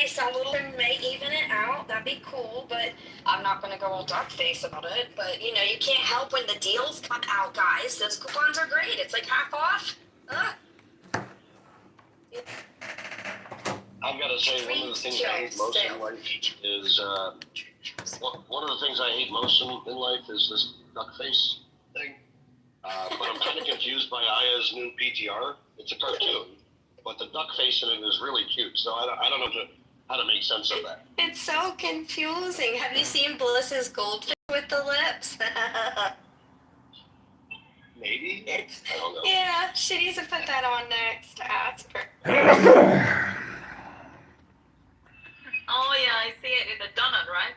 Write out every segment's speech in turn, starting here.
face a little and may even it out. That'd be cool, but I'm not gonna go all duck face about it. But you know, you can't help when the deals come out, guys. Those coupons are great. It's like half off. I've got to say, one of the things I hate most in life is one of the things I hate most in life is this duck face thing. But I'm kind of confused by Aya's new PTR. It's a cartoon, but the duck face in it is really cute. So I don't know how to make sense of that. It's so confusing. Have you seen Bliss's goldfish with the lips? Maybe? I don't know. Yeah, she needs to put that on next to ask her. Oh yeah, I see it in the donut, right?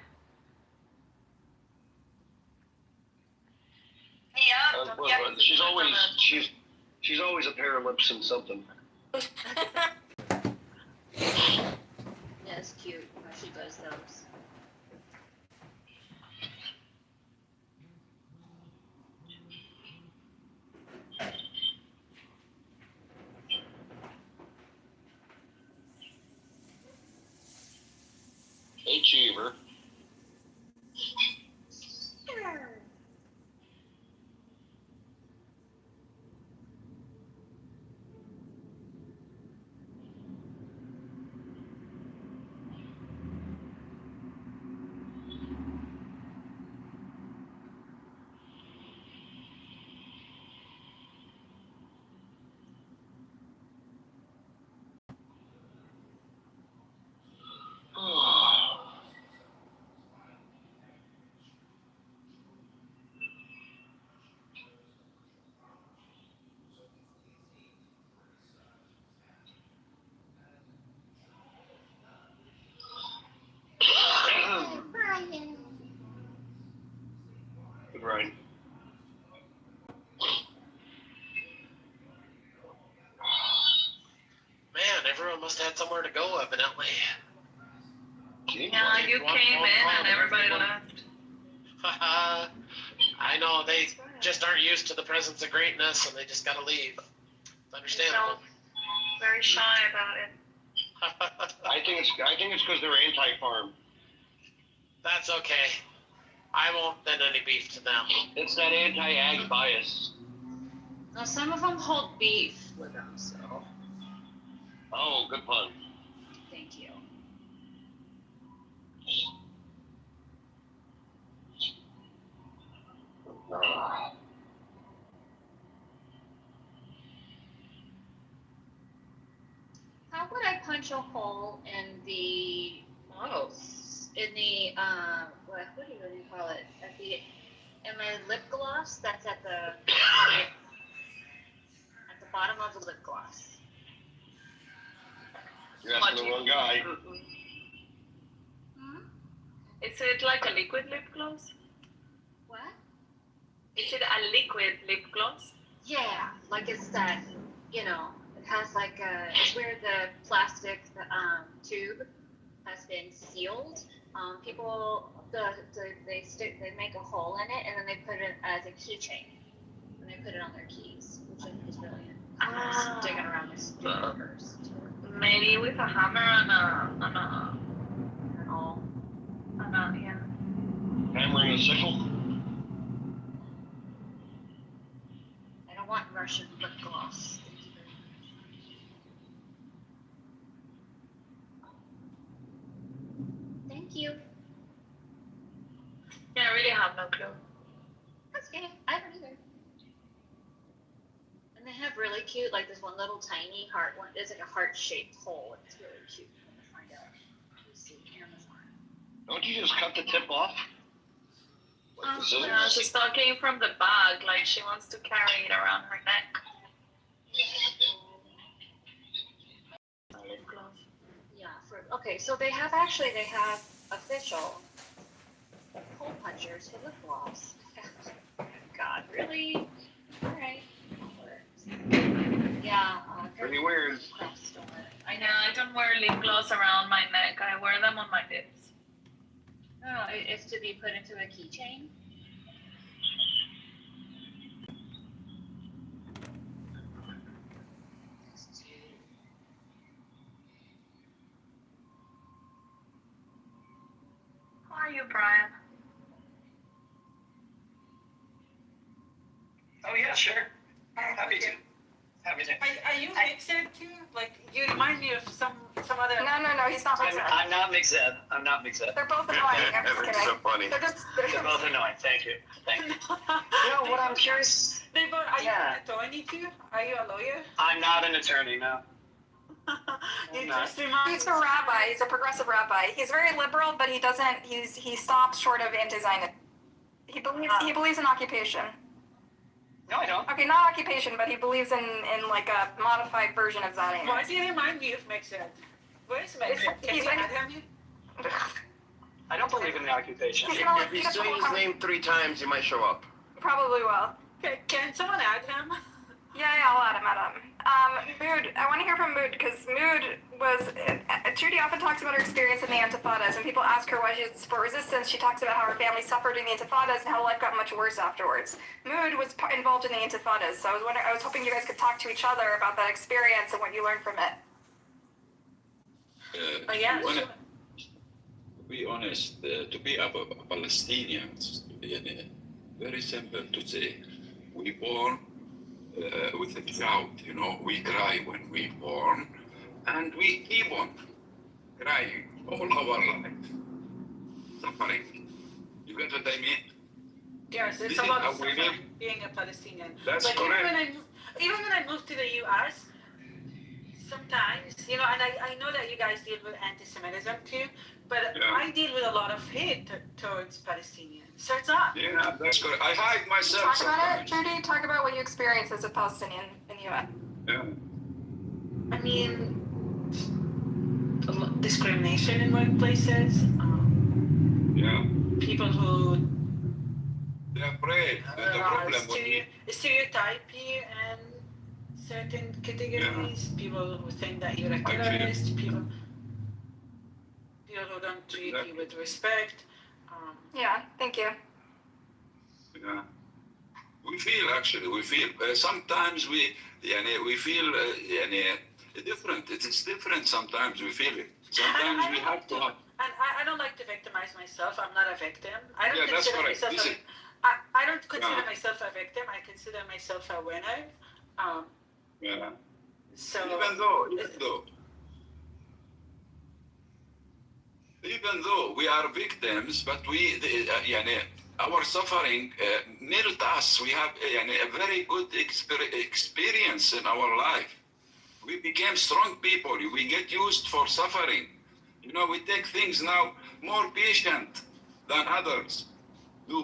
Yeah. Well, she's always a pair of lips and something. Yeah, it's cute how she does those. Hey, Cheever. Good Ryan. Man, everyone must have had somewhere to go, evidently. Yeah, you came in and everybody left. Haha. I know, they just aren't used to the presence of greatness and they just gotta leave. It's understandable. Very shy about it. I think it's because they're anti-farm. That's okay. I won't bend any beef to them. It's that anti-ag bias. Now, some of them hold beef with them, so Oh, good pun. thank you. How would I punch a hole in the what do you call it? In my lip gloss that's at the bottom of the lip gloss. You're asking the wrong guy. Hmm? Is it like a liquid lip gloss? What? Is it a liquid lip gloss? Yeah, like it's that, it has like it's where the plastic tube has been sealed. People, they make a hole in it and then they put it as a keychain. And they put it on their keys, which I think is brilliant. Digging around this stickers. Maybe with a hammer and yeah. Hammer and a sickle. I don't want Russian lip gloss. Thank you. Yeah, I really have no clue. That's okay. I don't either. And they have really cute, like this one little tiny heart one. It's like a heart-shaped hole. It's really cute. I'm gonna find out. Let me see. Amazon. Don't you just cut the tip off? Like the scissors? Yeah, she's talking from the bag, like she wants to carry it around her neck. Lip gloss. Yeah. Okay. So they have official hole punchers for lip gloss. God, really? All right. Yeah. Pretty weird. I know, I don't wear lip gloss around my neck. I wear them on my lips. No, it's to be put into a keychain. you, Brian? Oh yeah, sure. Happy to. Happy to. Are you mixed too? Like you remind me of some other. No, he's not mixed. I'm not mixed Ed. I'm not mixed Ed. They're both annoying. I'm just It's kidding. so funny. They're both annoying. Thank you. Thank you. No, what I'm curious. They both. Are Yeah. you an attorney too? Are you a lawyer? I'm not an attorney, no. You not. just remind He's a rabbi. He's a progressive rabbi. He's very liberal, but he doesn't. He stops short of anti-Zionist. He believes in occupation. No, I don't. Okay, not occupation, but he believes in like a modified version of Why Zionism. do you remind me of Mexed? Where's Mexed? Can He's you like- add him? I don't believe in the occupation. He's gonna If you say his name 3 times, he might show up. Probably will. Can someone add him? Yeah, I'll add him. Mood. I want to hear from Mood because Mood was. Trudy often talks about her experience in the Intifadas. When people ask her why she support resistance, she talks about how her family suffered in the Intifadas and how life got much worse afterwards. Mood was involved in the Intifadas, so I was hoping you guys could talk to each other about that experience and what you learned from it. Oh yeah. to Sure. be honest, to be a Palestinians, very simple to say. We born with a shout, we cry when we born, and we keep on crying all our life, suffering. You get what I mean? Yes, it's This a is lot how of we suffering live. being a Palestinian. That's like correct. even when I moved to the U.S., sometimes, and I know that you guys deal with anti-Semitism too, but Yeah. I deal with a lot of hate towards Palestinians. So it's not. Yeah, that's correct. I hide myself Talk about it, sometimes. Trudy. Talk about what you experienced as a Palestinian in the U.S. Yeah. I mean, discrimination in workplaces. Yeah. People who They're afraid. That's the problem with me. stereotype you in certain categories. People who think that you're a terrorist. People who don't treat you with respect. Yeah, thank you. Yeah. We feel sometimes we feel different. It's different sometimes we feel it. Sometimes we have to have. And I don't like to victimize myself. I'm not a victim. I don't Yeah, that's consider correct. myself. I don't consider myself a victim. I consider myself a winner. Yeah. So Even though we are victims, but our suffering melt us. We have a very good experience in our life. We became strong people. We get used for suffering. We take things now more patient than others do.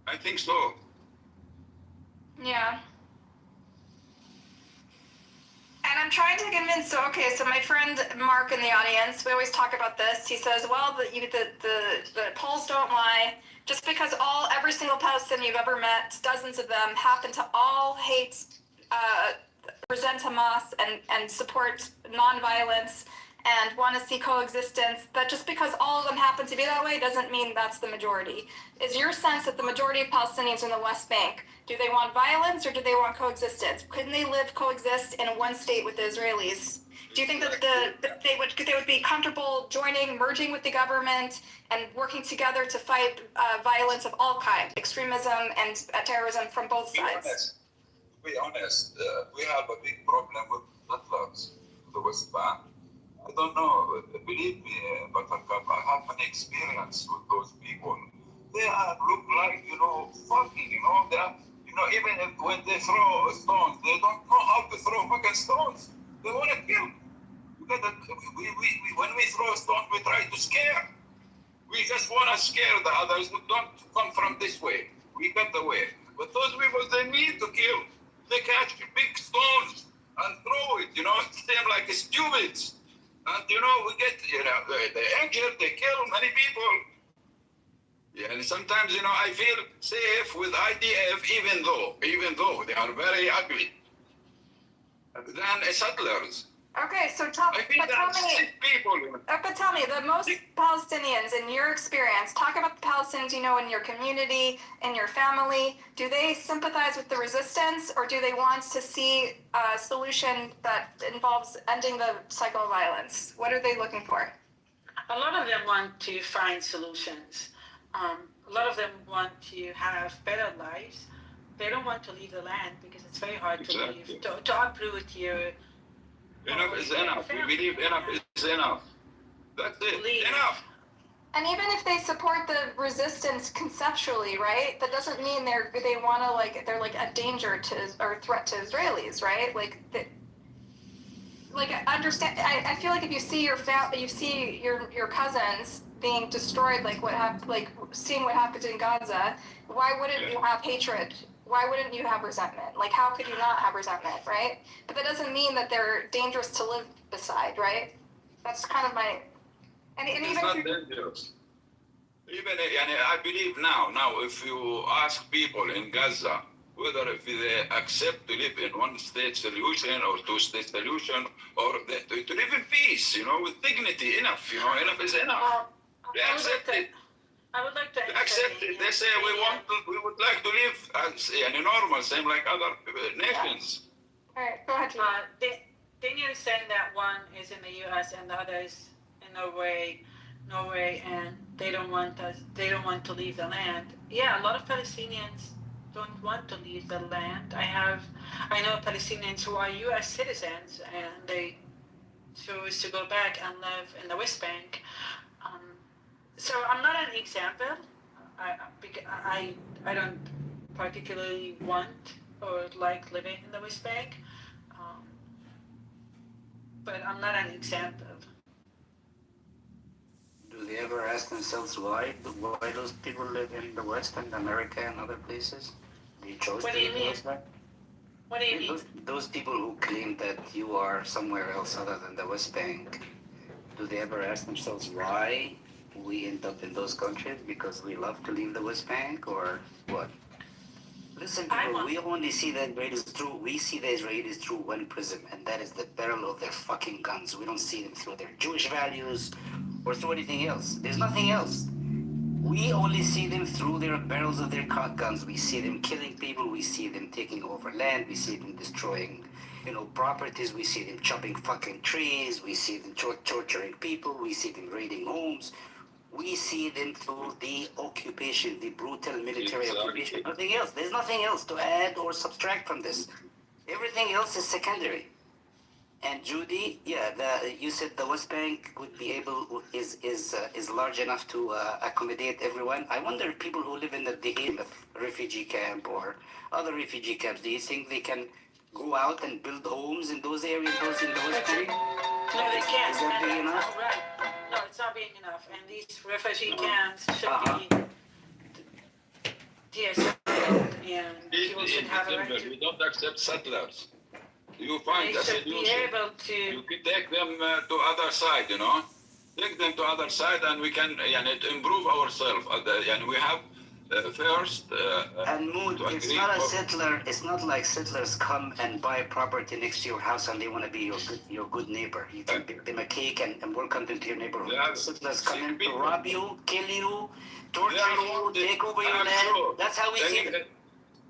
I think so. Yeah. And I'm trying to convince. So my friend Mark in the audience, we always talk about this. He says, well, the polls don't lie. Just because every single Palestinian you've ever met, dozens of them, happen to all hate, present Hamas and support nonviolence and want to see coexistence, that just because all of them happen to be that way doesn't mean that's the majority. Is your sense that the majority of Palestinians in the West Bank, do they want violence or do they want coexistence? Couldn't they coexist in one state with the Israelis? Do you think that they would be comfortable merging with the government and working together to fight violence of all kinds, extremism and terrorism from both sides? To be honest, we have a big problem with settlers, the West Bank. I don't know, believe me, Buttercup, I have an experience with those people. They look like, fucking, even when they throw stones, they don't know how to throw fucking stones. They want to kill. When we throw stones, we try to scare. We just want to scare the others. Don't come from this way. We got the way. But those people, they need to kill. They catch big stones and throw it, seem like stupids. And, we get, they injured, they kill many people. Yeah, and sometimes, I feel safe with IDF, even though they are very ugly, than settlers. Okay, so tell me, but tell me, the most Palestinians in your experience, talk about the Palestinians you know in your community, in your family, do they sympathize with the resistance or do they want to see a solution that involves ending the cycle of violence? What are they looking for? a lot of them want to find solutions. A lot of them want to have better lives. They don't want to leave the land because it's very hard to leave, to uproot your. Enough is enough. We believe enough is enough. That's it. Leave. Enough. And even if they support the resistance conceptually, right? That doesn't mean they want to they're like a danger to or threat to Israelis, right? Understand. I feel like if you see your cousins being destroyed, seeing what happened in Gaza, why wouldn't you have hatred? Why wouldn't you have resentment? Like, how could you not have resentment, right? But that doesn't mean that they're dangerous to live beside, right? That's kind of my. And It's even not dangerous. Even I believe now, if you ask people in Gaza whether if they accept to live in one-state solution or two-state solution, or to live in peace, with dignity, enough, enough is enough. They accept it. I would like to They accept it. They say we would like to live as normal, same like other nations. All right, go ahead. Daniel is saying that one is in the U.S. and the other is in Norway, and they don't want to leave the land. Yeah, a lot of Palestinians don't want to leave the land. I know Palestinians who are U.S. citizens and they choose to go back and live in the West Bank. So I'm not an example. I don't particularly want or like living in the West Bank, but I'm not an example. Do they ever ask themselves why those people live in the West and America and other places? They chose What to do you live in mean? the West Bank? What do you mean? Those people who claim that you are somewhere else other than the West Bank, do they ever ask themselves why we end up in those countries? Because we love to leave the West Bank, or what? Listen, people, we only see the Israelis through. We see the Israelis through one prism, and that is the barrel of their fucking guns. We don't see them through their Jewish values or through anything else. There's nothing else. We only see them through their barrels of their guns. We see them killing people. We see them taking over land. We see them destroying, properties. We see them chopping fucking trees. We see them torturing people. We see them raiding homes. We see them through the occupation, the brutal military occupation. Nothing else. There's nothing else to add or subtract from this. Everything else is secondary. And Judy, you said the West Bank would be is large enough to accommodate everyone. I wonder if people who live in the Behemoth refugee camp or other refugee camps, do you think they can go out and build homes in those areas, in the West Bank? No, they can't. Is that big enough? Right. No, it's not big enough. And these refugee camps should be de-escalated, and people should have a right to. We don't accept settlers. You find They a should be solution. able to. You can take them to other side, Take them to other side, and we can improve ourselves. And we have first. And Mood, it's not a settler. It's not like settlers come and buy property next to your house and they want to be your good neighbor. You can give them a cake and welcome them to your neighborhood. Settlers come in to rob you, kill you, torture you, take over your land. Sure. That's how we see them.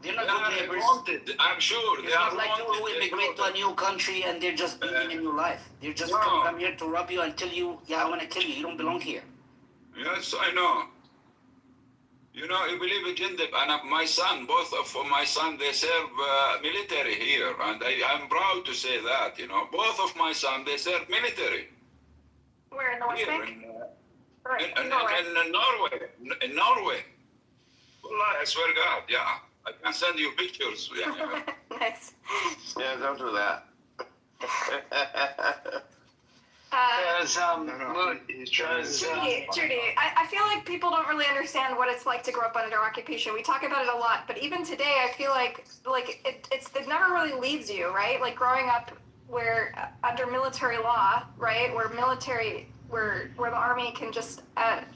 They're not good neighbors. Wanted. I'm sure It's not like people who immigrate to a new country and they're just beginning a new life. They're just come here to rob you and tell you, I want to kill you. You don't belong here. Yes, I know. You believe it in and my son, both of my son, they serve military here, and I'm proud to say that. Both of my son, they serve military. Where in the West Here, Bank? in Norway. In Norway. Wallah, I swear God, yeah. I can send you pictures. Yeah. Nice. Yeah, don't do that. Judy, I feel like people don't really understand what it's like to grow up under occupation. We talk about it a lot, but even today, I feel like it never really leaves you, right? Like growing up where under military law, right, where the army can just at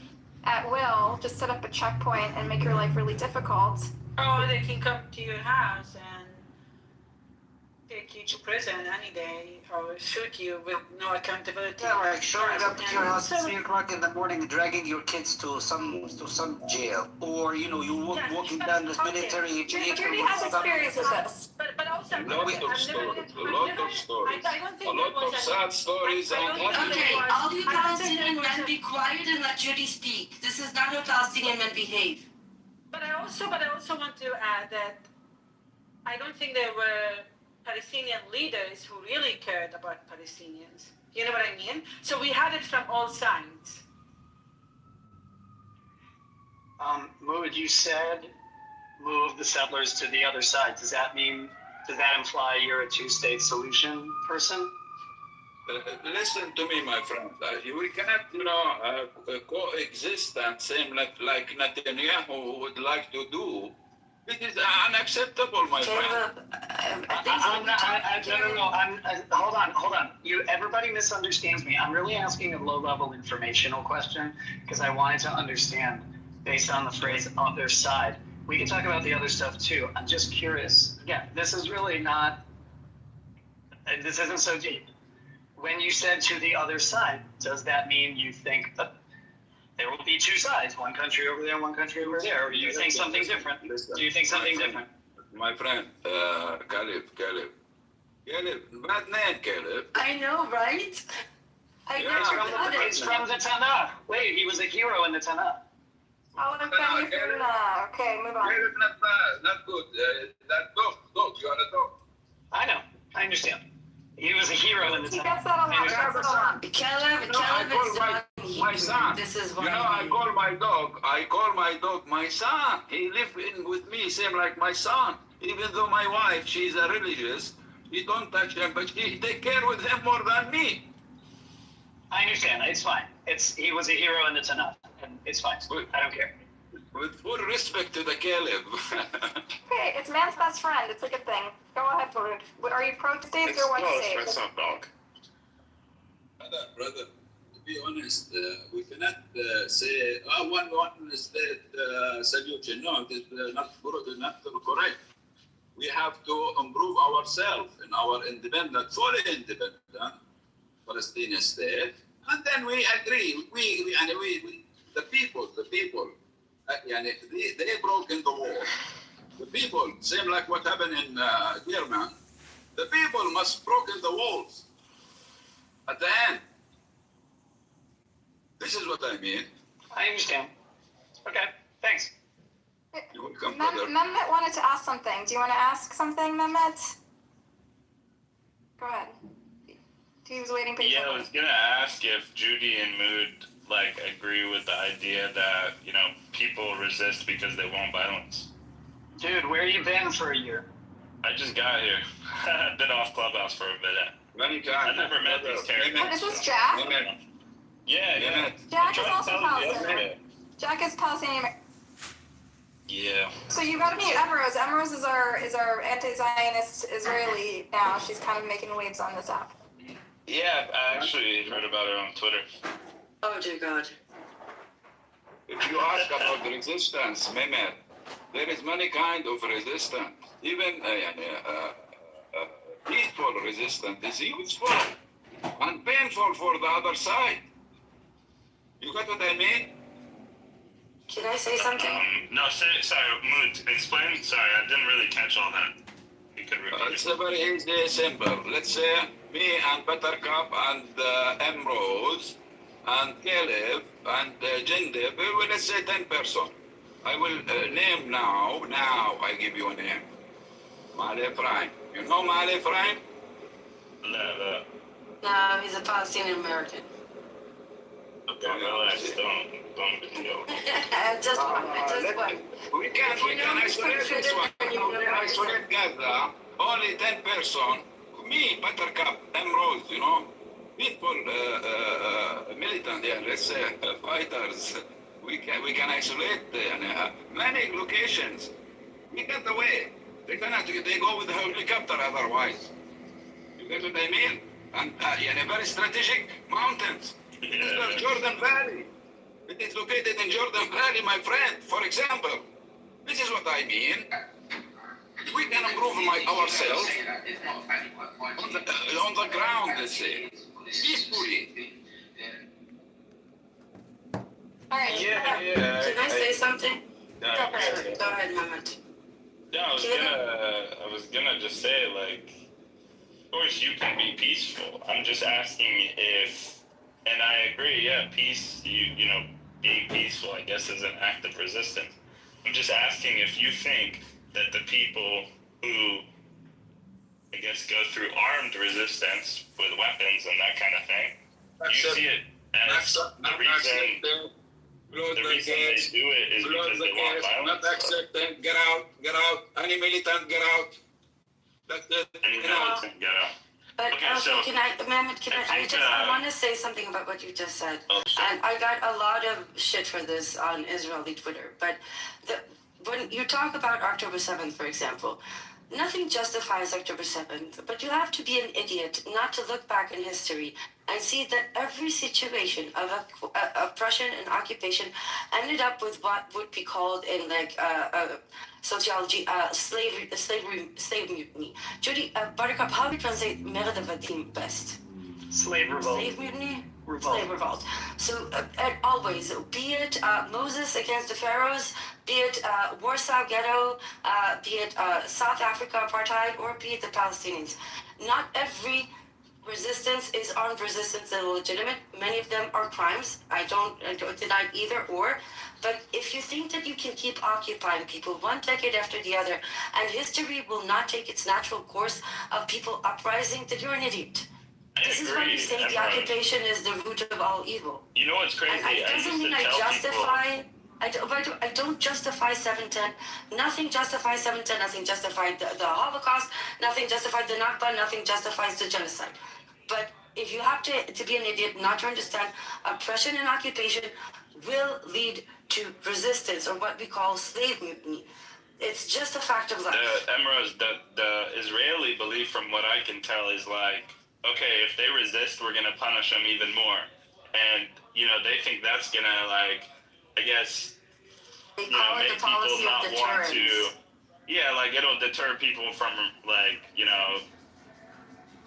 will just set up a checkpoint and make your life really difficult. Oh, they can come to your house and take you to prison any day or shoot you with no accountability. Yeah, like showing up at your house at 3 o'clock in the morning, dragging your kids to some jail, or you walking down the military. Judy has experience with this. But also some. A lot Okay, of I've never- stories. A I've lot never- of stories. I don't A think lot there of was sad stories I and don't think happy there Okay, was- all you I don't think there Palestinian was men a- be quiet and let Judy speak. This is not how Palestinian men behave. But I also want to add that I don't think there were Palestinian leaders who really cared about Palestinians. You know what I mean? So we had it from all sides. Mood, you said move the settlers to the other side. Does that imply you're a two-state solution person? Listen to me, my friend. We cannot, coexist and same like Netanyahu would like to do. It is unacceptable, my friend. Caleb, Hold on. Everybody misunderstands me. I'm really asking a low-level informational question because I wanted to understand based on the phrase other side. We can talk about the other stuff too. I'm just curious. Again, this is really not, this isn't so deep. When you said to the other side, does that mean you think that there will be two sides, one country over there, one country over there, or do you think something different? Do you think something different? My friend, Caleb, bad name, Caleb. I know, right? I Yeah, never got It's it. from the Tanakh. Wait, he was a hero in the Tanakh. Okay, move on. Caleb, not good. That dog, you are a dog. I know. I understand. He was a hero in the He Tanakh. gets that a lot. I He understand. gets that a lot. Caleb I is call the my son. This is You why. know, I call my dog my son. He live in with me, same like my son. Even though my wife, she's a religious, she don't touch him, but she take care with him more than me. I understand. It's fine. He was a hero in the Tanakh, and it's fine. I don't care. With full respect to the Caleb. Okay, it's man's best friend. It's a good thing. Go ahead, Farouk. Are you pro states or what states? not dog. Brother, to be honest, we cannot say one state solution. No, it is not correct. We have to improve ourselves in our independent, fully independent Palestinian state, and then we agree. We the people. They broke in the war. The people, same like what happened in Germany. The people must broke in the walls. At the end. This is what I mean. I understand. Okay, thanks. You will come brother. Mehmet wanted to ask something. Do you want to ask something, Mehmet? Go ahead. He was waiting patiently. Yeah, I was gonna ask if Judy and Mood agree with the idea that people resist because they want violence. Dude, where you been for a year? I just got here. I've been off Clubhouse for a bit. Many I times. never met these characters. What, is this Jack? Yeah. Jack is I'm also trying to tell you Palestinian. yesterday. Jack is Palestinian. Yeah. So you got to meet Emrose. Emrose is our anti-Zionist Israeli now. She's kind of making waves on this app. Yeah, I actually heard about it on Twitter. Oh dear God. If you ask about the resistance, Mehmet, there is many kind of resistance. Even peaceful resistance is useful and painful for the other side. You got what I mean? Can I say something? No, sorry, Mood, explain. Sorry, I didn't really catch all that. You could repeat It's it. a very easy, simple. Let's say me and Buttercup and Emrose and Caleb and Jindib, let's say 10 person. I will name now I give you a name. Male Prime. You know Male Prime? No. No, he's a Palestinian American. Okay, relax. Don't go. Just one. We can isolate this one. We can isolate Gaza. Only 10 person. Me, Buttercup, Emrose, people, militant, let's say fighters. We can isolate many locations. We get away. They go with the helicopter otherwise. You get what I mean? And very strategic mountains. This is Jordan Valley. It is located in Jordan Valley, my friend. For example, this is what I mean. We can improve ourselves on the ground, let's say, peacefully. All right. Yeah. Can I say something? No, Go ahead, Mehmet. Yeah, I was gonna just say, like, of course you can be peaceful. I'm just asking if, and I agree, yeah, peace, you know, being peaceful, I guess, is an act of resistance. I'm just asking if you think that the people who, I guess, go through armed resistance with weapons and that kind of thing, do you see it as the reason they do it is because they want violence? Not accepting. Get out. Any militant, get out. That's it. Any militant, get out. But Okay, so can I, ma'am, I want to say something about what you just said. And I got a lot of shit for this on Israeli Twitter. But when you talk about October 7th, for example, nothing justifies October 7th, but you have to be an idiot not to look back in history and see that every situation of oppression and occupation ended up with what would be called in sociology, slave mutiny. Judy, Buttercup, how do you translate Merd Avadim best? Slave revolt. Slave mutiny? Revolt. Slave revolt. So, and always, be it Moses against the pharaohs, be it Warsaw Ghetto, be it South Africa apartheid, or be it the Palestinians. Not every resistance is armed resistance that is legitimate. Many of them are crimes. I don't deny either or. But if you think that you can keep occupying people one decade after the other, and history will not take its natural course of people uprising, then you're an idiot. This is why you say the occupation is the root of all evil. You know what's crazy? And it doesn't mean I justify. I don't justify 710. Nothing justifies 710. Nothing justified the Holocaust. Nothing justified the Nakba. Nothing justifies the genocide. But if you have to be an idiot not to understand, oppression and occupation will lead to resistance, or what we call slave mutiny. It's just a fact of life. The Israeli belief, from what I can tell, is like, okay, if they resist, we're gonna punish them even more, and you know they think that's gonna, like, I guess, they call it the policy of deterrence. Yeah, like it'll deter people from, like, you know.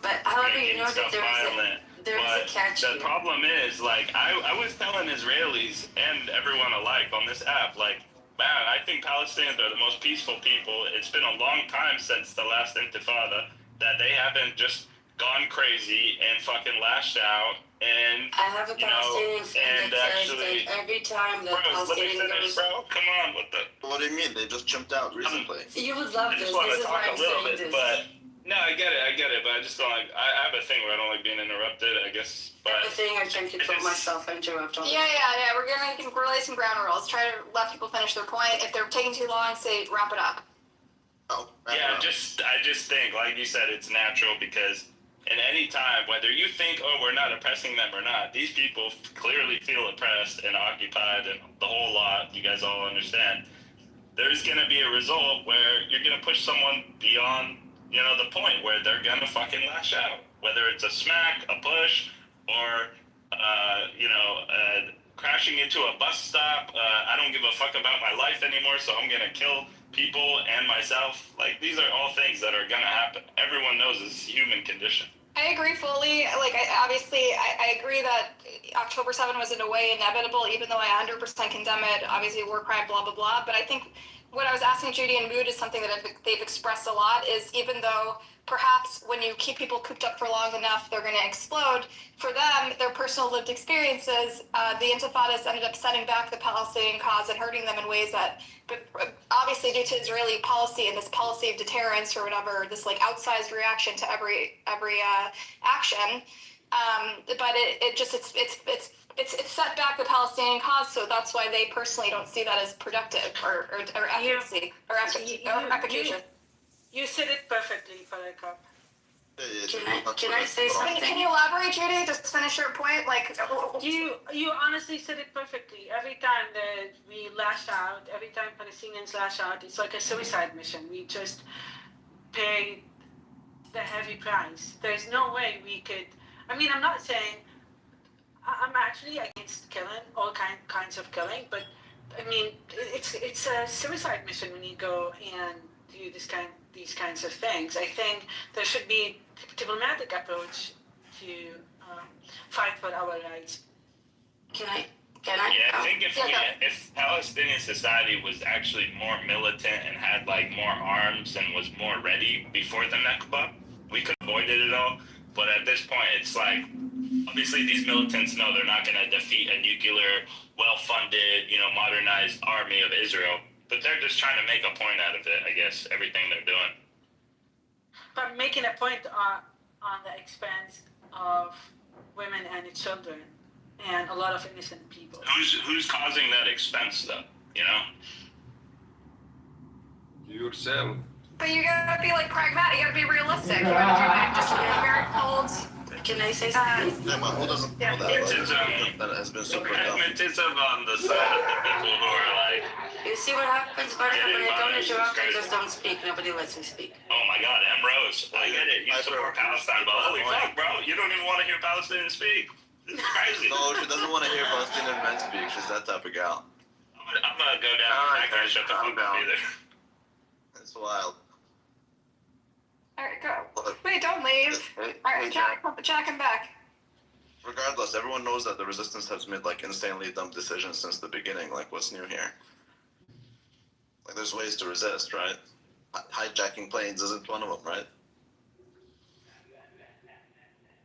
But however, you know that there is a catch. The problem is, like, I was telling Israelis and everyone alike on this app, like, man, I think Palestinians are the most peaceful people. It's been a long time since the last Intifada that they haven't just gone crazy and fucking lashed out. And I have a Palestinian friend that says that every time the Palestinian goes... Bro, come on, What do you mean? They just jumped out recently. You would love this. I just want this to is talk why a little I'm bit, saying this. but no, I get it, but I just don't like. I have a thing where I don't like being interrupted, I guess. But the thing I can't control myself, I interrupt all. Yeah. We're gonna relay some ground rules. Try to let people finish their point. If they're taking too long, say wrap it up. Oh. Yeah, I just think, like you said, it's natural because at any time, whether you think, oh, we're not oppressing them or not, these people clearly feel oppressed and occupied and the whole lot. You guys all understand. There's gonna be a result where you're gonna push someone beyond, you know, the point where they're gonna fucking lash out. Whether it's a smack, a push, or crashing into a bus stop. I don't give a fuck about my life anymore, so I'm gonna kill people and myself. Like, these are all things that are gonna happen. Everyone knows it's human condition. I agree fully. Like, I agree that October 7 was in a way inevitable, even though I 100% condemn it. Obviously, war crime, blah, blah, blah. But I think what I was asking Judy and Mood is something that they've expressed a lot, is even though perhaps when you keep people cooped up for long enough, they're going to explode. For them, their personal lived experiences, the Intifadas ended up setting back the Palestinian cause and hurting them in ways that, but obviously due to Israeli policy and this policy of deterrence or whatever, this like outsized reaction to every action. But it's set back the Palestinian cause, so that's why they personally don't see that as productive or efficacy or efficacious. You said it perfectly, Buttercup. Can I say something? Can you elaborate, Judy? Just finish your point. Like, you honestly said it perfectly. Every time that we lash out, every time Palestinians lash out, it's like a suicide mission. We just pay the heavy price. There's no way we could. I mean, I'm not saying. I'm actually against killing, all kinds of killing, but I mean, it's a suicide mission when you go and do these kinds of things. I think there should be a diplomatic approach to fight for our rights. Can I Can I? Yeah, I think Yeah, if Palestinian society was actually more militant and had like more arms and was more ready before the Nakba, we could avoid it all. But at this point, it's like obviously these militants know they're not going to defeat a nuclear, well-funded, modernized army of Israel. But they're just trying to make a point out of it, I guess, everything they're doing. But making a point on the expense of women and children and a lot of innocent people. Who's causing that expense, though? Yourself. But you gotta be like pragmatic. You gotta be realistic. You gotta do it. Just very cold. Can I say something? Yeah, but who doesn't Yeah. know that? That has been super tough. Pragmatism on the side of the people who are like, You see what happens, Buttercup, when I don't interrupt, I just don't speak. Nobody lets me speak. oh my God, M. Rose, I get it. You support Palestine, but holy fuck, bro, you don't even want to hear Palestinians speak. It's crazy. No, she doesn't want to hear Palestinian men speak. She's that type of gal. I'm gonna go down. I can't shut the fuck up either. It's wild. All right, go. Wait, don't leave. All right, Jack, I'm back. Regardless, everyone knows that the resistance has made like insanely dumb decisions since the beginning. Like, what's new here? Like, there's ways to resist, right? Hijacking planes isn't one of them, right?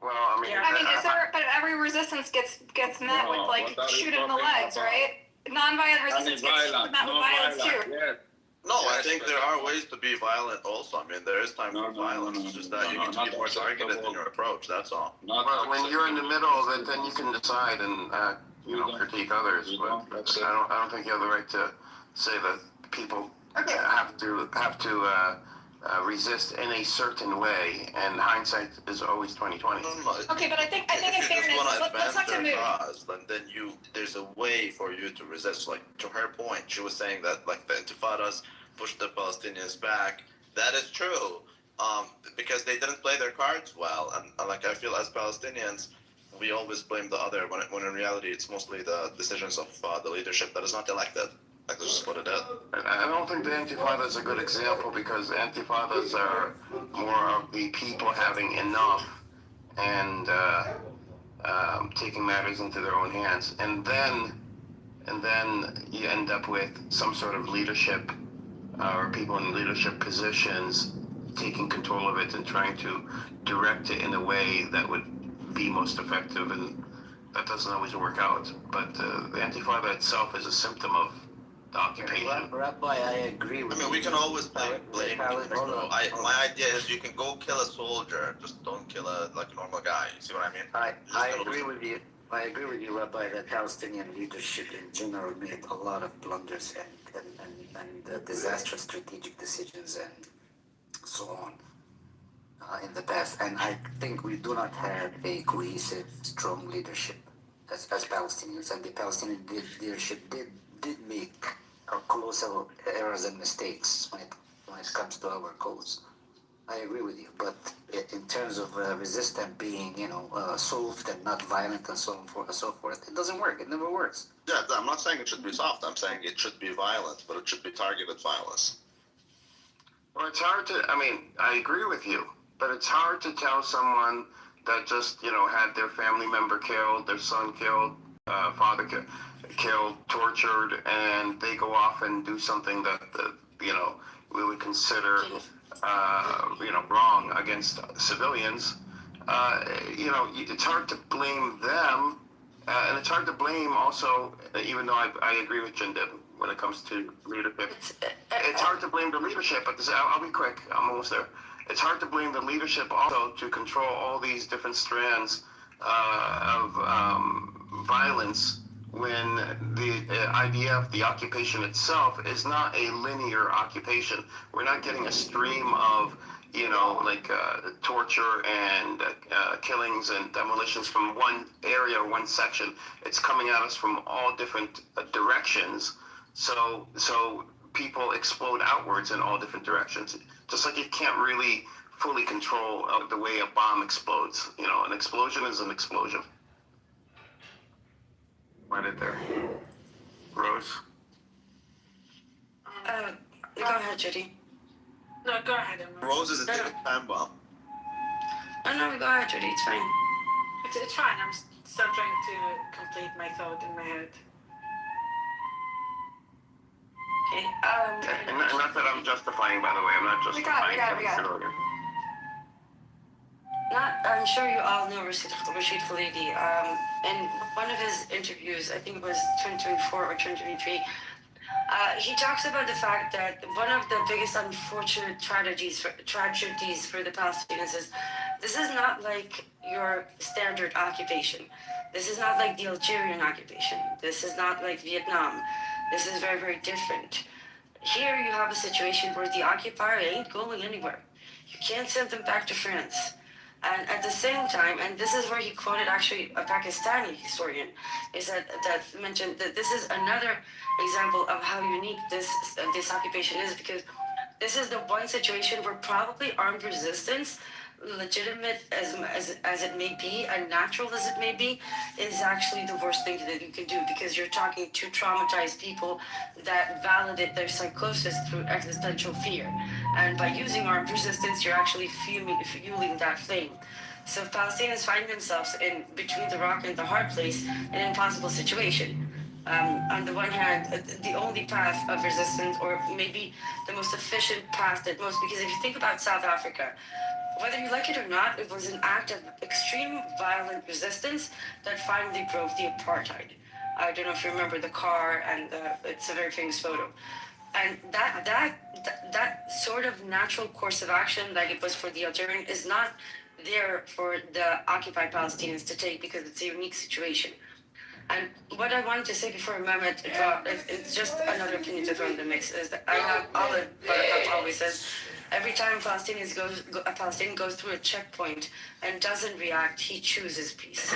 Well, I mean, I mean, but every resistance gets met with like shooting in the legs, right? Non-violent resistance gets met with violence too. Yes. No, I think there are ways to be violent also. I mean, there is time for violence. It's just that you need to be more targeted in your approach, that's all. well, when you're in the middle of it, then you can decide and critique others. But I don't think you have the right to say that people have to resist in a certain way, and hindsight is always 20/20. Okay, but I think in if you fairness, just want to let's advance talk to their Mood. cause, then there's a way for you to resist. Like, to her point, she was saying that like the Intifadas pushed the Palestinians back. That is true, because they didn't play their cards well, and like I feel as Palestinians, we always blame the other when in reality it's mostly the decisions of the leadership that is not elected. Like, that's just what it is. I don't think the Intifada is a good example because the Intifadas are more of the people having enough and taking matters into their own hands, and then you end up with some sort of leadership or people in leadership positions taking control of it and trying to direct it in a way that would be most effective, and that doesn't always work out. But the Intifada itself is a symptom of the occupation. Rabbi, I agree with you. I mean, we can always blame people. My idea is you can go kill a soldier, just don't kill a normal guy. You see what I mean? I agree with you. I agree with you, Rabbi, that Palestinian leadership in general made a lot of blunders and disastrous strategic decisions and so on in the past. And I think we do not have a cohesive, strong leadership as Palestinians. And the Palestinian leadership did make colossal errors and mistakes when it comes to our cause. I agree with you, but in terms of resistance being, soft and not violent and so forth, it doesn't work. It never works. Yeah, I'm not saying it should be soft. I'm saying it should be violent, but it should be targeted violence. Well, it's hard to, I agree with you, but it's hard to tell someone that just, had their family member killed, their son killed, father killed, tortured, and they go off and do something that, we would consider, wrong against civilians. It's hard to blame them, and it's hard to blame also, even though I agree with Jindib when it comes to leadership. It's hard to blame the leadership, but I'll be quick, I'm almost there. It's hard to blame the leadership also to control all these different strands of violence when the IDF, the occupation itself, is not a linear occupation. We're not getting a stream of, torture and killings and demolitions from one area or one section. It's coming at us from all different directions. So people explode outwards in all different directions. Just like you can't really fully control the way a bomb explodes. An explosion is an explosion. Right in there. Rose? Go ahead, Judy. No, go ahead, Emma. Rose is a ticking time bomb. Oh, no, go ahead, Judy. It's fine. It's fine. I'm still trying to complete my thought in my head. Okay. And not that I'm justifying, by the way. I'm not We got it, justifying we got it. civilian. I'm sure you all know Rashid Khalidi. In one of his interviews, I think it was 2024 or 2023, he talks about the fact that one of the biggest unfortunate tragedies for the Palestinians is this is not like your standard occupation. This is not like the Algerian occupation. This is not like Vietnam. This is very, very different. Here you have a situation where the occupier ain't going anywhere. You can't send them back to France. And at the same time, and this is where he quoted actually a Pakistani historian, is that mentioned that this is another example of how unique this occupation is, because this is the one situation where probably armed resistance, legitimate as it may be and natural as it may be, is actually the worst thing that you can do, because you're talking to traumatized people that validate their psychosis through existential fear, and by using armed resistance you're actually fueling that flame. So if Palestinians find themselves in between the rock and the hard place, an impossible situation. On the one hand, the only path of resistance, or maybe the most efficient path that most, because if you think about South Africa, whether you like it or not, it was an act of extreme violent resistance that finally broke the apartheid. I don't know if you remember the car, and it's a very famous photo. And that sort of natural course of action, like it was for the Algerian, is not there for the occupied Palestinians to take, because it's a unique situation. And what I wanted to say before Mehmet dropped, it's just another opinion to throw in the mix, is that I have always says, every time a Palestinian goes through a checkpoint and doesn't react, he chooses peace.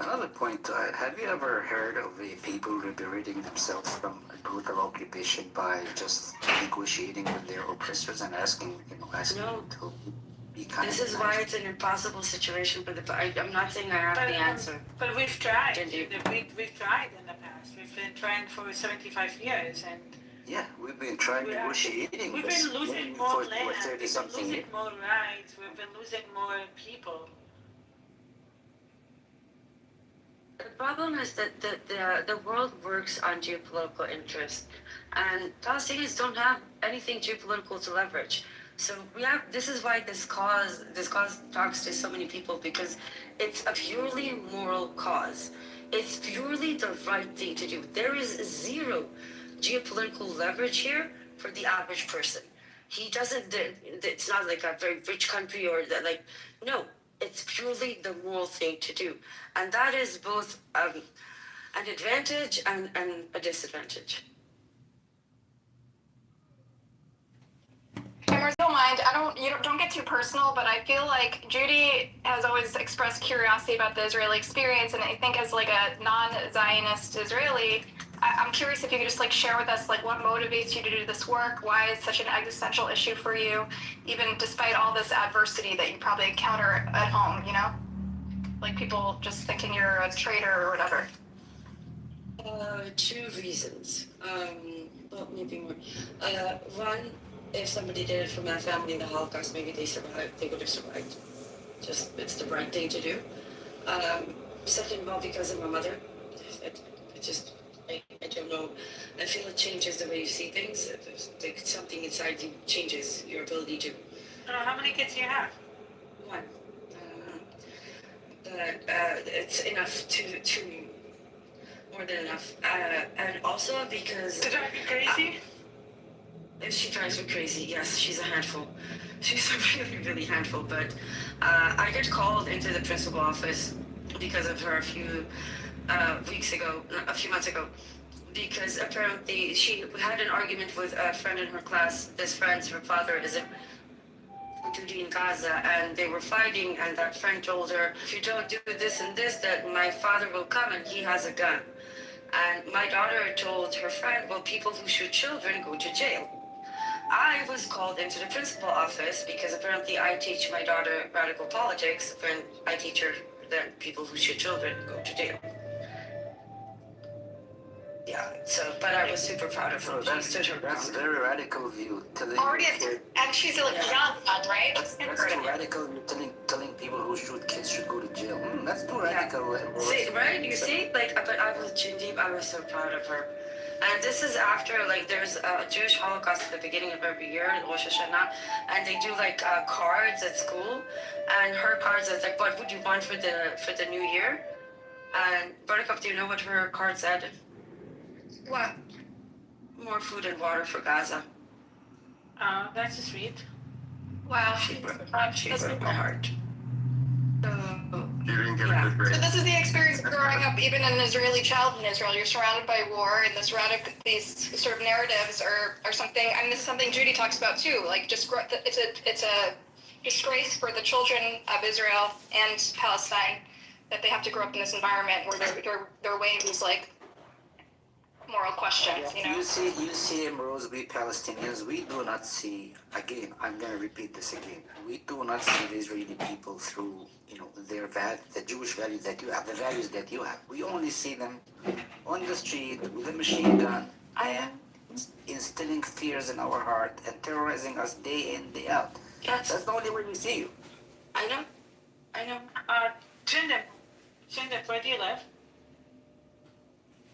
Another point, have you ever heard of the people liberating themselves from a brutal occupation by just negotiating with their oppressors and asking No. them to be kind? This is why it's an impossible situation for the. I'm not saying I have the answer. But we've tried. Did you? We've tried in the past. We've been trying for 75 years, and Yeah, we've been trying negotiating. we've been losing more land. For 30 We've been something losing years. more rights. We've been losing more people. The problem is that the world works on geopolitical interest, and Palestinians don't have anything geopolitical to leverage. So this is why this cause talks to so many people, because it's a purely moral cause. It's purely the right thing to do. There is zero geopolitical leverage here for the average person. He doesn't. It's not like a very rich country or like, no. It's purely the moral thing to do, and that is both an advantage and a disadvantage. Cameron, don't mind. Don't get too personal, but I feel like Judy has always expressed curiosity about the Israeli experience, and I think as like a non-Zionist Israeli, I'm curious if you could just like share with us like what motivates you to do this work, why it's such an existential issue for you, even despite all this adversity that you probably encounter at home, like people just thinking you're a traitor or whatever. 2 reasons. Well, maybe more. One, if somebody did it for my family in the Holocaust, maybe they would have survived. It's the right thing to do. Second of all, because of my mother, I don't know. I feel it changes the way you see things. Like something inside you changes your ability to. How many kids do you have? 1. But it's enough to more than enough. And also because. To drive you crazy? If she drives me crazy, yes, she's a handful. She's a really, really handful. But I got called into the principal office because of her a few months ago, because apparently she had an argument with a friend in her class. Her father is in duty in Gaza, and they were fighting, and that friend told her, if you don't do this and this, that my father will come and he has a gun. And my daughter told her friend, well, people who shoot children go to jail. I was called into the principal office because apparently I teach my daughter radical politics, and I teach her that people who shoot children go to jail. Yeah, but I was super proud of her. She stood her ground. That's a very radical view. And she's a young one, right? That's too radical. You're telling people people who shoot kids should go to jail. That's too radical. See, right? You see, like, but I was Jindeep. I was so proud of her. And this is after, like, there's a Jewish Holocaust at the beginning of every year, Rosh Hashanah, and they do like cards at school, and her cards is like, what would you want for the new year? And Buttercup, do you know what her card said? What? More food and water for Gaza. That's sweet. Wow. She broke my heart. So, You didn't get Yeah. a good grade. So this is the experience of growing up, even an Israeli child in Israel. You're surrounded by war, and these sort of narratives are something. I mean, this is something Judy talks about too. Like, just it's a disgrace for the children of Israel and Palestine that they have to grow up in this environment where they're weighing these like moral questions. You know. You see in Rose, we Palestinians, we do not see, again, I'm going to repeat this again, we do not see the Israeli people through, the Jewish values that you have, the values that you have. We only see them on the street with a machine gun and instilling fears in our heart and terrorizing us day in, day out. Yes. That's the only way we see you. I know. Jindeep, where do you live?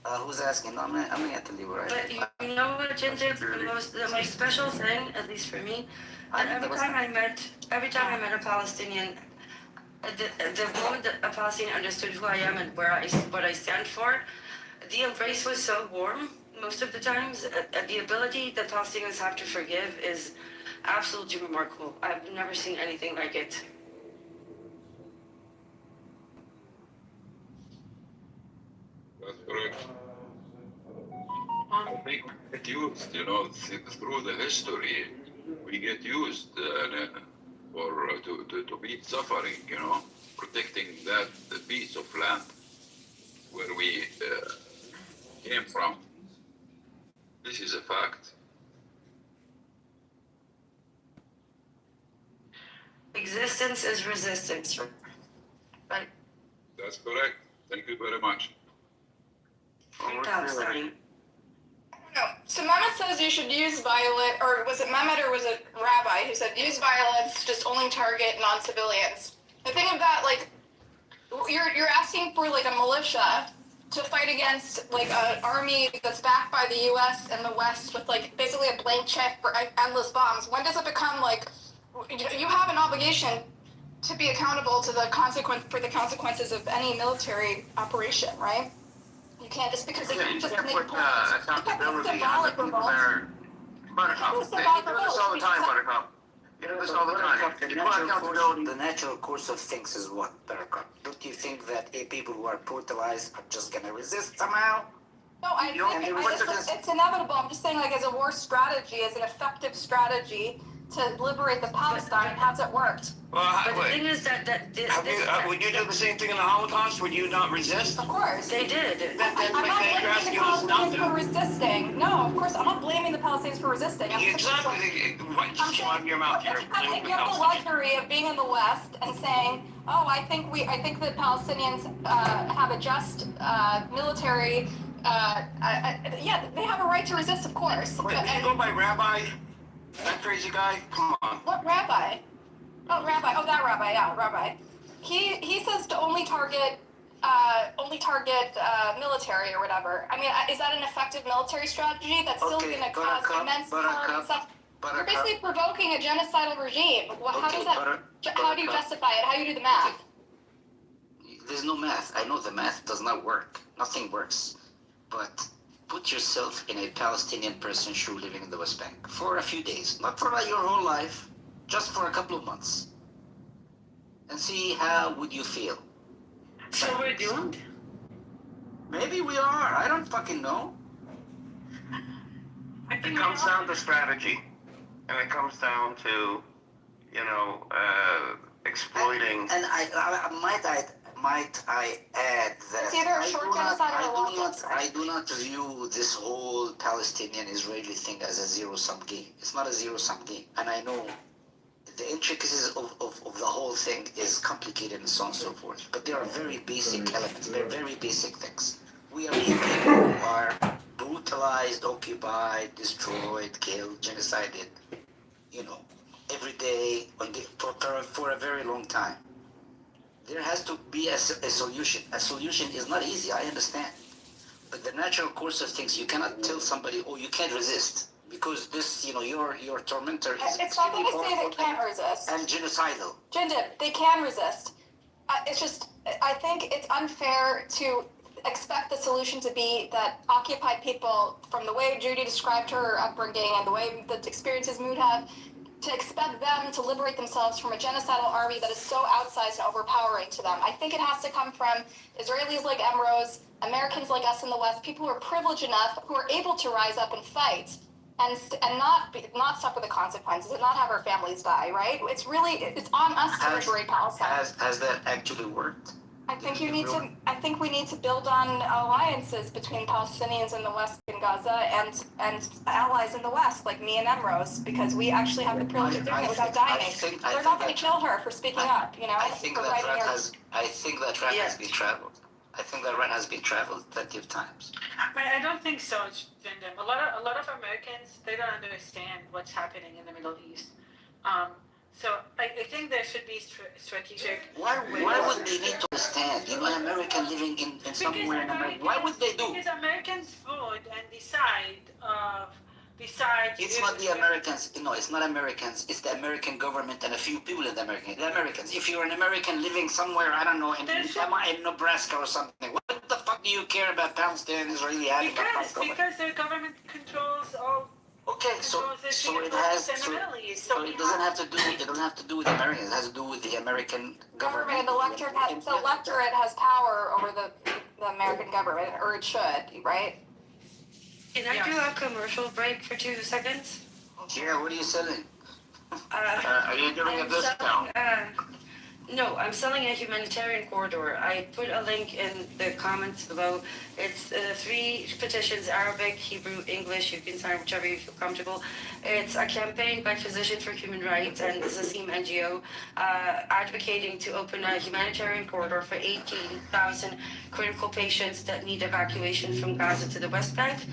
Who's asking? No, I'm going to leave right But you know what, Jindeep, the most special thing, at least for me, and every time I met a Palestinian, the moment that a Palestinian understood who I am and what I stand for, the embrace was so warm. Most of the times, the ability that Palestinians have to forgive is absolutely remarkable. I've never seen anything like it. That's correct. I think we get used, through the history, we get used to be suffering, protecting the piece of land where we came from. This is a fact. Existence is resistance, right? That's correct. Thank you very much. Free Palestine. No. So Mehmet says you should use violence, or was it Mehmet or was it Rabbi who said use violence, just only target non-civilians? The thing of that, like, you're asking for like a militia to fight against like an army that's backed by the U.S. and the West with like basically a blank check for endless bombs. When does it become like you have an obligation to be accountable to the consequences of any military operation, right? You can't just because Yeah, you just can't make put accountability on the symbolic people revolt. that are... Buttercup, you do this all the time, Buttercup. You do this all the time. You put accountability... The natural course of things is what, Buttercup? Don't you think that people who are brutalized are just going to resist somehow? No, it's inevitable. I'm just saying, like, as a war strategy, as an effective strategy to liberate the Palestine, how's it worked? Well, But the thing is that would you do the same thing in the Holocaust? Would you not resist? Of course. they did. I'm not blaming the Palestinians for resisting. No, of course, I'm not blaming the Palestinians for resisting. Exactly. Just out of your mouth. You're blaming the You have the Palestinians. luxury of being in the West and saying, "Oh, I think the Palestinians have a just military." Yeah, they have a right to resist, of course. Wait, did you go by Rabbi? That crazy guy? Come on. What rabbi? Oh, rabbi. Oh, that rabbi. Yeah, rabbi. He says to only target military or whatever. I mean, is that an effective military strategy? That's still going to cause immense harm and stuff. You're basically provoking a genocidal regime. Well, how does that? How do you justify it? How do you do the math? There's no math. I know the math does not work. Nothing works. But put yourself in a Palestinian person's shoe living in the West Bank for a few days, not for your whole life, just for a couple of months, and see how would you feel. So we're doomed? Maybe we are. I don't fucking know. It comes down to strategy, and it comes down to, exploiting. And might I add that It's either a short genocide or a long genocide. I do not view this whole Palestinian-Israeli thing as a zero-sum game. It's not a zero-sum game. And I know the intricacies of the whole thing is complicated and so on and so forth. But there are very basic elements. They're very basic things. We are people who are brutalized, occupied, destroyed, killed, genocided, every day for a very long time. there has to be a solution. A solution is not easy, I understand. But the natural course of things, you cannot tell somebody, oh, you can't resist. Because this, your tormentor is It's not that I say they can't resist. and genocidal. Jindip, they can resist. It's just, I think it's unfair to expect the solution to be that occupied people, from the way Judy described her upbringing and the way the experiences Mood have, to expect them to liberate themselves from a genocidal army that is so outsized and overpowering to them. I think it has to come from Israelis like Emrose, Americans like us in the West, people who are privileged enough, who are able to rise up and fight, and not suffer the consequences, and not have our families die. Right? It's on us to liberate Palestine. Has that actually worked? I think we need to build on alliances between Palestinians in the West and Gaza and allies in the West, like me and Emrose, because we actually have the privilege of doing it without dying. They're not going to kill her for speaking up, I think that route has been traveled. I think that route has been traveled plenty of times. But I don't think so, Jindem. A lot of Americans, they don't understand what's happening in the Middle East. So I think there should be strategic. Why would they need to understand? An American living in somewhere in America. Why would they do? Because Americans vote and decide. It's not the Americans. No, it's not Americans. It's the American government and a few people in the Americans. If you're an American living somewhere, I don't know, in Nebraska or something, what the fuck do you care about Palestinian and Israeli having a Palestine? Because their government controls all. Okay, so it doesn't have to do with Americans. It has to do with the American government. And the electorate has power over the American government, or it should, right? Can I do a commercial break for 2 seconds? Yeah, what are you selling? Are you giving a discount? No, I'm selling a humanitarian corridor. I put a link in the comments below. It's 3 petitions, Arabic, Hebrew, English. You can sign whichever you feel comfortable. It's a campaign by Physicians for Human Rights and Zazim NGO advocating to open a humanitarian corridor for 18,000 critical patients that need evacuation from Gaza to the West Bank,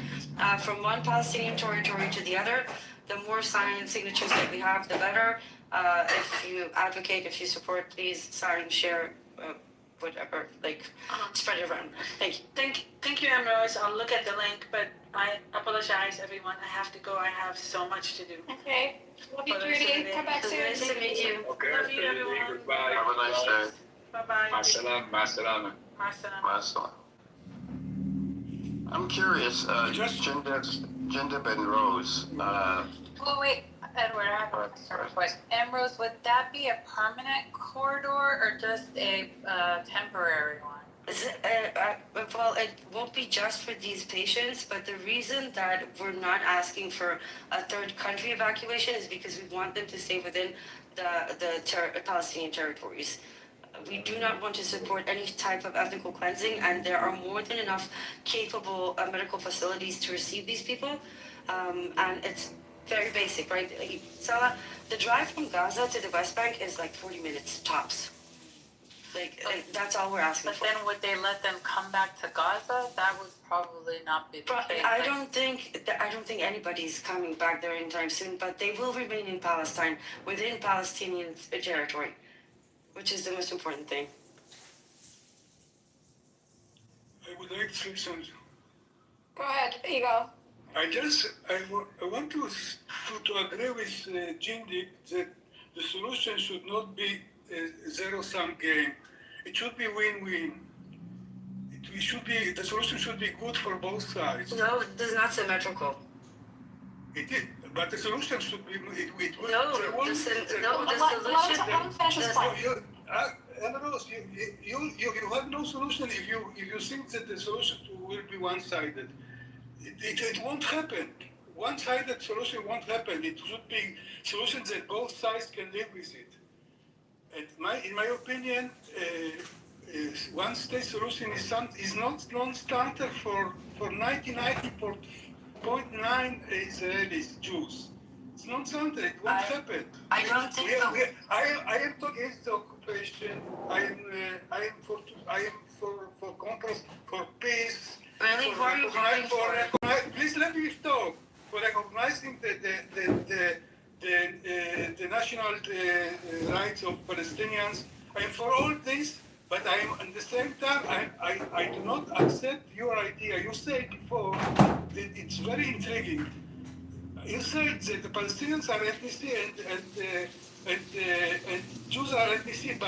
from one Palestinian territory to the other. The more sign signatures that we have, the better. If you advocate, if you support, please sign, share, whatever, spread it around. Thank you. Thank you, Emrose. I'll look at the link, but I apologize, everyone. I have to go. I have so much to do. Okay. Love you, Judy. Come back soon. Nice to meet you. Okay, Love you, everyone. goodbye. Have a nice day. Bye-bye. Masalam. Masalam. I'm curious, Jindip and Rose. Oh, wait, Edward, I have a question. Emrose, would that be a permanent corridor or just a temporary one? Well, it won't be just for these patients, but the reason that we're not asking for a third country evacuation is because we want them to stay within the Palestinian territories. We do not want to support any type of ethnical cleansing, and there are more than enough capable medical facilities to receive these people. And it's very basic, right? Salah, the drive from Gaza to the West Bank is 40 minutes tops. That's all we're asking for. But then would they let them come back to Gaza? That would probably not be the case. I don't think anybody's coming back there anytime soon, but they will remain in Palestine, within Palestinian territory, which is the most important thing. I would like to say something. Go ahead, Ego. I want to agree with Jindik that the solution should not be a zero-sum game. It should be win-win. The solution should be good for both sides. No, this is not symmetrical. It is, but the solution should be. The solution. Emrose, you have no solution if you think that the solution will be one-sided. It won't happen. One-sided solution won't happen. It should be solutions that both sides can live with it. And in my opinion, one-state solution is not non-starter for 99.9 Israelis, Jews. It's non-starter. It won't happen. I don't think so. I am against the occupation. I am for contrast, for peace. Really? Who are you voting for? Please let me talk. For recognizing the national rights of Palestinians I'm for all this, but I'm at the same time I do not accept your idea. You said before that it's very intriguing. You said that the Palestinians are ethnicity and Jews are ethnicity,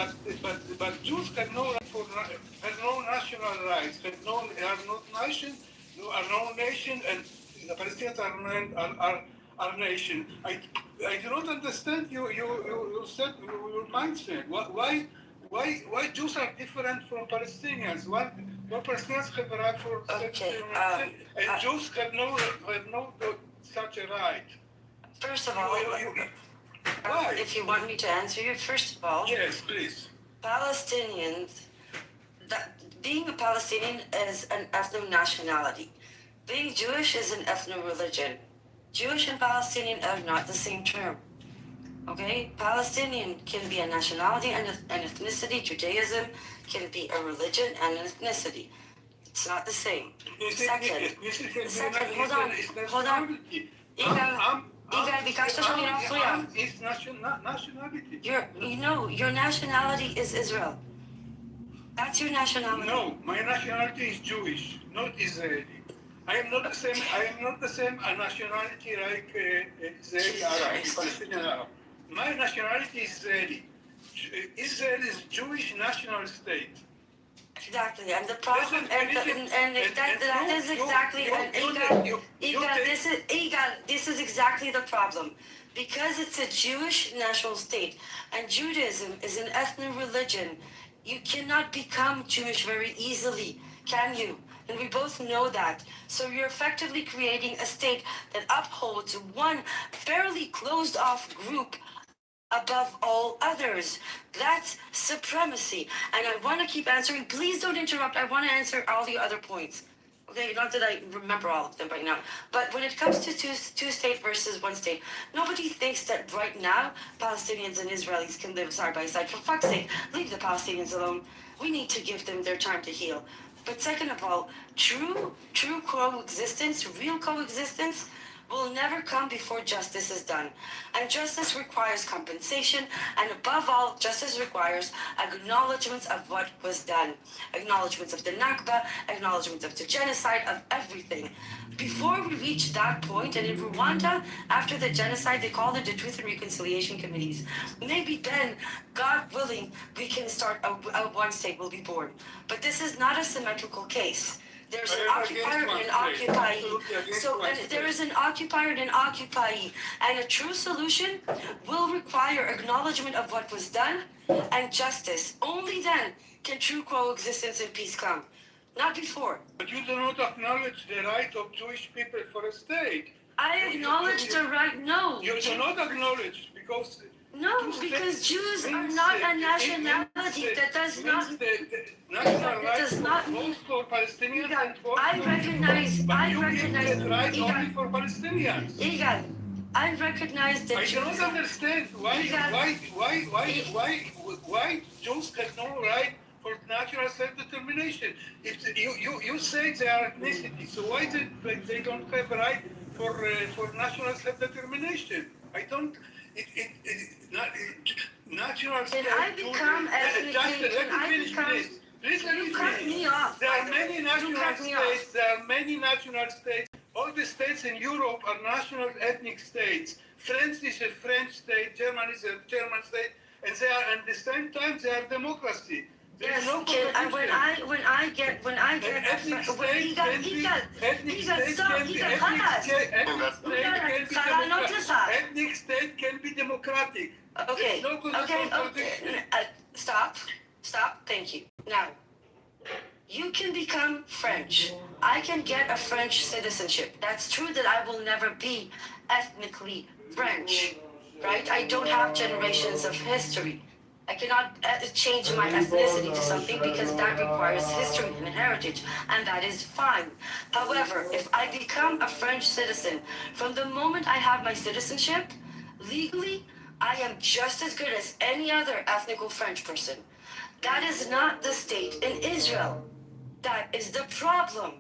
but Jews have no right have no national rights, are not nation, are no nation, and the Palestinians are nation. I do not understand you said your mindset. Why Jews are different from Palestinians? Why Palestinians have a right for self-determination and Jews have no such a right? First of all, Why? if you want me to answer you, first of all, Yes, please. Palestinians, being a Palestinian is an ethno-nationality. Being Jewish is an ethno-religion. Jewish and Palestinian are not the same term. Okay? Palestinian can be a nationality and an ethnicity. Judaism can be a religion and an ethnicity. It's not the same. Second, hold on. Igal, ביקשת שאני לא אפריע. It's nationality. Your nationality is Israel. That's your nationality. No, my nationality is Jewish, not Israeli. I am not the same. I am not the same nationality like Israeli Arab, Palestinian Arab. My nationality is Israeli. Israel is Jewish national state. Exactly, and the problem, that is exactly, this is exactly the problem, because it's a Jewish national state, and Judaism is an ethnic religion. You cannot become Jewish very easily, can you? And we both know that. So you're effectively creating a state that upholds one fairly closed-off group above all others. That's supremacy. And I want to keep answering. Please don't interrupt. I want to answer all the other points. Okay, not that I remember all of them right now. But when it comes to two state versus one state, nobody thinks that right now Palestinians and Israelis can live side by side. For fuck's sake, leave the Palestinians alone. We need to give them their time to heal. But second of all, true coexistence, real coexistence, will never come before justice is done. And justice requires compensation, and above all, justice requires acknowledgements of what was done. Acknowledgements of the Nakba, acknowledgements of the genocide, of everything. Before we reach that point, and in Rwanda, after the genocide, they called it the Truth and Reconciliation Committees. Maybe then, God willing, we can start, a one state will be born. But this is not a symmetrical case. There's an occupier and an occupyee. So there is an occupier and an occupyee. And a true solution will require acknowledgement of what was done and justice. Only then can true coexistence and peace come. Not before. But you do not acknowledge the right of Jewish people for a state. I acknowledge the right, no. You do not acknowledge because... No, because Jews are not a nationality. That does not... That does not mean for Palestinians and for... I recognize... the right only for Palestinians. Igal, I recognize that I do not understand why Jews have no right for national self-determination. If you say they are ethnicity, so why they don't have a right for national self-determination? I don't... national Can I become ethnically... Please let me you cut finish. me off. There are many national states. There are many national states. All the states in Europe are national ethnic states. France is a French state. Germany is a German state, and they are at the same time they are democracy. Yes, when I get ethnic state can be ethnic state can be democratic. Okay. Stop. Thank you. Now, you can become French. I can get a French citizenship. That's true that I will never be ethnically French, right? I don't have generations of history. I cannot change my ethnicity to something because that requires history and heritage, and that is fine. However, if I become a French citizen, from the moment I have my citizenship, legally, I am just as good as any other ethnical French person. That is not the state in Israel. That is the problem.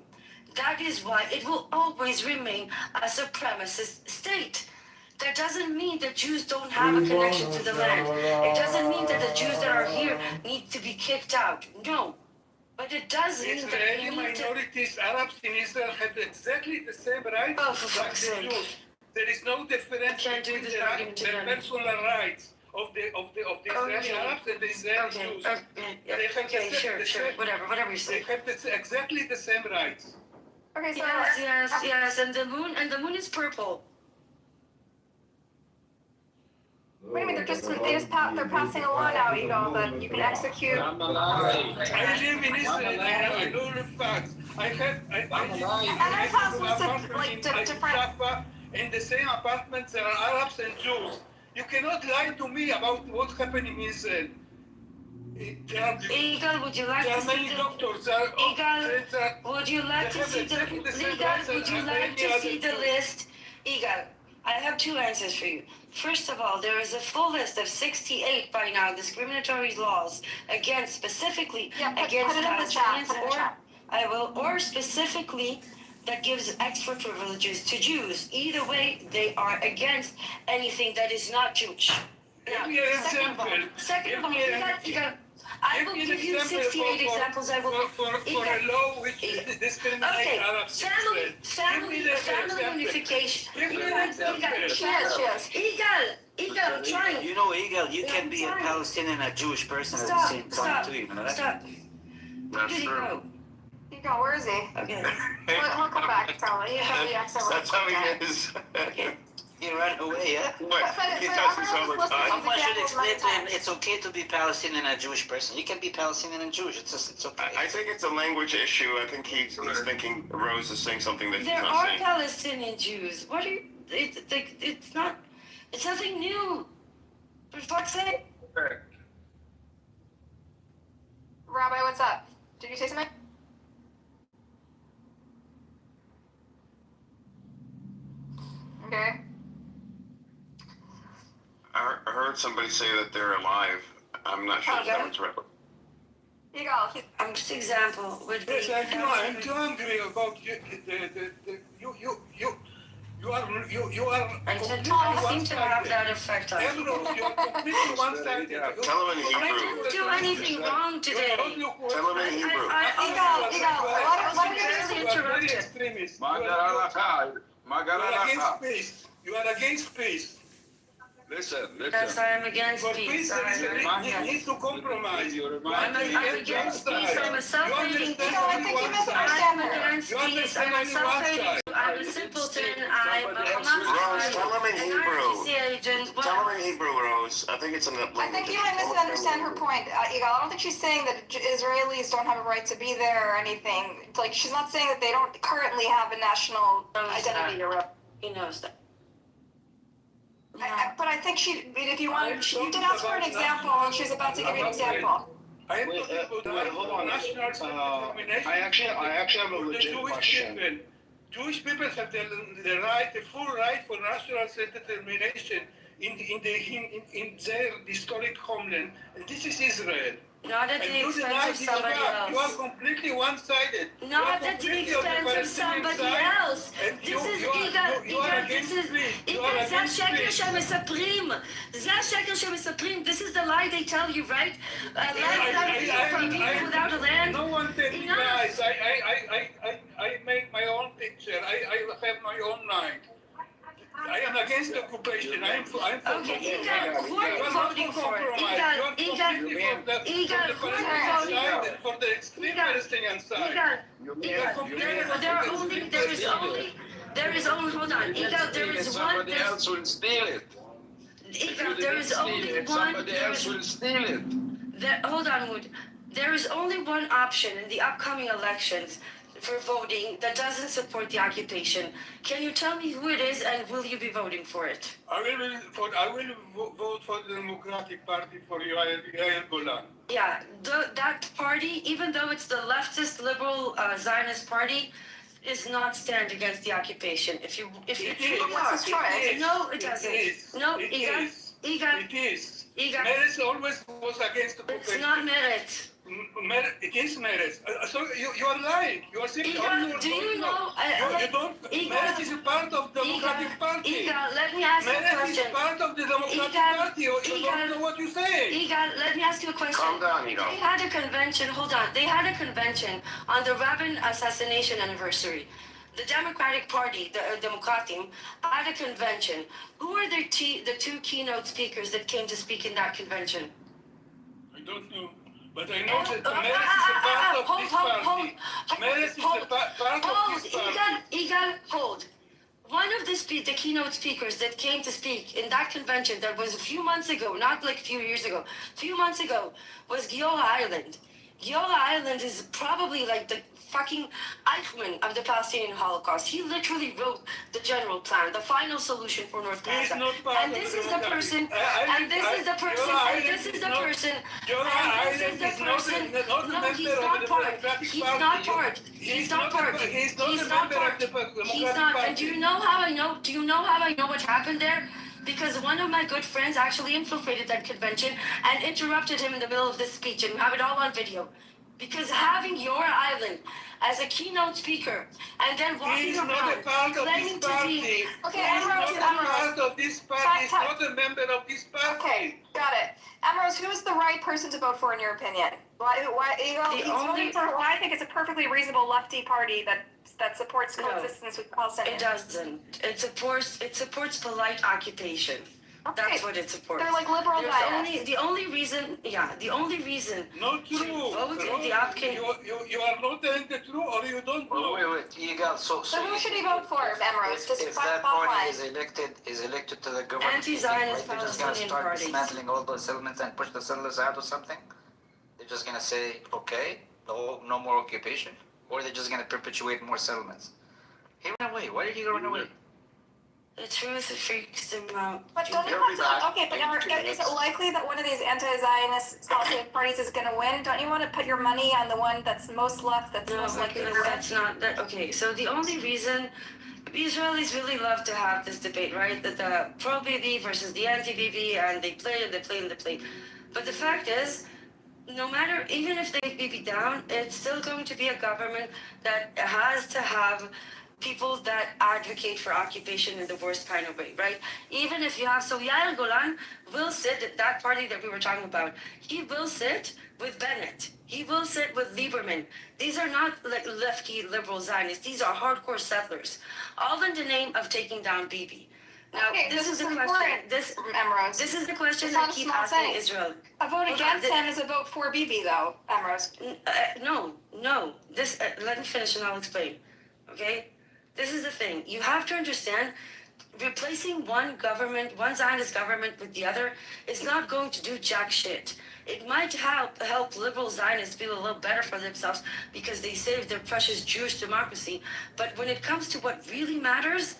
That is why it will always remain a supremacist state. that doesn't mean that Jews don't have a connection to the land. It doesn't mean that the Jews that are here need to be kicked out. No. But it does mean that Israeli we need to... minorities, Arabs in Israel have exactly the same rights Oh, for like fuck's the sake. Jews. There is no difference Can't do between this the argument again. personal rights of the Israeli Okay. Arabs and the Israeli Jews. They have Okay, the sure, same, whatever you They say. have exactly the same rights. Okay, so Yes, and the moon is purple. wait a minute, they're passing a law now, Eagle, that you can execute. I live in Israel. I know the facts. I Other Muslims have, like, different. Jaffa, in the same apartment there are Arabs and Jews. You cannot lie to me about what's happening in Israel. Eagle, would you like There to are many see the... doctors. Eagle, would you like to see the... Eagle, would you like to see the list? Eagle, I have two answers for you. First of all, there is a full list of 68 by now discriminatory laws against, specifically against put it in the chat, Palestinians, put it in the chat. I will, or specifically that gives extra privileges to Jews. Either way, they are against anything that is not Jewish. Now, Give me an second of all, Eagle, I will give you 68 examples. I will. For a law which discriminates Okay, Arabs. family unification. Yes. Eagle, I'm trying. You know, Eagle, you can be a Palestinian and a Jewish person at the same time too, you know that? Stop. That's Where did he true. go? Eagle, where is he? Okay. He'll come back, probably. That's how he is. Okay. You ran away, yeah? He does this all the time. Someone should explain to him it's okay to be Palestinian and a Jewish person. You can be Palestinian and Jewish. It's okay. I think it's a language issue. I think he's thinking Rose is saying something that he's There not are saying. Palestinian Jews. What are you? It's not. It's nothing new. For fuck's sake. Rabbi, what's up? Did you say something? Okay. I heard somebody say that they're alive. I'm not sure if that was right. Eagle, This example would be. Yes, I'm too angry about you are I completely seem to have that effect on you. Ambrose, you are completely one-sided. Tell him in I Hebrew. didn't do anything wrong today. Tell him in Hebrew. Eagle, very extremist. You are against peace. You are against peace. Listen. Yes, I am against For peace. peace, you need to compromise. I'm against peace. I'm a self-hating. I think you misunderstand I'm her. against peace. I'm a self-hating. I'm a simpleton. I'm a Hamas. Rose, tell him in an Hebrew. RTC agent. Tell him in Hebrew, Rose. I think it's in that I language. think you might misunderstand her point, Eagle. I don't think she's saying that Israelis don't have a right to be there or anything. Like, she's not saying that they don't currently have a national identity or. He knows that. But I think if you wanted, you did ask for an example, and she's about to give you an example. I am talking about hold on. national self-determination. I actually have a for the legit Jewish question. people. Jewish people have the full right for national self-determination in their historic homeland, and this is Israel. Not at And the you expense deny of this somebody fact. You are else. completely one-sided. Not at the expense of somebody else. This is Eagle. This is Eagle. זה השקר שמספרים. זה השקר שמספרים. This is the lie they tell you, right? Land without people without a land. No one tells me lies. I make my own picture. I have my own mind. I am against occupation. I'm for Okay, Eagle, who are you voting for? Eagle, who are you voting for? For the extreme Palestinian side. There is only, hold on, Eagle, there is one, Somebody else will steal it. Eagle, there is only one, Somebody else will steal it. hold on, Wood, there is only one option in the upcoming elections for voting that doesn't support the occupation. Can you tell me who it is and will you be voting for it? I will vote for the Democratic Party for Yair Golan. Yeah, that party, even though it's the leftist liberal Zionist party, is not stand against the occupation. If you What's his choice? no, it doesn't. No, Eagle. It is. Eagle. Meretz always was against It's occupation. not merit. It is marriage. So you are lying. You are saying Igal, do you know? you don't. Marriage is a part of the Democratic Party. Igal, let me ask you a Marriage question. is part of the Democratic Party. You don't know what you say. Igal, let me ask you a question. Calm down, Igal. They had a convention. Hold on. They had a convention on the Rabin assassination anniversary. The Democratic Party, the Demokratim, had a convention. Who are the two keynote speakers that came to speak in that convention? I don't know. But I know that marriage is a part of this party. Marriage is a part of this party. Igal, hold. One of the keynote speakers that came to speak in that convention that was a few months ago, not like a few years ago, a few months ago, was Giora Ireland. Giora Ireland is probably like the fucking Eichmann of the Palestinian Holocaust. He literally wrote the general plan, the final solution for North Gaza. And this is the person, and this is the person, and this is the person, and this is the person. No, he's not part. He's not part. He's not part. He's not part. He's not. And do you know how I know? Do you know how I know what happened there? Because one of my good friends actually infiltrated that convention and interrupted him in the middle of this speech, and we have it all on video. Because having your island as a keynote speaker and then walking around claiming to be... Okay, He's not Ambrose, a part of this party. He's not a member of this party. Okay, got it. Ambrose, who is the right person to vote for in your opinion? He's voting for what I think is a perfectly reasonable lefty party that supports coexistence with Palestinians. It doesn't. It supports polite occupation. Okay. That's what it supports. They're like liberal Zionists. The only reason Not true. to vote in the upcoming... You are not telling the truth, or you don't know. Wait, Igal. So who should he vote for, Emrose? If that party is elected to the government, Anti-Zionist they're just gonna Palestinian start parties. dismantling all those settlements and push the settlers out or something? They're just gonna say, okay, no more occupation, or they're just gonna perpetuate more settlements. He ran away. Why did he run away? The truth freaks him out. But don't you want to? Okay, but is it likely that one of these anti-Zionist Palestinian parties is going to win? Don't you want to put your money on the one that's most left, that's most likely to win? That's not that. Okay, so the only reason the Israelis really love to have this debate, right? That the pro-Bibi versus the anti-Bibi, and they play and they play and they play. But the fact is, no matter, even if they take Bibi down, it's still going to be a government that has to have people that advocate for occupation in the worst kind of way, right? Even if you have, so Yair Golan will sit at that party that we were talking about. He will sit with Bennett. He will sit with Lieberman. These are not like lefty liberal Zionists. These are hardcore settlers, all in the name of taking down Bibi. Now, Okay, this is the important, question. Emrose. This is the question It's that not a keep small asking thing. Israel. A vote against him is a vote for Bibi, though, Emrose. No. This. Let me finish and I'll explain. Okay. This is the thing. You have to understand, replacing one Zionist government with the other is not going to do jack shit. It might help liberal Zionists feel a little better for themselves because they saved their precious Jewish democracy. But when it comes to what really matters,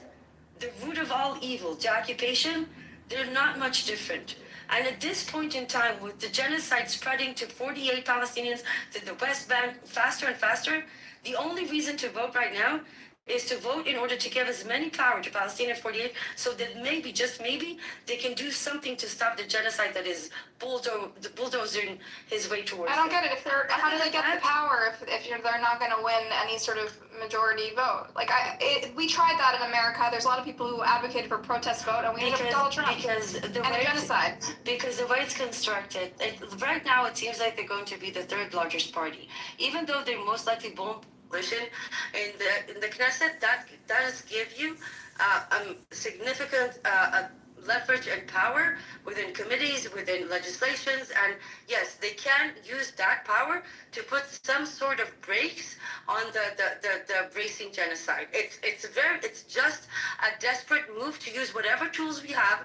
the root of all evil, the occupation, they're not much different. And at this point in time, with the genocide spreading to 48 Palestinians to the West Bank faster and faster, the only reason to vote right now is to vote in order to give as many power to Palestinian 48 so that maybe, just maybe, they can do something to stop the genocide that is bulldozing his way towards I don't them. get it. How do they get the power if they're not going to win any sort of majority vote? Like we tried that in America. There's a lot of people who advocated for protest vote, and we ended up with Donald Trump and a genocide. Because the way it's constructed, right now it seems like they're going to be the third largest party, even though they most likely won't. In the Knesset, that does give you significant leverage and power within committees, within legislations, and yes, they can use that power to put some sort of brakes on the racing genocide. It's just a desperate move to use whatever tools we have,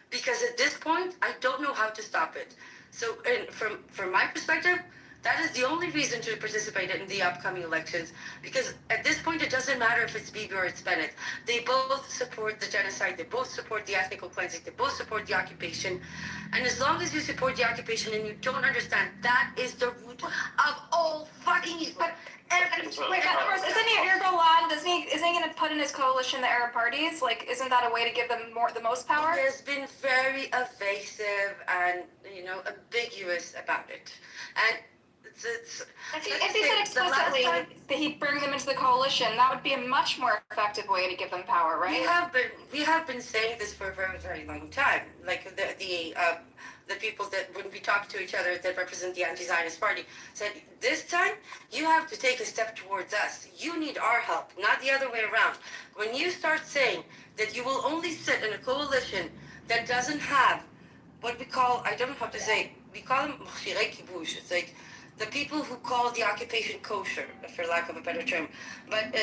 because at this point, I don't know how to stop it. So, from my perspective, that is the only reason to participate in the upcoming elections, because at this point it doesn't matter if it's Bibi or it's Bennett. They both support the genocide, they both support the ethnic cleansing, they both support the occupation. And as long as you support the occupation and you don't understand, that is the root of all fucking evil. Wait, isn't Yair Golan, isn't he going to put in his coalition the Arab parties? Like, isn't that a way to give them the most power? He has been very evasive and, ambiguous about it. And If he said explicitly that he brings them into the coalition, that would be a much more effective way to give them power, right? We have been saying this for a very, very long time. Like the people that, when we talk to each other that represent the anti-Zionist party, said, this time you have to take a step towards us. You need our help, not the other way around. When you start saying that you will only sit in a coalition that doesn't have what we call, I don't know how to say, we call them machirei kibush. It's like the people who call the occupation kosher, for lack of a better term. But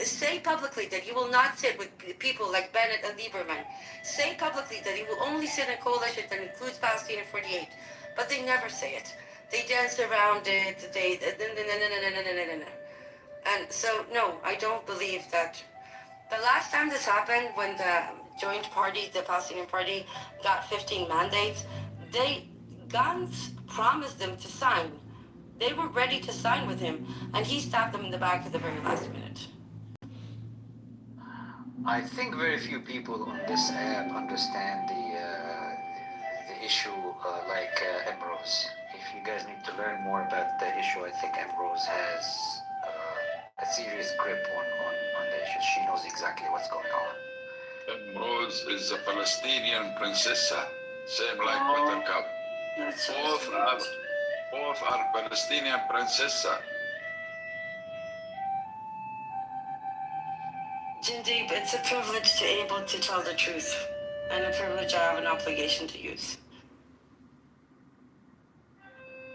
say publicly that you will not sit with people like Bennett and Lieberman. Say publicly that you will only sit in a coalition that includes Palestine 48. But they never say it. They dance around it. And so, no, I don't believe that. The last time this happened, when the joint party, the Palestinian party, got 15 mandates, Gantz promised them to sign. They were ready to sign with him, and he stabbed them in the back at the very last minute. I think very few people on this app understand the issue like Ambrose. If you guys need to learn more about the issue, I think Ambrose has a serious grip on the issue. She knows exactly what's going on. Ambrose is a Palestinian princessa, same like Buttercup. Both are Palestinian princessa. Jindeep, it's a privilege to be able to tell the truth, and a privilege I have an obligation to use.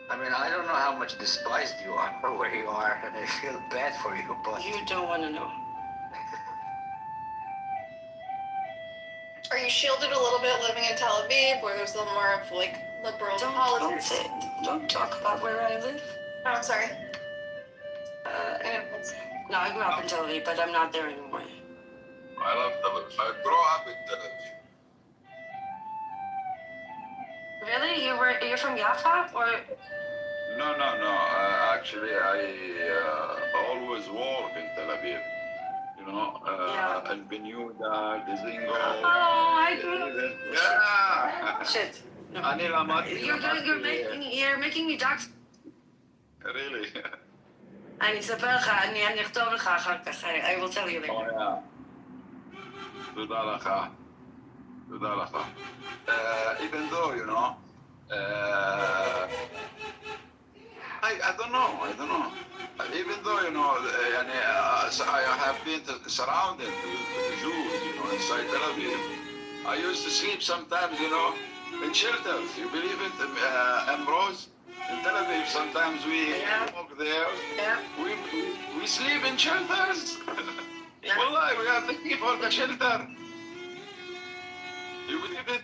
I mean, I don't know how much despised you are or where you are, and I feel bad for you, but... You don't want to know. Are you shielded a little bit living in Tel Aviv, where there's a little more of like liberal politics? Don't talk about where I live. Oh, I'm sorry. No, I grew up in Tel Aviv, but I'm not there anymore. I love Tel Aviv. I grew up in Tel Aviv. Really? You're from Jaffa, or? No. Actually, I always work in Tel Aviv. You know, in Benuda, Dezingo. Oh, I grew. Yeah. Shit. No. You're making me dox. Really? אני אספר לך, אני אכתוב לך אחר כך, I will tell you later. Oh, yeah. תודה לך. Even though, you know, I don't know. Even though, you know, I have been surrounded with Jews, you know, inside Tel Aviv. I used to sleep sometimes, you know, in shelters. You believe it, Ambrose? In Tel Aviv, sometimes we walk there. Yeah. We sleep in shelters. Wallahi, we have to keep all the shelter. You believe it?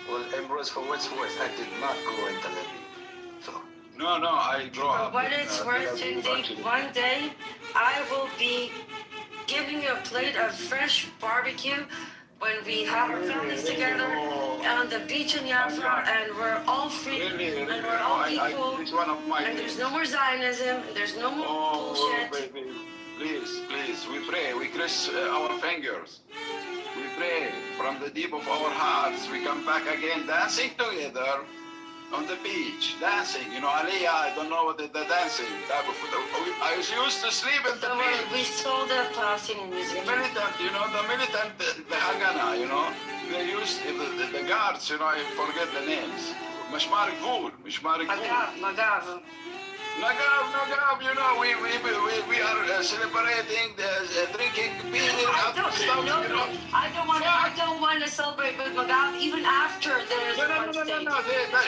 Well, Ambrose, for what's worth, I did not grow in Tel Aviv. So. No, I grew up. For what it's worth, Jindeep, one day I will be giving you a plate of fresh barbecue when we have our families together on the beach in Jaffa, and we're all free, and we're all equal, and there's no more Zionism, and there's no more bullshit. Baby. Please, we pray, we cross our fingers. We pray from the deep of our hearts. We come back again dancing together on the beach, dancing. You know, Aliyah, I don't know what the dancing. I used to sleep at the beach. We sold the Palestinian music. The militant, the Haganah, you know, they used, the guards, you know, I forget the names. Mishmar Gvul. Nagav, you know, we are celebrating, drinking beer, I don't want to celebrate with Magav even after there's one state. No,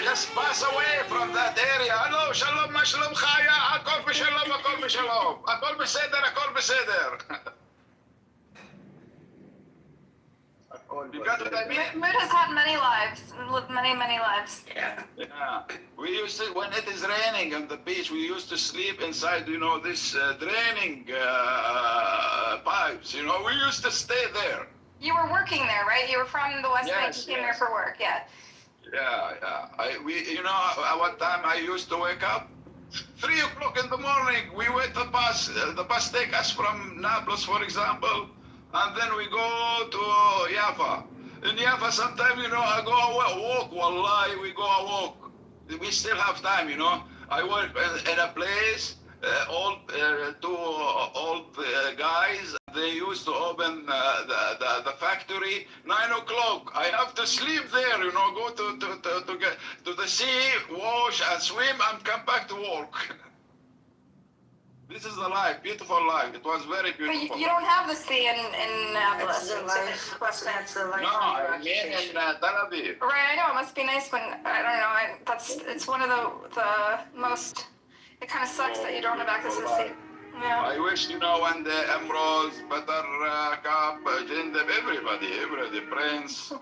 just pass away from that area. Hello, shalom, ma shalom chaya, akol b'shalom, akol b'seder. You got what I mean? Mood has had many lives, lived many lives. Yeah. We used to, when it is raining on the beach, we used to sleep inside, you know, this draining pipes, you know, we used to stay there. You were working there, right? You were from the West Bank, you came there for work, Yeah. You know, at what time I used to wake up? 3 o'clock in the morning, we wait the bus take us from Nablus, for example, and then we go to Jaffa. In Jaffa, sometimes, you know, I go walk, wallahi, we go walk. We still have time, you know. I work in a place, two old guys. They used to open the factory 9 o'clock. I have to sleep there, you know, go to get to the sea, wash and swim, and come back to work. This is the life, beautiful life. It was very beautiful. But you don't have the sea in That's Nablus. the life. That's the life. No, I mean in Tel Aviv. Right, I know. It must be nice when, I don't know, it's one of the most, it kind of sucks that you don't have access to the sea. Yeah. I wish, you know, when the Emeralds, Buttercup, Jindab, everybody, Prince,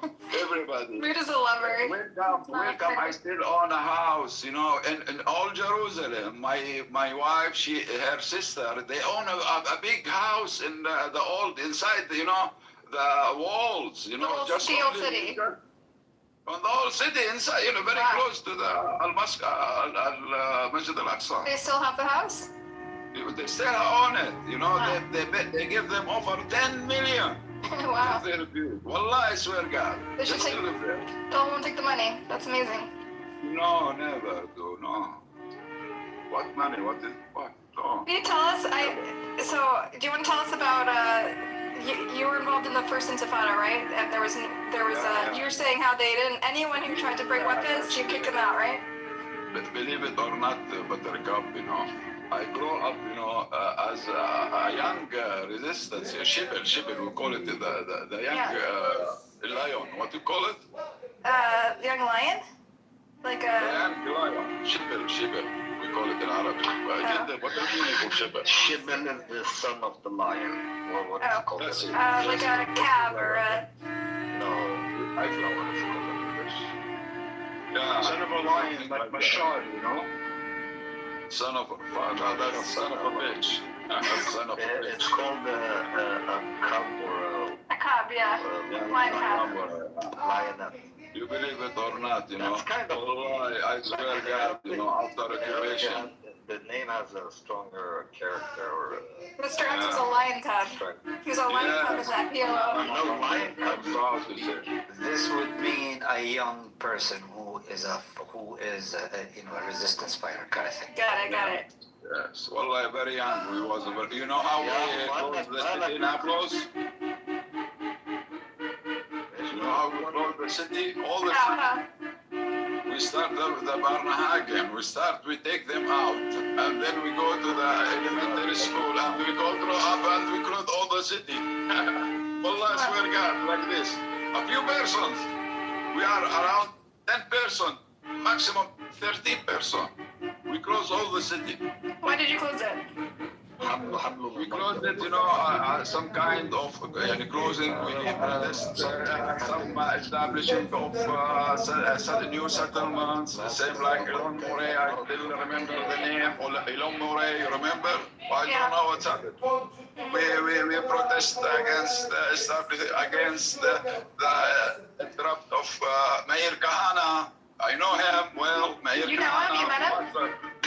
everybody. We're just a lover. Welcome. I still own a house, you know, in all Jerusalem. My wife, her sister, they own a big house in the old, inside, you know, the walls, you know, just the old city. On the whole city inside, you know, very close to the Masjid Al-Aqsa. They still have the house? They still own it, you know. They give them over 10 million. Wow. Wallah, I swear God. They should take. Don't won't take the money. That's amazing. No, never do. No. What money? What? No. Can you tell us? So, do you want to tell us about? You were involved in the first Intifada, right? And there was. You were saying how they didn't. Anyone who tried to bring weapons, you kicked them out, right? But believe it or not, Buttercup, you know. I grew up, you know, as a young resistance, shibir, we call it the young lion. What do you call it? Young lion? Like a... The young lion, shibir, we call it in Arabic. What do you mean, shibir? Shibir is the son of the lion. Or what is it called? like a calf or a... No, I don't know what it's called in English. Yeah. Son of a lion, like Bashar, you know? Son of a father, that's son of a bitch. Son of a bitch. It's called a cub or a cub, yeah. Lion cub. Lioness. You believe it or not, you know? That's kind of... I swear God, you know, after occupation. The name has a stronger character or... Mr. X was a lion cub. He was a lion cub in that PLO. No, lion cub. This would mean a young person who is a resistance fighter kind of thing. Got it. Yes, well, very young. We was, you know how we closed the city in Nablus? You know how we closed the city? All the city. We start with the Barnahagem. We take them out, and then we go to the elementary school, and we go up, and we close all the city. Wallah, I swear God, like this. A few persons. We are around 10 persons, maximum 13 persons. We close all the city. Why did you close it? We closed it, you know, some kind of closing. We protest some establishing of new settlements, same like Ilon Moray. I still remember the name. Ilon Moray, you remember? I don't know what's happened. We protest against the draft of Meir Kahana. I know him well. Meir You know Kahana. him? You met him?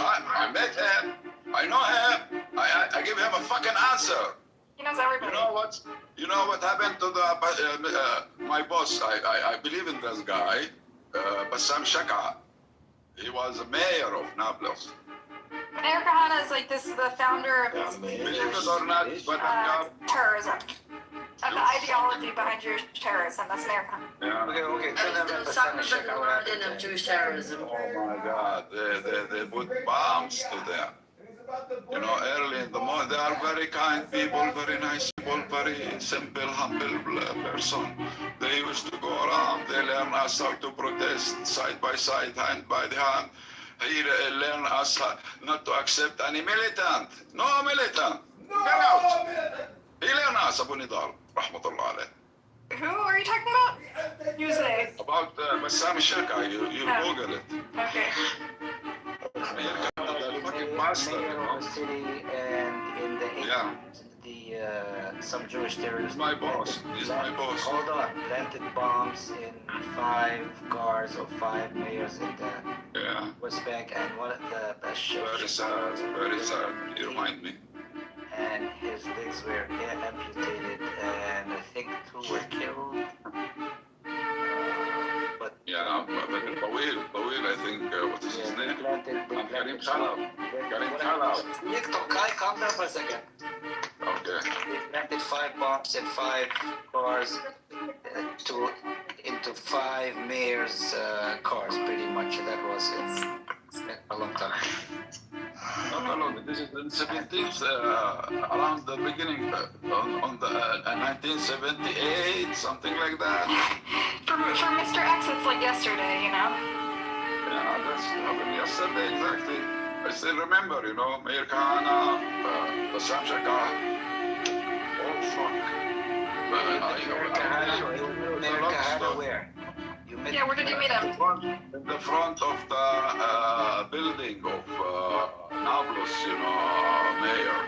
I met him. I know him. I give him a fucking answer. He knows everybody. You know what happened to the my boss? I believe in this guy, Bassam Shaka. He was a mayor of Nablus. Meir Kahana is like the founder of this Believe it or not, terrorism. The ideology behind Jewish terrorism. That's Meir Kahana. Yeah. Okay. Osama bin Laden of Jewish terrorism. Oh my God! They put bombs to them. You know, early in the morning, they are very kind people, very nice people, very simple, humble person. They used to go around, they learn us how to protest side by side, hand by hand. He learn us not to accept any militant. No militant. Get out. He learn us, Abu Nidal, rahmatullah alayh. Who are you talking about? You say. About Bassam Shaka, you Google it. Okay. Master, city and in the some Jewish terrorists. He's my boss. Hold on, planted bombs in 5 cars of 5 mayors in the West Bank, and one of the ships. Very sad. You remind me. And his legs were amputated, and I think 2 were killed. But yeah, طويل I think what is his name? Karim Khalaf. Nick Tokai, calm down for a second. Okay. They planted 5 bombs in 5 cars into 5 mayors' cars, pretty much. That was it's a long time. No, this is the 17th, around the beginning, on the 1978, something like that. For Mr. X, it's like yesterday, you know? Yeah, that's happened yesterday, exactly. I still remember, you know, Mayor Kahana, Bassam Shaka. Oh, fuck. Mayor Kahana, where? Yeah, where did you meet him? In the front of the building of Nablus, you know, mayor.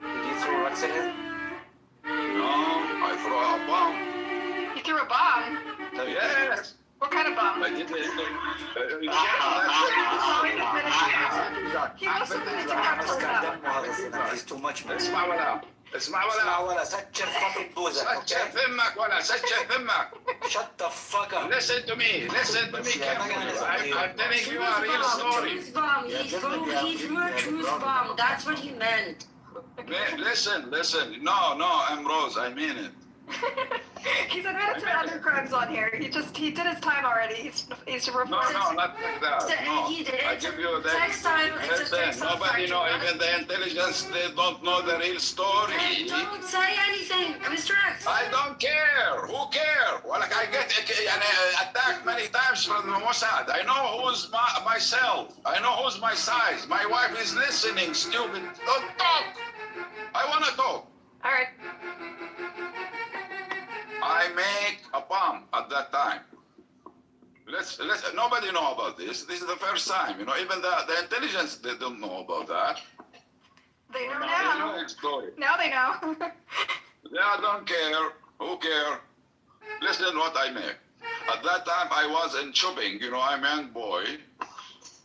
Did you throw rocks at him? No, I threw a bomb. You threw a bomb? Yes. What kind of bomb? I did it. He must have been too He's too much, man. اسمع ولا سجل fucking بوزك, سجل فمك ولا سجل فمك. Shut the fuck up. Listen to me carefully. I'm telling you a real story. Truth bomb. He threw a truth bomb. That's what he meant. Listen. No, Ambrose, I mean it. He's admitted to other crimes on here. He did his time already. He's reported. No, not like that. No. He did. I give you the Text time. It's a text time. Nobody know, even the intelligence, they don't know the real story. Don't say anything, Mr. X. I don't care. Who care? Well, like I get attacked many times from the Mossad. I know who's myself. I know who's my size. My wife is listening, stupid. Don't talk. I want to talk. All right. I make a bomb at that time. Nobody know about this. This is the first time, you know. Even the intelligence, they don't know about that. They know now. Now they know. Yeah, I don't care. Who care? Listen what I make. At that time, I was in shopping. You know, I'm a young boy.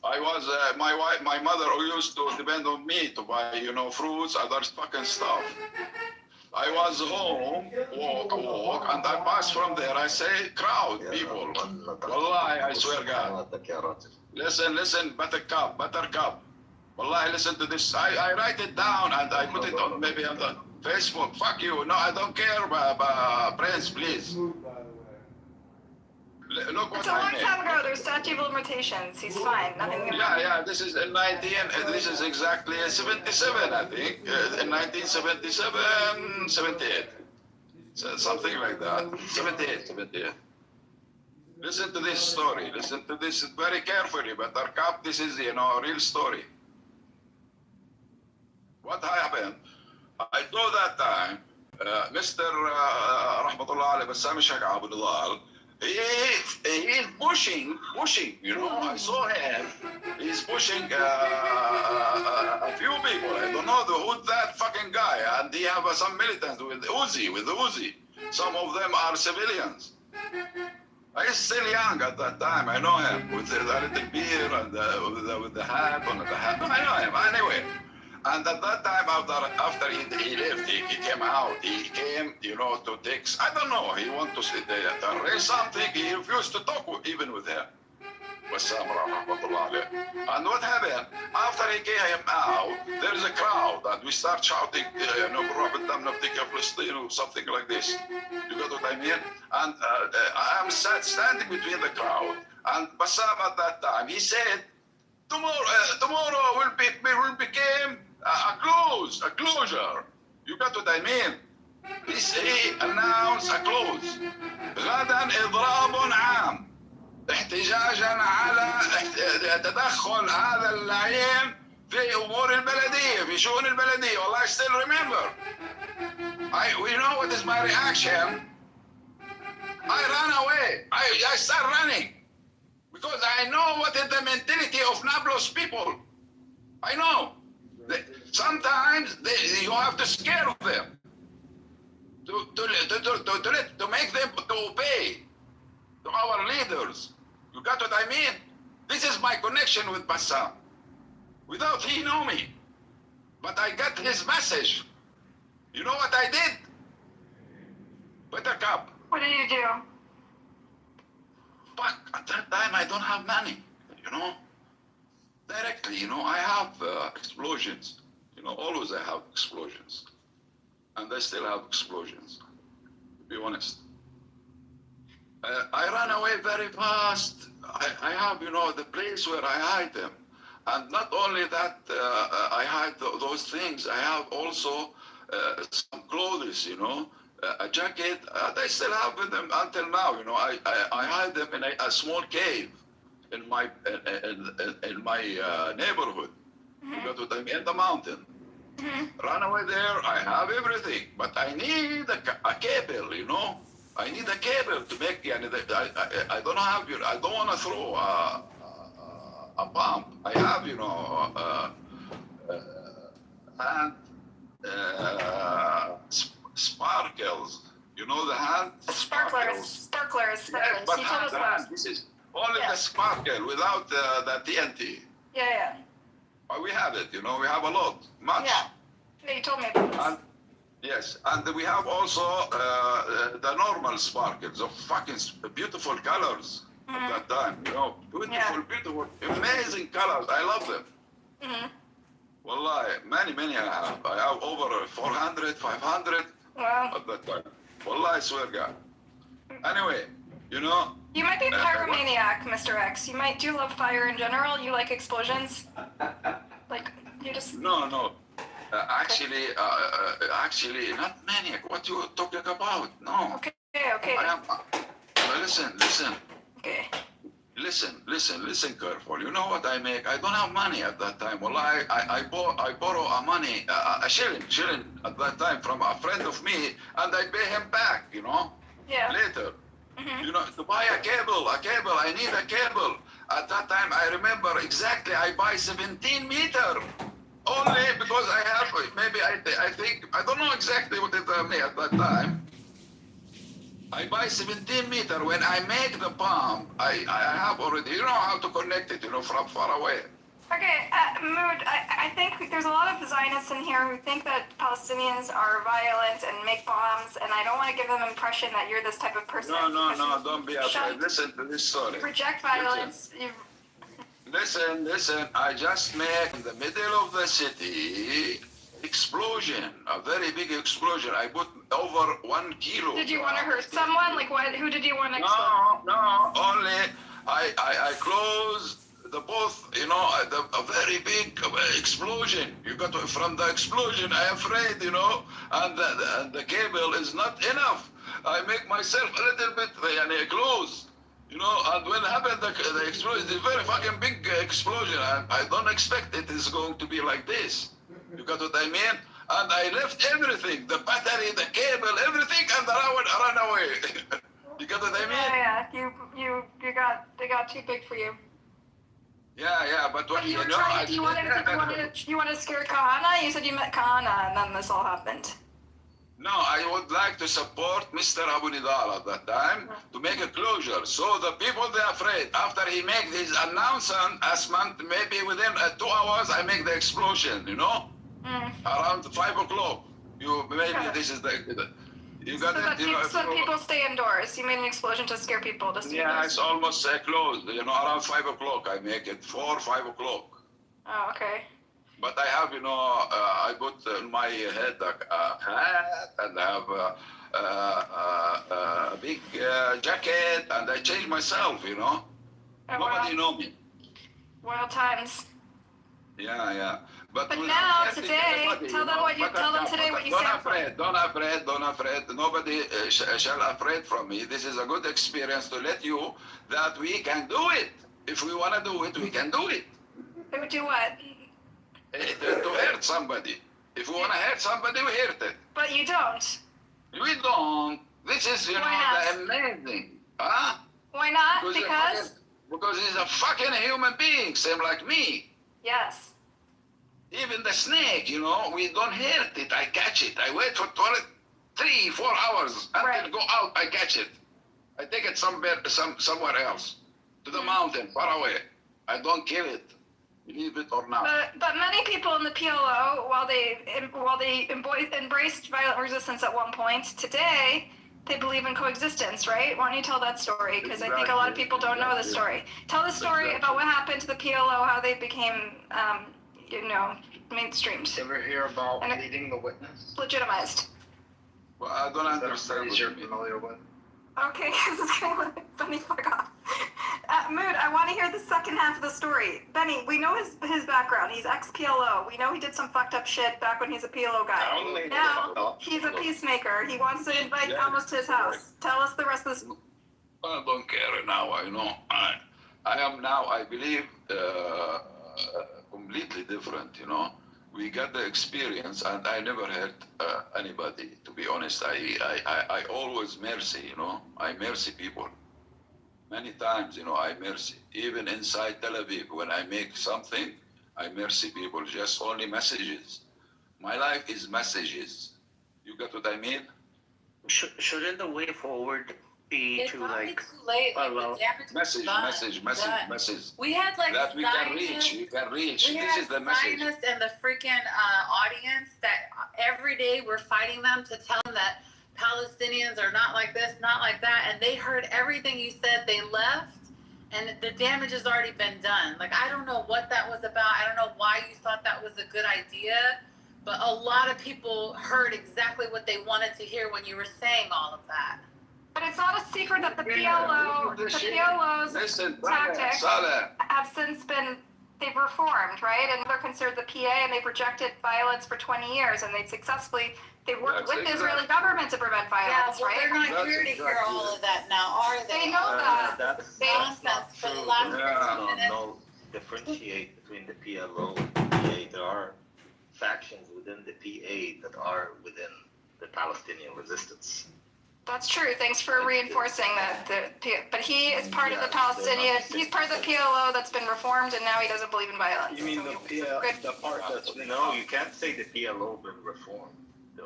I was my mother used to depend on me to buy, you know, fruits, other fucking stuff. I was home, walk, and I passed from there. I say, crowd, people. Wallahi, I swear God. Listen, buttercup. Wallahi, listen to this. I write it down and I put it on maybe on the Facebook. Fuck you. No, I don't care, Prince, please. Look what it's a long time ago. There's statute of limitations. He's fine. Nothing. Yeah. This is in 19. This is exactly 77, I think. In 1977, 78, so something like that. 78. Listen to this story. Listen to this very carefully. But Arcap, this is, you know, a real story. What happened? I told that time, Mr. Rahmatullah Ali Bassam Shaka Abu Nidal. He's pushing, you know, I saw him. He's pushing a few people. I don't know who's that fucking guy. And he have some militants with Uzi. Some of them are civilians. I was still young at that time. I know him with the little beard and with the hat on the hat. I know him anyway. And at that time, after he left, he came out. He came, you know, to take. I don't know. He wanted to raise something. He refused to talk even with him. And what happened? After he came out, there is a crowd, and we start shouting, something like this. You got what I mean? And I'm standing between the crowd. And Bassam at that time, he said, tomorrow will become a closure. You got what I mean? He announced a close. غدا إضراب عام احتجاجا على تدخل هذا اللعين في أمور البلدية في شؤون البلدية. والله I still remember. We know what is my reaction. I ran away. I start running because I know what is the mentality of Nablus people. I know. Sometimes you have to scare them to make them to obey to our leaders. You got what I mean? This is my connection with Bassam. Without he know me, but I got his message. You know what I did? Buttercup. What did you do? fuck, at that time I don't have money, directly, I have explosions, always I have explosions, and I still have explosions, to be honest. I run away very fast. I have, the place where I hide them. And not only that, I hide those things. I have also some clothes, a jacket. I still have them until now. I hide them in a small cave in my neighborhood. You got what I mean? In the mountain. Run away there. I have everything, but I need a cable. I need a cable to make. I don't have. I don't want to throw a bomb. I have, hand sparkles. The hand Sparklers. Yes, but You told us that. this is only the sparkle without the TNT. Yeah. We have it. We have a lot, much. Yeah, you told me about this. And, yes, and we have also the normal sparkles of fucking beautiful colors at that time. Beautiful, amazing colors. I love them. Wallahi, many I have. I have over 400, 500 at that time. Wallahi, I swear God. Anyway, You might be a pyromaniac, Mr. X. Do you love fire in general? You like explosions? You just... No. Actually, not maniac. What you talking about? No. Okay. Listen. Okay. Listen careful. You know what I make? I don't have money at that time. Well, I borrow a money, a shilling at that time from a friend of me, and I pay him back, Yeah. later. To buy a cable, I need a cable. At that time, I remember exactly, I buy 17 meter. Only because I have, maybe I think, I don't know exactly what it made at that time. I buy 17 meter. When I make the bomb, I have already, how to connect it, from far away. Okay, Mood, I think there's a lot of Zionists in here who think that Palestinians are violent and make bombs, and I don't want to give them the impression that you're this type of person. No, don't be afraid. Listen to this story. Reject violence. Listen, I just made in the middle of the city explosion, a very big explosion. I put over 1 kilo. Did you want to hurt someone? Who did you want to explode? No, only I closed the both, a very big explosion. You got from the explosion, I afraid, and the cable is not enough. I make myself a little bit close. And when happened the explosion, it's a very fucking big explosion. I don't expect it is going to be like this. You got what I mean? And I left everything, the battery, the cable, everything, and I ran away. You got what I mean? Yeah. They got too big for you. Yeah, but what you wanted to scare Kahana? You said you met Kahana, and then this all happened. No, I would like to support Mr. Abu Nidal at that time to make a closure. So the people, they're afraid. After he make his announcement, maybe within 2 hours, I make the explosion, around 5 o'clock. This is you got it. So people stay indoors. You made an explosion to scare people to stay indoors. It's almost closed. Around 5 o'clock, I make it 4, 5 o'clock. Oh, okay. But I have, I put on my head a hat, and I have a big jacket, and I change myself, Nobody know me. Wild times. Yeah. But now, today, tell them today what you stand for. Don't afraid. Nobody shall afraid from me. This is a good experience to let you that we can do it. If we want to do it, we can do it. They would do what? To hurt somebody. If we want to hurt somebody, we hurt it. But you don't. We don't. This is, the amazing. Huh? Why not? Because he's a fucking human being, same like me. Yes. Even the snake, we don't hurt it. I catch it. I wait for 3, 4 hours until it go out. I catch it. I take it somewhere else, to the mountain, far away. I don't kill it. Believe it or not. But many people in the PLO, while they embraced violent resistance at one point, today they believe in coexistence, right? Why don't you tell that story? Because I think a lot of people don't know the story. Tell the story about what happened to the PLO, how they became, mainstreamed. Ever hear about leading the witness? Legitimized. Well, I don't understand what You're you mean. familiar with? Okay, because it's kind of like Benny, fuck off. Mood, I want to hear the second half of the story. Benny, we know his background. He's ex-PLO. We know he did some fucked up shit back when he's a PLO guy. Now, he's a peacemaker. He wants to invite Thomas to his house. Tell us the rest of this. I don't care now. I know. I am now, I believe, completely different, We got the experience, and I never hurt anybody, to be honest. I always mercy, I mercy people. Many times, I mercy. Even inside Tel Aviv, when I make something, I mercy people. Just only messages. My life is messages. You get what I mean? Shouldn't the way forward be It's to probably like too late. Like, allow the damage is done. Message. We had like That we can scientists- reach. We can reach. We This had is the message. scientists and the freaking audience that every day we're fighting them to tell them that Palestinians are not like this, not like that, and they heard everything you said. They left, and the damage has already been done. Like, I don't know what that was about. I don't know why you thought that was a good idea, but a lot of people heard exactly what they wanted to hear when you were saying all of that. But it's not a secret that the PLO's tactics have since been, they've reformed, right? And they're considered the PA, and they've rejected violence for 20 years, and they worked with the Israeli government to prevent violence, right? They're not here to hear all of that now, are they? They know that. That's Nonsense for the last 15 minutes. no differentiate between the PLO and the PA. There are factions within the PA that are within the Palestinian resistance. That's true. Thanks for reinforcing that. But he is part of the Palestinian. He's part of the PLO that's been reformed, and now he doesn't believe in violence. You mean the part that's been... No, you can't say the PLO been reformed.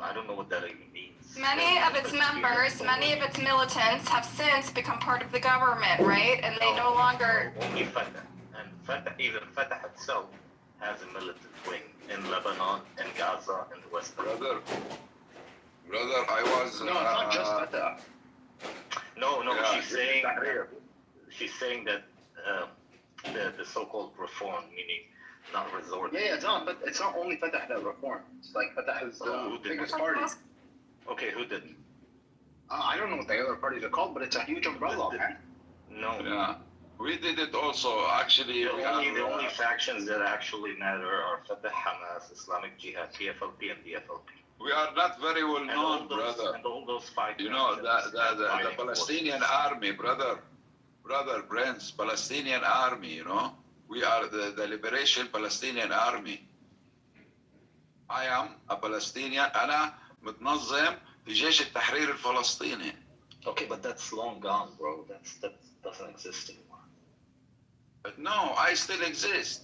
I don't know what that even means. Many of its members, many of its militants have since become part of the government, right? And they no longer... Only Fatah. And Fatah, even Fatah itself has a militant wing in Lebanon, in Gaza, in the West Bank. Brother, I was... No, it's not just Fatah. No, she's saying that the so-called reform, meaning not resort. Yeah, it's not, but it's not only Fatah that reformed. It's like Fatah is the biggest party. Okay, who didn't? I don't know what the other parties are called, but it's a huge umbrella, man. No. Yeah, we did it also. Actually, the only factions that actually matter are Fatah, Hamas, Islamic Jihad, PFLP, and DFLP. We are not very well known, brother. And all those five. The Palestinian army, brother, Prince, Palestinian army, We are the Liberation Palestinian Army. I am a Palestinian. أنا متنظم في جيش التحرير الفلسطيني. Okay, but that's long gone, bro. That doesn't exist anymore. But no, I still exist.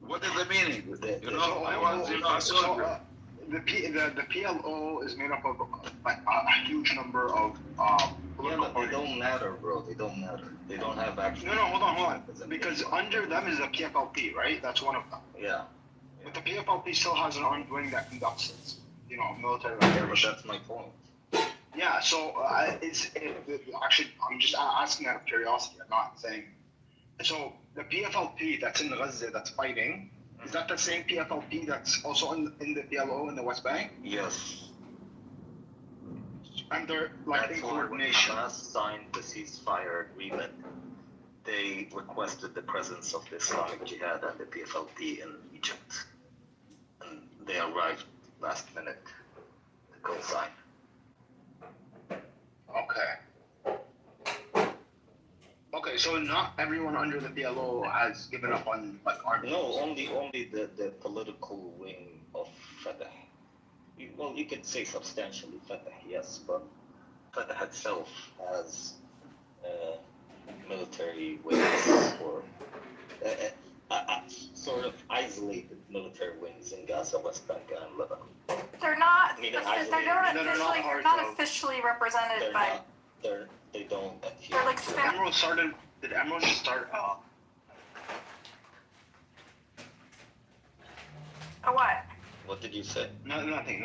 What is the meaning? I was, a soldier. The PLO is made up of like a huge number of political parties. They don't matter, bro. They don't matter. They don't have action. No, hold on. Because under them is the PFLP, right? That's one of them. Yeah. But the PFLP still has an armed wing that conducts its, military operations. But that's my point. Yeah, so actually, I'm just asking out of curiosity. I'm not saying. So the PFLP that's in Gaza that's fighting, is that the same PFLP that's also in the PLO in the West Bank? Yes. And they're in coordination. When Hamas signed the ceasefire agreement, they requested the presence of the Islamic Jihad and the PFLP in Egypt. And they arrived last minute to co-sign. Okay, so not everyone under the PLO has given up on army. No, only the political wing of Fatah. You could say substantially Fatah, yes, but Fatah itself has military wings or sort of isolated military wings in Gaza, West Bank, and Lebanon. They're not officially represented by. They don't adhere. They're like Did Emerald just start? A what? What did you say? Nothing.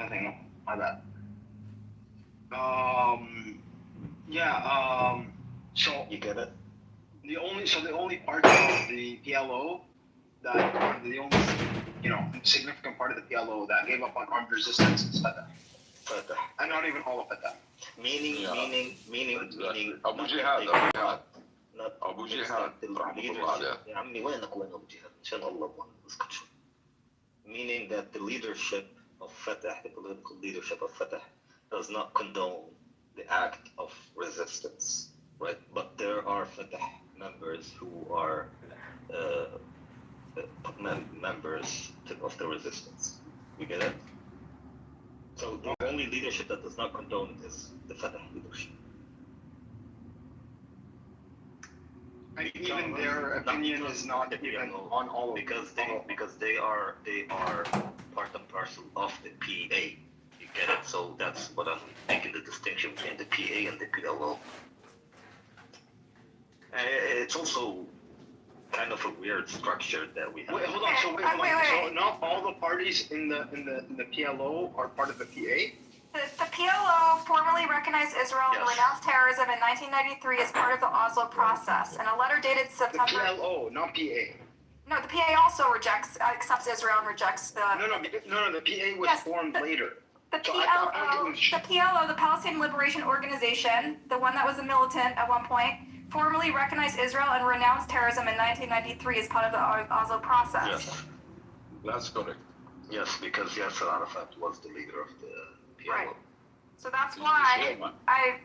My bad. So You get it? the only part of the PLO that the only significant part of the PLO that gave up on armed resistance is Fatah. Fatah. And not even all of Fatah. Meaning. أبو جهاد أبو جهاد رحمة الله عليه. يا عمي وينك وين أبو جهاد؟ إن شاء الله اسكت شوي. Meaning that the leadership of Fatah, the political leadership of Fatah, does not condone the act of resistance, right? But there are Fatah members who are members of the resistance. You get it? So the only leadership that does not condone it is the Fatah leadership. And even their opinion is not even on all of because they are part and parcel of the PA. You get it? So that's what I'm making the distinction between the PA and the PLO. It's also kind of a weird structure that we have. Wait, hold on. So So not all the parties in the PLO are part of the PA? The PLO formally recognized Israel and renounced terrorism in 1993 as part of the Oslo process. In a letter dated September. The PLO, not PA. No, the PA also accepts Israel and rejects the. No. The PA was formed later. The PLO, the Palestinian Liberation Organization, the one that was a militant at one point, formally recognized Israel and renounced terrorism in 1993 as part of the Oslo process. Yes, that's correct. Yes, because Yasser Arafat was the leader of the PLO. Right. So that's why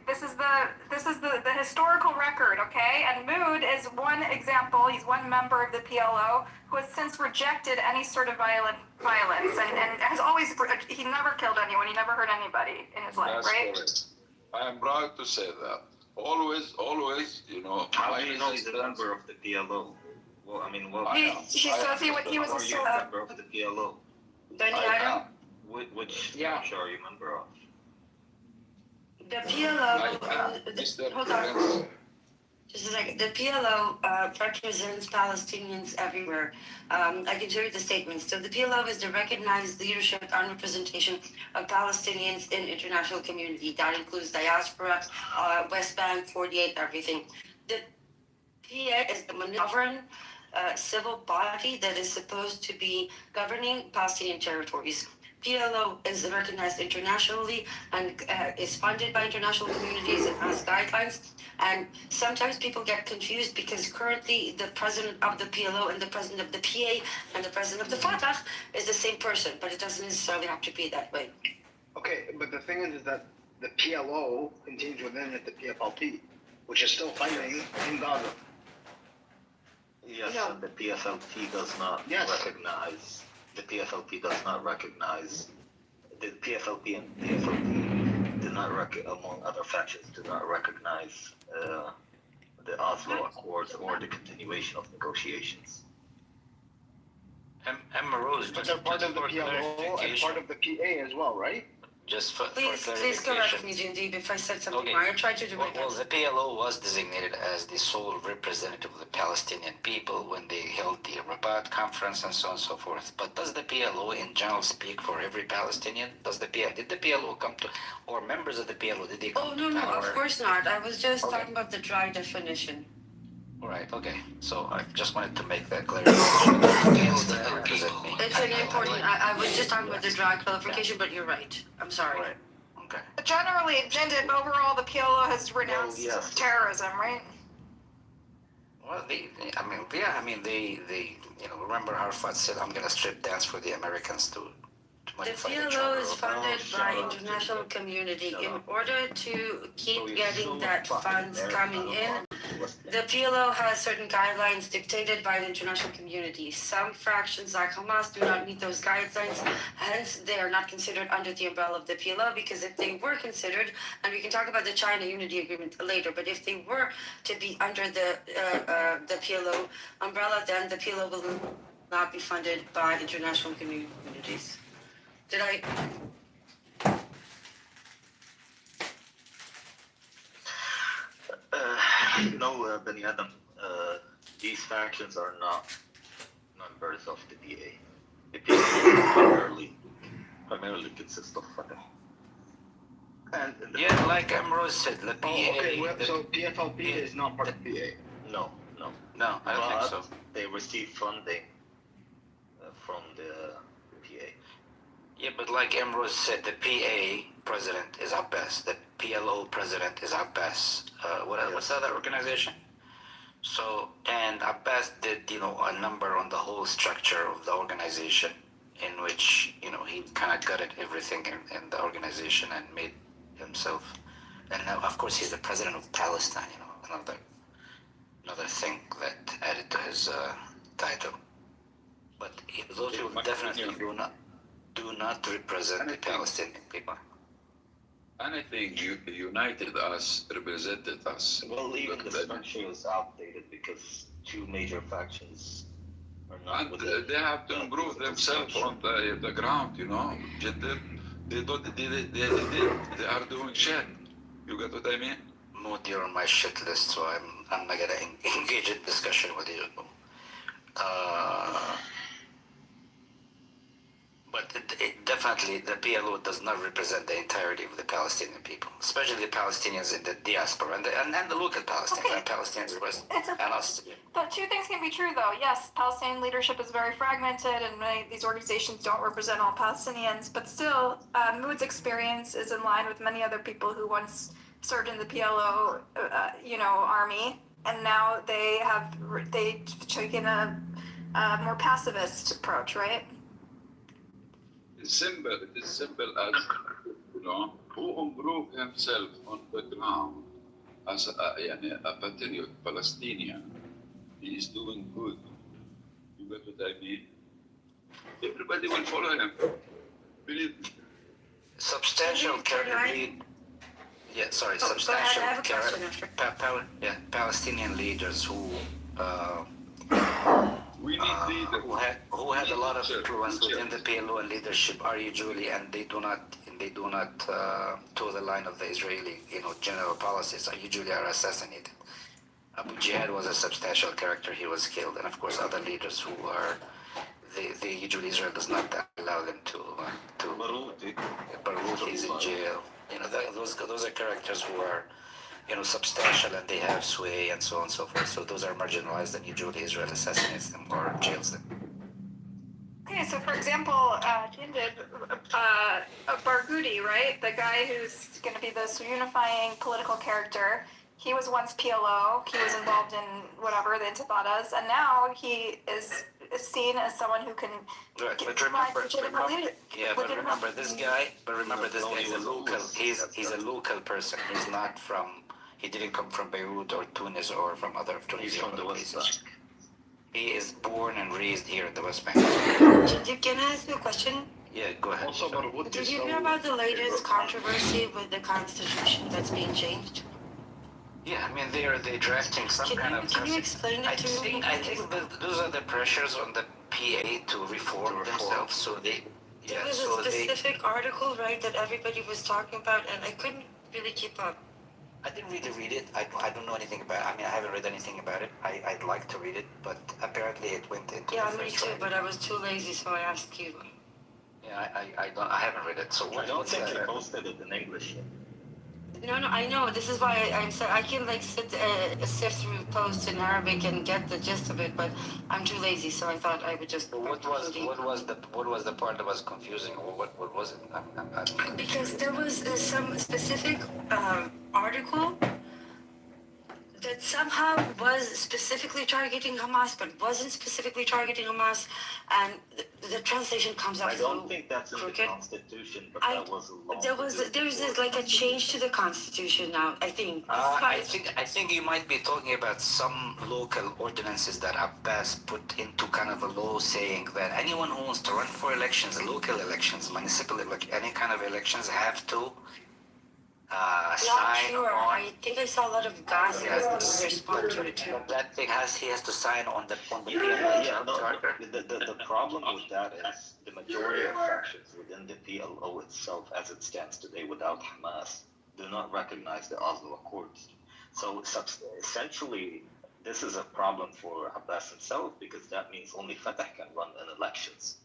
this is the historical record, okay? And Mood is one example. He's one member of the PLO who has since rejected any sort of violence and has always he never killed anyone. He never hurt anybody in his life, That's right? correct. I am proud to say that. Always, How do you know he's a member of the PLO? Well, I mean, He says he was a member of the PLO. Benny Adam? Which branch are you a member of? The PLO, hold on. Just a second. The PLO represents Palestinians everywhere. I can show you the statements. So the PLO is the recognized leadership and representation of Palestinians in international community. That includes diaspora, West Bank, 48, everything. The PA is the sovereign civil body that is supposed to be governing Palestinian territories. PLO is recognized internationally and is funded by international communities and has guidelines. And sometimes people get confused because currently the president of the PLO and the president of the PA and the president of the Fatah is the same person, but it doesn't necessarily have to be that way. Okay, but the thing is that the PLO contains within it the PFLP, which is still fighting in Gaza. Yes, no. The PFLP does not recognize. The PFLP does not recognize. The PFLP and PFLP do not among other factions, do not recognize the Oslo Accords or the continuation of negotiations. Rose, but they're part of the PLO and part of the PA as well, right? Just for please correct me, Jindeep, if I said something wrong. I tried to do my best. Well, the PLO was designated as the sole representative of the Palestinian people when they held the Rabat conference and so on and so forth. But does the PLO in general speak for every Palestinian? Did the PLO come to, or members of the PLO, did they come to power? Of course not. I was just talking about the dry definition. Right, okay. So I just wanted to make that clarification. It's an important, I was just talking about the dry clarification, but you're right. I'm sorry. Right. Okay. But generally, Jindeep, overall, the PLO has renounced terrorism, right? Well, they remember Arafat said, I'm going to strip dance for the Americans to the PLO is funded by international community. In order to keep getting that funds coming in, the PLO has certain guidelines dictated by the international community. Some fractions like Hamas do not meet those guidelines, hence they are not considered under the umbrella of the PLO, because if they were considered, and we can talk about the China Unity Agreement later, but if they were to be under the PLO umbrella, then the PLO will not be funded by international communities. Did I? No, Benny Adam. These factions are not members of the PA. The PA primarily consists of Fatah. And Yeah, like Amrose said, the PA. okay. Well, so PFLP is not part of PA. No, No, I don't think so. They receive funding from the PA. Yeah, but like Amrose said, the PA president is Abbas. The PLO president is Abbas. What's the other organization? So, and Abbas did, a number on the whole structure of the organization, in which, he kind of gutted everything in the organization and made himself. And now, of course, he's the president of Palestine, another thing that added to his title. But those people definitely do not represent the Palestinian people. Anything united us, represented us. Well, even the structure is outdated because two major factions are not. And they have to improve themselves on the ground, They don't. They are doing shit. You get what I mean? Mood, you're on my shit list, so I'm not gonna engage in discussion with you. But it definitely, the PLO does not represent the entirety of the Palestinian people, especially the Palestinians in the diaspora and the local Palestinians, and Palestinians and us. But two things can be true, though. Yes, Palestinian leadership is very fragmented, and many of these organizations don't represent all Palestinians. But still, Mood's experience is in line with many other people who once served in the PLO, army, and now they've taken a more pacifist approach, right? It is simple as, who improve himself on the ground as a patriot Palestinian. He is doing good. You get what I mean? Everybody will follow him. Believe me. Substantial character. Yeah, sorry. Substantial character. Palestinian leaders who. We need leaders who had a lot of influence within the PLO and leadership are usually, and they do not toe the line of the Israeli, general policies. Usually are assassinated. Abu Jihad was a substantial character. He was killed, and of course other leaders who are, they usually Israel does not allow them to. Baruch is in jail. Those are characters who are, substantial, and they have sway and so on and so forth. So those are marginalized, and usually Israel assassinates them or jails them. Okay, so for example, Barghouti, right? The guy who's going to be this unifying political character. He was once PLO. He was involved in whatever, the Intifadas, and now he is seen as someone who can. Right, but remember this guy. But remember, this guy is a local. He's a local person. He's not from. He didn't come from Beirut or Tunis or from other Tunisia or other places. He is born and raised here in the West Bank. Can I ask you a question? Yeah, go ahead. Also, did you hear about the latest controversy with the Constitution that's being changed? Yeah, I mean they're drafting some kind of. Can you explain it to me? I think those are the pressures on the PA to reform themselves. So they. There was a specific article, right, that everybody was talking about, and I couldn't really keep up. I didn't really read it. I don't know anything about it. I mean, I haven't read anything about it. I'd like to read it, but apparently it went into. Yeah, me too. But I was too lazy, so I asked you. Yeah, I haven't read it. So I don't think you posted it in English yet. No, I know. This is why I'm so I can sift through posts in Arabic and get the gist of it, but I'm too lazy, so I thought I would just. What was the part that was confusing, or what was it? Because there was some specific article that somehow was specifically targeting Hamas, but wasn't specifically targeting Hamas, and the translation comes out. I don't think that's in the Constitution, but that was a law. There's like a change to the Constitution now. I think. I think you might be talking about some local ordinances that Abbas put into kind of a law saying that anyone who wants to run for elections, local elections, municipal elections, any kind of elections, have to. Not sure. I think I saw a lot of guys respond to it too. That thing he has to sign on the PLO. Yeah, the problem with that is the majority of factions within the PLO itself, as it stands today, without Hamas, do not recognize the Oslo Accords. So essentially, this is a problem for Abbas himself because that means only Fatah can run in elections.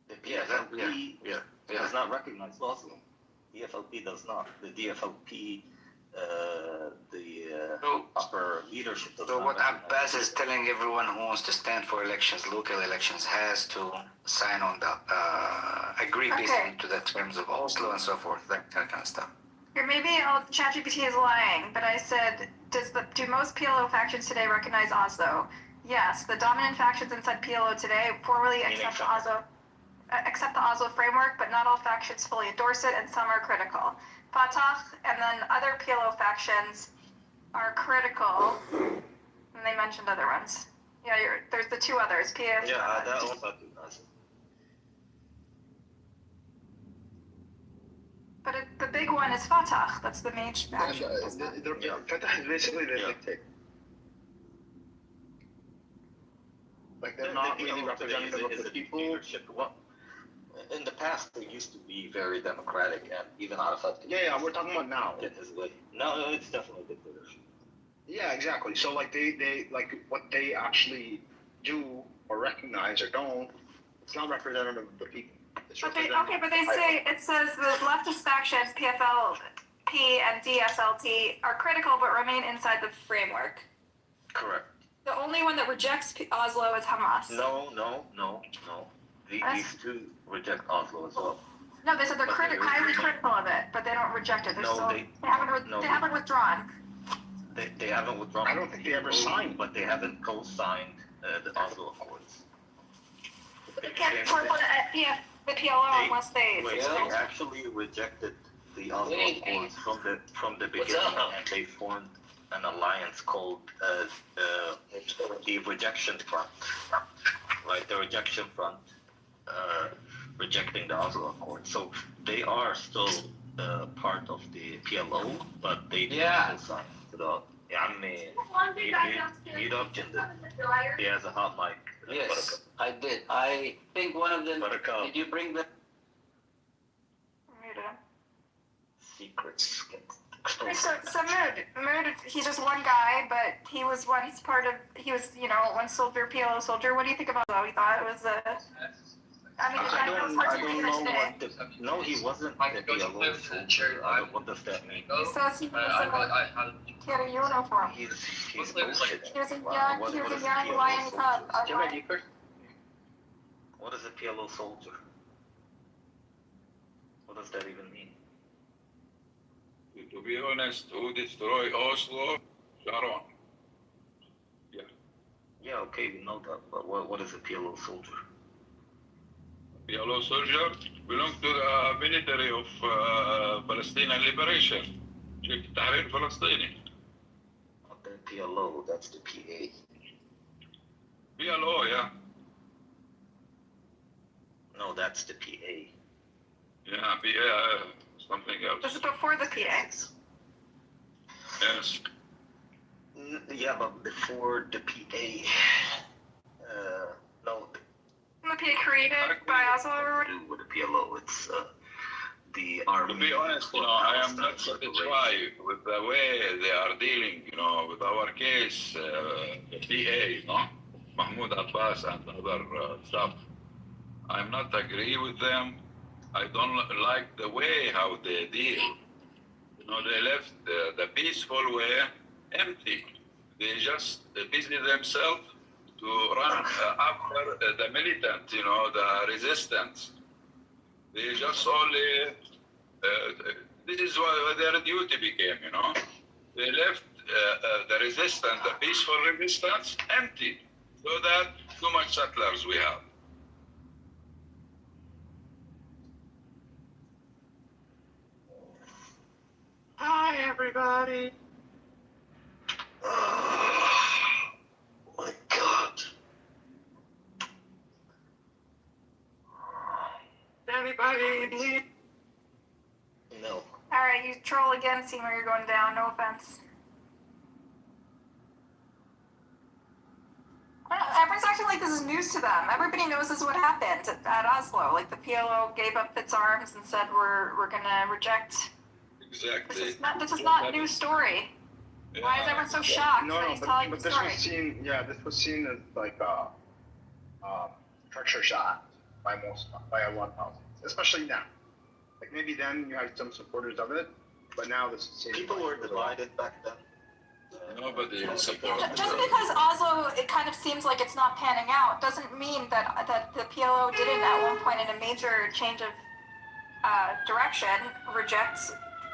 The PLO does not recognize Oslo. DFLP does not. The DFLP, upper leadership does So not what recognize Abbas is telling everyone who wants to stand for elections, local elections, has to sign on the agree basically to the terms of Oslo and so forth, that kind of stuff. Here, maybe ChatGPT is lying, but I said, do most PLO factions today recognize Oslo? Yes, the dominant factions inside PLO today formally accept the Oslo framework, but not all factions fully endorse it, and some are critical. Fatah and then other PLO factions are critical, and they mentioned other ones. Yeah, there's the two others, PF. Yeah, that also does. But the big one is Fatah. That's the main faction. Fatah is basically the dictator. Like they're not really representative of the people. In the past, they used to be very democratic, and even Arafat. Yeah, we're talking about now. In his way. No, it's definitely dictatorship. Yeah, exactly. So like they like what they actually do or recognize or don't. It's not representative of the people. But they say it says the leftist factions PFLP and DSLT are critical but remain inside the framework. Correct. The only one that rejects Oslo is Hamas. No. These two reject Oslo as well. No, they said they're highly critical of it, but they don't reject it. They haven't withdrawn. They haven't withdrawn. I don't think they ever signed, but they haven't co-signed the Oslo Accords. They can't support the PLO unless they. They actually rejected the Oslo Accords from the beginning, and they formed an alliance called the Rejection Front. Right, the Rejection Front, rejecting the Oslo Accord. So they are still part of the PLO, but they didn't sign to the. He has a hot mic. Yes, I did. I think one of them. Did you bring them? Secrets. So Mood, he's just one guy, but he was once one soldier, PLO soldier. What do you think about that? We thought it was I don't know no, he wasn't the PLO soldier. What does that mean? He says he had a uniform. He's bullshit. He was a young lion cub. What is a PLO soldier? What does that even mean? To be honest, who destroyed Oslo? Sharon. Yeah, okay, we know that, but what is a PLO soldier? PLO soldier belong to the military of Palestinian liberation. Tahrir Palestinian. Not the PLO, that's the PA. PLO, yeah. No, that's the PA. Yeah, PA, something else. This is before the PA. Yes. Yeah, but before the PA, no. The PA created by Oslo or with the PLO, it's the army. To be honest, I am not satisfied with the way they are dealing, with our case, the PA, Mahmoud Abbas and other stuff. I'm not agree with them. I don't like the way how they deal. They left the peaceful way empty. They just busy themselves to run after the militant, the resistance. They just only, this is what their duty became, They left the resistance, the peaceful resistance, empty. So that too much settlers we have. Hi, everybody. Oh, my God. Anybody leave? No. Alright, you troll again, seeing where you're going down, no offense. Everyone's acting like this is news to them. Everybody knows this is what happened at Oslo. Like the PLO gave up its arms and said we're gonna reject. Exactly. This is not a new story. Yeah. Why is everyone so shocked that he's telling the story? This was seen as like a structure shot by a lot of politics, especially now. Like maybe then you had some supporters of it, but now this people were divided back then. Nobody Just supported because Oslo, it kind of seems like it's not panning out, doesn't mean that the PLO didn't at one point in a major change of direction reject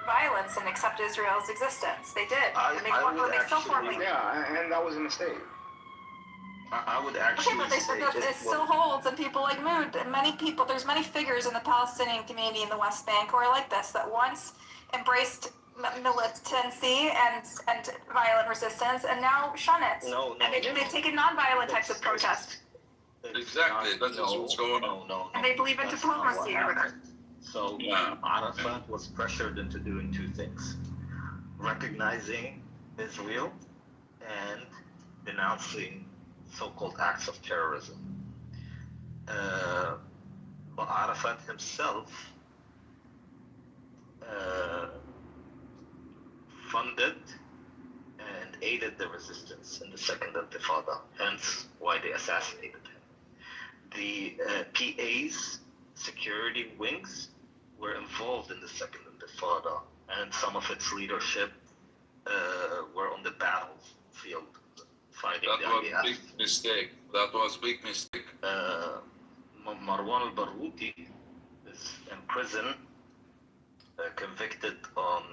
violence and accept Israel's existence. They did, and they still formally. Yeah, and that was a mistake. I would actually. Okay, but it still holds, and people like Mood, and many people. There's many figures in the Palestinian community in the West Bank who are like this, that once embraced militancy and violent resistance, and now shun it. And they've taken non-violent types of protest. Exactly, that's what's going on. No. And they believe in diplomacy or whatever. So Arafat was pressured into doing two things: recognizing Israel and denouncing so-called acts of terrorism. But Arafat himself funded and aided the resistance in the Second Intifada, hence why they assassinated him. The PA's security wings were involved in the Second Intifada, and some of its leadership were on the battlefield fighting the IDF. That was big mistake. Marwan al-Barghouti is in prison, convicted on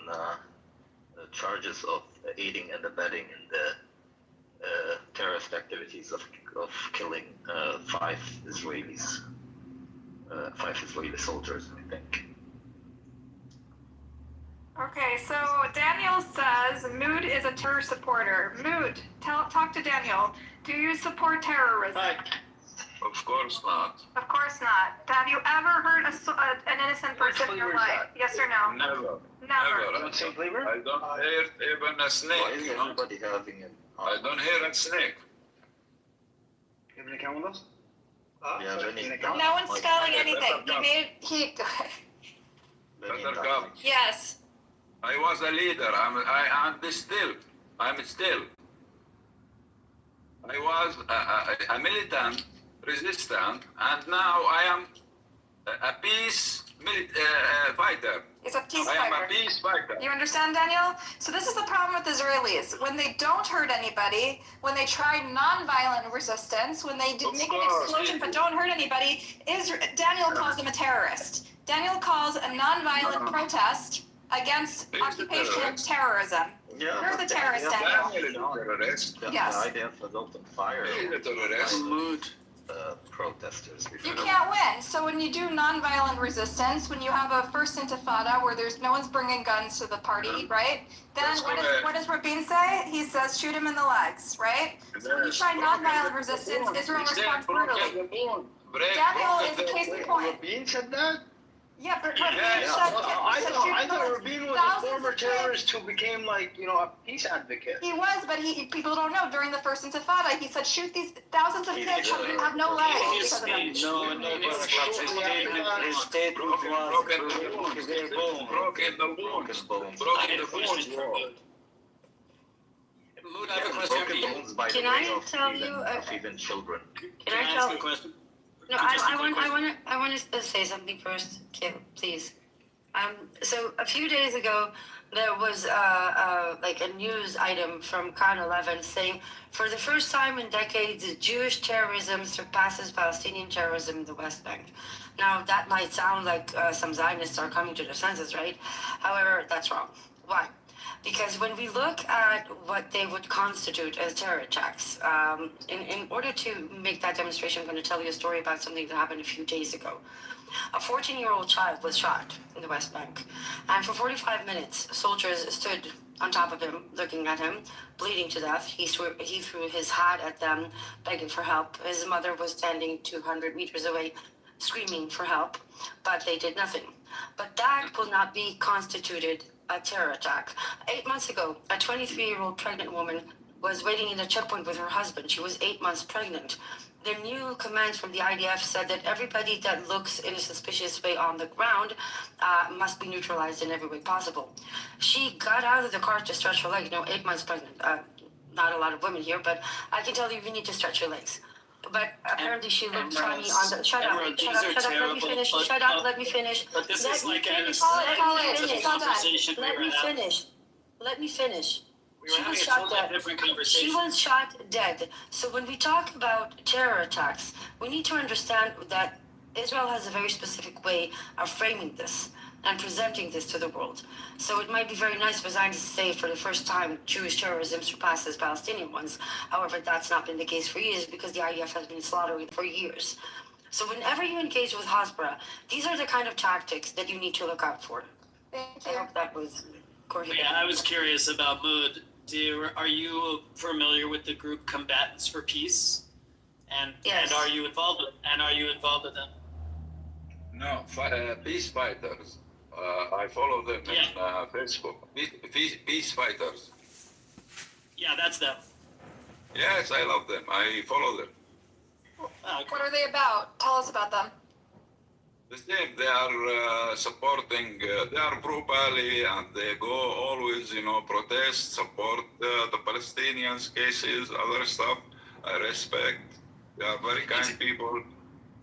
charges of aiding and abetting in the terrorist activities of killing 5 Israeli soldiers, I think. Okay, so Daniel says Mood is a terror supporter. Mood, talk to Daniel. Do you support terrorism? Of course not. Of course not. Have you ever hurt an innocent person in your life? Yes or no? Never. Never. I don't hurt even a snake. Why is everybody having it? I don't hurt a snake. You have an account with us? No one's spelling anything. Yes. I was a leader. I'm still. I was a militant, resistant, and now I am a peace fighter. He's a peace I fighter. am a peace fighter. You understand, Daniel? So this is the problem with Israelis. When they don't hurt anybody, when they try non-violent resistance, when they make an explosion but don't hurt anybody, Daniel calls them a terrorist. Daniel calls a non-violent protest against occupation and terrorism. Yeah, You're the terrorist, Daniel. Yes. The IDF has opened fire on protesters. You can't win. So when you do non-violent resistance, when you have a first intifada where there's no one's bringing guns to the party, right? Then what does Rabin say? He says shoot him in the legs, right? So when you try non-violent resistance, Israel responds brutally. Daniel is a case in point. Rabin said that? Yeah, but Rabin I thought Rabin was a former terrorist who became a peace advocate. He was, but people don't know. During the first intifada, he said shoot these thousands of kids who have no legs because of him. His statement was Broken the bones. Mood, I have a question. Can I tell you? Even children. Can I tell you a question? No, I want to say something first, Kim, please. So a few days ago, there was a news item from Khan 11 saying, for the first time in decades, Jewish terrorism surpasses Palestinian terrorism in the West Bank. Now, that might sound like some Zionists are coming to their senses, right? However, that's wrong. Why? Because when we look at what they would constitute as terror attacks, in order to make that demonstration, I'm going to tell you a story about something that happened a few days ago. A 14-year-old child was shot in the West Bank, and for 45 minutes, soldiers stood on top of him, looking at him, bleeding to death. He threw his hat at them, begging for help. His mother was standing 200 meters away, screaming for help, but they did nothing. But that will not be constituted a terror attack. 8 months ago, a 23-year-old pregnant woman was waiting in a checkpoint with her husband. She was 8 months pregnant. The new commands from the IDF said that everybody that looks in a suspicious way on the ground must be neutralized in every way possible. She got out of the car to stretch her legs. 8 months pregnant. Not a lot of women here, but I can tell you need to stretch your legs. But apparently she looked funny Emira's- on the. Shut up! Emira's, Shut these up! are Shut up! Let me terrible, finish! but- Shut up! Let me finish! But this Let is me like finish! a Let me finish! conversation we Let were me having. finish! Let me finish! We were She having was a shot totally dead. different She conversation. was shot dead. So when we talk about terror attacks, we need to understand that Israel has a very specific way of framing this and presenting this to the world. So it might be very nice for Zionists to say for the first time Jewish terrorism surpasses Palestinian ones. However, that's not been the case for years because the IDF has been slaughtering for years. So whenever you engage with Hasbara, these are the kind of tactics that you need to look out for. I hope that was coherent. Yeah, I was curious about Mood. Are you familiar with the group Combatants for Peace? And Yes. and are you involved with them? No, peace fighters. I follow them in Facebook. Peace fighters. Yeah, that's them. Yes, I love them. I follow them. What are they about? Tell us about them. The same. They are supporting. They are pro-Pali, and they go always, protest, support the Palestinians cases, other stuff. I respect. They are very kind people.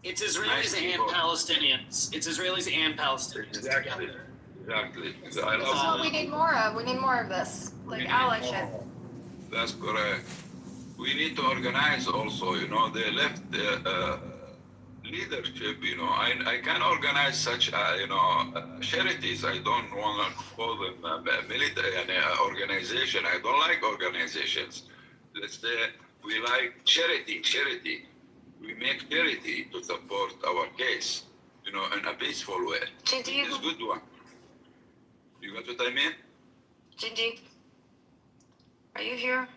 It's Israelis Nice and people. Palestinians. It's Israelis and Palestinians Exactly. together. Exactly. I This is love what we them. need more of. We need more of this. Like ally shit. That's correct. We need to organize also, they left leadership, I can organize such, charities. I don't want to call them military organization. I don't like organizations. Let's say we like charity. We make charity to support our case, in a peaceful way. Jindeep. It's a good one. You got what I mean? Jindeep, are you here?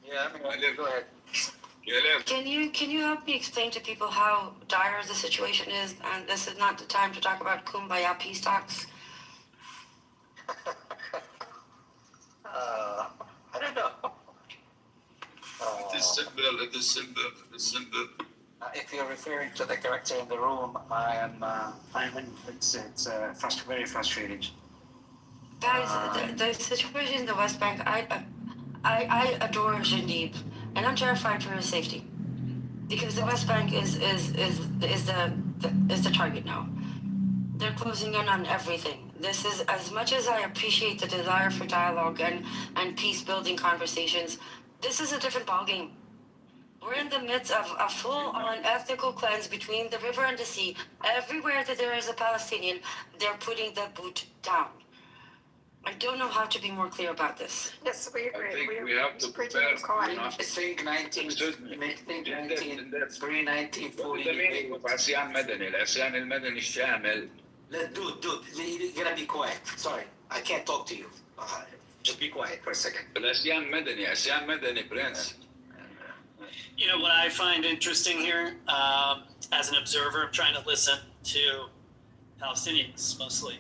Yeah, go ahead. Can you help me explain to people how dire the situation is? And this is not the time to talk about kumbaya peace talks. I don't know. It is simple. If you're referring to the character in the room, it's very frustrating. Guys, the situation in the West Bank, I adore Jindeep, and I'm terrified for his safety, because the West Bank is the target now. They're closing in on everything. This is, as much as I appreciate the desire for dialogue and peace-building conversations, this is a different ballgame. We're in the midst of a full-on ethnical cleanse between the river and the sea. Everywhere that there is a Palestinian, they're putting the boot down. I don't know how to be more clear about this. Yes, we agree. I think we have to prepare. Think 1940. The meaning of عصيان مدني، العصيان المدني الشامل. Dude, you gotta be quiet. Sorry, I can't talk to you. Just be quiet for a second. العصيان مدني، عصيان مدني Prince. You know what I find interesting here, as an observer, I'm trying to listen to Palestinians mostly.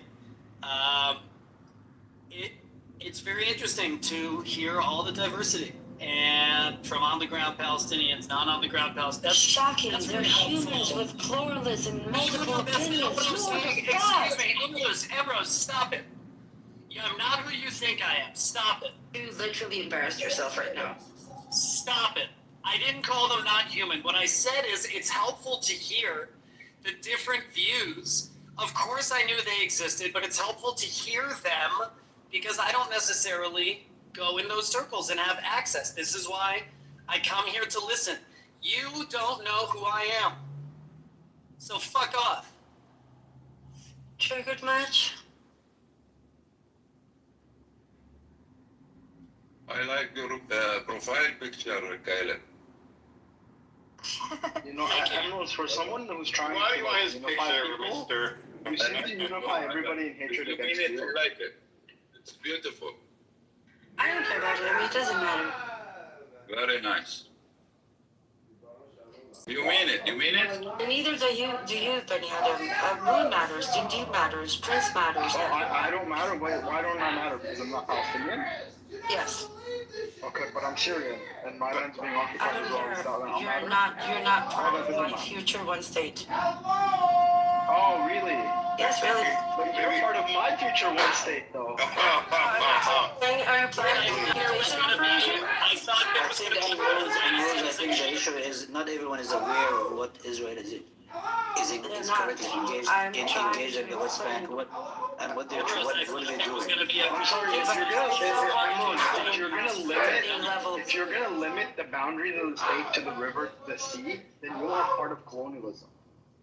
It's very interesting to hear all the diversity, and from on-the-ground Palestinians, non-on-the-ground Palestinians. Shocking. They're humans with pluralism, multiple opinions. Excuse me, Ambrose, stop it. I'm not who you think I am. Stop it. You literally embarrassed yourself right now. Stop it. I didn't call them not human. What I said is it's helpful to hear the different views. Of course I knew they existed, but it's helpful to hear them because I don't necessarily go in those circles and have access. This is why I come here to listen. You don't know who I am. So fuck off. Triggered much? I like your profile picture, Kyla. I know for someone who's trying Why do to you want his unify picture, people, mister? you seem to unify everybody in hatred You mean against it, you. you like it. It's beautiful. I don't care about it. I mean, it doesn't matter. Very nice. You mean it? And neither do you, Benny Adam. Moon matters, Jindeep matters, Prince matters. Oh, I don't matter. Why don't I matter? Because I'm not Palestinian? Yes. Okay, but I'm Syrian, and my land's being I occupied don't as well. care. Does that You're matter? not part that of doesn't my matter. future one state. Oh, really? Yes, really. But you're part of my future one state, though. Are you planning an invasion operation? I think I think the issue is not everyone is aware of what Israel is currently engaged in the West Bank. What do they do? I'm sorry, if you're gonna limit the boundaries of the state to the river to the sea, then you are part of colonialism.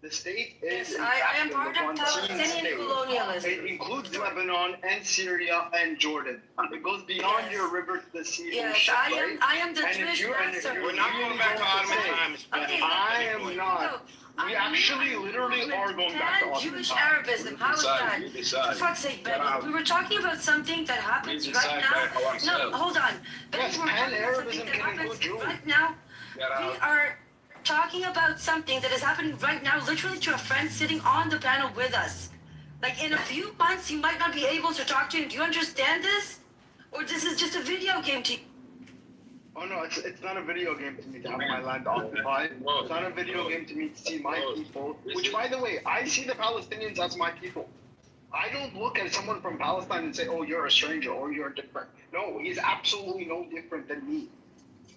The state is I am part of Palestinian colonialism. It includes Lebanon and Syria and Jordan. It goes beyond your river to the sea. Yes, I am the Jewish master. We're not going back to Ottoman times. I am not. We actually literally are going back to Ottoman Jewish times. Arabism. How is that? For fuck's sake, Ben. We were talking about something that happens right now. No, hold on. Yes, Pan-Arabism can include Jews. Right now, we are talking about something that is happening right now, literally to a friend sitting on the panel with us. Like in a few months, you might not be able to talk to him. Do you understand this? Or this is just a video game to you? Oh no, it's not a video game to me to have my land occupied. It's not a video game to me to see my people. Which, by the way, I see the Palestinians as my people. I don't look at someone from Palestine and say, oh, you're a stranger or you're different. No, he's absolutely no different than me.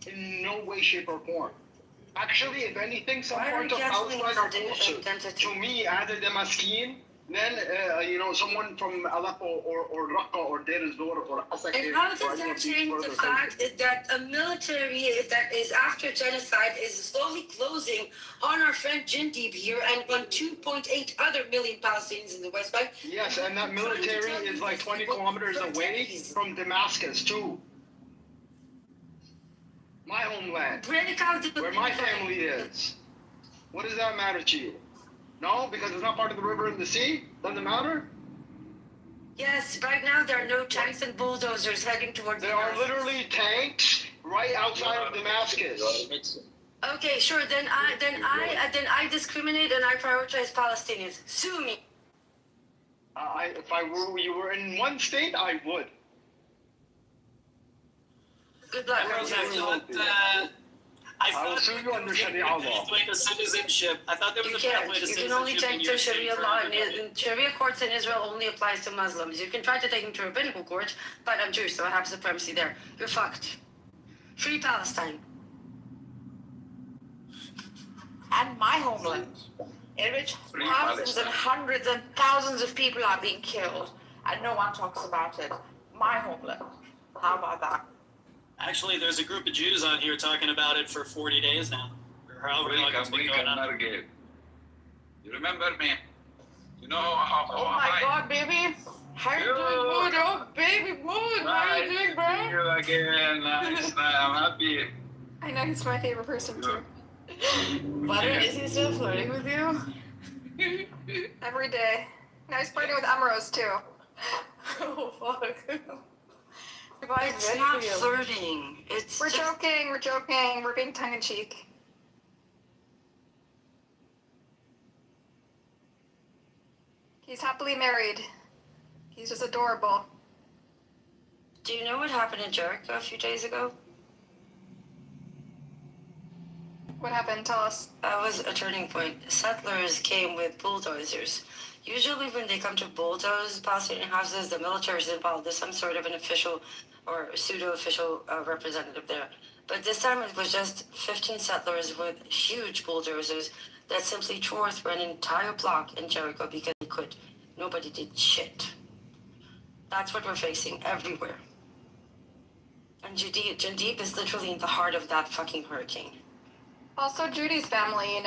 In no way, shape, or form. Actually, if anything, some parts of Palestine are closer to me as a Damascene than someone from Aleppo or Raqqa or Deir ez-Zor or Hasaka. And how does that change the fact that a military that is after genocide is slowly closing on our friend Jindib here and on 2.8 other million Palestinians in the West Bank? Yes, and that military is like 20 kilometers away from Damascus too. My homeland, where my family is. What does that matter to you? No, because it's not part of the river and the sea? Doesn't matter? Yes, right now there are no tanks and bulldozers heading towards There are literally tanks right outside of Damascus. Okay, sure. Then I discriminate and I prioritize Palestinians. Sue me. If you were in one state, I would. Good luck. I will sue you under Sharia law. Like a citizenship. I thought there was a pathway to citizenship. You can only take to Sharia law, and Sharia courts in Israel only applies to Muslims. You can try to take them to rabbinical court, but I'm Jewish, so I have supremacy there. You're fucked. Free Palestine. And my homeland, in which thousands and hundreds and thousands of people are being killed, and no one talks about it. My homeland. How about that? Actually, there's a group of Jews on here talking about it for 40 days now. Or however long it's been going on. You remember me? You know how Oh my God, baby. How are you doing, good? Oh, baby, good. How are you doing, bro? See you again. Nice. I'm happy. I know he's my favorite person too. Butter, is he still flirting with you? Every day. Now he's flirting with Amrose too. Oh, fuck. It's not flirting. We're joking. We're being tongue in cheek. He's happily married. He's just adorable. Do you know what happened in Jericho a few days ago? What happened? Tell us. That was a turning point. Settlers came with bulldozers. Usually when they come to bulldoze Palestinian houses, the military is involved. There's some sort of an official or pseudo-official representative there. But this time it was just 15 settlers with huge bulldozers that simply tore through an entire block in Jericho because they could. Nobody did shit. That's what we're facing everywhere. And Jindib is literally in the heart of that fucking hurricane. Also, Judy's family,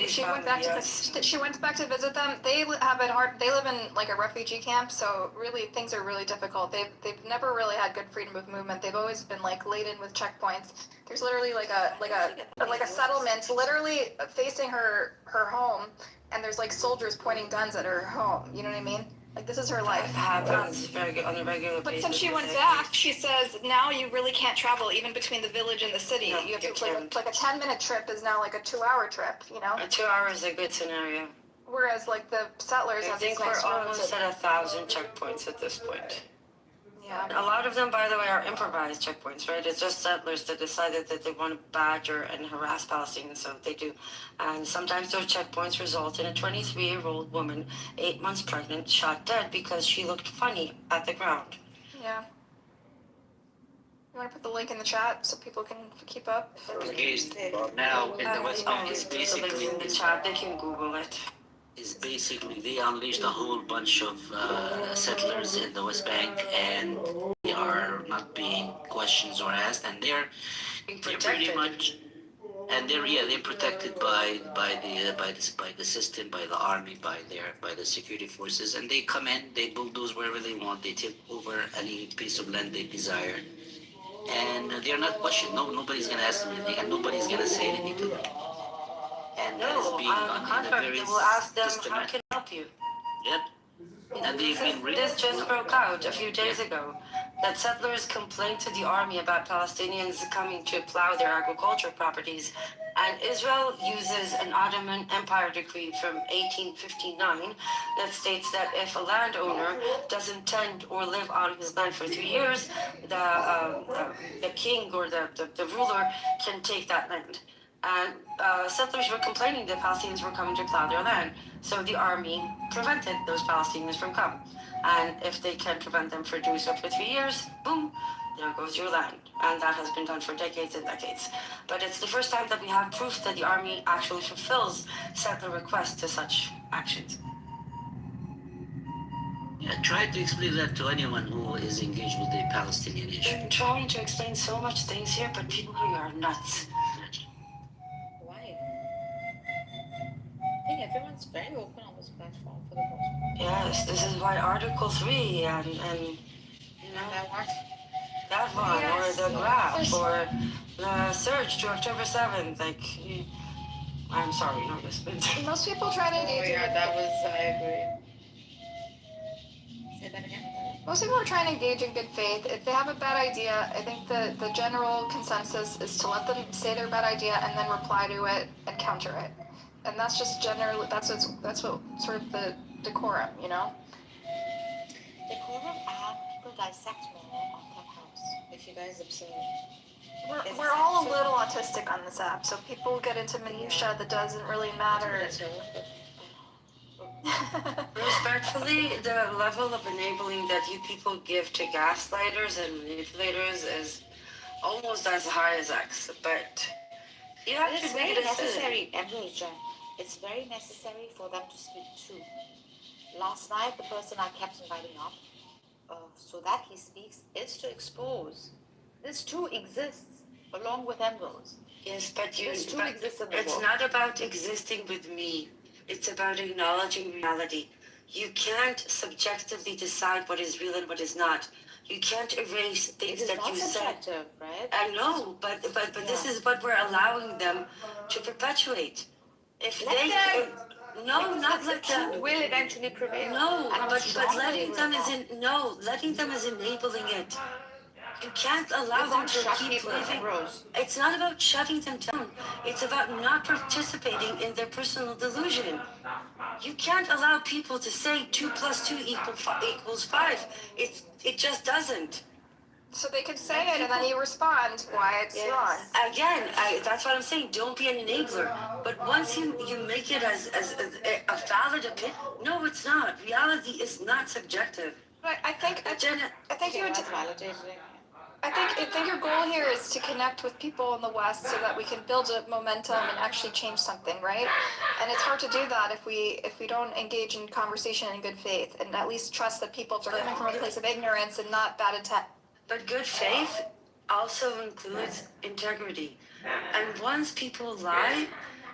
she went back to visit them. They have it hard. They live in like a refugee camp, so really things are really difficult. They've never really had good freedom of movement. They've always been like laden with checkpoints. There's literally like a settlement literally facing her home, and there's like soldiers pointing guns at her home. You know what I mean? Like, this is her life. It happens on a regular basis. But since she went back, she says now you really can't travel even between the village and the city. No, you have to, can't. like a 10-minute trip is now like a 2-hour trip, you know? A 2 hour is a good scenario. Whereas like the settlers I have think these nice we're roads. almost at 1,000 checkpoints at this point. Yeah. Yeah. A lot of them, by the way, are improvised checkpoints, right? It's just settlers that decided that they want to badger and harass Palestinians, so they do. And sometimes those checkpoints result in a 23-year-old woman, 8 months pregnant, shot dead because she looked funny at the ground. Yeah. You want to put the link in the chat so people can keep up? Now in the West Bank is The link's in the basically chat, they can Google it. they unleashed a whole bunch of settlers in the West Bank, and they are not being questioned or asked, and they're pretty much, and they're protected by the system, by the army, by the security forces, and they come in, they bulldoze wherever they want, they take over any piece of land they desire, and they're not questioned. Nobody's gonna ask them anything, and nobody's gonna say anything to them. And that is being done in a very they will ask them, how systematic. can I help you? Yep. And This just broke out a few days ago, that settlers complained to the army about Palestinians coming to plow their agricultural properties, and Israel uses an Ottoman Empire decree from 1859 that states that if a landowner doesn't tend or live on his land for 3 years, the king or the ruler can take that land. And settlers were complaining that Palestinians were coming to plow their land. So the army prevented those Palestinians from coming. And if they can prevent them from doing so for 3 years, boom, there goes your land. And that has been done for decades and decades. But it's the first time that we have proof that the army actually fulfills settler requests to such actions. Yeah, try to explain that to anyone who is engaged with the Palestinian issue. I'm trying to explain so much things here, but people here are nuts. Why? I think everyone's very open on this platform for the most part. Yes, this is why Article 3 and you know, that one, Yes. or the graph, or the surge to October 7th, like, I'm sorry, no, this Most people try to engage. Oh yeah, that was, I agree. Say that again. Most people are trying to engage in good faith. If they have a bad idea, I think the general consensus is to let them say their bad idea and then reply to it and counter it. And that's just generally, that's what sort of the decorum, you know? Decorum and people dissect more on Clubhouse, if you guys observe. We're all a little autistic on this app, so people get into minutia that doesn't really matter. Respectfully, the level of enabling that you people give to gaslighters and manipulators is almost as high as X, but you have It's to very read it. necessary, Ambrosia. It's very necessary for them to speak truth. Last night, the person I kept inviting up, so that he speaks, is to expose. This too exists along with Ambrose. Yes, but This too exists in the it's world. not about existing with me. It's about acknowledging reality. You can't subjectively decide what is real and what is not. You can't erase things that you said. Right? I know, but this is what we're allowing them to perpetuate. If not let them. Will eventually prevail. No, but letting them is enabling it. You can't allow them to keep living. It's not about shutting them down. It's about not participating in their personal delusion. You can't allow people to say 2 + 2 equals 5. It just doesn't. So they could say it and then you respond why it's wrong. Again, that's what I'm saying. Don't be an enabler. But once you make it as a valid opinion, no, it's not. Reality is not subjective. But I think your goal here is to connect with people in the West so that we can build a momentum and actually change something, right? And it's hard to do that if we don't engage in conversation in good faith and at least trust that people are coming from a place of ignorance and not bad intent. But good faith also includes integrity. And once people lie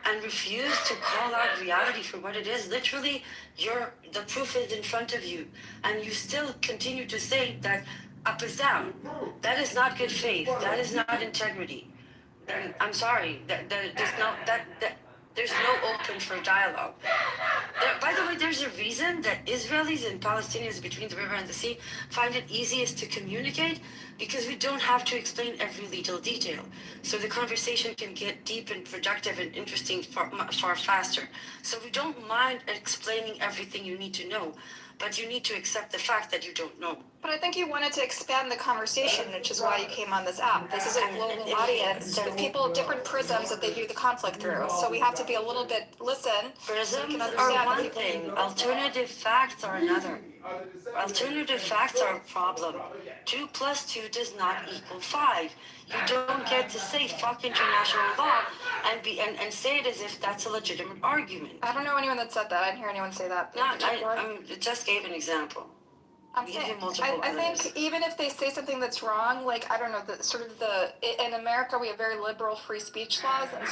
and refuse to call out reality for what it is, literally, the proof is in front of you, and you still continue to say that up is down. That is not good faith. That is not integrity. Then I'm sorry. There's no open for dialogue. By the way, there's a reason that Israelis and Palestinians between the river and the sea find it easiest to communicate, because we don't have to explain every little detail. So the conversation can get deep and productive and interesting far faster. So we don't mind explaining everything you need to know. but you need to accept the fact that you don't know. But I think you wanted to expand the conversation, which is why you came on this app. This is a global audience with people of different prisms that they view the conflict through. So we have to be a little bit listen. Prisms are one thing, alternative facts are another. Alternative facts are a problem. 2 + 2 does not equal 5. You don't get to say fuck international law and say it as if that's a legitimate argument. I don't know anyone that said that. I didn't hear anyone say that. No, I just gave an example. I'm saying, I think even if they say something that's wrong, like, I don't know, in America we have very liberal free speech laws, and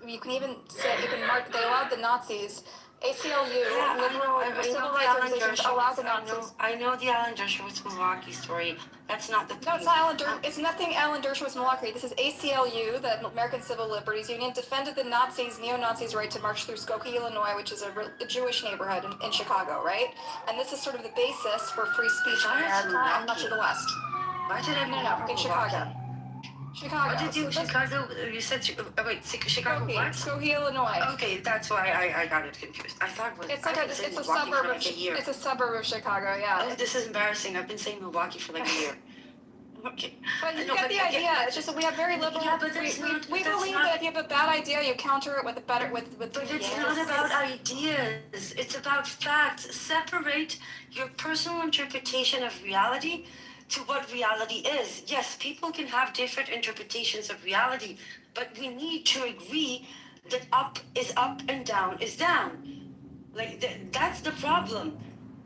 you can even say, they allowed the Nazis, ACLU, liberal civil rights organizations allowed the Nazis. I know the Alan Dershowitz Milwaukee story. That's not the point. No, it's not it's nothing Alan Dershowitz Milwaukee. This is ACLU, the American Civil Liberties Union, defended the neo-Nazis' right to march through Skokie, Illinois, which is a Jewish neighborhood in Chicago, right? And this is sort of the basis for free speech in America and much of the West. Why did I No, in Chicago. Chicago. What did you, Chicago, you said, Chicago what? Skokie, Illinois. Okay, that's why I got it confused. I thought it's a suburb of Chicago, yeah. Oh, this is embarrassing. I've been saying Milwaukee for like a year. Okay. But you get the idea. It's just that we have very liberal. Yeah, but we believe that if you have a bad idea, you counter it with a better with. But it's not about ideas. It's about facts. Separate your personal interpretation of reality to what reality is. Yes, people can have different interpretations of reality, but we need to agree that up is up and down is down. Like that's the problem.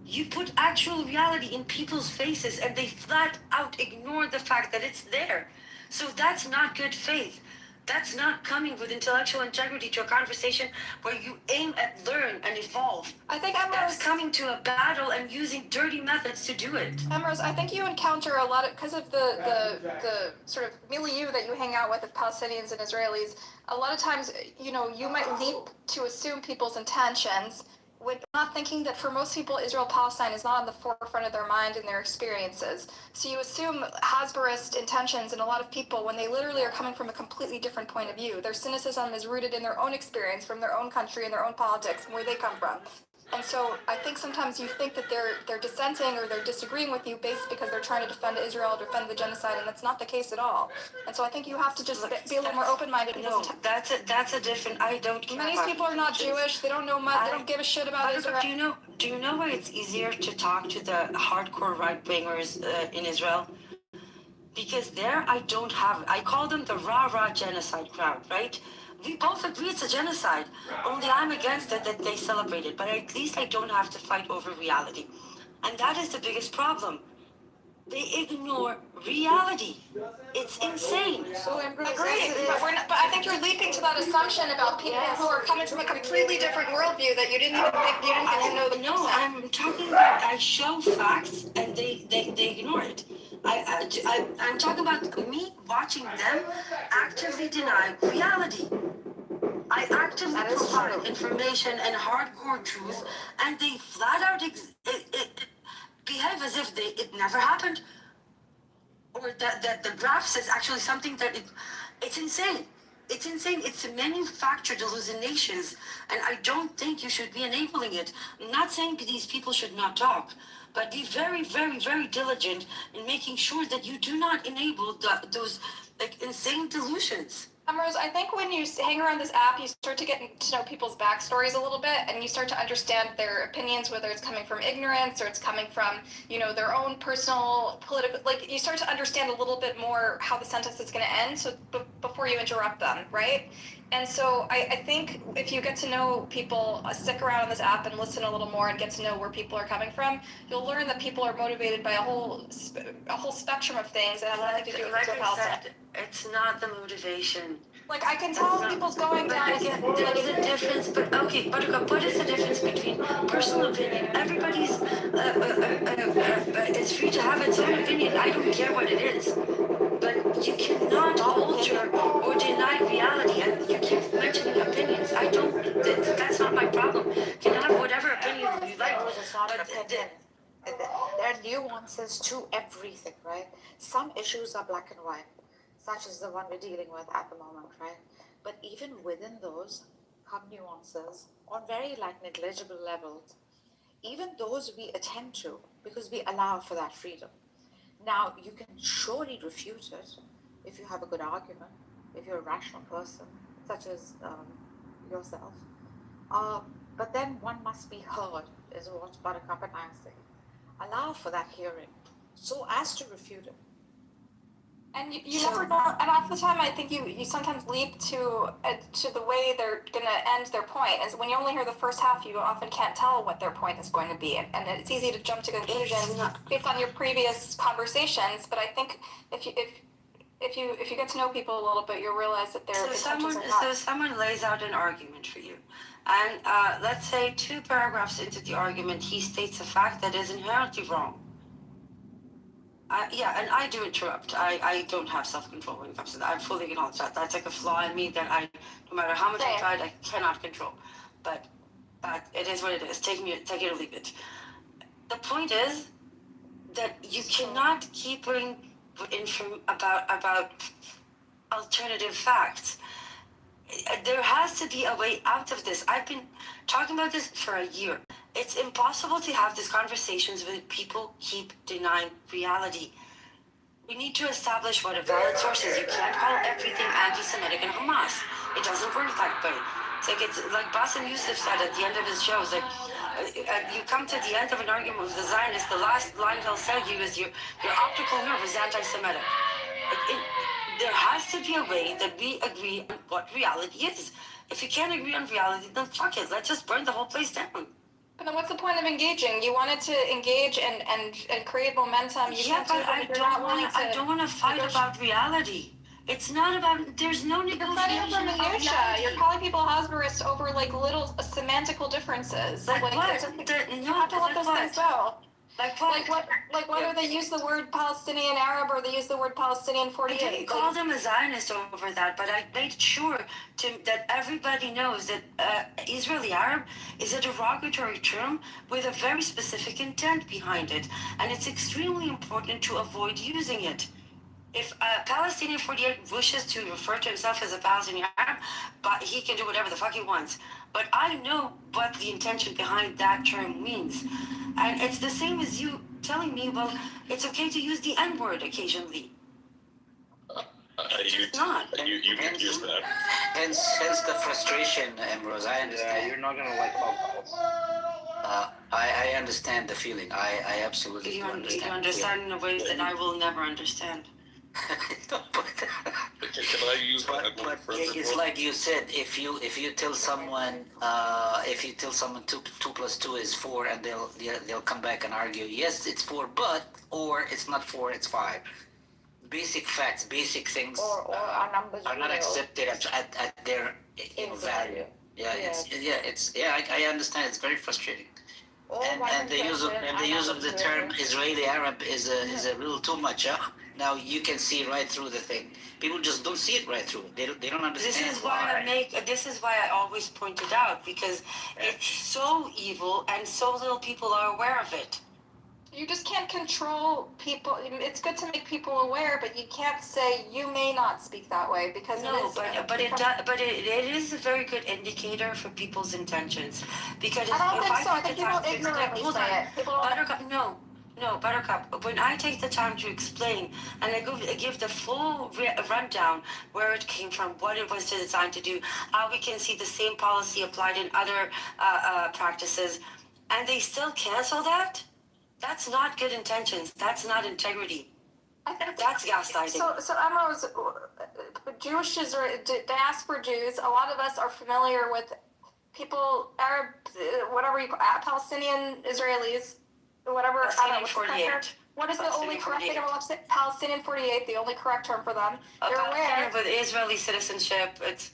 You put actual reality in people's faces and they flat out ignore the fact that it's there. So that's not good faith. That's not coming with intellectual integrity to a conversation where you aim at learn and evolve. I think that's coming to a battle and using dirty methods to do it. Emrose, I think you encounter a lot of, because of the sort of milieu that you hang out with Palestinians and Israelis, a lot of times, you might leap to assume people's intentions with not thinking that for most people, Israel-Palestine is not on the forefront of their mind and their experiences. So you assume Hasbarist intentions in a lot of people when they literally are coming from a completely different point of view. Their cynicism is rooted in their own experience from their own country and their own politics and where they come from. And so I think sometimes you think that they're dissenting or they're disagreeing with you based because they're trying to defend Israel, defend the genocide, and that's not the case at all. And so I think you have to just be a little more open-minded. No, that's a different. I don't care. Many people are not Jewish. They don't know much. They don't give a shit about Israel. Do you know why it's easier to talk to the hardcore right-wingers in Israel? Because there I call them the rah-rah genocide crowd, right? We both agree it's a genocide. Only I'm against it that they celebrate it. But at least I don't have to fight over reality. And that is the biggest problem. They ignore reality. It's insane. So agreed. But I think you're leaping to that assumption about people who are coming from a completely different worldview that you didn't even think, you didn't get to know the No, I'm talking about I show facts and they ignore it. I'm talking about me watching them actively deny reality. I actively provide information and hardcore truth, and they flat out behave as if it never happened, or that the graph says actually something that it's insane. It's insane. It's manufactured hallucinations, and I don't think you should be enabling it. I'm not saying these people should not talk, but be very, very, very diligent in making sure that you do not enable those insane delusions. Rose, I think when you hang around this app, you start to get to know people's backstories a little bit, and you start to understand their opinions, whether it's coming from ignorance or it's coming from, their own personal political, you start to understand a little bit more how the sentence is going to end, so before you interrupt them, right? And so I think if you get to know people, stick around on this app and listen a little more and get to know where people are coming from, you'll learn that people are motivated by a whole spectrum of things that have nothing to do with Palestine. It's not the motivation. I can tell people's going down. There's a difference, but okay, Buttercup, what is the difference between personal opinion? Everybody's is free to have its own opinion. I don't care what it is. But you cannot alter or deny reality, and you keep mentioning opinions. That's not my problem. You can have whatever opinion you like. There are nuances to everything, right? Some issues are black and white, such as the one we're dealing with at the moment, right? But even within those come nuances on very negligible levels. even those we attend to because we allow for that freedom. Now, you can surely refute it if you have a good argument, if you're a rational person, such as yourself. But then one must be heard, is what Buttercup and I are saying. Allow for that hearing so as to refute it. And you never know, and half the time I think you sometimes leap to the way they're going to end their point. Is when you only hear the first half, you often can't tell what their point is going to be, and it's easy to jump to conclusions based on your previous conversations. But I think if you get to know people a little bit, you'll realize that their intentions are not. So someone lays out an argument for you, and let's say 2 paragraphs into the argument, he states a fact that is inherently wrong. Yeah, and I do interrupt. I don't have self-control when it comes to that. I'm fully acknowledge that. That's like a flaw in me that no matter how much I tried, I cannot control. But it is what it is. Take it or leave it. The point is that you cannot keep bringing info about alternative facts. There has to be a way out of this. I've been talking about this for a year. It's impossible to have these conversations when people keep denying reality. We need to establish what a valid source is. You can't call everything anti-Semitic and Hamas. It doesn't work that way. It's like Bassem Youssef said at the end of his show. It's like you come to the end of an argument with the Zionist, the last line he'll say to you is your optical nerve is anti-Semitic. There has to be a way that we agree on what reality is. If you can't agree on reality, then fuck it. Let's just burn the whole place down. But then what's the point of engaging? You wanted to engage and create momentum. Yeah, but I don't want to fight about reality. It's not about, there's no negotiation. You're fighting over minutia. You're calling people Hasbarists over like little semantical differences. Like what? You have to let those things go. Like what? Like whether they use the word Palestinian Arab or they use the word Palestinian 48. I didn't call them a Zionist over that, but I made sure that everybody knows that Israeli Arab is a derogatory term with a very specific intent behind it, and it's extremely important to avoid using it. If a Palestinian 48 wishes to refer to himself as a Palestinian Arab, but he can do whatever the fuck he wants. But I know what the intention behind that term means. And it's the same as you telling me, well, it's okay to use the N-word occasionally. It's not. You can use that. Hence the frustration, Ambrose. I understand. You're not gonna like I understand the feeling. I absolutely do understand. You understand in ways that I will never understand. It's like you said, if you tell someone 2 + 2 is 4, and they'll come back and argue, yes, it's 4, but or it's not 4, it's 5. Basic facts, basic things our numbers are not accepted at their value. I understand. It's very frustrating. And the use of the term Israeli Arab is a little too much. Now you can see right through the thing. People just don't see it right through. They don't understand. This is why I always point it out, because it's so evil and so little people are aware of it. You just can't control people. It's good to make people aware, but you can't say you may not speak that way because it is a very good indicator for people's intentions. Because I don't think so. I think people ignorantly say it. Buttercup, no, Buttercup. When I take the time to explain and I give the full rundown where it came from, what it was designed to do, how we can see the same policy applied in other practices, and they still cancel that. That's not good intentions. That's not integrity. That's gaslighting. So Amrose, Jewish diaspora Jews, a lot of us are familiar with people, Arab, whatever you call, Palestinian Israelis, whatever. Palestinian 48. What is the only correct thing about Palestinian 48? The only correct term for them. They're aware. With Israeli citizenship, it's.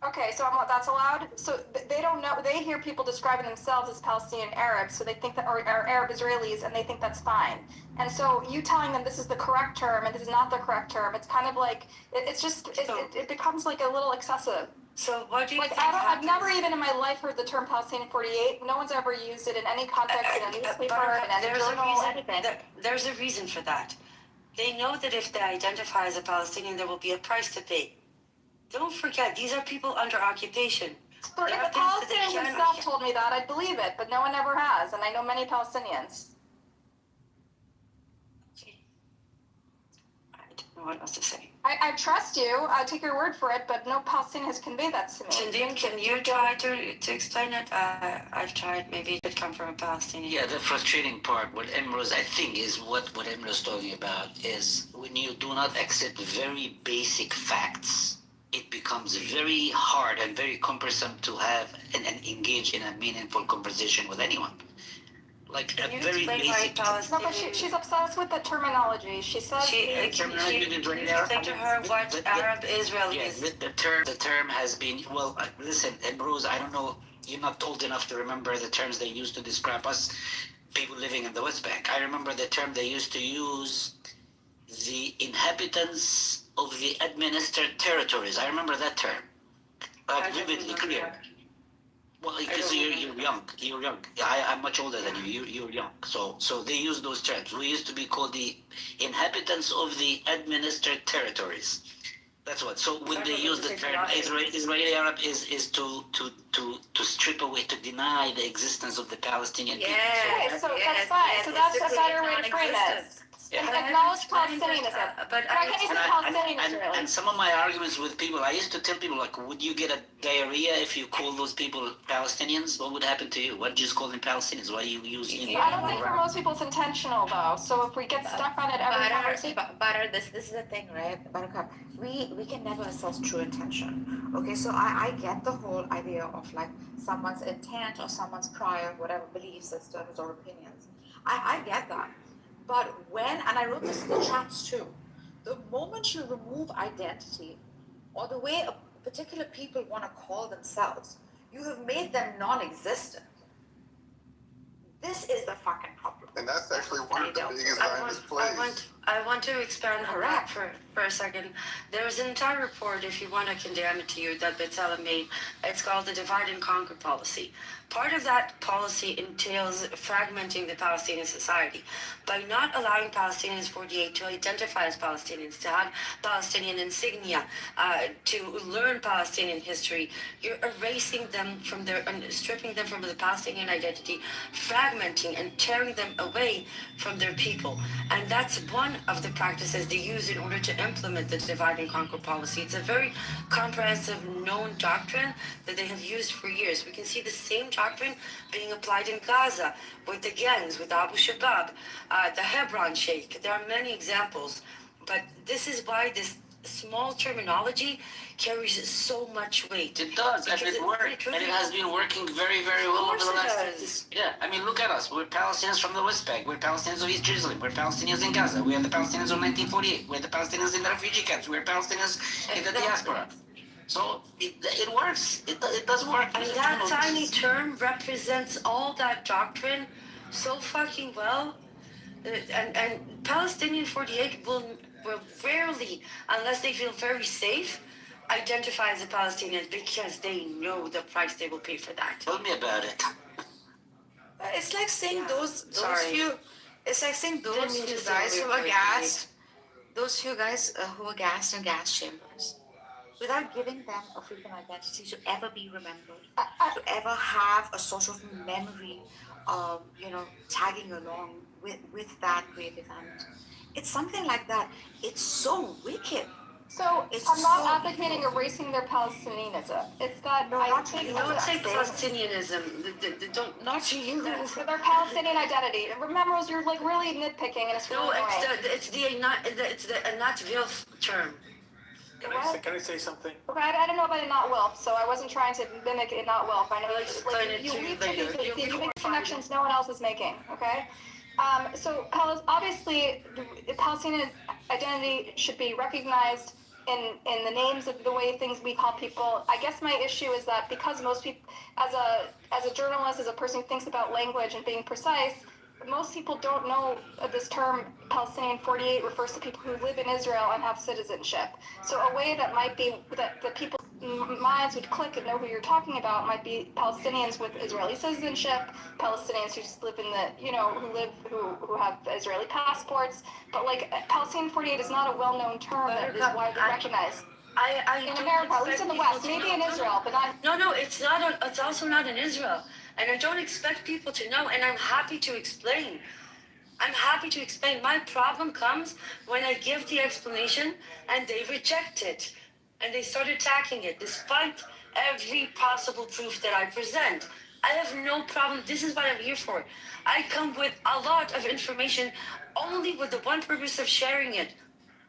Okay, so that's allowed. So they don't know. They hear people describing themselves as Palestinian Arabs, so they think that, or Arab Israelis, and they think that's fine. And so you telling them this is the correct term and this is not the correct term, it's kind of like it becomes like a little excessive. So what do you think I've never even in my life heard the term Palestinian 48. No one's ever used it in any context in a newspaper, in any journal, anything. There's a reason for that. They know that if they identify as a Palestinian, there will be a price to pay. Don't forget, these are people under occupation. But if a Palestinian himself told me that, I'd believe it, but no one ever has, and I know many Palestinians. I don't know what else to say. I trust you, I take your word for it, but no Palestinian has conveyed that to me. Shandin, can you try to explain it? I've tried, maybe it could come from a Palestinian. Yeah, the frustrating part, what Emrose, I think, is what Emrose is talking about, is when you do not accept very basic facts, it becomes very hard and very cumbersome to have and engage in a meaningful conversation with anyone. Like Can a you very explain why basic. Palestinian? No, but she's obsessed with the terminology. She says Can you explain to her what Arab Israel Yeah, is? the term has been, well, listen, Bruce, I don't know, you're not old enough to remember the terms they used to describe us, people living in the West Bank. I remember the term they used to use, the inhabitants of the administered territories. I remember that term. Vividly clear. Well, because you're young. You're young. I'm much older than you. You're young. So they use those terms. We used to be called the inhabitants of the administered territories. That's what. So when they use the term Israeli Arab is to strip away, to deny the existence of the Palestinian people. Okay, so that's fine. So that's a better way to frame it. Yeah. Acknowledge Palestinianism. But Why can't you say Palestinian Israeli? And some of my arguments with people, I used to tell people, like, would you get a diarrhea if you call those people Palestinians? What would happen to you? Why did you just call them Palestinians? Why do you use I don't think for most people it's intentional, though. So if we get stuck on it every conversation. Butter, this is the thing, right? Buttercup, we can never assess true intention. Okay, so I get the whole idea of like someone's intent or someone's prior, whatever belief systems or opinions. I get that. But when, and I wrote this in the chats too, the moment you remove identity or the way a particular people want to call themselves, you have made them non-existent. This is the fucking problem. And that's actually one of the biggest displays. I want to expand on that for a second. There's an entire report, if you want to condemn it to you, that B'Tselem made. It's called the Divide and Conquer policy. Part of that policy entails fragmenting the Palestinian society by not allowing Palestinians 48 to identify as Palestinians, to have Palestinian insignia, to learn Palestinian history. You're erasing them from their, and stripping them from the Palestinian identity, fragmenting and tearing them away from their people. And that's one of the practices they use in order to implement the Divide and Conquer policy. It's a very comprehensive, known doctrine that they have used for years. We can see the same doctrine being applied in Gaza with the gangs, with Abu Shabab, the Hebron Sheikh. There are many examples, but this is why this small terminology carries so much weight. It does, and it works, and it has been working very, very well over the last years. Yeah, I mean, look at us. We're Palestinians from the West Bank. We're Palestinians of East Jerusalem. We're Palestinians in Gaza. We are the Palestinians of 1948. We're the Palestinians in the refugee camps. We're Palestinians in the diaspora. So it works. It does work. And that tiny term represents all that doctrine so fucking well. And Palestinian 48 will rarely, unless they feel very safe, identify as a Palestinian because they know the price they will pay for that. Tell me about it. It's like saying those few. It's like saying those few guys who are gassed. Those few guys who are gassed in gas chambers, without giving them a freaking identity to ever be remembered, to ever have a sort of memory of, tagging along with that great event. It's something like that. It's so wicked. So I'm not advocating erasing their Palestinianism. It's that don't say Palestinianism. Not to you. Their Palestinian identity. Remember, you're like really nitpicking, and it's really annoying. It's the not Vilf term. Can I say something? Okay, I don't know about it not Wilf, so I wasn't trying to mimic it not Wilf. I know you leap to these, you make connections no one else is making, okay? So obviously, the Palestinian identity should be recognized in the names of the way things we call people. I guess my issue is that because most people, as a journalist, as a person who thinks about language and being precise, most people don't know this term Palestinian 48 refers to people who live in Israel and have citizenship. So a way that might be that the people's minds would click and know who you're talking about might be Palestinians with Israeli citizenship, Palestinians who just live in the, who have Israeli passports. But like Palestinian 48 is not a well-known term that is widely recognized. In don't America, at least expect in the people West, to maybe know. in Israel, but not. No, it's not. It's also not in Israel, and I don't expect people to know. And I'm happy to explain. I'm happy to explain. My problem comes when I give the explanation and they reject it, and they start attacking it, despite every possible proof that I present. I have no problem. This is what I'm here for. I come with a lot of information, only with the one purpose of sharing it.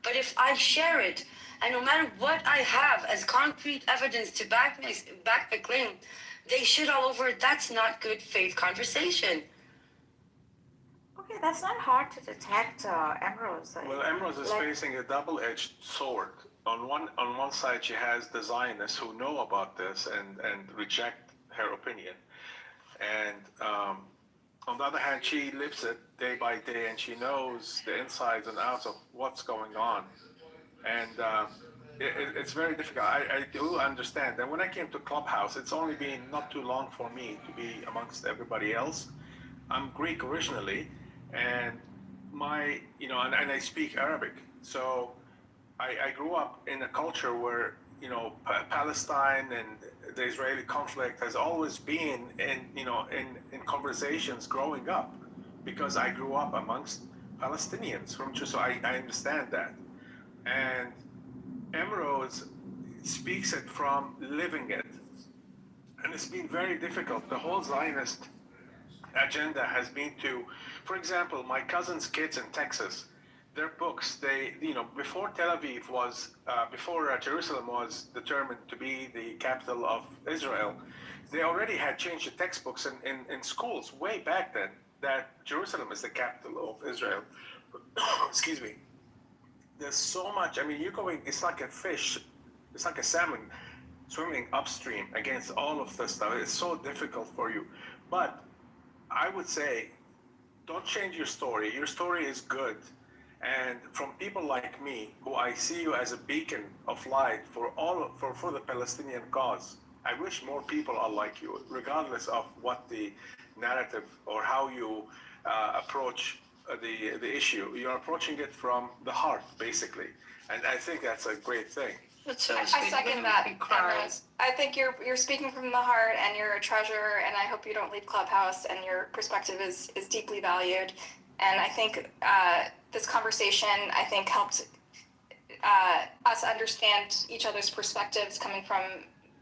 But if I share it, and no matter what I have as concrete evidence to back my claim, they shit all over it. That's not good faith conversation. Okay, that's not hard to detect, Emerald. Well, Emerald is facing a double-edged sword. On one side, she has the Zionists who know about this and reject her opinion, and on the other hand, she lives it day by day, and she knows the insides and outs of what's going on, and it's very difficult. I do understand. And when I came to Clubhouse, it's only been not too long for me to be amongst everybody else. I'm Greek originally, and and I speak Arabic. So I grew up in a culture where, Palestine and the Israeli conflict has always been in conversations growing up, because I grew up amongst Palestinians so I understand that. And Emerald speaks it from living it. And it's been very difficult. The whole Zionist agenda has been to, for example, my cousin's kids in Texas, their books, before Tel Aviv before Jerusalem was determined to be the capital of Israel, they already had changed the textbooks in schools way back then that Jerusalem is the capital of Israel. Excuse me. There's so much, it's like a fish, it's like a salmon swimming upstream against all of this stuff. It's so difficult for you. But I would say, don't change your story. Your story is good. And from people like me, who I see you as a beacon of light for the Palestinian cause, I wish more people are like you, regardless of what the narrative or how you approach the issue. You're approaching it from the heart, basically. And I think that's a great thing. I second that. I think you're speaking from the heart, and you're a treasure, and I hope you don't leave Clubhouse, and your perspective is deeply valued. And I think this conversation, helped us understand each other's perspectives coming from,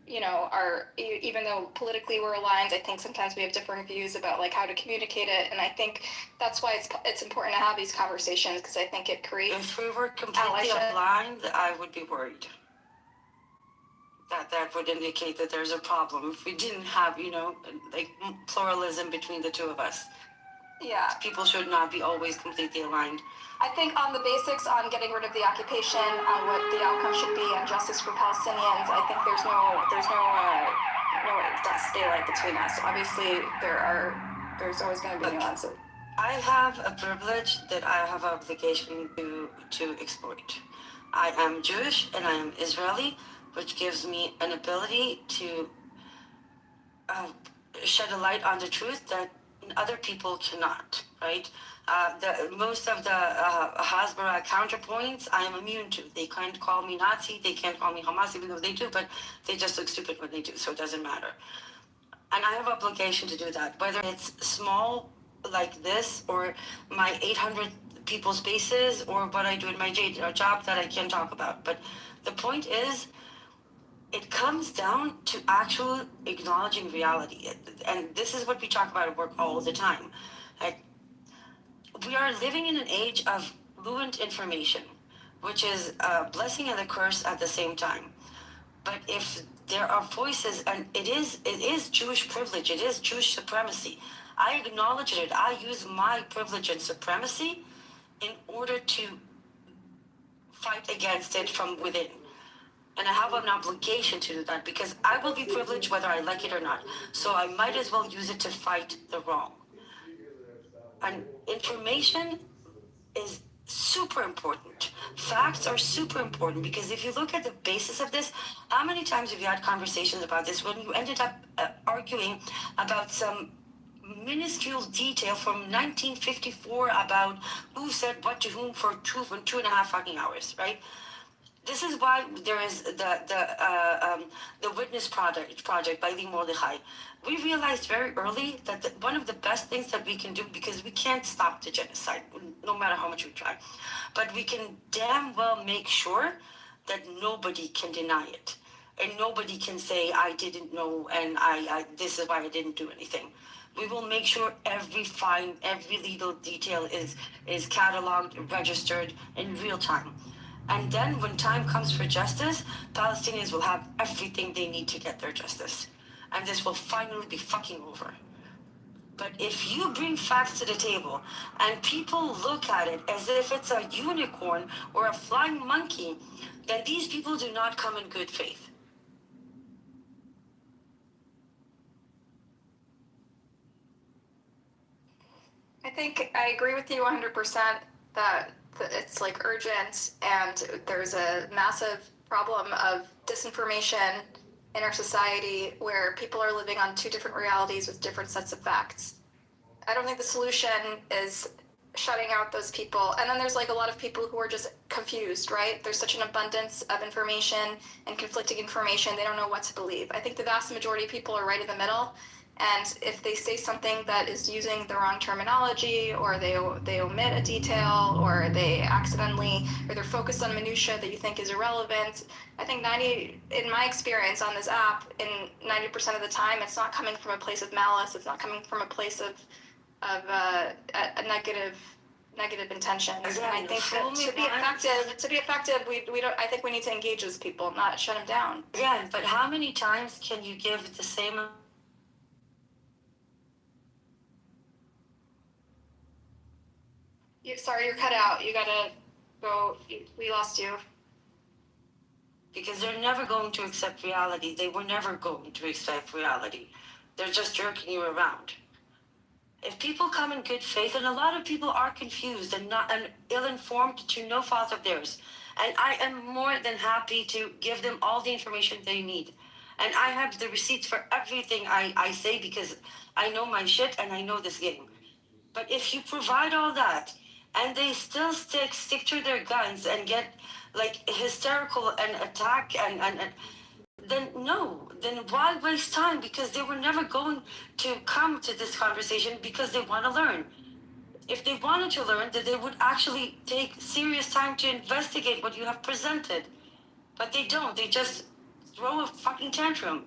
even though politically we're aligned, I think sometimes we have differing views about how to communicate it. And I think that's why it's important to have these conversations, because I think it creates. If we were completely aligned, I would be worried. That would indicate that there's a problem. If we didn't have, pluralism between the two of us. Yeah. People should not be always completely aligned. I think on the basics, on getting rid of the occupation, on what the outcome should be, and justice for Palestinians, I think there's no daylight between us. Obviously, there's always going to be nuances. I have a privilege that I have an obligation to exploit. I am Jewish and I am Israeli, which gives me an ability to shed a light on the truth that other people cannot, right? Most of the Hasbara counterpoints I am immune to. They can't call me Nazi, they can't call me Hamas, even though they do, but they just look stupid when they do, so it doesn't matter. And I have obligation to do that, whether it's small like this, or my 800 people spaces, or what I do in my job that I can't talk about. But the point is, it comes down to actual acknowledging reality. And this is what we talk about at work all the time. We are living in an age of fluent information, which is a blessing and a curse at the same time. But if there are voices, and it is Jewish privilege, it is Jewish supremacy. I acknowledge it. I use my privilege and supremacy in order to fight against it from within. And I have an obligation to do that, because I will be privileged whether I like it or not. So I might as well use it to fight the wrong. And information is super important. Facts are super important, because if you look at the basis of this, how many times have you had conversations about this when you ended up arguing about some minuscule detail from 1954 about who said what to whom for 2.5 fucking hours, right? This is why there is the Witness project by Lee Mordechai. We realized very early that one of the best things that we can do, because we can't stop the genocide, no matter how much we try, but we can damn well make sure that nobody can deny it. And nobody can say, I didn't know, and I this is why I didn't do anything. We will make sure every fine, every legal detail is cataloged, registered in real time. And then when time comes for justice, Palestinians will have everything they need to get their justice. And this will finally be fucking over. But if you bring facts to the table and people look at it as if it's a unicorn or a flying monkey, then these people do not come in good faith. I think I agree with you 100% that it's like urgent, and there's a massive problem of disinformation in our society where people are living on two different realities with different sets of facts. I don't think the solution is shutting out those people. And then there's like a lot of people who are just confused, right? There's such an abundance of information and conflicting information, they don't know what to believe. I think the vast majority of people are right in the middle. And if they say something that is using the wrong terminology, or they omit a detail, or they accidentally, or they're focused on minutia that you think is irrelevant, I think in my experience on this app, in 90% of the time, it's not coming from a place of malice. It's not coming from a place of a negative intentions. And I think that to be effective, we don't. I think we need to engage those people, not shut them down. Yeah, but how many times can you give the same? Sorry, you're cut out. You gotta go. We lost you. Because they're never going to accept reality. They were never going to accept reality. They're just jerking you around. If people come in good faith, and a lot of people are confused and ill-informed to no fault of theirs, and I am more than happy to give them all the information they need. And I have the receipts for everything I say, because I know my shit and I know this game. But if you provide all that, and they still stick to their guns and get like hysterical and attack and then no, then why waste time? Because they were never going to come to this conversation because they want to learn. If they wanted to learn, then they would actually take serious time to investigate what you have presented. But they don't. They just throw a fucking tantrum.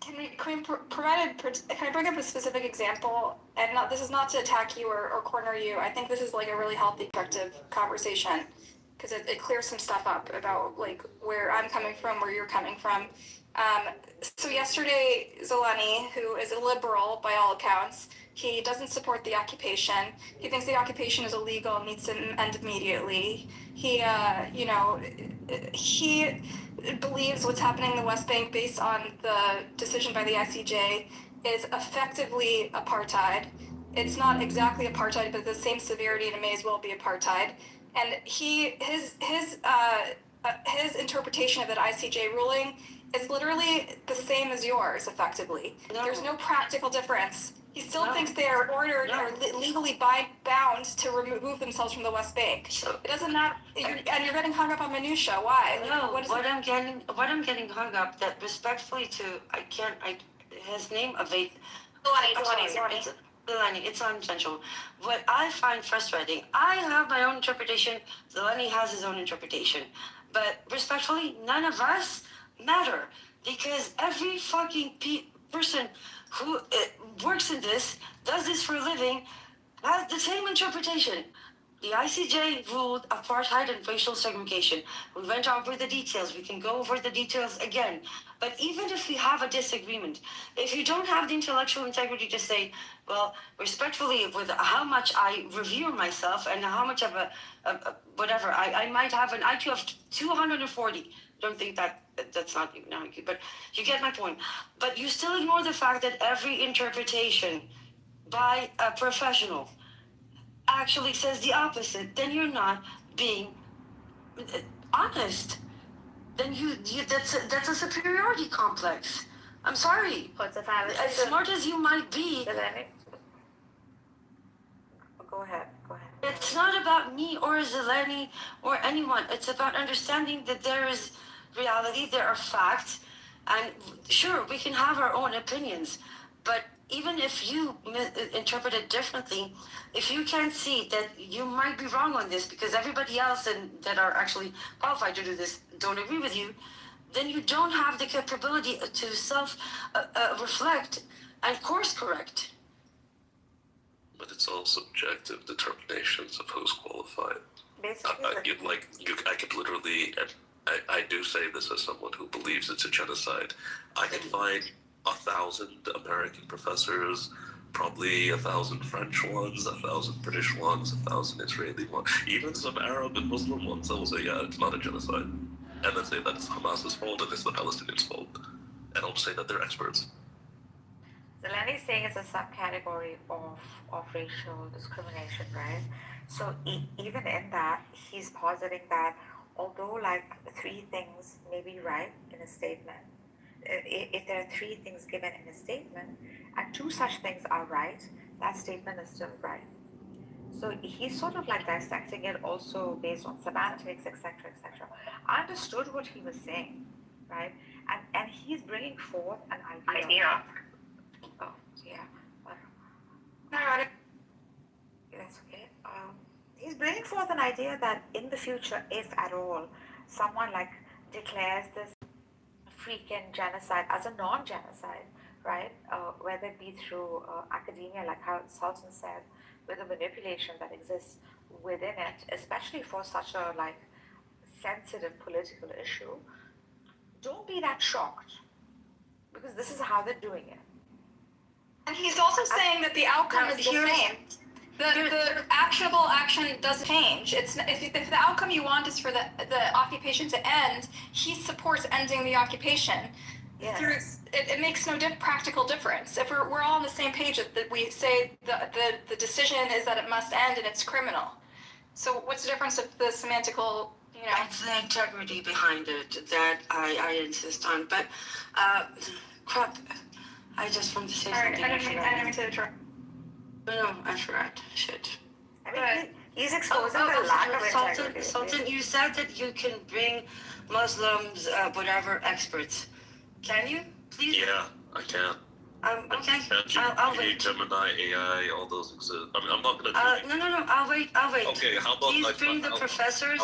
Can I bring up a specific example? And this is not to attack you or corner you. I think this is like a really healthy, productive conversation, because it clears some stuff up about like where I'm coming from, where you're coming from. So yesterday, Zeleny, who is a liberal by all accounts, he doesn't support the occupation. He thinks the occupation is illegal and needs to end immediately. He believes what's happening in the West Bank based on the decision by the ICJ is effectively apartheid. It's not exactly apartheid, but the same severity, and it may as well be apartheid. And his interpretation of that ICJ ruling is literally the same as yours, effectively. No. There's no practical difference. He still thinks they are ordered or legally bound to remove themselves from the West Bank. It doesn't matter, and you're getting hung up on minutia. Why? What I'm getting hung up, that respectfully to his name evade. Zeleny, it's unintentional. What I find frustrating, I have my own interpretation. Zeleny has his own interpretation, but respectfully, none of us matter, because every fucking person who works in this, does this for a living, has the same interpretation. The ICJ ruled apartheid and racial segregation. We went over the details. We can go over the details again. But even if we have a disagreement, if you don't have the intellectual integrity to say, well, respectfully, with how much I revere myself and how much of whatever, I might have an IQ of 240. Don't think that's not even an IQ, but you get my point. But you still ignore the fact that every interpretation by a professional actually says the opposite. Then you're not being honest. Then that's a superiority complex. I'm sorry. As smart as you might be. Go ahead. It's not about me or Zeleny or anyone. It's about understanding that there is reality, there are facts, and sure, we can have our own opinions, but even if you interpret it differently, if you can't see that you might be wrong on this because everybody else that are actually qualified to do this don't agree with you, then you don't have the capability to self-reflect and course correct. But it's all subjective determinations of who's qualified. Basically, I could literally, and I do say this as someone who believes it's a genocide, I can find 1,000 American professors, probably 1,000 French ones, 1,000 British ones, 1,000 Israeli ones, even some Arab and Muslim ones that will say, yeah, it's not a genocide. And then say that it's Hamas's fault and it's the Palestinians' fault. And I'll say that they're experts. Zeleny is saying it's a subcategory of racial discrimination, right? So even in that, he's positing that although like 3 things may be right in a statement, if there are 3 things given in a statement and 2 such things are right, that statement is still right. So he's sort of like dissecting it also based on semantics, etc., etc. I understood what he was saying, right? And he's bringing forth an idea. Oh, yeah. That's okay. He's bringing forth an idea that in the future, if at all, someone like declares this freaking genocide as a non-genocide, right? Whether it be through academia, like how Sultan said, with the manipulation that exists within it, especially for such a like sensitive political issue, don't be that shocked, because this is how they're doing it. And he's also saying that the outcome is the same. The actionable action doesn't change. It's if the outcome you want is for the occupation to end, he supports ending the occupation. Yes. It makes no practical difference. If we're all on the same page, that we say the decision is that it must end and it's criminal. So what's the difference of the semantical, you know? It's the integrity behind it that I insist on. But crap, I just wanted to say something. I didn't mean to interrupt. No, I forgot. Shit. I mean, he's exposing the lack of integrity. Sultan, you said that you can bring Muslims, whatever, experts. Can you, please? Yeah, I can. Okay. I'll wait. Gemini, AI, all those exist. I mean, I'm not gonna. No. I'll wait. Okay, how about please bring the professors.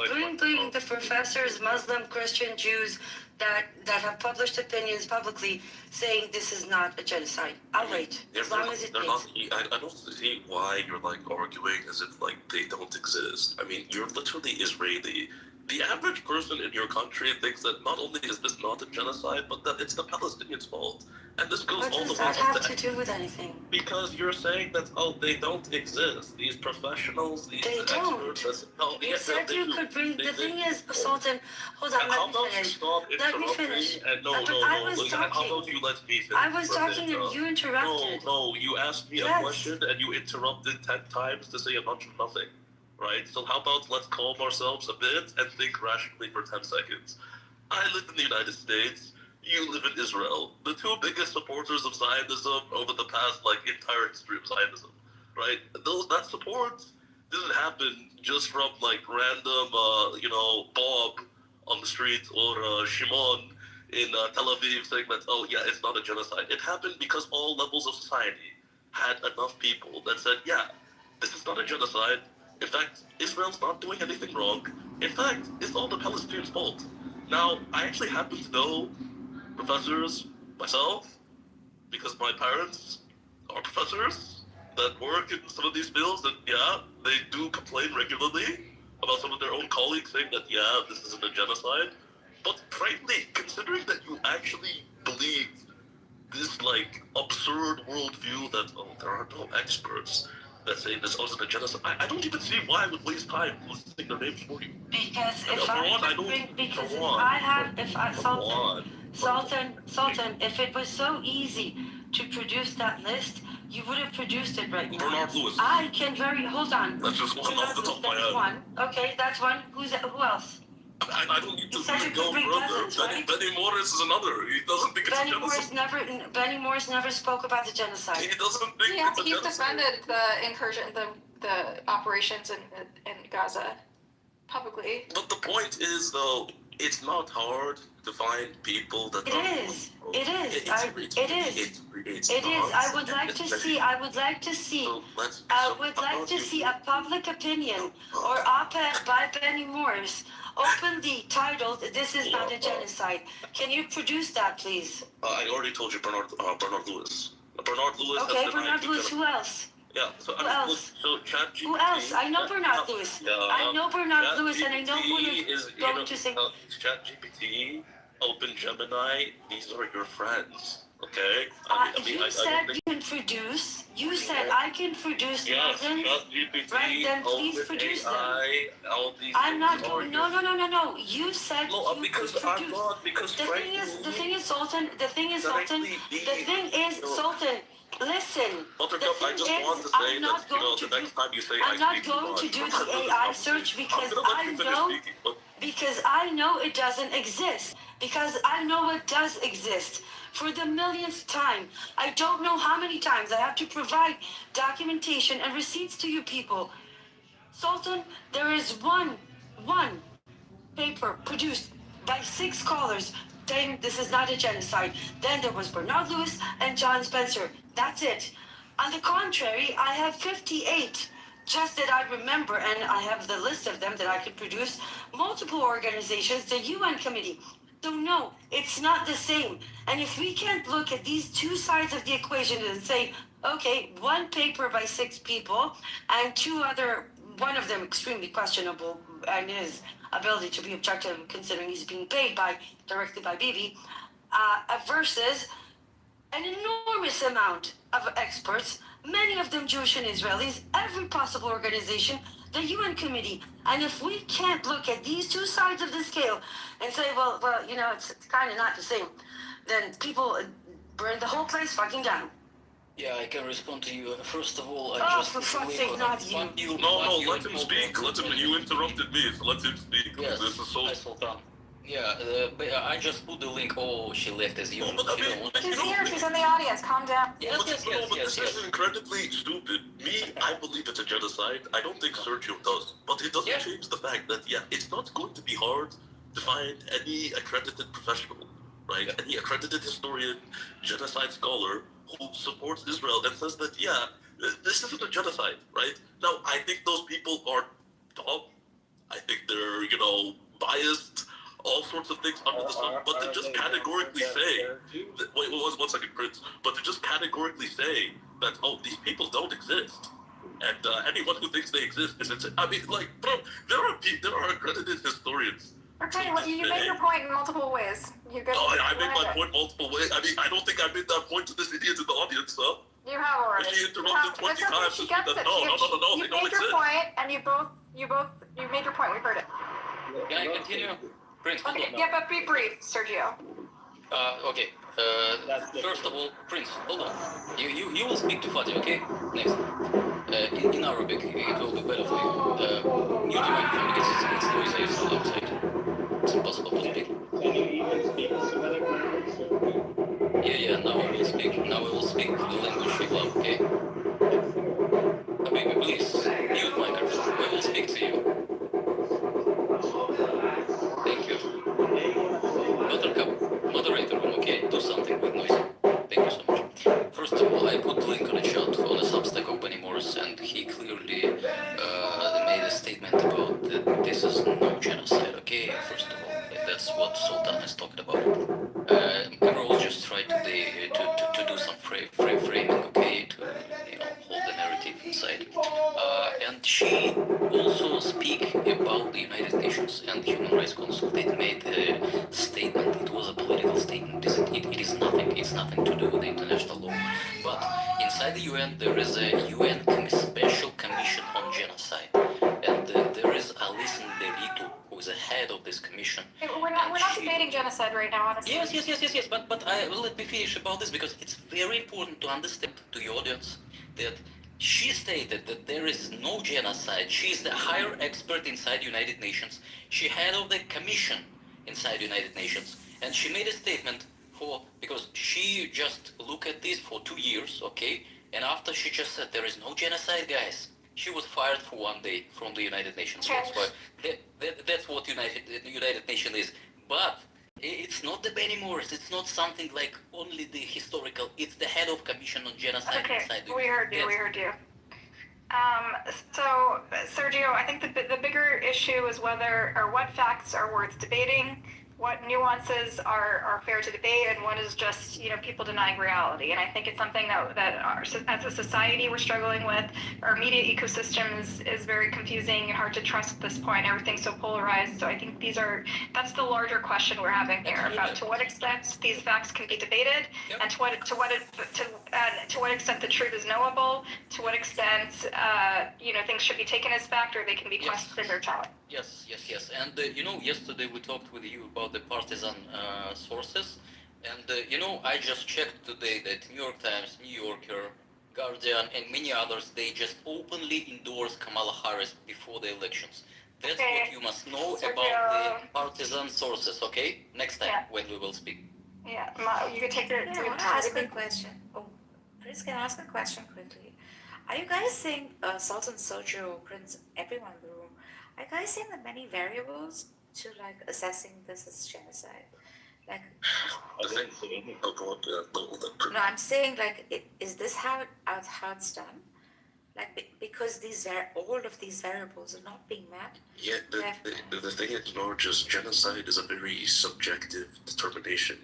Bring the professors, Muslim, Christian, Jews that have published opinions publicly saying this is not a genocide. I'll wait as long as it is. I don't see why you're like arguing as if like they don't exist. I mean, you're literally Israeli. The average person in your country thinks that not only is this not a genocide, but that it's the Palestinians' fault. And this goes all the way up to... What does that have to do with anything? Because you're saying that, they don't exist. These professionals, these experts... You said you could bring... The thing is, Sultan, hold on, let me finish. Let me finish. No. How about you let me finish? I was talking and you interrupted. No, you asked me a question and you interrupted 10 times to say a bunch of nothing. Right? So how about let's calm ourselves a bit and think rationally for 10 seconds. I live in the United States. You live in Israel. The 2 biggest supporters of Zionism over the past, entire history of Zionism. Right? That support didn't happen just from, random, Bob on the street or Shimon in Tel Aviv saying that, it's not a genocide. It happened because all levels of society had enough people that said, this is not a genocide. In fact, Israel's not doing anything wrong. In fact, it's all the Palestinians' fault. Now, I actually happen to know professors myself, because my parents are professors that work in some of these fields, and they do complain regularly about some of their own colleagues saying that, this isn't a genocide. But frankly, considering that you actually believe this, absurd worldview that, there are no experts that say this wasn't a genocide. I don't even see why I would waste time listing their names for you. Because Sultan, if it was so easy to produce that list, you would have produced it right now. Bernard Lewis. Hold on. That's just one off the top of my head. One. Okay, that's one. Who else? I don't need to go further. Benny Morris is another. He doesn't think it's a genocide. Benny Morris never spoke about the genocide. He doesn't think it's a genocide. He's defended the incursion, the the operations in Gaza publicly. But the point is, though, it's not hard to find people that are. It is. It is. It's I would like to see. I would like to see. I would like to see a public opinion or op-ed by Benny Morris openly titled "This is not a genocide." Can you produce that, please? I already told you Bernard Lewis. Bernard Lewis. Okay, Bernard Lewis. Who else? Yeah. So who else? So ChatGPT. Who else? I know Bernard Lewis. I know Bernard Lewis, and I know who you're going to say. ChatGPT, OpenGemini. These are your friends. Okay. You said you can produce. You said I can produce. Yes, ChatGPT. Right, then please produce them. All these I'm not going. No. You said you because could I'm produce. not. Because The thing is, Sultan. Listen. Buttercup, I just want to say that, the next time you say I'm not going to do the AI search because I know it doesn't exist. Because I know it does exist. For the millionth time. I don't know how many times I have to provide documentation and receipts to you people. Sultan, there is one paper produced by 6 scholars saying this is not a genocide. Then there was Bernard Lewis and John Spencer. That's it. On the contrary, I have 58, just that I remember, and I have the list of them that I could produce, multiple organizations, the UN committee. So no, it's not the same. And if we can't look at these two sides of the equation and say, okay, one paper by 6 people and 2 other, one of them extremely questionable and his ability to be objective considering he's being paid directly by Bibi, versus an enormous amount of experts, many of them Jewish and Israelis, every possible organization, the UN committee. And if we can't look at these 2 sides of the scale and say, well, it's kind of not the same, then people burn the whole place fucking down. Yeah, I can respond to you. First of all, for fuck's sake, not you. No, let him speak. You interrupted me, so let him speak. Yes, this is so... Sultan. Yeah, but I just put the link. Oh, she left as usual. She's here. She's in the audience. Calm down. Yes. This is incredibly stupid. I believe it's a genocide. I don't think Sergio does. But it doesn't change the fact that, it's not going to be hard to find any accredited professional, right? Any accredited historian, genocide scholar who supports Israel and says that, this isn't a genocide, right? Now, I think those people are dumb. I think they're, biased, all sorts of things under the sun, but to just categorically say, wait, one second, Prince, but to just categorically say that, these people don't exist, and anyone who thinks they exist is insane. I mean, bro, there are accredited historians. Okay, well, you made your point in multiple ways. I made my point multiple ways. I mean, I don't think I made that point to this idiot in the audience, though. You have already. She interrupted 20 times. She gets it. No, you made your point, and you made your point. We heard it. Can I continue? Prince, okay, but be brief, Sergio. Okay. First of all, Prince, hold on. You will speak to Fatih, okay? Next. In Arabic, it will be better for you. Mute your microphone because it's noisy outside. It's impossible to speak. Yeah, now I will speak. Now I will speak the language you love, okay? Habibi, please, mute microphone. I will speak to you. Thank you. Buttercup, moderator room, okay? Do something with noise. Thank you so much. First of all, I put the link on the chat on the Substack of Benny Morris, and he clearly made a statement about that this is no genocide, okay? First of all, that's what Sultan has talked about. We'll just try to do some framing, okay? To hold the narrative inside. And she also speak about the United Nations and Human Rights Council. They made a statement. It was a political statement. It is nothing. It's nothing to do with the international law. But inside the UN, there is a UN special commission on genocide, and there is Alison Berito, who is the head of this commission. Hey, we're not debating genocide right now, honestly. Yes. But let me finish about this because it's very important to understand to your audience that she stated that there is no genocide. She is the higher expert inside United Nations. She head of the commission inside United Nations, and she made a statement because she just looked at this for 2 years, okay? And after she just said there is no genocide, guys. She was fired for 1 day from the United Nations. Okay. That's why that's what United Nations is. But it's not the anymore. It's not something like only the historical. It's the head of Commission on Genocide. Okay, inside the we heard you. We heard you. So, Sergio, I think the bigger issue is whether or what facts are worth debating, what nuances are fair to debate, and what is just people denying reality. And I think it's something that as a society we're struggling with. Our media ecosystem is very confusing and hard to trust at this point. Everything's so polarized. So I think that's the larger question we're having here about to what extent these facts can be debated, and to what extent the truth is knowable, to what extent things should be taken as fact or they can be questioned or challenged. Yes. And yesterday we talked with you about the partisan sources, and I just checked today that New York Times, New Yorker, Guardian, and many others, they just openly endorsed Kamala Harris before the elections. That's what you must know about the partisan sources. Okay, next time when we will speak. Yeah, you can take it. I want to ask a question. Oh, Prince, can I ask a question quickly? Are you guys seeing Sultan Sergio, Prince, everyone in the room? Are you guys seeing the many variables to assessing this as genocide? I didn't see anything. No, I'm saying is this how it's done? Because all of these variables are not being met. Yeah, the thing is, just genocide is a very subjective determination.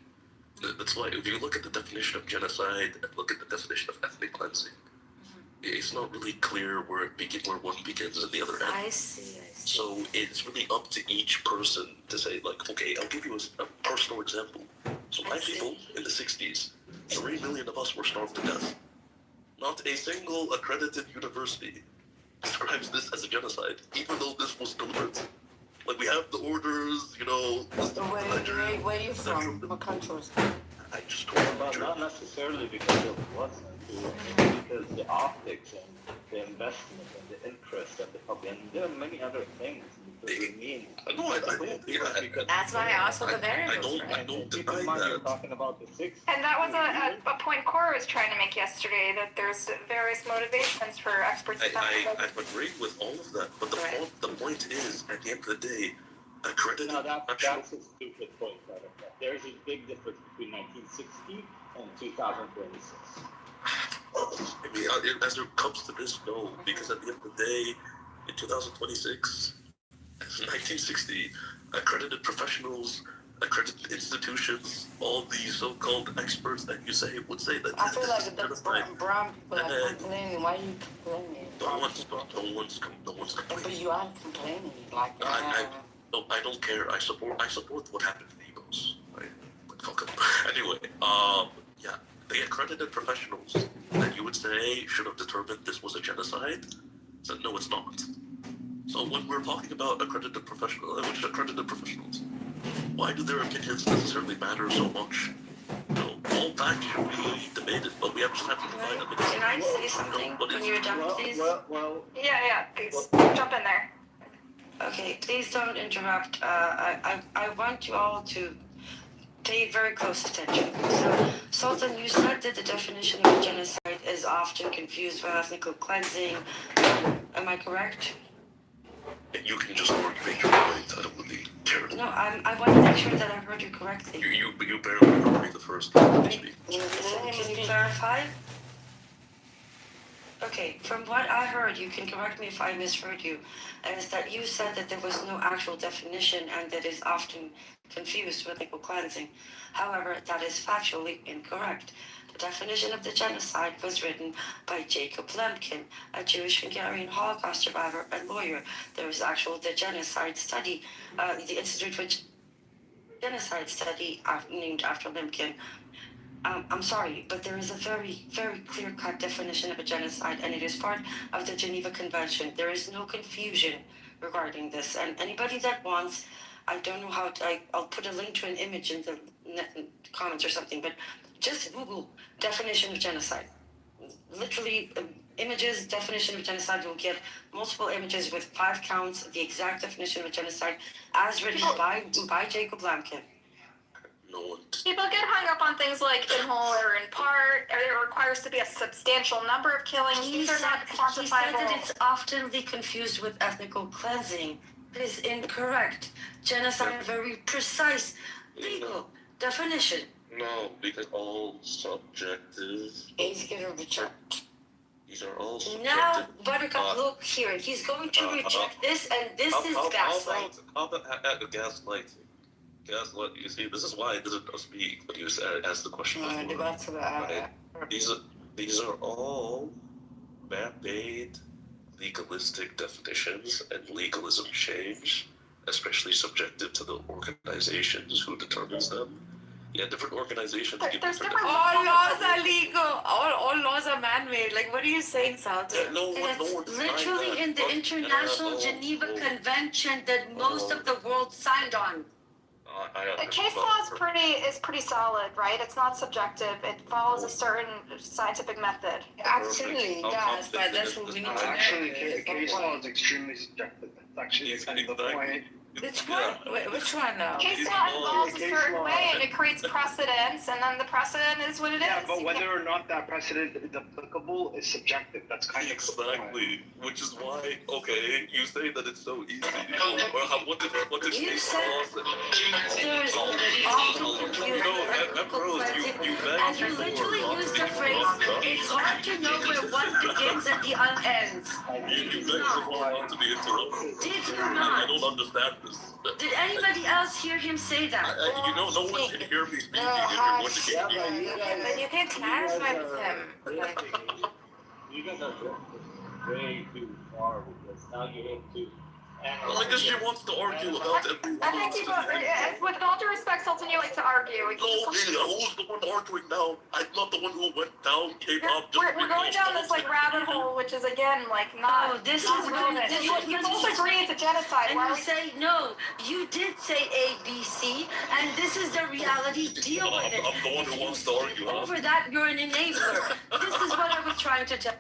That's why if you look at the definition of genocide and look at the definition of ethnic cleansing, it's not really clear where one begins and the other ends. I see. So it's really up to each person to say, okay, I'll give you a personal example. So my people in the 60s, 3 million of us were starved to death. Not a single accredited university describes this as a genocide, even though this was deliberate. We have the orders, Where are you from? What country was that? I just told you. But not necessarily because it wasn't, because the optics and the investment and the interest of the public, and there are many other things. That's why I asked for the variables. I don't deny You're talking about the 60s. And that was a point Cora was trying to make yesterday, that there's various motivations for experts. I've agreed with all of that, but the point is, at the end of the day, accredited. No, that's a stupid point. There's a big difference between 1960 and 2026. I mean, as it comes to this, no, because at the end of the day, in 2026, 1960, accredited professionals, accredited institutions, all these so-called experts that you say would say that. I feel like the brown people are complaining. Why are you complaining? No one's complaining. But you are complaining, I don't care. I support what happened to the Igbos. Fuck them. Anyway, the accredited professionals that you would say should have determined this was a genocide said no, it's not. So when we're talking about accredited professionals, why do their opinions necessarily matter so much? All facts should be debated, but we just have to provide them. Can I say something when you're done, please? Yeah, please jump in there. Okay, please don't interrupt. I want you all to pay very close attention. So, Sultan, you said that the definition of genocide is often confused with ethnic cleansing. Am I correct? You can just make your point. I don't really care. No, I want to make sure that I heard you correctly. You barely heard me the first time you speak. Can you clarify? Okay, from what I heard, you can correct me if I misheard you, is that you said that there was no actual definition and that is often confused with ethnic cleansing. However, that is factually incorrect. The definition of the genocide was written by Jacob Lemkin, a Jewish Hungarian Holocaust survivor and lawyer. There was the genocide study, the Institute for Genocide Study named after Lemkin. I'm sorry, but there is a very, very clear-cut definition of a genocide, and it is part of the Geneva Convention. There is no confusion regarding this, and anybody that wants, I don't know how to, I'll put a link to an image in the comments or something, but just Google definition of genocide. Literally, images, definition of genocide, you'll get multiple images with 5 counts, the exact definition of genocide, as written by Jacob Lemkin. No one. People get hung up on things like in whole or in part, or it requires to be a substantial number of killings. These are not He said that quantifiable. it's oftenly confused with ethnical cleansing. It is incorrect. Genocide, a very precise legal definition. No, because all subjective. He's gonna reject. These are all subjective. Now, Buttercup, look here. He's going to reject this, and this is gaslight. How about gaslight? Gaslight. You see, this is why I didn't speak when you asked the question before. Right? These are all man-made legalistic definitions, and legalism change, especially subjective to the organizations who determines them. Yeah, different organizations. There's different All laws are legal. All laws are man-made. Like, what are you saying, Salter? No one It's literally in the International Geneva Convention that most of the world signed on. The case law is pretty solid, right? It's not subjective. It follows a certain scientific method. Absolutely, it does, but that's what we need to Actually, case law is extremely subjective. That's actually kind of the point. Which one? Which one now? Case law involves a certain way, and it creates precedents, and then the precedent is what it is. Yeah, but whether or not that precedent is applicable is subjective. That's kind of exactly, which is why. Okay, you say that it's so easy. What did You case said law say? there's often confused with ethnical cleansing, and you literally used the phrase, it's hard to know where one begins and the other ends. You begged for not to be interrupted. Did you I not? don't understand this. Did anybody else hear him say that? No one can hear me speaking if you're going to get me. But you can clarify with him. You guys are way too far with this. Now you're into. Well, I guess she wants to argue about everything. I think people, with all due respect, Sultan, you like to argue. No, who's the one arguing now? I'm not the one who went down, came up. We're going down this like rabbit hole, which is again like not. Oh, this not is relevant. You both agree it's a genocide. And you say no. You did say A, B, C, and this is the reality. Deal with it. I'm the one who wants to argue. Over that, you're an enabler. This is what I was trying to tell.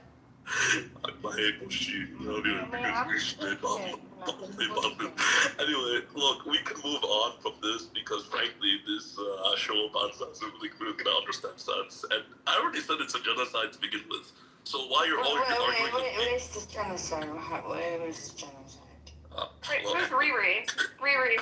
Anyway, look, we can move on from this because frankly, this show about Zazu really gonna understand sense. And I already said it's a genocide to begin with. So why you're all arguing with me? Where's the genocide? Where is the genocide? Where's Riri? Riri,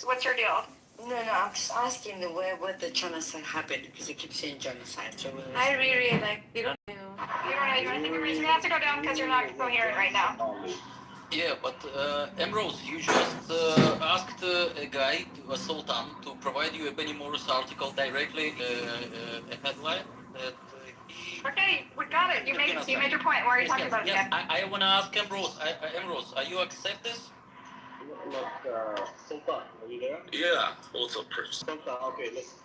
what's your deal? No, I'm just asking where the genocide happened because you keep saying genocide. So I really like. You don't know. You don't know. I think you're going to have to go down because you're not coherent right now. Yeah, but Ambrose, you just asked a guy, a sultan, to provide you a Benny Morris article directly, a headline that Okay, we got it. You made your point. Why are you talking about it again? I want to ask Ambrose. Ambrose, are you accept this? Look, Sultan, are you there? Yeah, what's up, Chris? Sultan, okay, listen.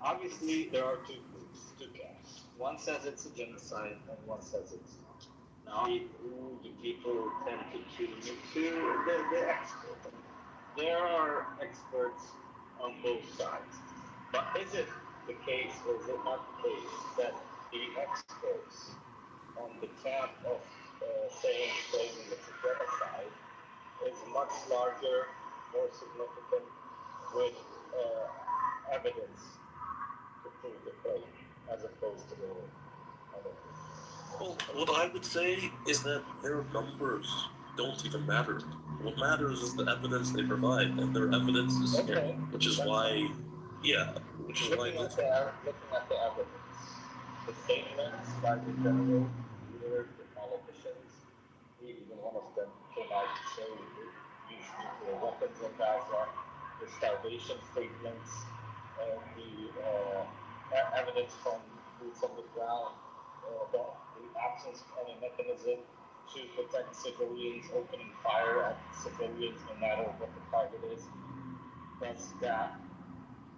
Obviously, there are two groups, two camps. One says it's a genocide, and one says it's not. Now, who the people tend to tune into the experts. There are experts on both sides. But is it the case, or is it not the case, that the experts on the camp of saying it's a genocide is much larger, more significant, with evidence to prove the claim, as opposed to the other? Well, what I would say is that their numbers don't even matter. What matters is the evidence they provide, and their evidence is Okay. which is why, which is why. Looking at the evidence, the statements by the general leaders, the politicians, even one of them came out to say use nuclear weapons in Gaza, the starvation statements, and the evidence from boots on the ground, the absence of any mechanism to protect civilians, opening fire at civilians no matter what the target is. That's that.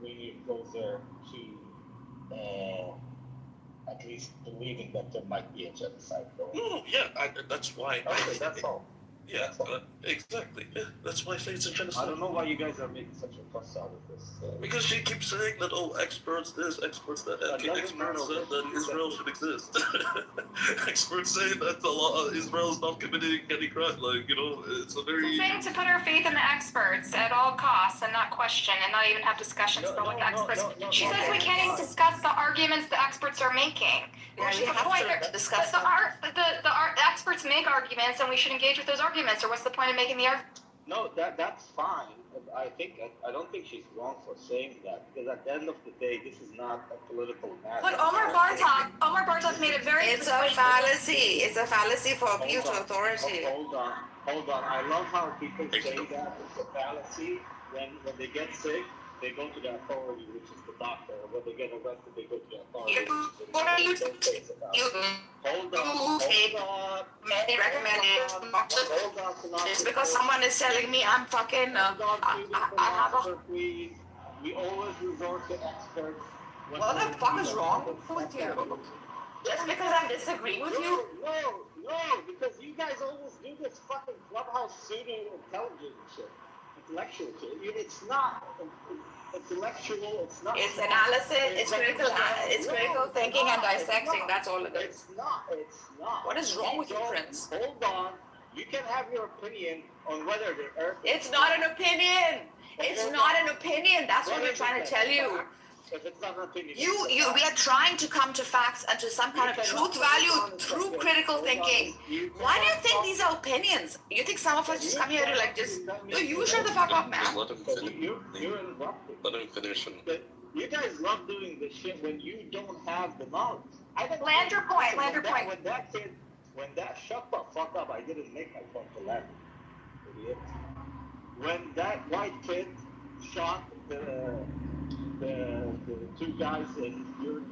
We need closer to at least believing that there might be a genocide going. No, that's why. Okay, that's all. Yeah, exactly. Yeah, that's why faith's in genocide. I don't know why you guys are making such a fuss out of this. Because she keeps saying that, oh, experts this, experts that, and experts said that Israel should exist. Experts say that Israel is not committing any crime. Like, you know, it's a very... She's saying to put our faith in the experts at all costs and not question and not even have discussions about what the experts... She says we can't even discuss the arguments the experts are making. Yeah, we have to discuss them. The experts make arguments and we should engage with those arguments, or what's the point of making the argument? No, that's fine. I don't think she's wrong for saying that, because at the end of the day, this is not a political matter. But Omar Bartok made it very... It's a fallacy. It's a fallacy for appeal to authority. Hold on. I love how people say that it's a fallacy. When they get sick, they go to the authority, which is the doctor. When they get arrested, they go to the authority. Hold on. Many recommended. Just because someone is telling me I'm fucking... We always resort to experts. What the fuck is wrong with you? Just because I disagree with you? No, because you guys always do this fucking clubhouse pseudo-intelligent shit. Intellectual shit. It's not intellectual, it's not... It's analysis, it's critical thinking and dissecting, that's all it is. It's not. What is wrong with you, Prince? Hold on. You can have your opinion on whether the earth... It's not an opinion! It's not an opinion, that's what we're trying to tell you. If it's not an opinion... We are trying to come to facts and to some kind of truth value through critical thinking. Why do you think these are opinions? You think some of us just come here to like just... You shut the fuck up, man. Let him finish. You guys love doing this shit when you don't have the knowledge. Land your point. When that shut the fuck up, I didn't make my point to land. Idiot. When that white kid shot the two guys in the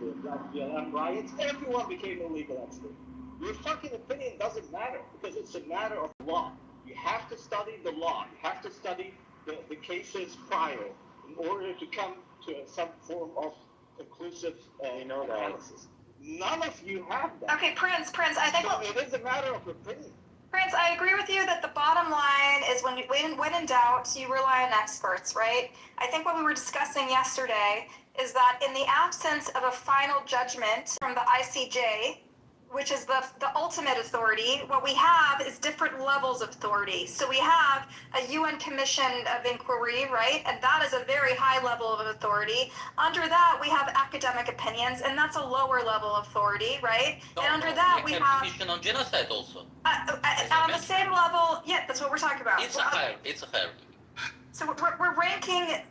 BLM riots, everyone became a legal expert. Your fucking opinion doesn't matter because it's a matter of law. You have to study the law. You have to study the cases prior in order to come to some form of conclusive analysis. None of you have that. Okay, Prince, I think... So it is a matter of opinion. Prince, I agree with you that the bottom line is when in doubt, you rely on experts, right? I think what we were discussing yesterday is that in the absence of a final judgment from the ICJ, which is the ultimate authority, what we have is different levels of authority. So we have a UN Commission of Inquiry, right? And that is a very high level of authority. Under that, we have academic opinions, and that's a lower level of authority, right? And under that, we have... Commission on genocide also. On the same level, yeah, that's what we're talking about. It's a higher. So we're ranking,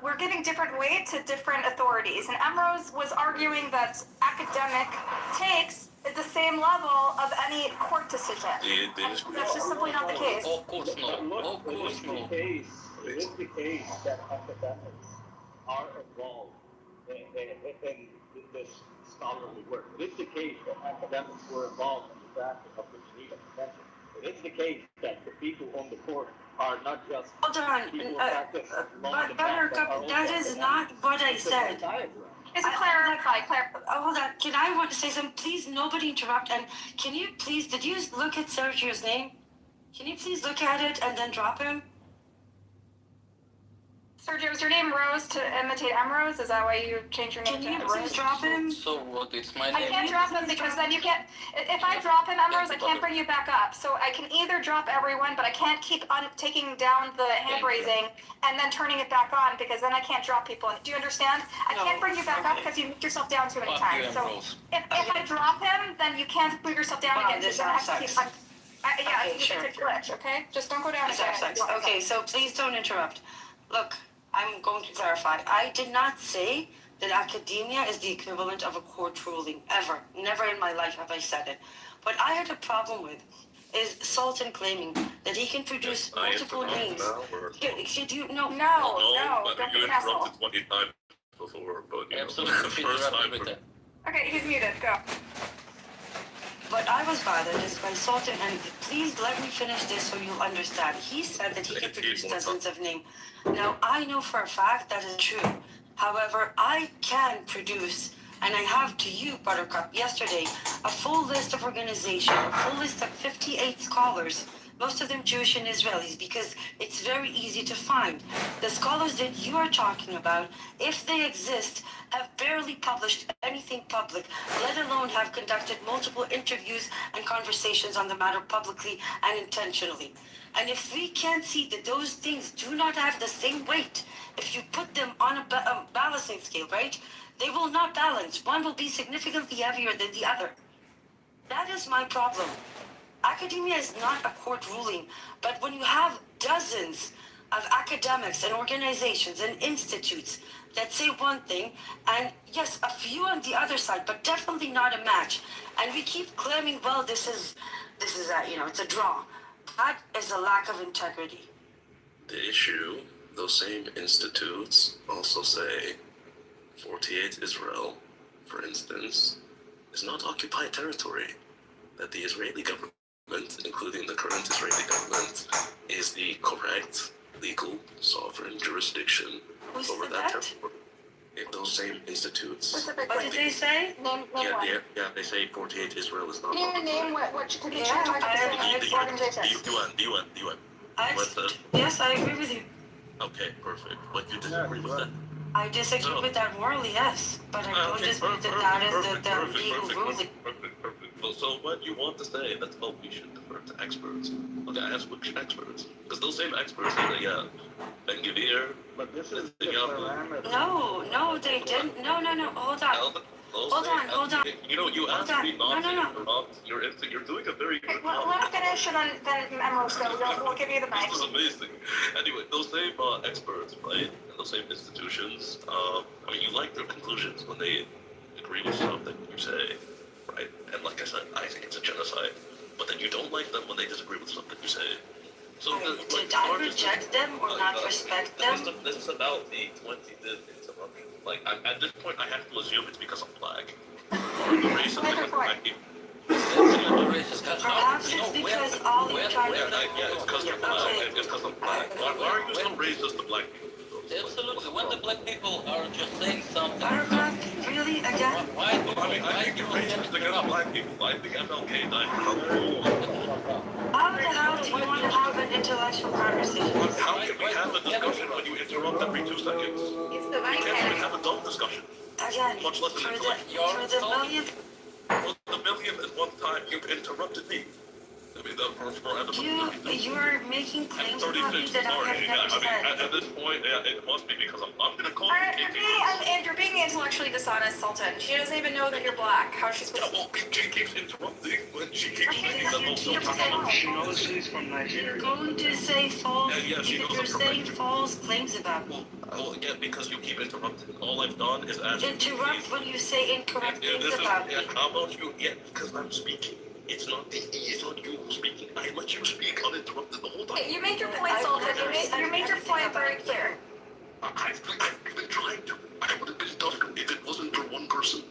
we're giving different weight to different authorities. And Emrose was arguing that academic takes is the same level of any court decision. That's just simply not the case. Of course not. It is the case that academics are involved in this scholarly work. It is the case that academics were involved in the drafting of the Geneva Convention. It is the case that the people on the court are not just... Hold on, Buttercup, that is not what I said. Is it clarify? Hold on, can I want to say something? Please, nobody interrupt. And can you please, did you look at Sergio's name? Can you please look at it and then drop him? Sergio, is your name Rose to imitate Emrose? Is that why you changed your name to Emrose? Can you please drop him? So what, it's my name? I can't drop him because then you can't... If I drop him, Emrose, I can't bring you back up. So I can either drop everyone, but I can't keep taking down the hand raising and then turning it back on because then I can't drop people. Do you understand? I can't bring you back up because you moved yourself down too many times. So if I drop him, then you can't move yourself down again. This I sucks. it's a glitch, okay? Just don't go down again. Okay, so please don't interrupt. Look, I'm going to clarify. I did not say that academia is the equivalent of a court ruling, ever. Never in my life have I said it. What I had a problem with is Sultan claiming that he can produce multiple names. Should you? No, But you interrupted 20 times before, but you know, the first time. Okay, he's muted. Go. What I was bothered is by Sultan, and please let me finish this so you'll understand. He said that he can produce dozens of names. Now, I know for a fact that is true. However, I can produce, and I have to you, Buttercup, yesterday, a full list of organizations, a full list of 58 scholars. most of them Jewish and Israelis, because it's very easy to find. The scholars that you are talking about, if they exist, have barely published anything public, let alone have conducted multiple interviews and conversations on the matter publicly and intentionally. And if we can't see that those things do not have the same weight, if you put them on a balancing scale, right, they will not balance. One will be significantly heavier than the other. That is my problem. Academia is not a court ruling, but when you have dozens of academics and organizations and institutes that say one thing, and yes, a few on the other side, but definitely not a match, and we keep claiming, well, this is it's a draw. That is a lack of integrity. The issue, those same institutes also say 48 Israel, for instance, is not occupied territory. That the Israeli government, including the current Israeli government, is the correct legal sovereign jurisdiction over that territory. If those same institutes. Specifically. What did they say? Name one. Yeah, they say 48 Israel is not. Can you name what could be Yeah, the organization? UN. Yes, I agree with you. Okay, perfect. But you disagree with that? I disagree with that morally, yes, but I don't disagree that that is the legal ruling. Perfect. Well, so what you want to say, that's what we should defer to experts. Okay, I ask which experts? Because those same experts say that, yeah, Ben Gavir, but this is the parameter. No, they didn't. No, hold on. Hold on. You know, you asked me not to interrupt. You're doing a very good job. Well, let me finish and then Emerald's go. We'll give you the mic. This is amazing. Anyway, those same experts, right, and those same institutions, I mean, you like their conclusions when they agree with stuff that you say, right? And like I said, I think it's a genocide. But then you don't like them when they disagree with stuff that you say. So did I reject them or not respect them? This is about the 20-minute interruption. Like, at this point, I have to assume it's because I'm black. Or the racist because I'm black people. Perhaps it's because all you're trying to do. Yeah, it's because you're black. It's because I'm black. Why are you so racist to black people? Absolutely. When the black people are just saying something. Are black really again? I think you're racist against black people. I think MLK died for How the hell do you want to have an intellectual conversation? How can we have a discussion when you interrupt every 2 seconds? It's the We can't even have a dumb discussion. Again, much less an intellectual. for the millionth. For the millionth and one time, you interrupted me. I mean, for You're making claims about me that I have never said. At this point, it must be because I'm going to call you And you're being intellectually dishonest, Sultan. She doesn't even know that you're black. How is she supposed to? Well, she keeps interrupting when she keeps making the most She knows she's from Nigeria. You're going to say false. She knows You're saying false claims about me. Well, yeah, because you keep interrupting. All I've done is ask. Interrupt when you say incorrect things about me. How about you? Yeah, because I'm speaking. It's not you speaking. I let you speak uninterrupted the whole time. You made your point, Sultan. You made your point very clear. I've been trying to. I would have been done if it wasn't for one person.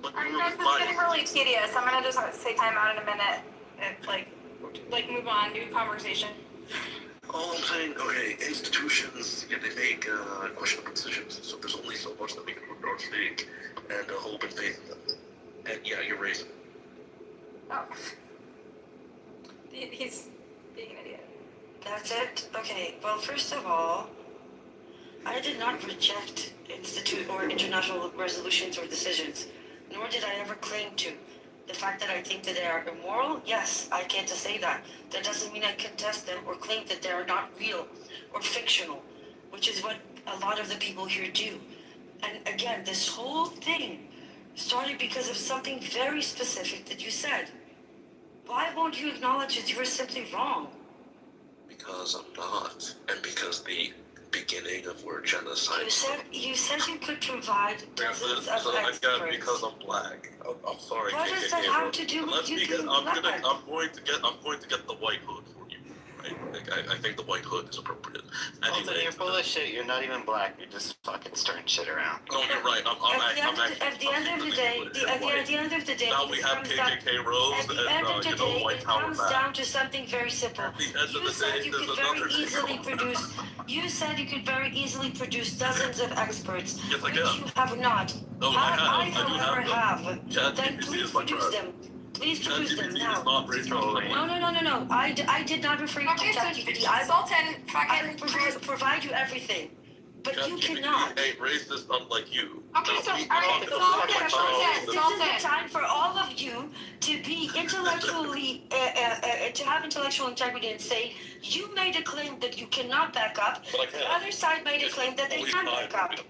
But This is getting really tedious. I'm gonna just say time out in a minute. Like move on, new conversation. All I'm saying, okay, institutions, yeah, they make questionable decisions, so there's only so much that we can put our stake and hope and faith in them. And yeah, you're racist. Oh. He's being an idiot. That's it? Okay, well, first of all, I did not reject institute or international resolutions or decisions, nor did I ever claim to. The fact that I think that they are immoral, yes, I get to say that. That doesn't mean I contest them or claim that they are not real or fictional, which is what a lot of the people here do. And again, this whole thing started because of something very specific that you said. Why won't you acknowledge that you were simply wrong? Because I'm not, and because the beginning of word genocide. You said you could provide dozens of experts. Again, because I'm black. I'm sorry. What does that have to do with you being black? I'm going to get the white hood for you. Right? I think the white hood is appropriate. Anyway, you're full of shit. You're not even black. You're just fucking stirring shit around. No, you're right. At the end of the day, now we have KKK Rose and White Power. It comes down to something very simple. You said you could very easily produce dozens of experts, which you have not. No, I never have. Yeah, then please produce them. Please produce them now. Is not trolling. No. I did not refer you to ChatGPT. I will provide you everything. But you cannot. A racist unlike you. Okay, so, This is the time for all of you to be intellectually, to have intellectual integrity and say, you made a claim that you cannot back up. The other side made a claim that they can back up.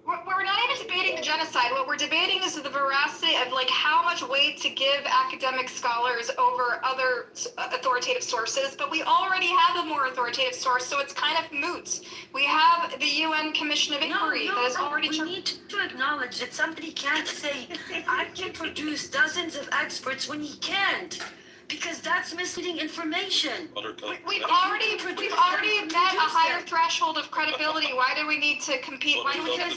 We're not even debating the genocide. What we're debating is the veracity of like how much weight to give academic scholars over other authoritative sources. But we already have a more authoritative source, so it's kind of moot. We have the UN Commission of Inquiry that is already. We need to acknowledge that somebody can't say, I can produce dozens of experts when he can't. Because that's misleading information. We've already met a higher threshold of credibility. Why do we need to compete? Why do we need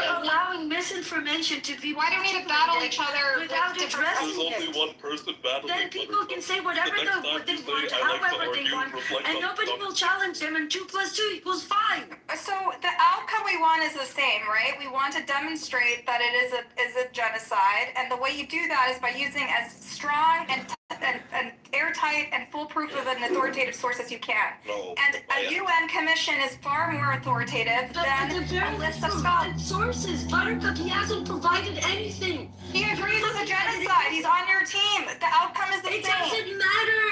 allowing misinformation to be? Why do we need to battle each other without addressing it? There's only one person battling. Then people can say whatever they want, however they want, and nobody will challenge them. And 2 + 2 = 5. So the outcome we want is the same, right? We want to demonstrate that it is a genocide, and the way you do that is by using as strong and airtight and foolproof of an authoritative source as you can. And a UN commission is far more authoritative than a list of sources. Buttercup, he hasn't provided anything. He agrees it's a genocide. He's on your team. The outcome is the same. It doesn't matter.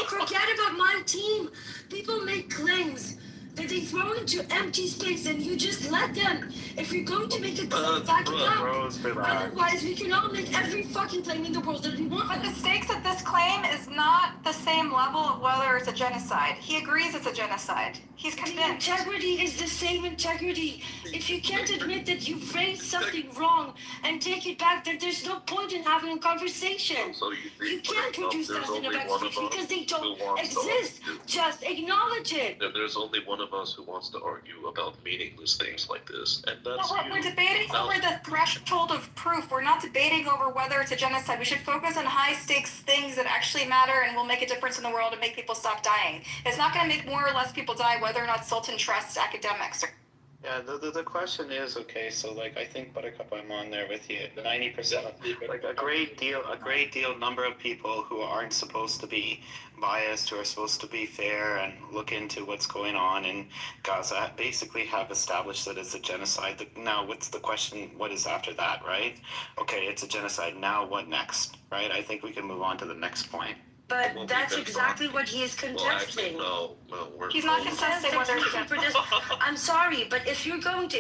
Forget about my team. People make claims that they throw into empty space and you just let them. If you're going to make a claim, back it up. Otherwise, we can all make every fucking claim in the world that we want. But the stakes of this claim is not the same level of whether it's a genocide. He agrees it's a genocide. He's convinced. The integrity is the same integrity. If you can't admit that you've raised something wrong and take it back, then there's no point in having a conversation. So you can't produce dozens of experts because they don't exist. Just acknowledge it. There's only one of us who wants to argue about meaningless things like this, and that's we're debating over the threshold of proof. We're not debating over whether it's a genocide. We should focus on high stakes things that actually matter and will make a difference in the world and make people stop dying. It's not going to make more or less people die whether or not Sultan trusts academics. Yeah, the question is, okay, so like I think Buttercup, I'm on there with you. 90%, like a great deal number of people who aren't supposed to be biased, who are supposed to be fair and look into what's going on in Gaza, basically have established that it's a genocide. Now, what's the question? What is after that, right? Okay, it's a genocide. Now what next, right? I think we can move on to the next point. But that's exactly what he is contesting. No, he's not contesting whether I'm sorry, but if we're going to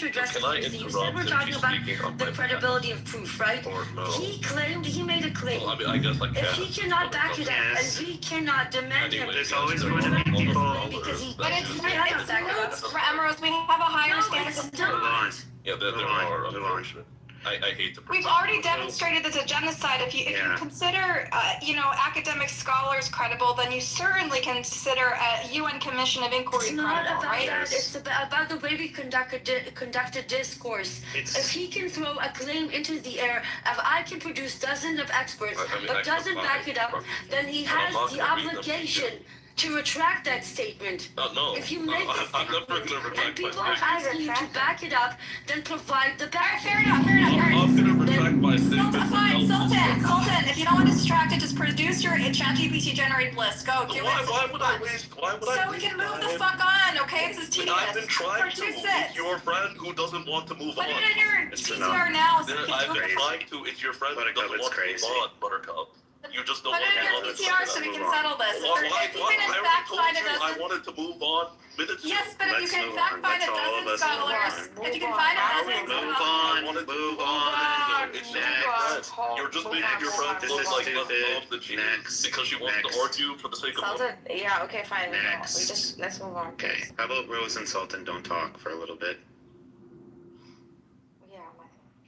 address this, you said we're talking about the credibility of proof, right? He claimed, he made a claim. Well, I mean, I guess I can. If he cannot back it up, and we cannot demand him, there's always going to be people. Because he but it's Emerald, we have a higher standard of proof. Yeah, there are, unfortunately. I hate to. We've already demonstrated it's a genocide. If you consider, academic scholars credible, then you certainly consider a UN Commission of Inquiry credible, right? That. It's about the way we conduct a discourse. If he can throw a claim into the air of I can produce dozens of experts, but doesn't back it up, then he has the obligation to retract that statement. No. If you make I'm never going to retract and people are asking you to back it up, then provide the back. Fair enough. I'm going to retract my statement. Sultan, if you don't want to distract it, just produce your ChatGPT generated list. Go, do it. Why would I waste? So we can move the fuck on, okay? This is tedious. I've been trying to produce with your friend who doesn't want to move on. Put it in your PTR now. I've been trying to. It's your friend who doesn't want to move on, Buttercup. You just don't want to move on. Put it in your PTR so we can settle this. I wanted to move on minutes ago. Yes, but if you can in fact find a dozen scholars, if you can find a dozen scholars. Move on. You're just making your friend look like the genius because she wants to argue for the sake of Sultan, yeah, okay, fine. Next. Let's move on. Okay, how about Rose and Sultan don't talk for a little bit? Yeah.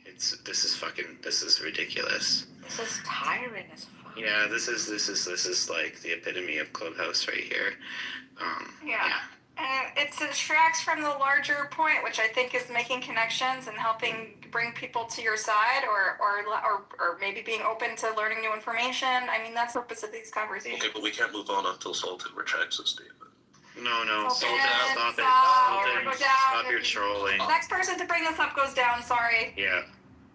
This is ridiculous. This is tiring as fuck. Yeah, this is like the epitome of Clubhouse right here. And it distracts from the larger point, which I think is making connections and helping bring people to your side, or maybe being open to learning new information. I mean, that's the purpose of these conversations. Okay, but we can't move on until Sultan retracts his statement. No, Sultan, stop it. Sultan, stop your trolling. Next person to bring this up goes down, sorry. Yeah.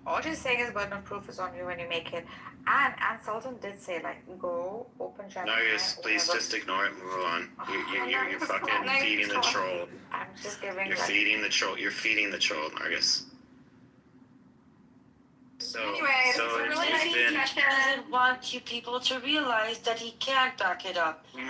All she's saying is burden of proof is on you when you make it. And Sultan did say, like, go open Gemini. Narius, please whatever. just ignore it, move on. You're Narius, fucking Narius, feeding the troll. I'm just giving You're like, feeding the troll. You're feeding the troll, Narius. So, Anyway, this so is a really it's nice been discussion. doesn't want you people to realize that he can't back it up. Rose,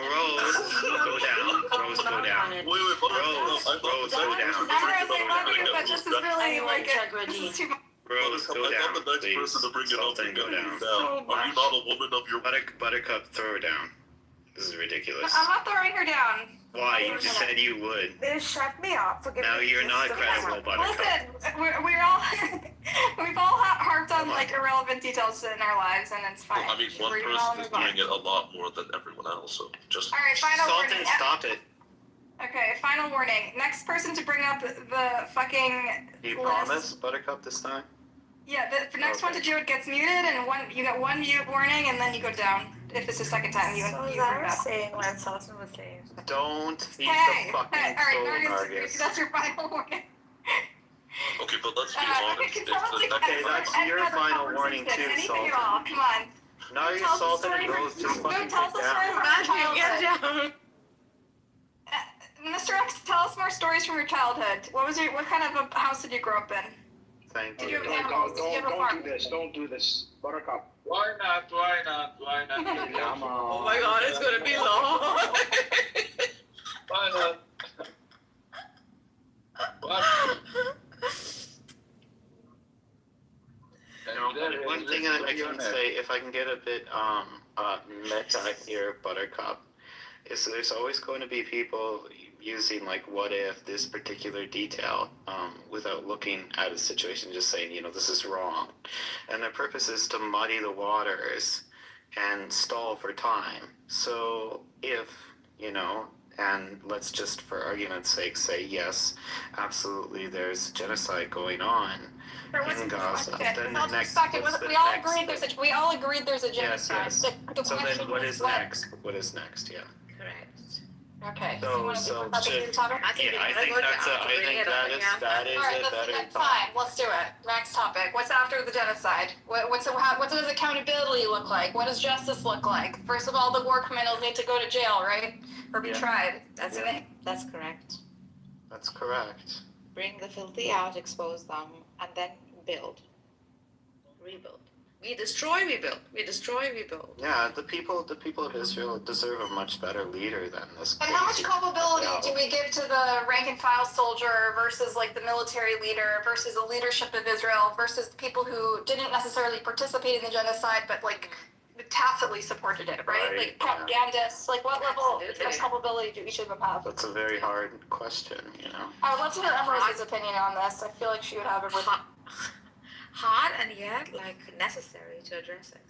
go down. Rose, go down. Wait, Rose, go down. Narius, I love you, but this is really like integrity. this is too much. Rose, go down, the next please. person to bring it up Sultan, go down. So Are you not a woman of your Buttercup, throw her down. This is ridiculous. I'm not throwing her down. Why? You just said you would. they shut me up for giving Now you're just not the credible, fact. Buttercup. Listen, we're all we've all harped on like irrelevant details in our lives, and it's fine. I mean, one We're person all is move on. doing it a lot more than everyone else, so just... All right, final Sultan, warning. stop it. Okay, final warning. Next person to bring up the fucking You list. promise, Buttercup, this time? Yeah, the next one to do it gets muted, and you get one mute warning, and then you go down. If it's the second time, you So bring that it was up. saying when Sultan was saying. Don't feed Hey, the fucking hey, all right, troll, Nargis, Nargis. that's your final warning. Okay, but let's be Okay, honest. can If someone the like next Okay, that's end your another final warning conversation? too, Anything Sultan. at all? Come on. Nargis, Tell us a Sultan, story and Rose just fucking tell us get a story down. from your childhood. down. Mr. X, tell us more stories from your childhood. What kind of a house did you grow up in? Thank Did you. you have animals? Did you have a farm? Don't do this. Buttercup. Why not? Why not? Why not? Come on. Oh my god, it's gonna be long. Why not? What? One thing I can say, if I can get a bit meta here, Buttercup, is there's always going to be people using like what if this particular detail without looking at a situation, just saying, you know, this is wrong. And their purpose is to muddy the waters and stall for time. So if, you know, and let's just for argument's sake say yes, absolutely there's genocide going on in Gaza. Then the next, what's the we all next agreed thing? We all agreed there's a genocide. Yes. The So question then what is is next? What is next? Yeah. Correct. Okay. So- you want to so do topic to- to topic? I think Yeah, I we're think gonna go that's down a, to I bring think it up that is again. that is All right, a better that's topic. fine. Let's do it. Next topic. What's after the genocide? What does accountability look like? What does justice look like? First of all, the war criminals need to go to jail, right? Or be Yeah. tried. That's Yeah. it. That's correct. That's correct. Bring the filthy out, expose them, and then build. Rebuild. We destroy, we build. We destroy, we build. Yeah, the people of Israel deserve a much better leader than this. And how much crazy culpability gal. do we give to the rank and file soldier versus like the military leader versus the leadership of Israel versus the people who didn't necessarily participate in the genocide but like tacitly supported it, right? Right, Like yeah. propagandists. Like what level Absolutely. of culpability do each of them have? That's a very hard question, you know. I would love to hear Emery's opinion on this. I feel like she would have everything. Hard and yet like necessary to address it.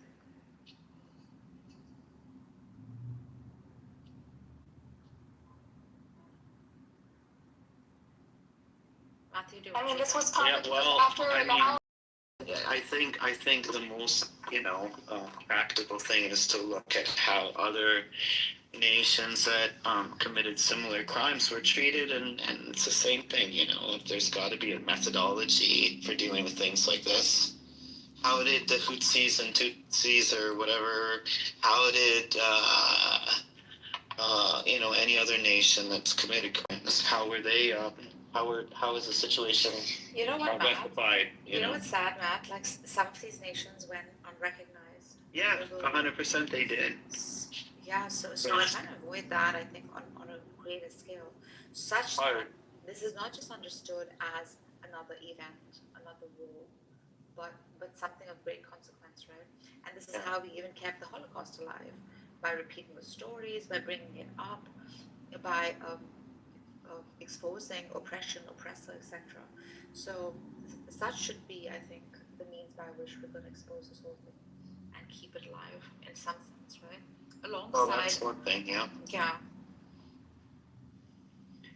Matthew, do you I want mean, to this was Yeah, after well, the house. I think the most, you know, practical thing is to look at how other nations that committed similar crimes were treated, and it's the same thing, you know. There's got to be a methodology for dealing with things like this. How did the Hutsis and Tutsis or whatever? How did you know, any other nation that's committed crimes? How were they? How was the situation You know what, Matt? rectified? You know what's sad, Matt? Like some of these nations went unrecognized. Yeah, 100% they did. Yeah, so we're trying to avoid that, I think, on a greater scale. Such that this is not just understood as another event, another war, but something of great consequence, right? And this is how we even kept the Holocaust alive, by repeating the stories, by bringing it up, by exposing oppression, oppressor, etc. So such should be, I think, the means by which we're going to expose this whole thing and keep it alive in some sense, right? Alongside. Well, that's one thing, yeah. Yeah.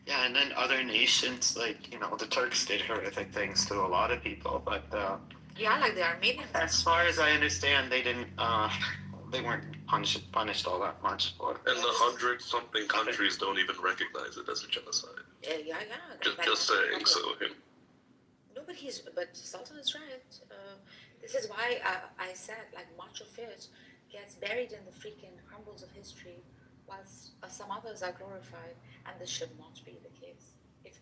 Yeah, and then other nations, like, you know, the Turks did horrific things to a lot of people, but Yeah, like the Armenians. as far as I understand, they didn't, they weren't punished all that much for it. And the 100-something countries don't even recognize it as a genocide. Yeah. Just saying, so... No, but Sultan is right. This is why I said, like, much of it gets buried in the freaking crumbles of history, whilst some others are glorified, and this should not be the case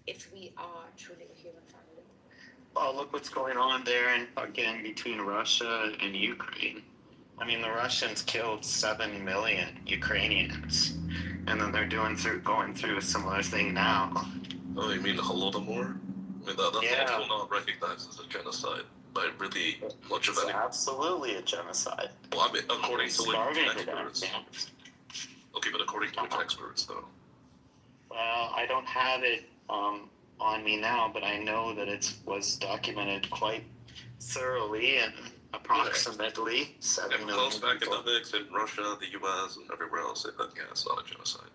if we are truly a human family. Well, look what's going on there, and again between Russia and Ukraine. I mean, the Russians killed 7 million Ukrainians, and then they're going through a similar thing now. Oh, you mean the Holodomor? I mean, that's also not recognized as a genocide by really much of It's any. absolutely a genocide. Well, I mean, according to like Starving to experts. death. Okay, but according to which experts, though? Well, I don't have it on me now, but I know that it was documented quite thoroughly and approximately 7 And million most academics in Russia, the U.S., and everywhere else say that, yeah, it's not a genocide.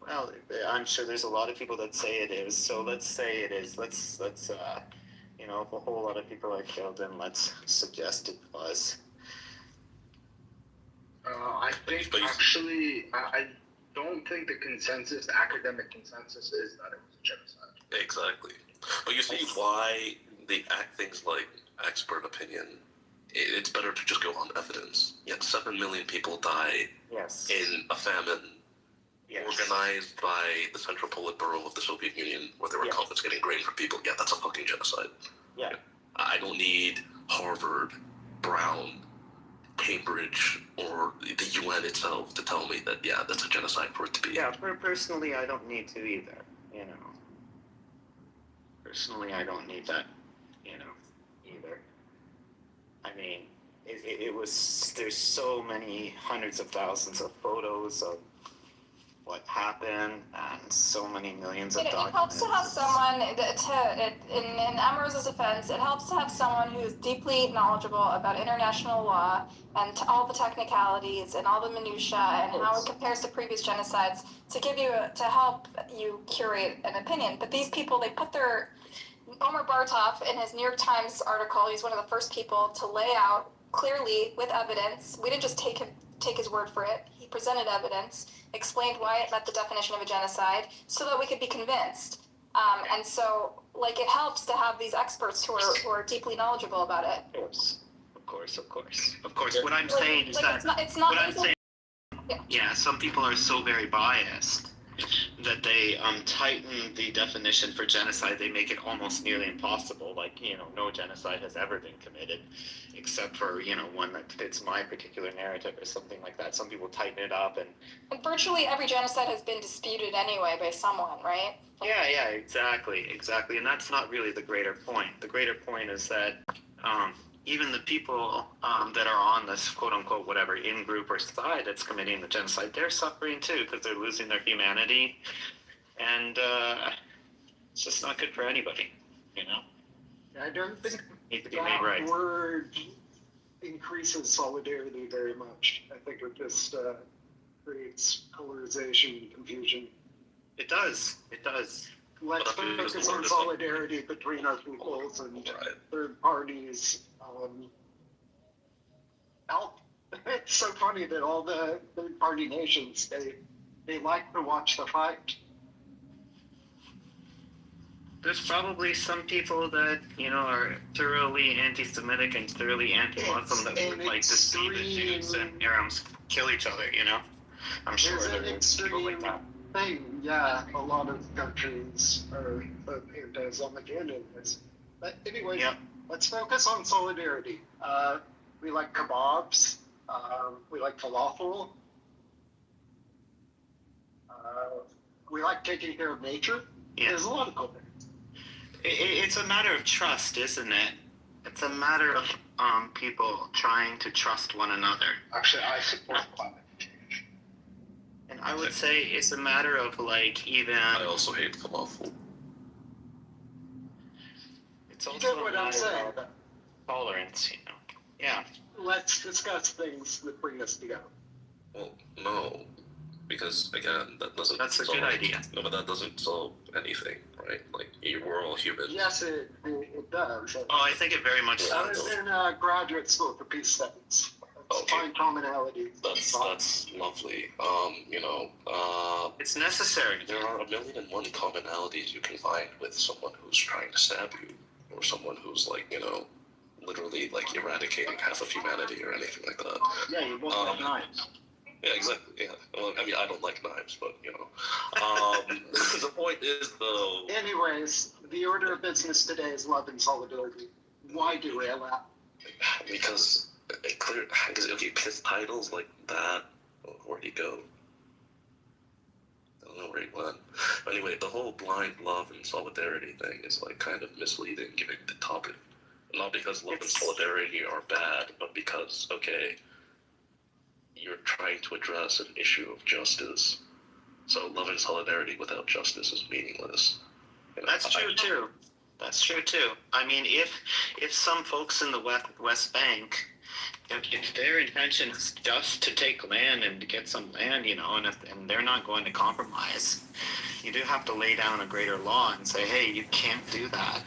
Well, I'm sure there's a lot of people that say it is. So let's say it is. Let's you know, if a whole lot of people are killed, then let's suggest it was. I think actually, I don't think the consensus, the academic consensus, is that it was a genocide. Exactly. But you see why they act things like expert opinion. It's better to just go on evidence. Yet 7 million people die in a famine organized by the Central Politburo of the Soviet Union, where they were confiscating grain from people. Yeah, that's a fucking genocide. Yeah. I don't need Harvard, Brown, Cambridge, or the UN itself to tell me that, yeah, that's a genocide for it to be. Yeah, personally, I don't need to either, you know. Personally, I don't need that, you know, either. I mean, it was, there's so many hundreds of thousands of photos of what happened and so many millions of documents. It helps to have someone, in Amrose's defense, it helps to have someone who's deeply knowledgeable about international law and all the technicalities and all the minutiae and how it compares to previous genocides to help you curate an opinion. But these people, they put their, Omer Bartov, in his New York Times article, he's one of the first people to lay out clearly with evidence. We didn't just take his word for it. He presented evidence, explained why it met the definition of a genocide, so that we could be convinced. And so, like, it helps to have these experts who are deeply knowledgeable about it. Of course. What I'm saying is that it's not what I'm saying. Yeah, some people are so very biased that they tighten the definition for genocide. They make it almost nearly impossible. Like, you know, no genocide has ever been committed, except for, you know, one that fits my particular narrative or something like that. Some people tighten it up, and virtually every genocide has been disputed anyway by someone, right? Yeah, exactly, and that's not really the greater point. The greater point is that even the people that are on this quote-unquote whatever in-group or side that's committing the genocide, they're suffering too because they're losing their humanity, and it's just not good for anybody, you know? I don't think Need to be made right. word increases solidarity very much. I think it just creates polarization and confusion. It does. Let's focus on solidarity between our peoples and third parties. It's so funny that all the third party nations, they like to watch the fight. There's probably some people that, you know, are thoroughly anti-Semitic and thoroughly anti-Muslim that would like to see the Jews and Arabs kill each other, you know? I'm sure there's people like that. Yeah, a lot of countries are anti-Islamic and anti. But anyway, let's focus on solidarity. We like kebabs. We like falafel. We like taking care of nature. There's a lot of cool things. It's a matter of trust, isn't it? It's a matter of people trying to trust one another. Actually, I support climate change. And I would say it's a matter of, like, even... I also hate falafel. It's also a matter of tolerance, you know? Yeah. Let's discuss things that bring us together. Well, no. Because, again, that doesn't That's a solve... good idea. No, but that doesn't solve anything, right? Like, we're all humans. Yes, it does. Oh, I think it very much does. I was in graduate school for peace studies. Find commonality. That's lovely. It's necessary. There are 1,000,001 commonalities you can find with someone who's trying to stab you. or someone who's like, literally like eradicating half of humanity or anything like that. Yeah, you both like knives. Yeah, exactly. Yeah. Well, I mean, I don't like knives, but the point is though. Anyways, the order of business today is love and solidarity. Why derail that? Because okay, piss titles like that, where'd he go? I don't know where he went. But anyway, the whole blind love and solidarity thing is like kind of misleading given the topic. Not because love and solidarity are bad, but because, okay, you're trying to address an issue of justice. So love and solidarity without justice is meaningless. That's true too. That's true too. I mean, if some folks in the West Bank, if their intention is just to take land and to get some land, and they're not going to compromise, you do have to lay down a greater law and say, hey, you can't do that.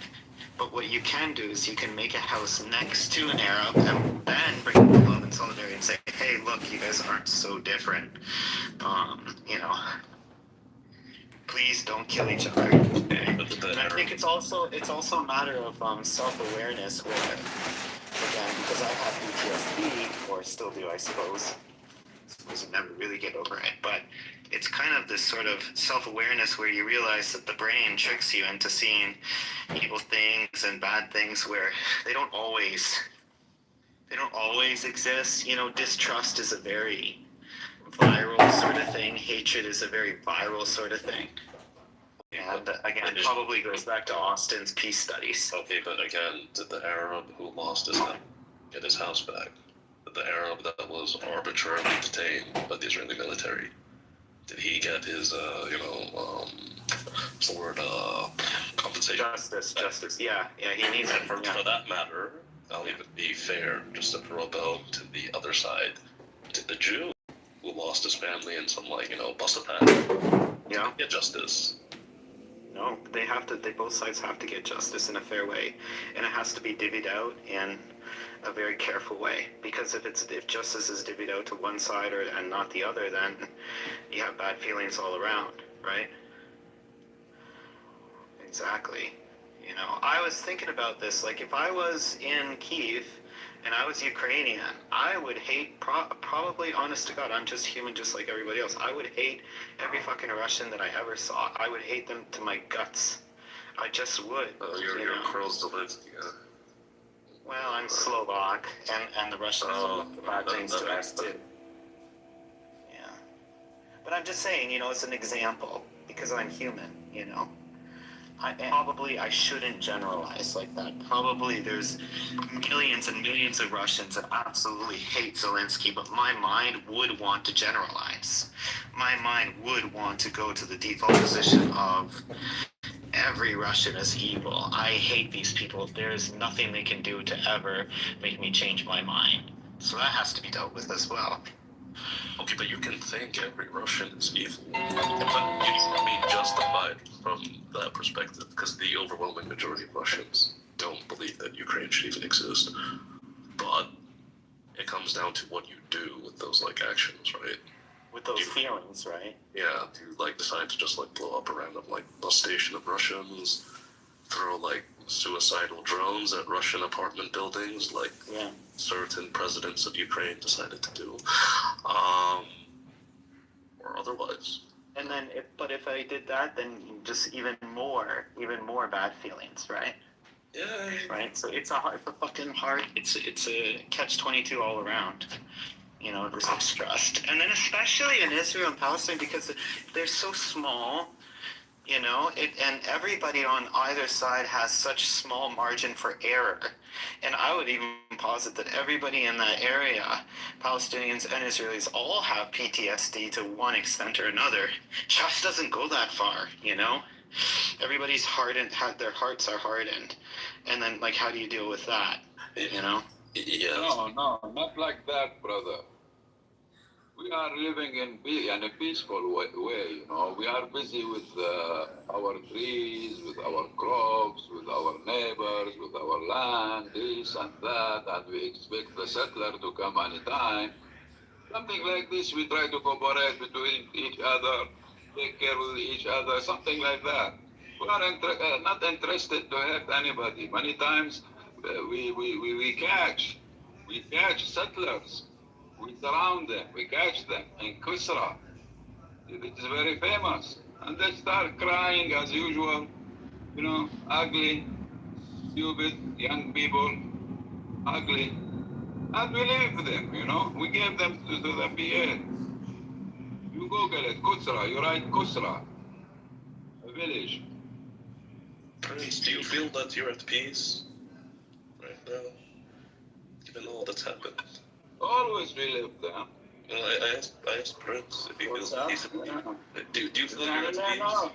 But what you can do is you can make a house next to an Arab and then bring love and solidarity and say, hey, look, you guys aren't so different. Please don't kill each other. Okay? And I think it's also a matter of self-awareness where, again, because I have PTSD, or still do, I suppose I never really get over it, but it's kind of this sort of self-awareness where you realize that the brain tricks you into seeing evil things and bad things where they don't always exist. Distrust is a very viral sort of thing. Hatred is a very viral sort of thing. And again, it probably goes back to Austin's peace studies. Okay, but again, did the Arab who lost his house get his house back? Did the Arab that was arbitrarily detained by the Israeli military, did he get his, what's the word, compensation? Justice, yeah, he needs it. For that matter, I'll even be fair, just to throw a bone to the other side. Did the Jew who lost his family in some, bus attack, get justice? No, they both sides have to get justice in a fair way, and it has to be divvied out in a very careful way, because if justice is divvied out to one side and not the other, then you have bad feelings all around, right? Exactly. I was thinking about this, like if I was in Kyiv and I was Ukrainian, I would hate, probably, honest to God, I'm just human just like everybody else, I would hate every fucking Russian that I ever saw. I would hate them to my guts. I just would. You're Zelensky, yeah. Well, I'm Slovak, and the Russians do bad things to us too. Yeah. But I'm just saying, it's an example, because I'm human, I shouldn't generalize like that. Probably there's millions and millions of Russians that absolutely hate Zelensky, but my mind would want to generalize. My mind would want to go to the default position of every Russian is evil. I hate these people. There's nothing they can do to ever make me change my mind. So that has to be dealt with as well. Okay, but you can think every Russian is evil. But justified from that perspective, because the overwhelming majority of Russians don't believe that Ukraine should even exist. But it comes down to what you do with those actions, right? With those feelings, right? Yeah, do you decide to just blow up a random bus station of Russians, throw suicidal drones at Russian apartment buildings certain presidents of Ukraine decided to do, or otherwise. And then, if I did that, then just even more bad feelings, right? Yeah. Right. So it's a catch-22 all around. This distrust, and then especially in Israel and Palestine, because they're so small. And everybody on either side has such small margin for error. And I would even posit that everybody in that area, Palestinians and Israelis, all have PTSD to one extent or another. Just doesn't go that far, Everybody's hardened, their hearts are hardened. And then, how do you deal with that, Yeah. No, not like that, brother. We are living in a peaceful way, We are busy with our trees, with our crops, with our neighbors, with our land, this and that, and we expect the settler to come anytime. Something like this, we try to cooperate between each other, take care of each other, something like that. We are not interested to hurt anybody. Many times we catch settlers. We surround them. We catch them in Kusra. It is very famous. And they start crying as usual. You know, ugly, stupid, young people, ugly. And we leave them, you know. We gave them to the PA. You Google it, Kusra. You write Kusra, a village. Prince, do you feel that you're at peace right now, given all that's happened? Always we live there. You know, I asked Prince if he feels at peace. Do you feel you're at peace? No.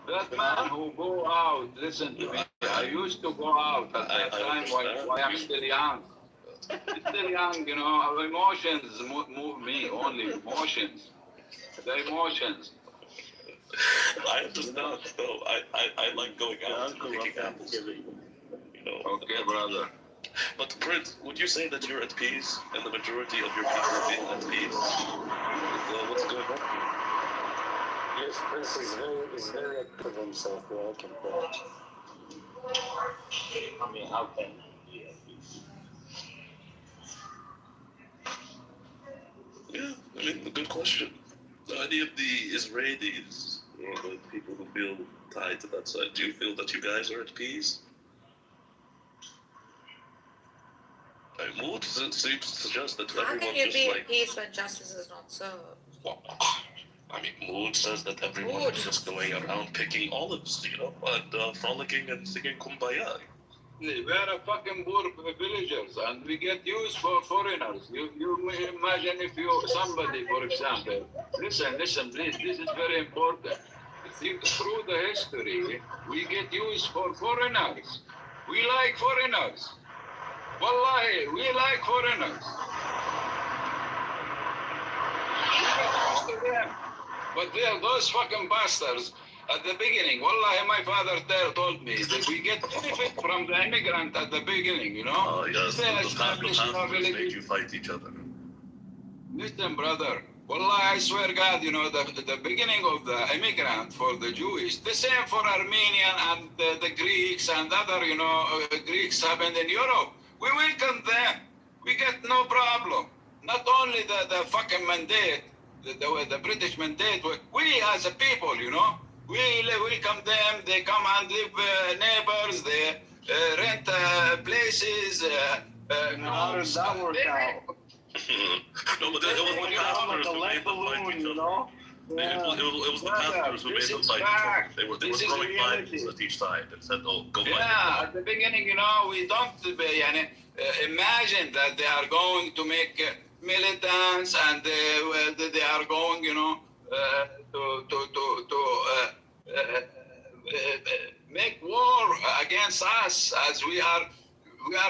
That man who go out, listen to me. I used to go out at that time while I'm still young. Still young, you know. Our emotions move me, only emotions. The emotions. I understand. So I like going out and picking apples. You know. Okay, brother. But Prince, would you say that you're at peace and the majority of your people are being at peace with what's going on? Yes, Prince is very active himself. Yeah, I can tell. I mean, how can he be at peace? Yeah, I mean, a good question. Any of the Israelis or the people who feel tied to that side, do you feel that you guys are at peace? Mood seems to suggest that How everyone's can you just be like... at peace when justice is not served? Well, I mean, Mood says that everyone is just going around picking olives, you know, and frolicking and singing Kumbaya. We are a fucking poor villagers, and we get used for foreigners. You imagine if somebody, for example, listen, please, this is very important. Through the history, we get used for foreigners. We like foreigners. Wallahi, we like foreigners. We get used to them. But those fucking bastards, at the beginning, wallahi, my father told me that we get benefit from the immigrant at the beginning, you know? Oh, yes, the pastors made you fight each other. Listen, brother, wallahi, I swear God, you know, the beginning of the immigrant for the Jewish, the same for Armenian and the Greeks and other, you know, Greeks happened in Europe. We welcome them. We get no problem. Not only the fucking mandate, the British mandate, we as a people, you know, we welcome them. They come and live neighbors. They rent places. How does that work out? No, but it was the pastors who made them fight each other. It was the pastors who made them fight each other. They were throwing Bibles at each side and said, "Oh, go fight." Yeah, at the beginning, you know, we don't imagine that they are going to make militants and they are going, you know, to make war against us, as we are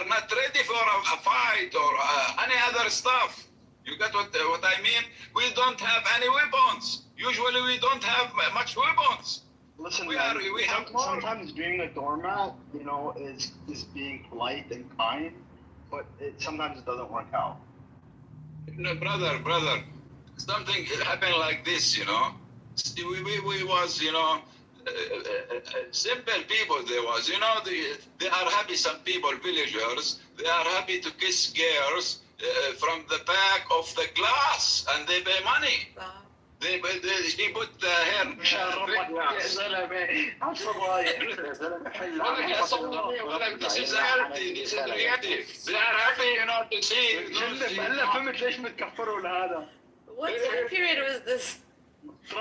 not ready for a fight or any other stuff. You get what I mean? We don't have any weapons. Usually we don't have much weapons. Listen, we man, have sometimes being a doormat, you know, is being polite and kind, but sometimes it doesn't work out. No, brother, something happened like this, you know. We was, you know, simple people there was, you know, they are happy, some people, villagers, they are happy to kiss girls from the back of the glass, and they pay money. He put her this is reality, this is reality. They are happy, you know, to see. What time period was this? You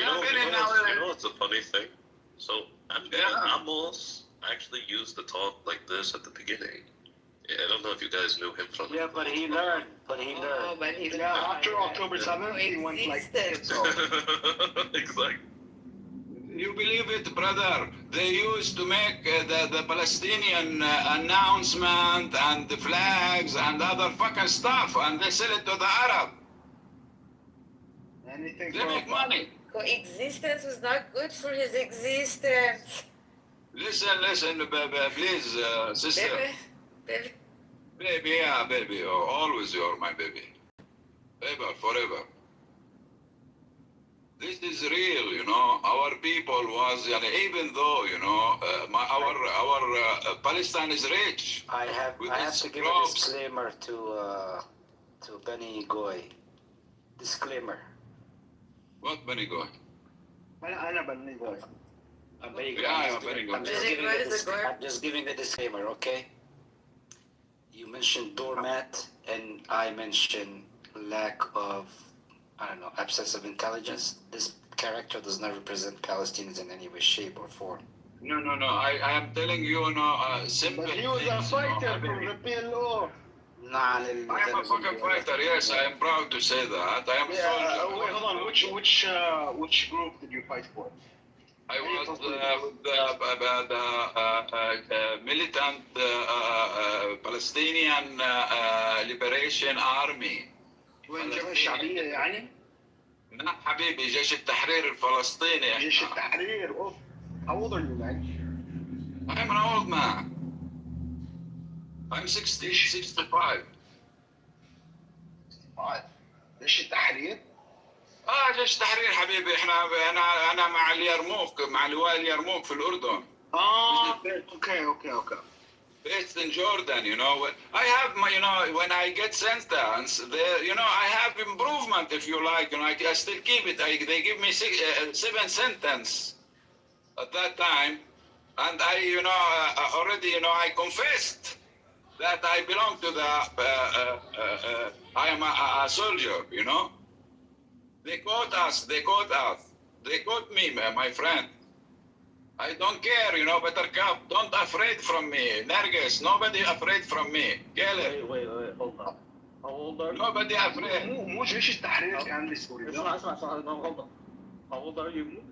know, it's a funny thing. So Amos actually used to talk like this at the beginning. Yeah, I don't know if you guys knew him from. Yeah, but he learned. Oh, but he learned. Yeah, after October 7th, he went like this. Exactly. You believe it, brother? They used to make the Palestinian announcement and the flags and other fucking stuff, and they sell it to the Arab. Anything they make money. Coexistence was not good for his existence. Listen, baby, please, sister. Baby, yeah, baby. Oh, always you're my baby. Baby, forever. This is real, you know. Our people was, even though, you know, our Palestine is rich. I have its to give crops. a disclaimer to Benny Goy. Disclaimer. What Benny Goy? أنا بني جوي. I'm just giving a disclaimer, okay? You mentioned doormat, and I mentioned lack of, I don't know, absence of intelligence. This character does not represent Palestinians in any way, shape, or form. No. I am telling you, simple. But he was a fighter from the PLO. I am a fucking fighter. Yes, I am proud to say that. I am a soldier. Wait, hold on. Which group did you fight for? I was with the militant Palestinian Liberation Army. الجبهة الشعبية يعني؟ لا حبيبي جيش التحرير الفلسطيني. جيش التحرير. Oh, how old are you, man? I'm an old man. I'm 65. جيش التحرير؟ جيش التحرير حبيبي. انا مع اليرموك، مع لواء اليرموك في الاردن. Okay. Based in Jordan, you know. I have my, you know, when I get sentenced, I have improvement, if you like, and I still keep it. They give me 7 sentences at that time, and I, already, I confessed that I belong to the, I am a soldier, you know. They caught us. They caught me, my friend. I don't care, Buttercup. Don't afraid from me. Nergis, nobody afraid from me. Caleb. Wait, hold on. How old are you? Nobody afraid. مو جيش التحرير كان بسوريا. اسمع hold on. How old are you?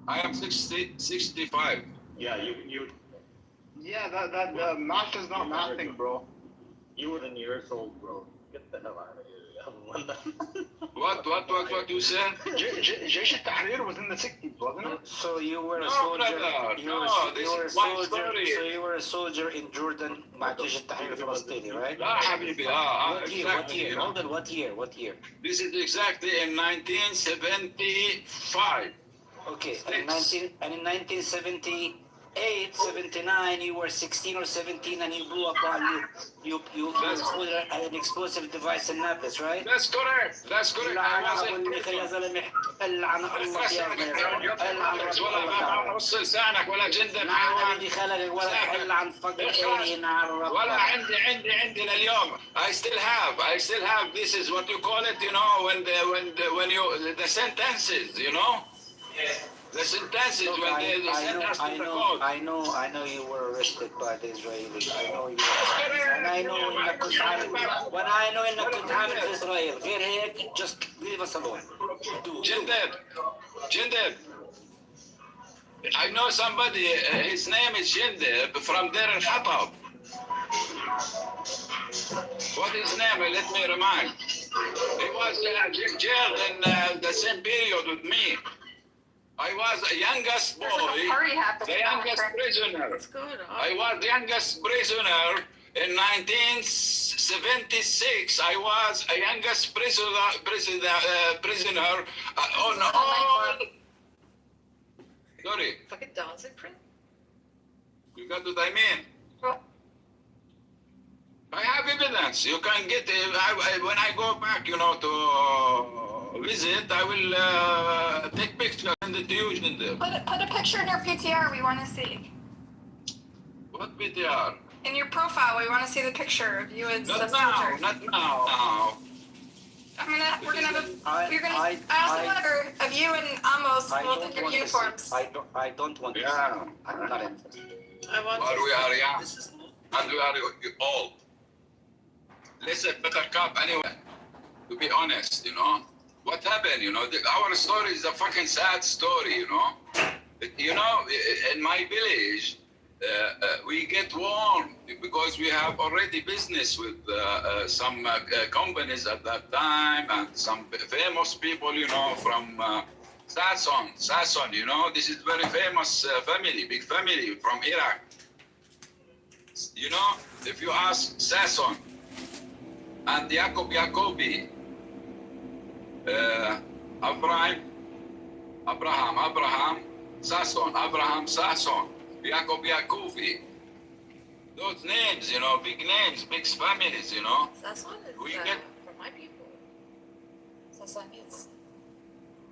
I am 65. Yeah, you. Yeah, that math is not mathing, bro. You were in years old, bro. Get the hell out of here. What you said? جيش التحرير was in the 60s, wasn't it? So you were a No, soldier. brother. You were a soldier in Jordan مع جيش التحرير الفلسطيني, right? لا حبيبي. What year? This is exactly in 1975. Okay, and in 1978, 79, you were 16 or 17, and you blew up on you exploded an explosive device in Naples, right? That's correct. I still have. This is what you call it, when the sentences, Yes. The sentences when they sent us to the court. I know you were arrested by the Israelis. I know you were. And I know إنك كنت عامل في إسرائيل. غير هيك, just leave us alone. Jindeb. I know somebody, his name is Jindeb, from there in Khatab. What is his name? Let me remind. He was jailed in the same period with me. I was the youngest boy, the youngest prisoner. I was the youngest prisoner in 1976. I was a youngest prisoner on all. Sorry. Fucking dancing prison. You got what I mean? I have evidence. You can get it. When I go back, to visit, I will take pictures and send it to you. Put a picture in your PTR. We want to see. What PTR? In your profile, we want to see the picture of you as the soldier. Not now. We're gonna have I also want of you and Amos both in your uniforms. I don't want to see. I'm not interested. We are young and we are old. Listen, Buttercup, anyway, to be honest, what happened, our story is a fucking sad story, in my village, we get warned because we have already business with some companies at that time and some famous people, from Sasson, this is very famous family, big family from Iraq. If you ask Sasson and Yacobi, Abraham, Abraham, Sasson, Abraham Sasson, Jacob Yakufi. Those names, you know, big names, big families, you know. Sasson is We get from my people. Sasson is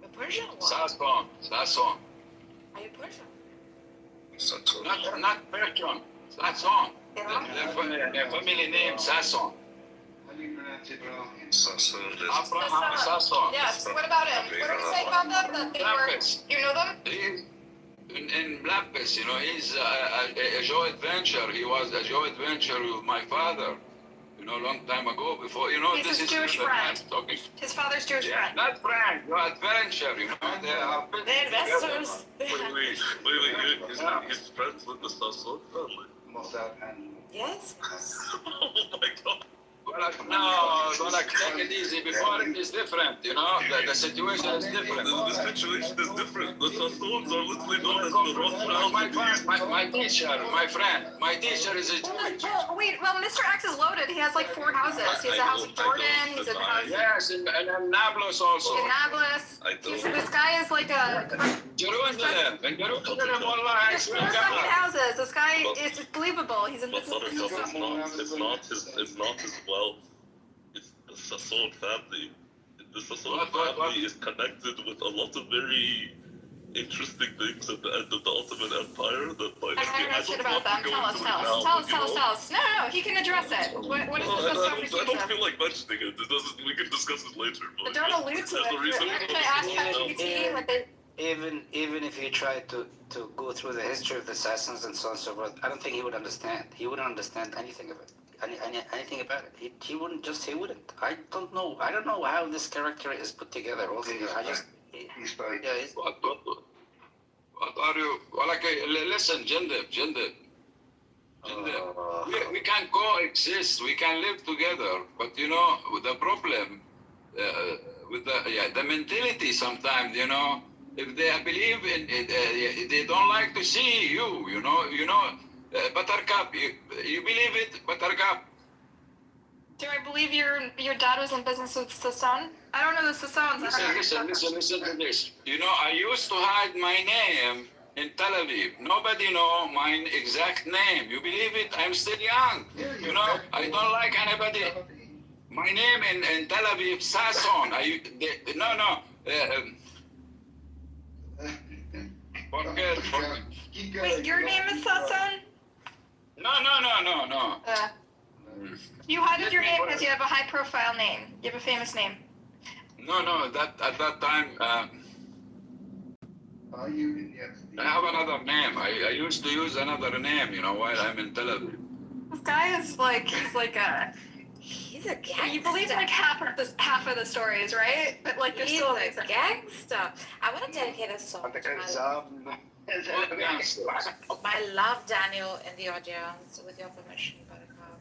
a Persian one. Sasson. Are you Persian? Not Persian, Sasson. Their family name, Sasson. How do you pronounce it wrong? Abraham Sasson. Yes. What about him? What do we say about them? That they were. You know them? In Blackpest, you know, he's a joint venture. He was a joint venture with my father, you know, a long time ago. Before, you know, He's this his is Jewish friend. talking. His father's Jewish friend. Not friend, no adventure, you know. They are They're investors. Wait, he's friends with the Sasson family. Mossad and Yes. Oh my god. No, don't take it easy. Before it is different, you know. The situation is different. The situation is different. The Sassons are literally known as the Rothschilds. My teacher, my friend, my teacher is a Jewish. Wait, well, Mr. X is loaded. He has like 4 houses. He has a house in Jordan. He's in a house Yes, in Nablus also. in Nablus. This guy is like a. Jerusalem. In Jerusalem, wallah, I There's 4 swear to fucking God. houses. This guy is believable. He's in But business. it's not his wealth. It's the Sasson family. The Sasson family is connected with a lot of very interesting things at the end of the Ottoman Empire that like I don't know shit about them. Tell us. Tell us. No. He can address it. What is I this don't accused of? feel like mentioning it. It doesn't. We can discuss it later. But don't allude to there's a reason. it. Can I ask ChatGPT what they? Even if you try to go through the history of the assassins and so on and so forth, I don't think he would understand. He wouldn't understand anything of it. Anything about it. He wouldn't. I don't know. I don't know how this character is put together. Altogether. he's right. Yeah, he's, What are you? Well, like, listen, Jindib. We can coexist. We can live together. But you know, the problem with the mentality sometimes, you know, if they believe in it, they don't like to see you. You know, Buttercup. You believe it, Buttercup? Do I believe your dad was in business with Sasson? I don't know the Sassons. Listen to this. You know, I used to hide my name in Tel Aviv. Nobody know my exact name. You believe it? I'm still young. You know, I don't like anybody. My name in Tel Aviv, Sasson. Forget. Wait, your name is Sasson? No. You hide your name because you have a high-profile name. You have a famous name. No. That at that time, Are you in the I have another name. I used to use another name, you know, while I'm in Tel Aviv. This guy is like He's a gangster. You believe like half of the stories, right? But like you're He's still a gangster. I want to dedicate a song to my love, Daniel, in the audience, with your permission, Buttercup.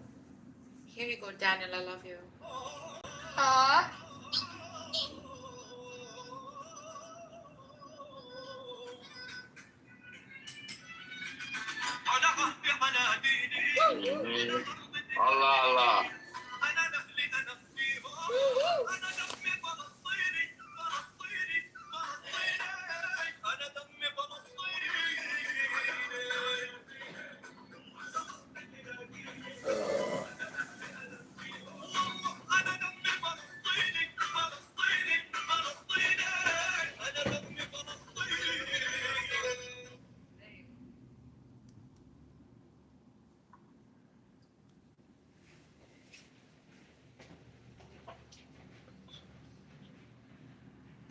Here you go, Daniel. I love you. Aww. Allah.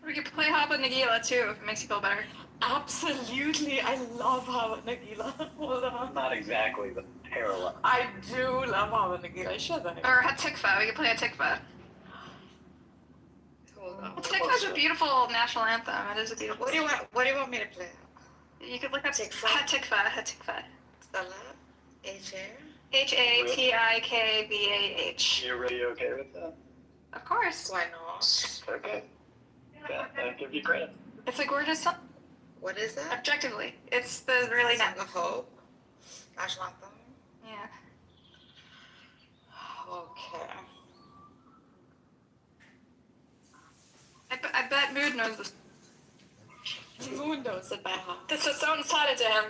We could play Haba Nagila too, if it makes you feel better. Absolutely. I love Hava Nagila. Hold on. Not exactly the parallel. I do love Hava Nagila. Shut up. Or Hatikva. We could play Hatikva. Hold on. Hatikva is a beautiful national anthem. It is a beautiful. What do you want me to play? You could look up Hatikva. Hatikva. Spell it. H-A? Hatikvah. You're really okay with that? Of course. Why not? Okay. Yeah, I give you credit. It's a gorgeous song. What is it? Objectively, it's the really Song of Hope. National anthem. Yeah. Okay. I bet Mood knows this. Mundo, said my heart. This is so inside to him.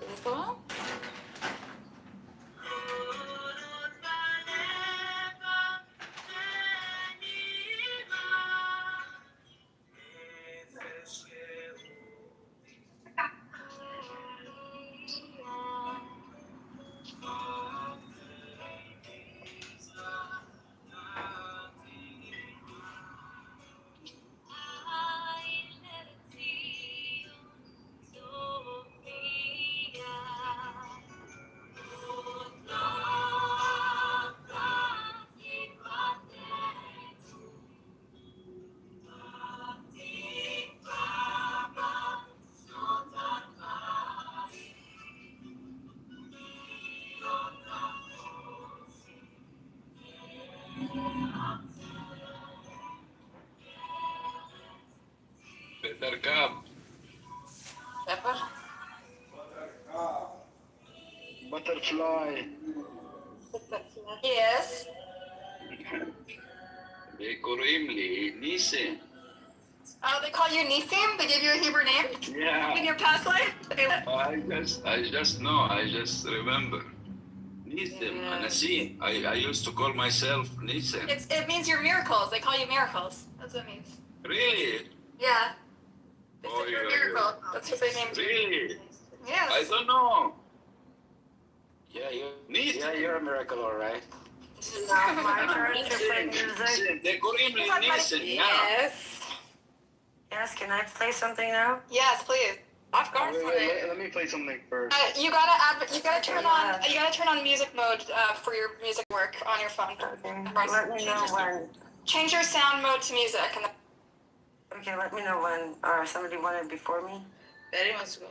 Is this the one? Buttercup. Pepper? Butterfly. Yes. קוראים לי ניסים. Oh, they call you Nisim? They give you a Hebrew name? Yeah. In your past life? I just know, I just remember. Nisim, Anasim. I used to call myself Nisim. It means you're miracles. They call you miracles. That's what it means. Really? Yeah. They said you're a miracle. That's what they named you. Really? Yes. I don't know. Yeah, you're a miracle, all right. This is not my turn to play music. They call him Nisim now. Yes. Yes, can I play something now? Yes, please. Of course. Let me play something first. You gotta turn on music mode for your music work on your phone. Okay. Let me know when. Change your sound mode to music. And Okay, let me know when. Or somebody wanted before me. Betty wants to go.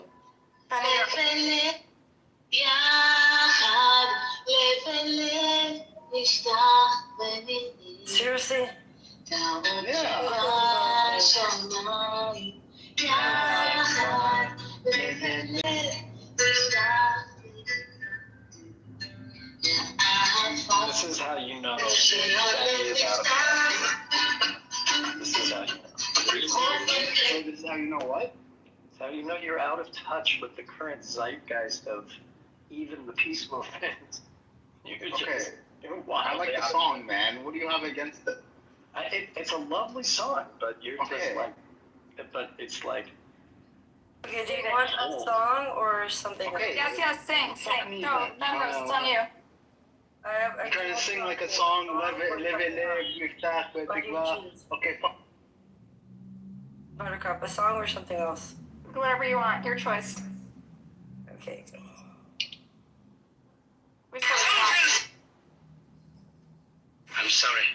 Seriously? This is how you know that he is out of touch. This is how you know. So this is how you know what? It's how you know you're out of touch with the current zeitgeist of even the peace movement. You're just, you're wildly I like the out of song, man. What do you have against it? It's a lovely song, but you're just like, but it's like. Okay, do you want a song or something? Okay. yes, sing. No, it's on you. I'm trying to sing like a song. Okay, Buttercup, a song or something else? Whatever you want, your choice. Okay. I'm sorry.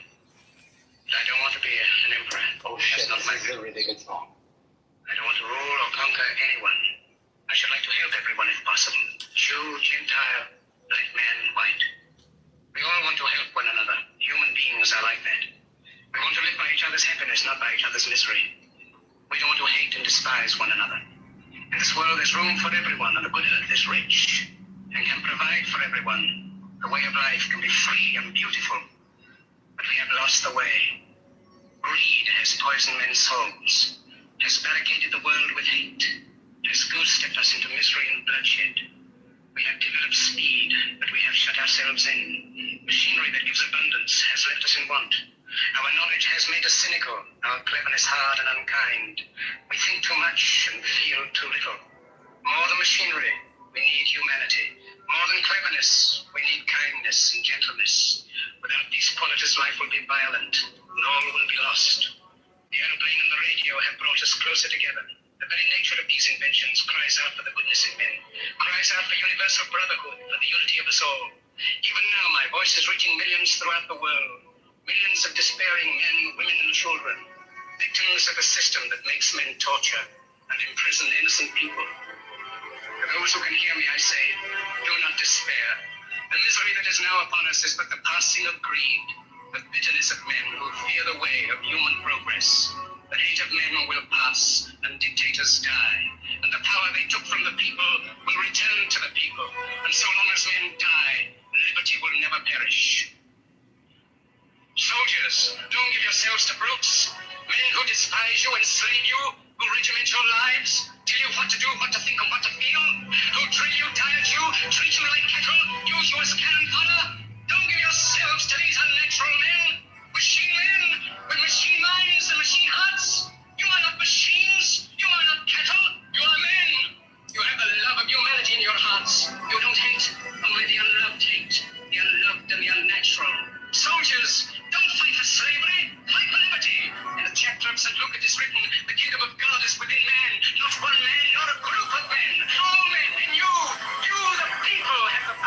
I don't want to be an emperor. Oh shit, That's not my this is a really good song. I don't want to rule or conquer anyone. I should like to help everyone if possible. Jew, Gentile, black man, white. We all want to help one another. Human beings are like that. We want to live by each other's happiness, not by each other's misery. We don't want to hate and despise one another. In this world there's room for everyone, and the good earth is rich and can provide for everyone. The way of life can be free and beautiful, but we have lost the way. Greed has poisoned men's souls, has barricaded the world with hate, has goose-stepped us into misery and bloodshed. We have developed speed, but we have shut ourselves in. Machinery that gives abundance has left us in want. Our knowledge has made us cynical, our cleverness hard and unkind. We think too much and feel too little. More than machinery, we need humanity. More than cleverness, we need kindness and gentleness. Without these qualities, life will be violent, and all will be lost. The aeroplane and the radio have brought us closer together. The very nature of these inventions cries out for the goodness in men, cries out for universal brotherhood, for the unity of us all. Even now, my voice is reaching millions throughout the world. Millions of despairing men, women, and children, victims of a system that makes men torture and imprison innocent people. To those who can hear me, I say, do not despair. The misery that is now upon us is but the passing of greed, the bitterness of men who fear the way of human progress. The hate of men will pass, and dictators die, and the power they took from the people will return to the people. And so long as men die, liberty will never perish. Soldiers, don't give yourselves to brutes. Men who despise you, enslave you, who regiment your lives, tell you what to do, what to think, and what to feel, who drill you, diet you, treat you like cattle, use you as cannon fodder. Don't give yourselves to these unnatural men, machine men, with machine minds and machine hearts. You are not machines, you are not cattle, you are men. You have the love of humanity in your hearts. You don't hate, only the unloved hate, the unloved and the unnatural. Soldiers, don't fight for slavery, fight for liberty. In the chapter of St. Luke it is written, the kingdom of God is within man, not one man, nor a group of men. All men, and you the people, have the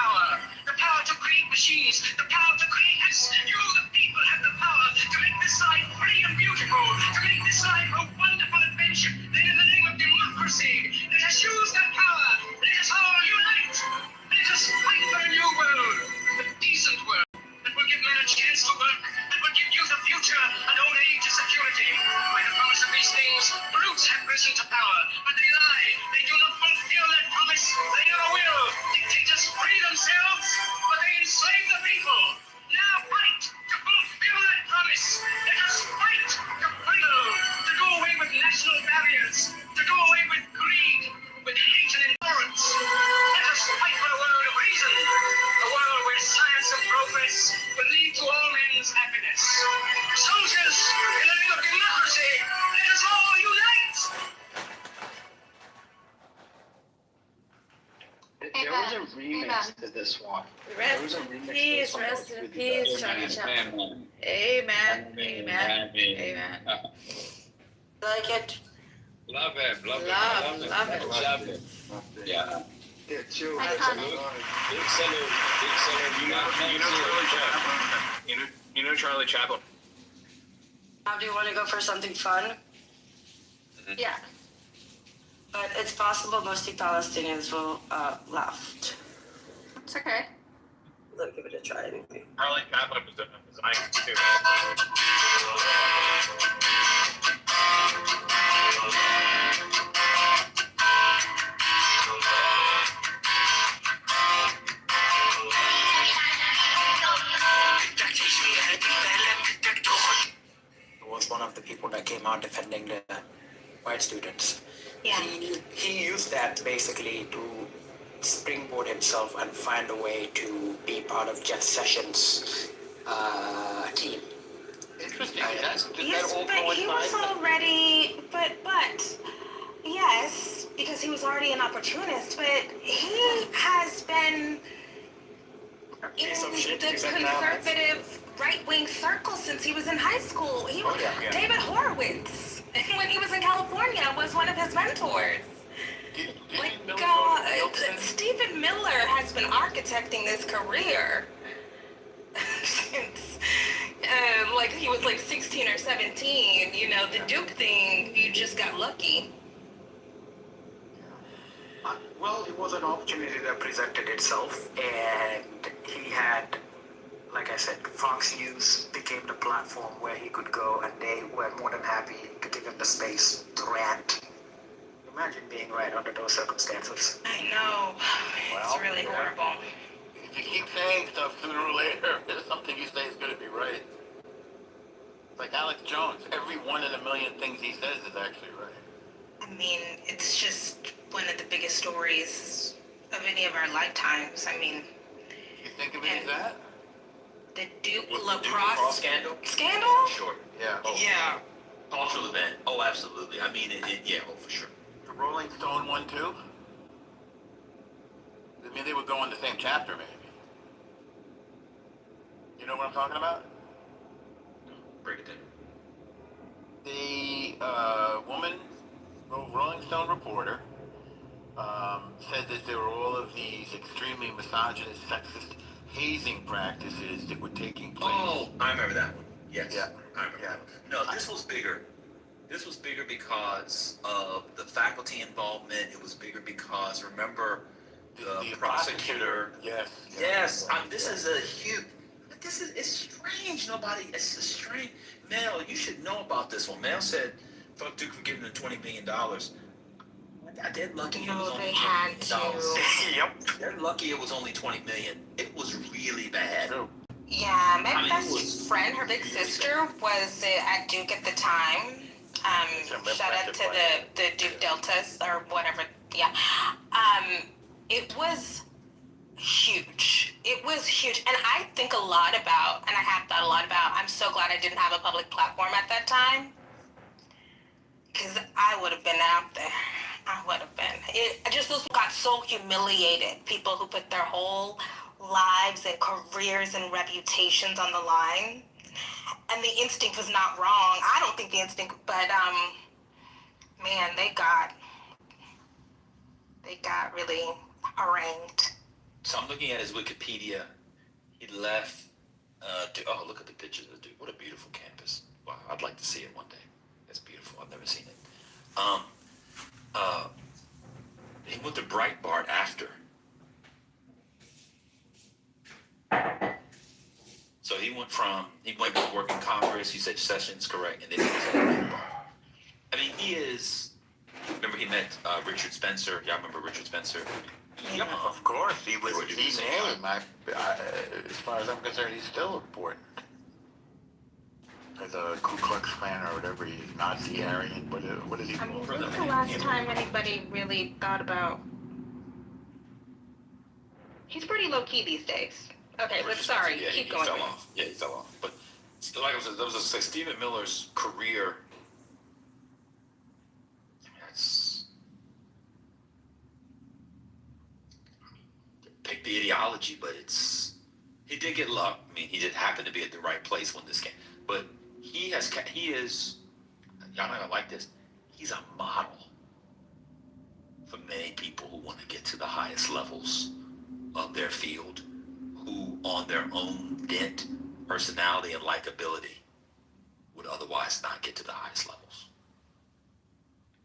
power to create machines, the power to create us. You, the people, have the power to make this life free and beautiful, to make this life a wonderful adventure. Then in the name of democracy, let us use that power. Let us all unite. Let us fight for a new world, a decent world, that will give men a chance to work, that will give youth a future and old age a security. By the promise of these things, brutes have risen to power, but they lie. They do not fulfill that promise. They never will. Dictators free themselves, but they enslave the people. Now fight to fulfill that promise. Let us fight to do away with national barriers, to do away with greed, with hate and intolerance. Let us fight for a world of reason, a world where science and progress will lead to all men's happiness. Soldiers, in the name of democracy, let us all unite! There was a remix to this one. Rest in peace, Charlie Chaplin. Amen. Amen. Amen. Like it. Love it. Love Love it. Yeah. Yeah, too. Big salute. Big salute. You know Charlie Chaplin. Now, do you want to go for something fun? Yeah. But it's possible mostly Palestinians will laugh. It's okay. Let's give it a try anyway. Charlie Chaplin was a Zionist too. Was one of the people that came out defending the white students. Yeah. He used that basically to springboard himself and find a way to be part of Jeff Sessions' team. Interesting. Yes, but he was already, but yes, because he was already an opportunist, but he has been in the conservative right-wing circle since he was in high school. He was, David Horowitz, when he was in California, was one of his mentors. Stephen Miller has been architecting this career since like he was like 16 or 17. You know, the Duke thing, you just got lucky. Well, it was an opportunity that presented itself, and he had, like I said, Fox News became the platform where he could go, and they were more than happy to give him the space to rant. Imagine being right under those circumstances. I know. It's really horrible. If you keep saying stuff, sooner or later, something you say is going to be right. It's like Alex Jones. Every one in a million things he says is actually right. I mean, it's just one of the biggest stories of any of our lifetimes. I mean, You think of it as that? the Duke lacrosse scandal? Scandal? Sure. Yeah. Oh, Yeah. Cultural event. Oh, absolutely. I mean, yeah, for sure. The Rolling Stone one too? I mean, they would go in the same chapter, maybe. You know what I'm talking about? Break it down. The woman, Rolling Stone reporter, said that there were all of these extremely misogynist, sexist hazing practices that were taking place. Oh, I remember that one. Yes. Yeah. I remember that one. No, this was bigger. This was bigger because of the faculty involvement. It was bigger because, remember, the prosecutor. Yes. Yes. This is a huge. It's strange. It's a strange. Mel, you should know about this one. Mel said, fuck Duke for giving him $20 million. They're lucky it was only $20 million. Yep. They're lucky it was only $20 million. It was really bad. Yeah, Yeah, my best friend, her big sister, was at Duke at the time. Shout out to the Duke Deltas or whatever. Yeah. It was huge. It was huge. And I think a lot about, and I have thought a lot about, I'm so glad I didn't have a public platform at that time. Because I would have been out there. I would have been. I just those people got so humiliated. People who put their whole lives and careers and reputations on the line. And the instinct was not wrong. I don't think the instinct, but man, they got really harangued. So I'm looking at his Wikipedia. He left. Oh, look at the pictures of the dude. What a beautiful campus. Wow, I'd like to see it one day. It's beautiful. I've never seen it. He went to Breitbart after. So he went to work in Congress. You said Sessions, correct, and then he was at Breitbart. I mean, he is. Remember, he met Richard Spencer. Y'all remember Richard Spencer? Yeah, of course. He was the name. As far as I'm concerned, he's still important. As a Ku Klux Klan or whatever, he's Nazi Aryan. What is he? I mean, when's the last time anybody really thought about? He's pretty low key these days. Okay, but sorry, keep going. He fell off. Yeah, he fell off. But like I said, that was Stephen Miller's career. I mean, that's pick the ideology, but he did get luck. I mean, he did happen to be at the right place when this came. But he is. Y'all not gonna like this. He's a model for many people who want to get to the highest levels of their field, who on their own dent, personality, and likability would otherwise not get to the highest levels.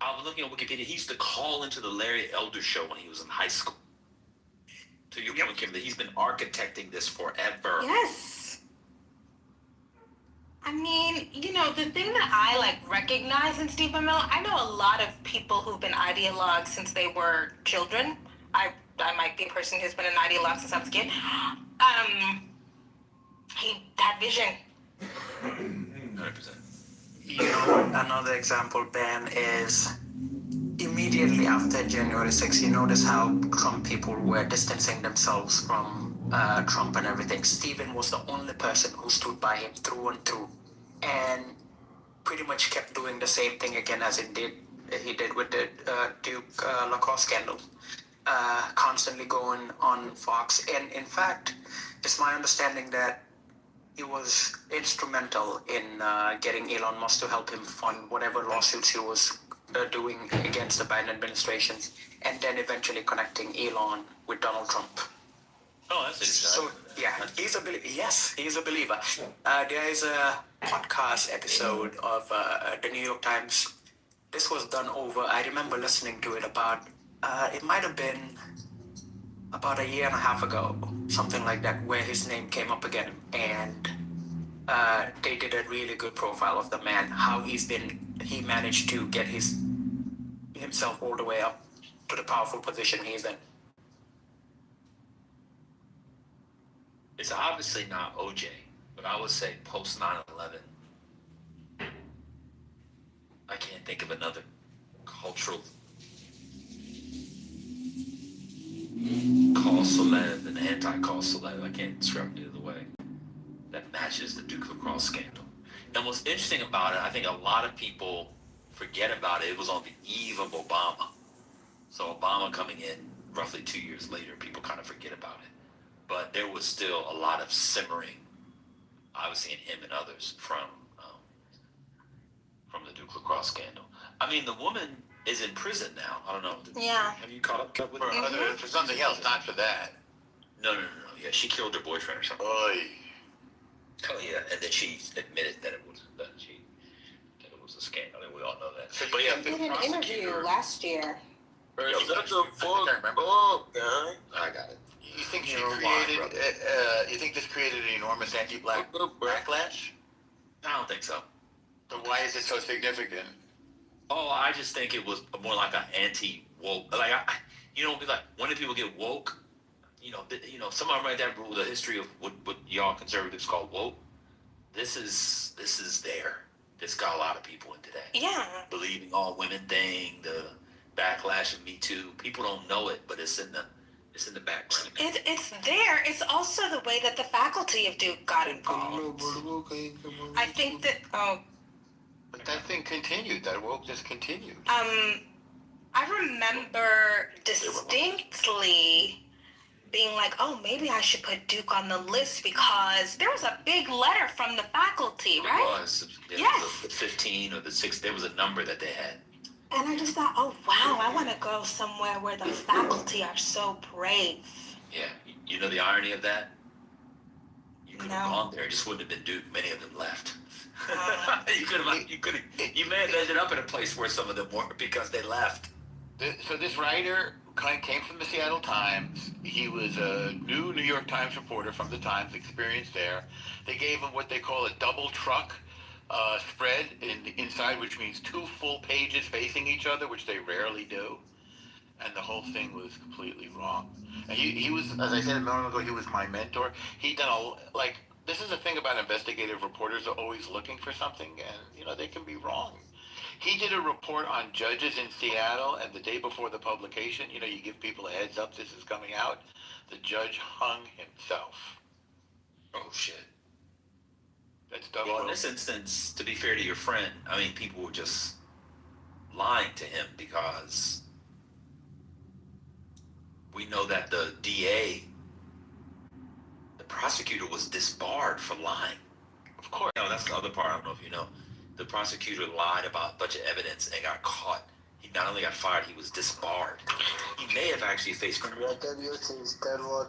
I was looking at Wikipedia. He used to call into the Larry Elder Show when he was in high school. To your point, Kim, that he's been architecting this forever. Yes. I mean, the thing that I recognize in Stephen Miller, I know a lot of people who've been ideologues since they were children. I might be a person who's been an ideologue since I was a kid. He had vision. 100%. Another example, Ben, is immediately after January 6th, you notice how Trump people were distancing themselves from Trump and everything. Stephen was the only person who stood by him through and through, and pretty much kept doing the same thing again as he did with the Duke lacrosse scandal. Constantly going on Fox, and in fact, it's my understanding that he was instrumental in getting Elon Musk to help him fund whatever lawsuits he was doing against the Biden administration, and then eventually connecting Elon with Donald Trump. Oh, that's so yeah, he's a believer. Yes, he's a believer. There is a podcast episode of the New York Times. This was done over. I remember listening to it about. It might have been about a year and a half ago, something like that, where his name came up again, and they did a really good profile of the man, how he managed to get himself all the way up to the powerful position he's in. It's obviously not OJ, but I would say post 9/11, I can't think of another cultural cause célèbre and anti-cause célèbre. I can't describe it the other way. That matches the Duke lacrosse scandal. And what's interesting about it, I think a lot of people forget about it. It was on the eve of Obama. So Obama coming in roughly 2 years later, people kind of forget about it. But there was still a lot of simmering, obviously in him and others, from the Duke lacrosse scandal. I mean, the woman is in prison now. I don't know. Yeah. Have you caught up with For something else, not for that. No. Yeah, she killed her boyfriend or something. Oy. Oh yeah, and then she admitted that it was a scandal. I mean, we all know that. But yeah, He did an interview last year. Is that the fuck up, guy? I got it. You think she created? You think this created an enormous anti-black backlash? I don't think so. So why is it so significant? Oh, I just think it was more like an anti-woke. Be like, when do people get woke? some of them write that rule, the history of what y'all conservatives call woke. This is there. This got a lot of people into that. Yeah. Believing all women thing, the backlash of Me Too. People don't know it, but it's in the background. It's there. It's also the way that the faculty of Duke got involved. I think that But that thing continued. That wokeness continued. I remember distinctly being like, oh, maybe I should put Duke on the list because there was a big letter from the faculty, right? It was. Yes. The 15 or the 6, there was a number that they had. And I just thought, oh, wow, I want to go somewhere where the faculty are so brave. Yeah. You know the irony of that? You could have gone there. It just wouldn't have been Duke. Many of them left. You may have ended up in a place where some of them were because they left. So this writer came from the Seattle Times. He was a new New York Times reporter from the Times, experienced there. They gave him what they call a double truck spread inside, which means 2 full pages facing each other, which they rarely do. And the whole thing was completely wrong. And he was, as I said a moment ago, he was my mentor. He done this is the thing about investigative reporters, are always looking for something, and they can be wrong. He did a report on judges in Seattle, and the day before the publication, you give people a heads up, this is coming out. The judge hung himself. Oh, shit. That's double. Well, in this instance, to be fair to your friend, I mean, people were just lying to him because we know that the DA, the prosecutor, was disbarred for lying. Of course. No, that's the other part. I don't know if you know. The prosecutor lied about a bunch of evidence and got caught. He not only got fired, he was disbarred. He may have actually faced criminal. That was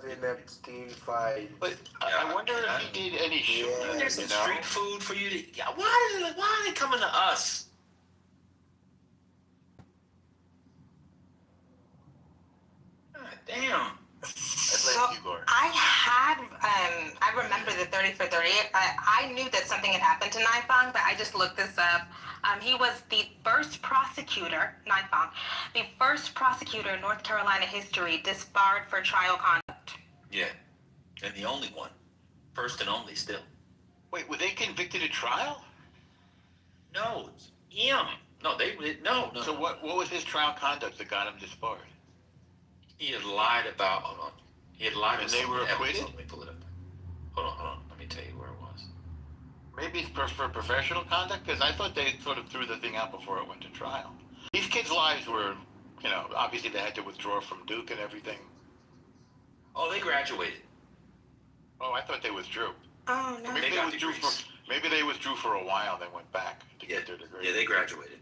in Epstein file. But I wonder if he did any shooting. There's some street food for you to. Yeah, why are they coming to us? God damn. So I remember the 30 for 38. I knew that something had happened to Naifang, but I just looked this up. He was the first prosecutor, Naifang, the first prosecutor in North Carolina history disbarred for trial conduct. Yeah, and the only one. First and only still. Wait, were they convicted at trial? No, him. No, no. So what was his trial conduct that got him disbarred? He had lied about, hold on. He had lied and they were acquitted? Let me pull it up. Hold on. Let me tell you where it was. Maybe it's for professional conduct? Because I thought they sort of threw the thing out before it went to trial. These kids' lives were, obviously they had to withdraw from Duke and everything. Oh, they graduated. Oh, I thought they withdrew. Oh, no. Maybe they withdrew for a while, then went back to get their degree. Yeah, they graduated.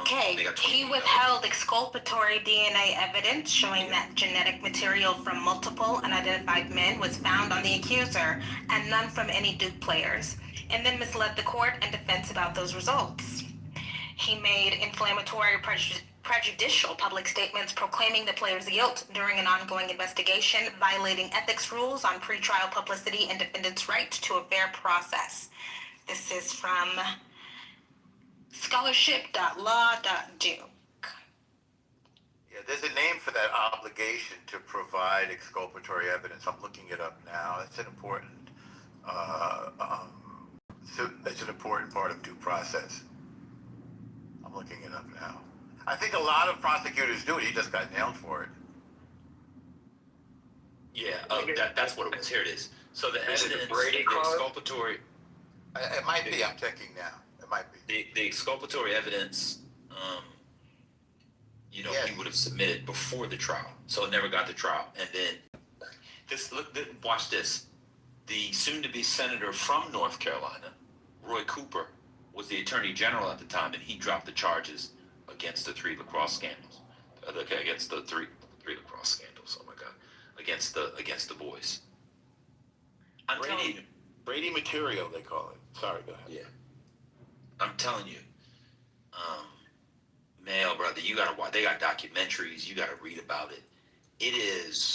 Okay, he withheld exculpatory DNA evidence showing that genetic material from multiple unidentified men was found on the accuser and none from any Duke players, and then misled the court and defense about those results. He made inflammatory prejudicial public statements proclaiming the player's guilt during an ongoing investigation, violating ethics rules on pretrial publicity and defendants' right to a fair process. This is from scholarship.law.duke. Yeah, there's a name for that obligation to provide exculpatory evidence. I'm looking it up now. It's an important, it's an important part of due process. I'm looking it up now. I think a lot of prosecutors do it. He just got nailed for it. Yeah, that's what it was. Here it is. So the evidence, the exculpatory. It might be. I'm checking now. It might be. The exculpatory evidence, he would have submitted before the trial, so it never got to trial. And then watch this. The soon-to-be senator from North Carolina, Roy Cooper, was the attorney general at the time, and he dropped the charges against the 3 lacrosse scandals. Against the three lacrosse scandals. Oh my God, against the boys. I'm telling you, Brady material, they call it. Sorry, go ahead. Yeah. I'm telling you, Male, brother, you gotta watch. They got documentaries. You gotta read about it. It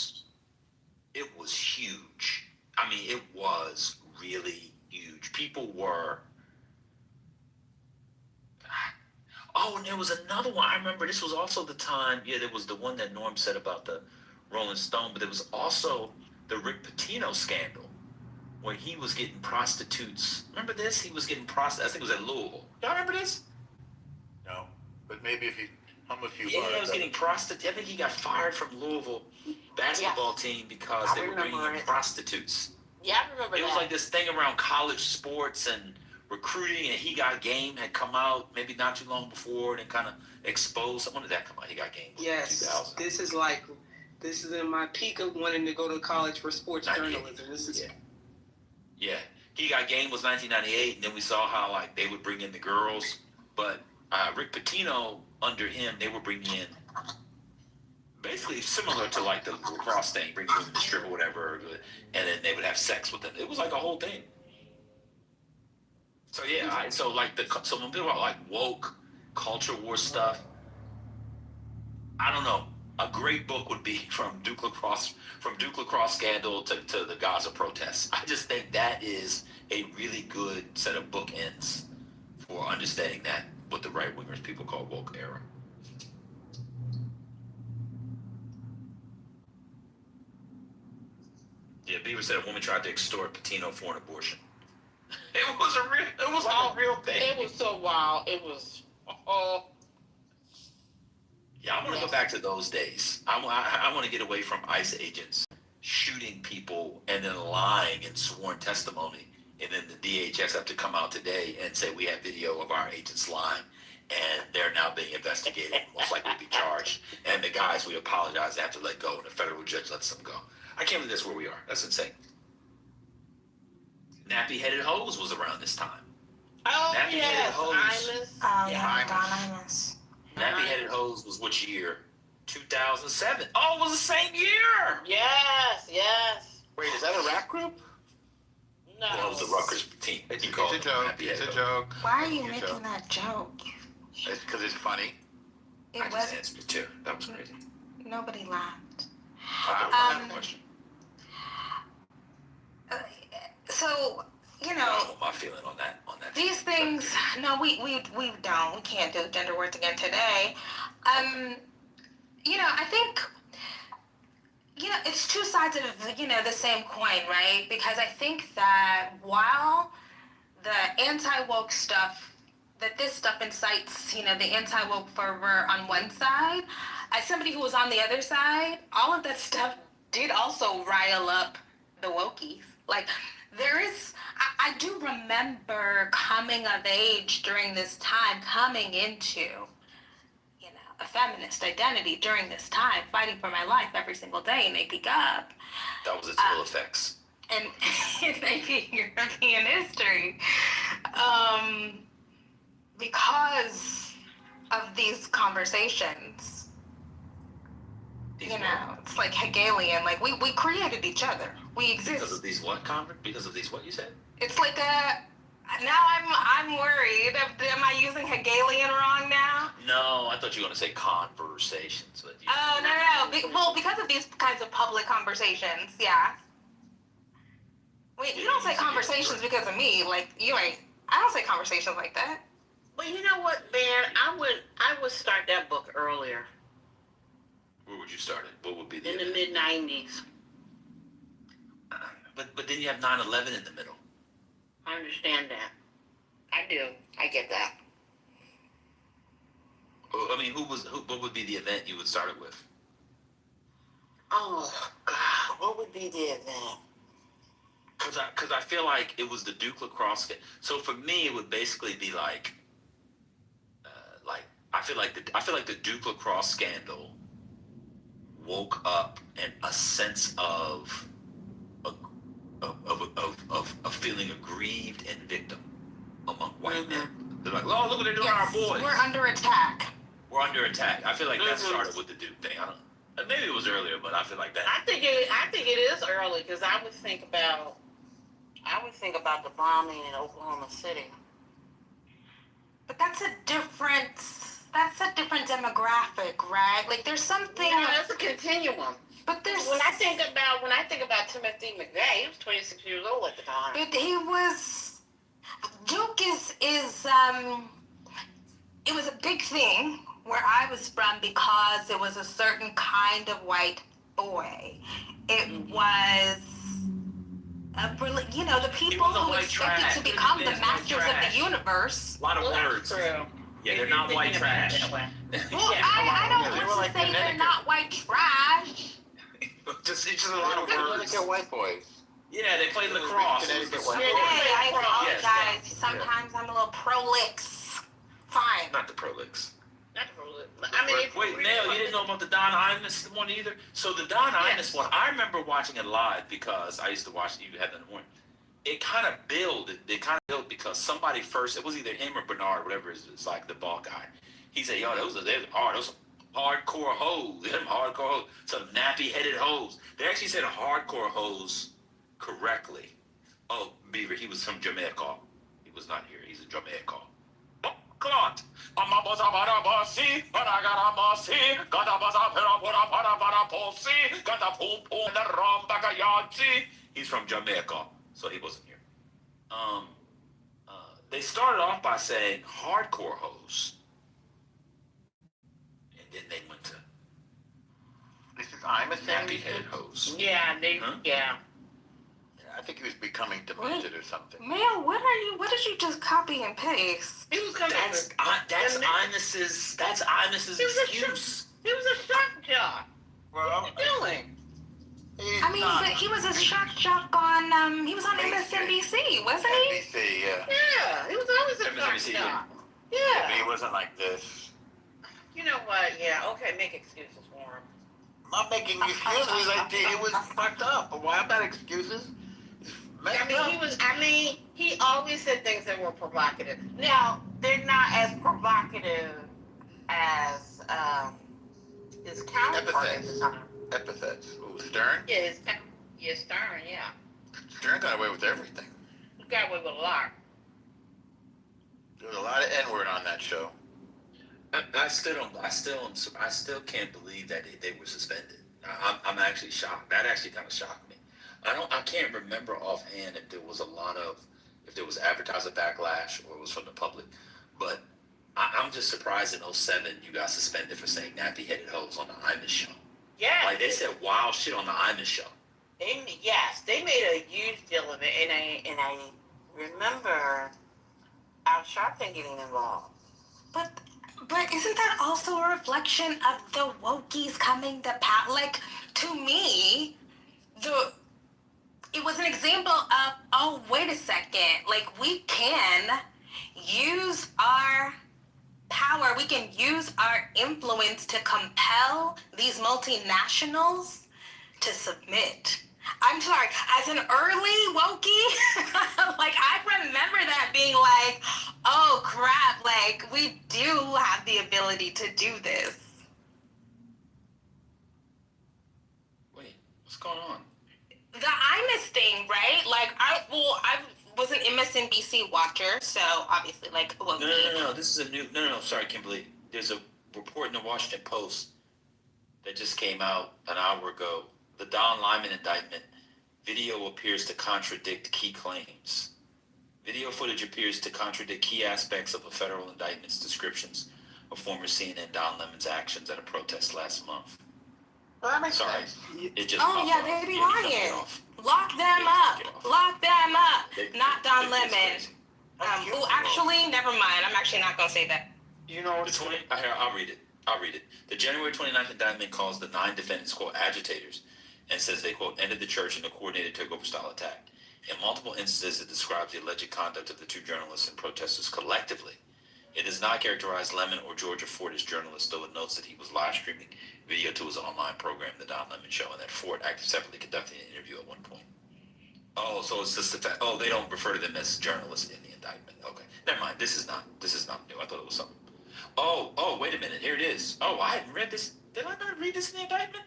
was huge. I mean, it was really huge. People were. Oh, and there was another one. I remember this was also the time. Yeah, there was the one that Norm said about the Rolling Stone, but there was also the Rick Pitino scandal where he was getting prostitutes. Remember this? He was getting prostitutes. I think it was at Louisville. Y'all remember this? No, but maybe if you hum a few Yeah, bars. he was getting prostitutes. I think he got fired from Louisville basketball team because they were bringing in prostitutes. Yeah, I remember It that. was like this thing around college sports and recruiting, and He Got Game had come out maybe not too long before, and it kind of exposed. When did that come out? He Got Game. Yes, 2000. this is in my peak of wanting to go to college for sports journalism. This is Yeah, He Got Game was 1998, and then we saw how like they would bring in the girls, but Rick Pitino under him, they were bringing in basically similar to like the lacrosse thing, bringing women to strip or whatever, and then they would have sex with them. It was like a whole thing. So yeah, so when people about like woke culture war stuff, I don't know. A great book would be from Duke lacrosse scandal to the Gaza protests. I just think that is a really good set of bookends for understanding that what the right wingers people call woke era. Yeah, Beaver said a woman tried to extort Pitino for an abortion. It was a real thing. It was so wild. It was. Yeah, I want to go back to those days. I want to get away from ICE agents shooting people and then lying in sworn testimony, and then the DHS have to come out today and say we have video of our agents lying, and they're now being investigated, and most likely to be charged. And the guys, we apologize, they have to let go, and the federal judge lets them go. I can't believe that's where we are. That's insane. Nappy-headed hose was around this time. Oh, Nappy-headed hose. Imus. Nappy-headed hose was which year? 2007. Oh, it was the same year. Yes. Wait, is that a rap group? No. Well, it was the Rutgers team. It's a joke. It's a joke. Why are you making that joke? It's because it's funny. It I just was answered it too. That was crazy. nobody laughed. I have a question. So I don't know my feeling on that. these things, no, we don't. We can't do gender wars again today. I think, it's two sides of, the same coin, right? Because I think that while the anti-woke stuff, that this stuff incites, the anti-woke fervor on one side, as somebody who was on the other side, all of that stuff did also rile up the wokies. Like, I do remember coming of age during this time, coming into, a feminist identity during this time, fighting for my life every single day in AP Gov. That was its ill effects. And in AP European history. Because of these conversations. It's like Hegelian, like we created each other. We exist. Because of these what, Conrad? Because of these what you said? It's like now I'm worried. Am I using Hegelian wrong now? No, I thought you were going to say conversations. But Oh, no. Well, because of these kinds of public conversations, yeah. Wait, you don't say conversations because of me. Like, I don't say conversations like that. Well, you know what, man? I would start that book earlier. Where would you start it? What would be the in the mid-90s? But then you have 9/11 in the middle. I understand that. I do. I get that. I mean, what would be the event you would start it with? Oh, God. What would be the event? Because I feel like it was the Duke lacrosse game. So for me, it would basically be like I feel like the Duke lacrosse scandal woke up in a sense of feeling aggrieved and victim among white men. They're like, oh, look what they're doing to our boys. We're under attack. We're under attack. I feel like that started with the Duke thing. I don't know. Maybe it was earlier, but I feel like that. I think it is early because I would think about the bombing in Oklahoma City. But that's a different demographic, right? Like there's something. Yeah, that's a continuum. But there's when I think about Timothy McVeigh, he was 26 years old at the time. But he was Duke is it was a big thing where I was from because it was a certain kind of white boy. It was, the people who expected to become the masters of the universe. A lot of words. True. Yeah, they're not white trash. Well, I don't want to say they're not white trash. It's just a lot of words. They're white boys. Yeah, they play lacrosse. Hey, I apologize. Sometimes I'm a little prolix. Fine. Not the prolix. Not the prolix. I mean, wait, Nell, you didn't know about the Don Imus one either? So the Don Imus one, I remember watching it live because I used to watch You Had in the Morning. It kind of built because somebody first, it was either him or Bernard, whatever it's like the ball guy. He said, yo, those hardcore hoes. Them hardcore hoes. Some nappy-headed hoes. They actually said hardcore hoes correctly. Oh, Beaver, he was from Jamaica. He was not here. He's in Jamaica. Clot. I'm a buzz about a bossy, but I got a bossy. Got a buzz up here, a pussy. Got a poom poom, the rum back a yardsie. He's from Jamaica, so he wasn't here. They started off by saying hardcore hoes. And then they went to This is Imus nappy headed hoes. Yeah, yeah. I think he was becoming demented or something. Mel, what did you just copy and paste? He was coming. That's Imus's excuse. He was a shock jock. Well, what are you doing? But he was a shock jock on, he was on MSNBC, wasn't he? NBC, yeah. Yeah, he was always a shock jock. Yeah. But he wasn't like this. You know what? Yeah, okay, make excuses for him. I'm not making excuses. It was fucked up. But why about excuses? He always said things that were provocative. Now, they're not as provocative as his counterpart at the time. Epithets. Ooh, Stern? Yeah, Stern, yeah. Stern got away with everything. He got away with a lot. There was a lot of N-word on that show. I still can't believe that they were suspended. I'm actually shocked. That actually kind of shocked me. I can't remember offhand if there was advertiser backlash or it was from the public, but I'm just surprised in 2007 you got suspended for saying nappy-headed hoes on the Imus show. Yeah. Like they said wild shit on the Imus show. They made a huge deal of it, and I remember Al Sharpton getting involved. But isn't that also a reflection of the wokies coming to power? Like, to me, it was an example of, oh, wait a second, like, we can use our power, we can use our influence to compel these multinationals to submit. I'm sorry, as an early wokie, like, I remember that being like, oh crap, like, we do have the ability to do this. Wait, what's going on? The Imus thing, right? Like, I was an MSNBC watcher, so obviously, like, wokie. No, this is a new, sorry, Kimberly. There's a report in the Washington Post that just came out an hour ago. The Don Lemon indictment, video appears to contradict key claims. Video footage appears to contradict key aspects of a federal indictment's descriptions of former CNN Don Lemon's actions at a protest last month. Well, that makes Sorry, sense. it just They be lying. Lock them up. Lock them up. Not Don Lemon. Actually, never mind. I'm actually not going to say that. You know, I'll read it. The January 29th indictment calls the 9 defendants, quote, agitators, and says they, quote, entered the church in a coordinated takeover-style attack. In multiple instances, it describes the alleged conduct of the 2 journalists and protesters collectively. It does not characterize Lemon or Georgia Ford as journalists, though it notes that he was live streaming video to his online program, The Don Lemon Show, and that Ford acted separately conducting an interview at one point. Oh, so it's just the fact, they don't refer to them as journalists in the indictment. Okay, never mind. This is not new. I thought it was something. Oh, wait a minute. Here it is. Oh, I hadn't read this. Did I not read this in the indictment?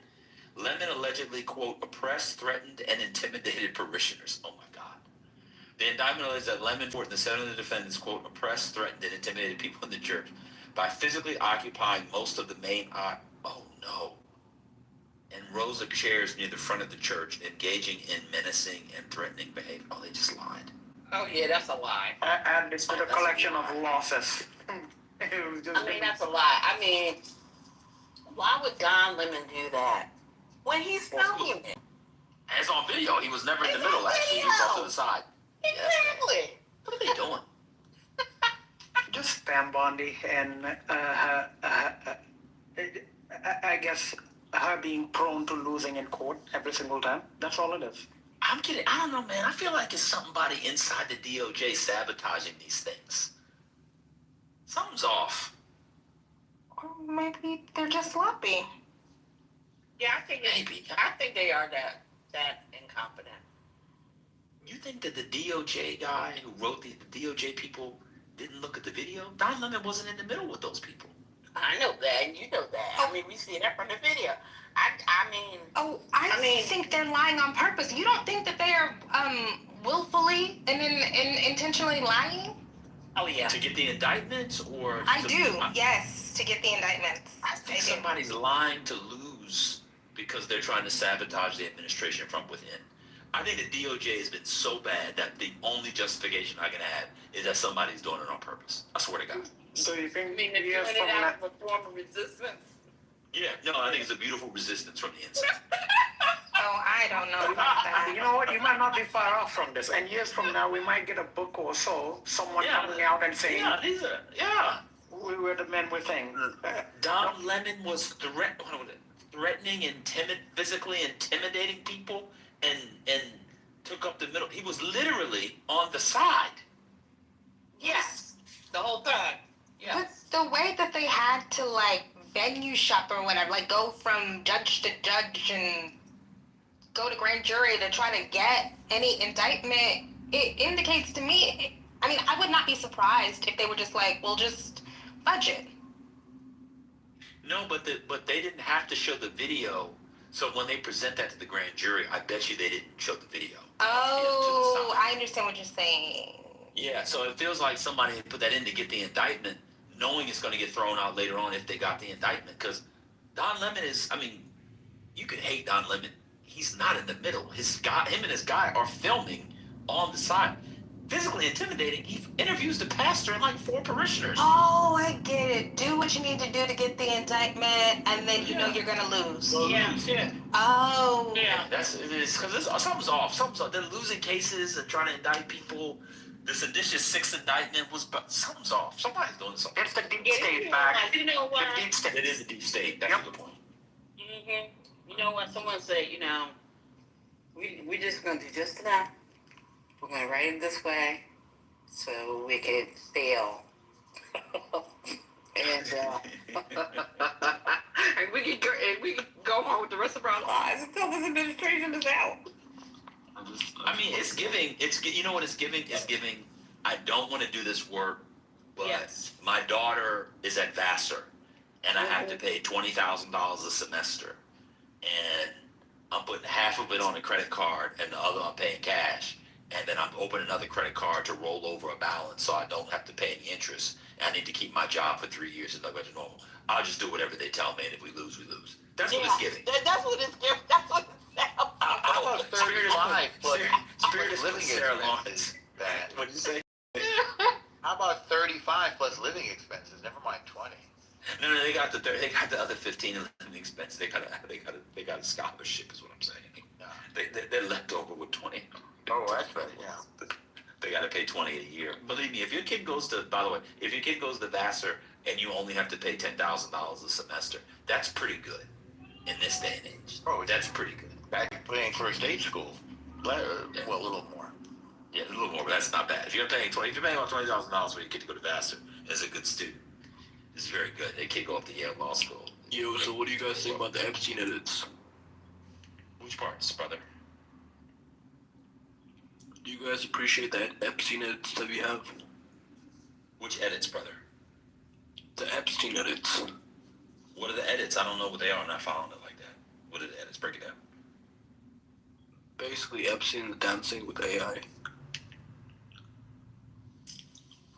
Lemon allegedly, quote, oppressed, threatened, and intimidated parishioners. Oh, my God. The indictment alleges that Lemon, Ford, and the 7 of the defendants, quote, oppressed, threatened, and intimidated people in the church by physically occupying most of the main oh, no. And rows of chairs near the front of the church, engaging in menacing and threatening behavior. Oh, they just lied. Oh, yeah, that's a lie. And it's a collection of losses. That's a lie. I mean, why would Don Lemon do that? when he's filming it. And it's on video. He was never in the middle, actually. He was off to the side. Exactly. What are they doing? Just Pam Bondi and I guess her being prone to losing in court every single time. That's all it is. I'm kidding. I don't know, man. I feel like it's somebody inside the DOJ sabotaging these things. Something's off. Or maybe they're just sloppy. Yeah, I think they are that incompetent. You think that the DOJ guy who wrote the DOJ people didn't look at the video? Don Lemon wasn't in the middle with those people. I know that, and you know that. I mean, we see that from the video. I think they're lying on purpose. You don't think that they are willfully and intentionally lying? Oh yeah. To get the indictments, or I do. Yes, to get the indictments. I think somebody's lying to lose because they're trying to sabotage the administration from within. I think the DOJ has been so bad that the only justification I can have is that somebody's doing it on purpose. I swear to God. So you think they're doing it out of a form of resistance? Yeah, no, I think it's a beautiful resistance from the inside. Oh, I don't know about that. You know what? You might not be far off from this. And years from now, we might get a book or so, someone coming out and saying, we were the men we think. Don Lemon was threatening and physically intimidating people and took up the middle. He was literally on the side. Yes, the whole time. Yeah. But the way that they had to venue shop or whatever, go from judge to judge and go to grand jury to try to get any indictment, it indicates to me, I would not be surprised if they were just we'll just budget. No, but they didn't have to show the video. So when they present that to the grand jury, I bet you they didn't show the video. Oh, I understand what you're saying. Yeah, so it feels like somebody put that in to get the indictment, knowing it's going to get thrown out later on if they got the indictment. Because Don Lemon is, you can hate Don Lemon. He's not in the middle. Him and his guy are filming on the side. Physically intimidating. He interviews the pastor and 4 parishioners. Oh, I get it. Do what you need to do to get the indictment, and then you know you're going to lose. Yeah. Oh. Yeah, that's it is because something's off. They're losing cases and trying to indict people. The seditious 6th indictment was, but something's off. Somebody's doing something. It's the deep state back. You know what? The deep state. It is the deep state. That's the point. Mm-hmm. You know what? Someone said, we're just going to do just enough. We're going to write it this way so we can fail. and we can go home with the rest of our lives until this administration is out. It's giving. You know what it's giving? It's giving. I don't want to do this work, but my daughter is at Vassar, and I have to pay $20,000 a semester, and I'm putting half of it on a credit card, and the other I'm paying cash, and then I'm opening another credit card to roll over a balance, so I don't have to pay any interest. I need to keep my job for 3 years and go to normal. I'll just do whatever they tell me, and if we lose, we lose. That's what it's giving. That's what it's giving. That's what it sounds. How about 35 Spirit living expenses? What'd you say? How about 35 plus living expenses? Never mind 20. No, they got the other 15 in living expenses. They got a scholarship, is what I'm saying. They're left over with 20. Oh, that's right. Yeah. They got to pay 20 a year. Believe me, if your kid goes to, by the way, if your kid goes to Vassar and you only have to pay $10,000 a semester, that's pretty good in this day and age. Oh, that's pretty good. Back paying for a state school, well, a little more. Yeah, a little more, but that's not bad. If you're paying about $20,000 for your kid to go to Vassar as a good student, it's very good. They kid go up to Yale Law School. Yo, so what do you guys think about the Epstein edits? Which parts, brother? Do you guys appreciate the Epstein edits that we have? Which edits, brother? The Epstein edits. What are the edits? I don't know what they are. I'm not following it like that. What are the edits? Break it down. Basically, Epstein dancing with AI.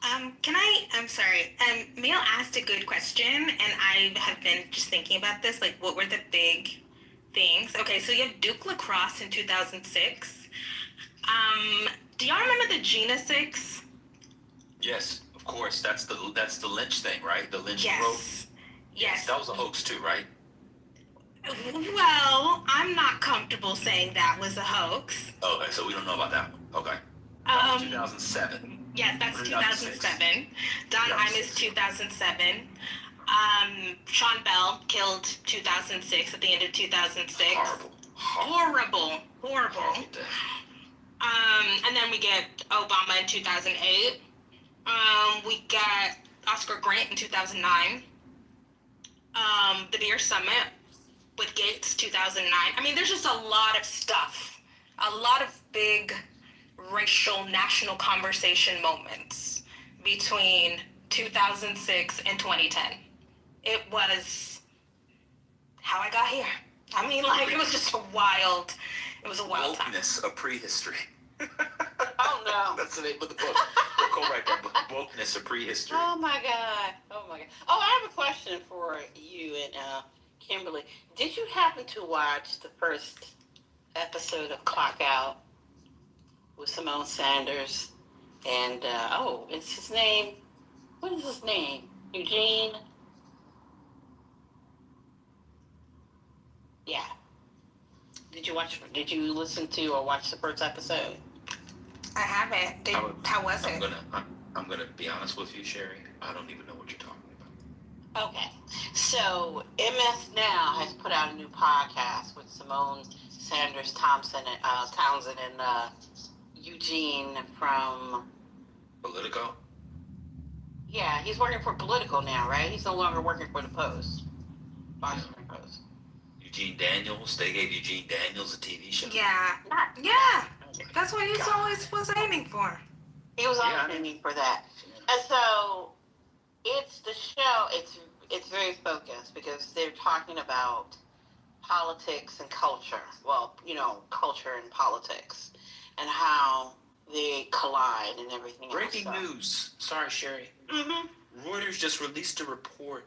I'm sorry. Mail asked a good question, and I have been just thinking about this. What were the big things? Okay, so you have Duke Lacrosse in 2006. Do y'all remember the Gina 6? Yes, of course. That's the Lynch thing, right? The Lynch Yes. rope. Yes. That was a hoax too, right? Well, I'm not comfortable saying that was a hoax. Okay, so we don't know about that one. Okay. That was 2007. Yes, that's 2007. Don Heim is 2007. Sean Bell killed 2006 at the end of 2006. Horrible. And then we get Obama in 2008. We got Oscar Grant in 2009. The Beer Summit with Gates, 2009. I mean, there's just a lot of stuff. A lot of big racial national conversation moments between 2006 and 2010. It was how I got here. I mean, like, it was just a wild time. Wokeness, a prehistory. Oh no. That's the name of the book. We'll go right there. Wokeness, a prehistory. Oh my God. Oh, I have a question for you and Kimberly. Did you happen to watch the first episode of Clock Out with Simone Sanders? And, it's his name. What is his name? Eugene? Yeah. Did you listen to or watch the first episode? I haven't. How was it? I'm gonna be honest with you, Sherry. I don't even know what you're talking about. Okay. So MS Now has put out a new podcast with Simone Sanders Townsend and Eugene from Politico? Yeah, he's working for Politico now, right? He's no longer working for the Post. Washington Post. Eugene Daniels. They gave Eugene Daniels a TV show. Yeah. That's what he always was aiming for. He was always aiming for that. And so it's the show, it's very focused because they're talking about politics and culture. Well, culture and politics and how they collide and everything else. Breaking news. Sorry, Sherry. Mm-hmm. Reuters just released a report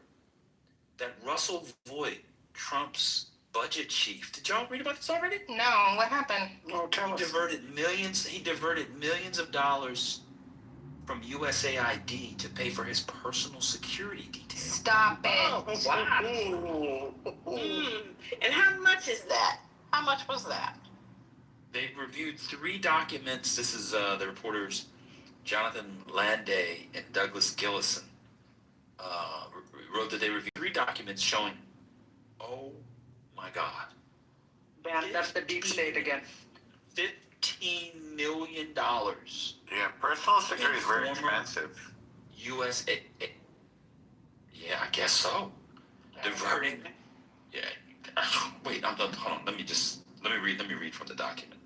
that Russell Voigt, Trump's budget chief. Did y'all read about this already? No, what happened? Oh, tell us. He diverted millions of dollars from USAID to pay for his personal security details. Stop it. Oh, wow. And how much is that? How much was that? They reviewed 3 documents. This is the reporters Jonathan Landay and Douglas Gillison wrote that they reviewed 3 documents showing, oh my God. Man, that's the deep state again. $15 million. Yeah, personal security is very expensive. USA. Yeah, I guess so. Diverting. Yeah. Wait, hold on. Let me read from the document.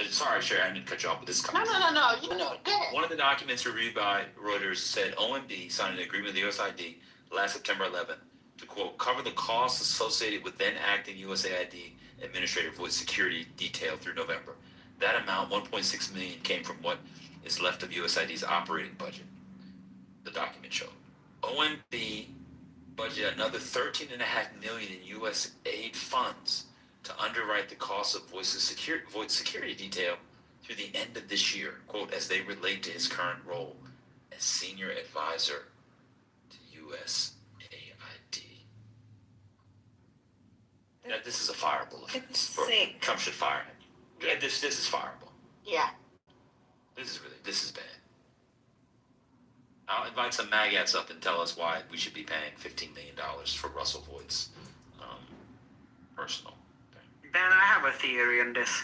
Sorry, Sherry, I didn't cut you off, but this comes. No. You know, go ahead. One of the documents reviewed by Reuters said OMB signed an agreement with the USAID last September 11th to, quote, cover the costs associated with then acting USAID Administrator Voight security detail through November. That amount, $1.6 million, came from what is left of USAID's operating budget, the document showed. OMB budgeted another $13.5 million in U.S. aid funds to underwrite the cost of Voight's security detail through the end of this year, quote, as they relate to his current role as senior advisor to USAID. Now, this is a fireable offense. Trump should fire him. Yeah, this is fireable. Yeah. This is bad. I'll invite some maggots up and tell us why we should be paying $15 million for Russell Voight's personal thing. Ben, I have a theory on this.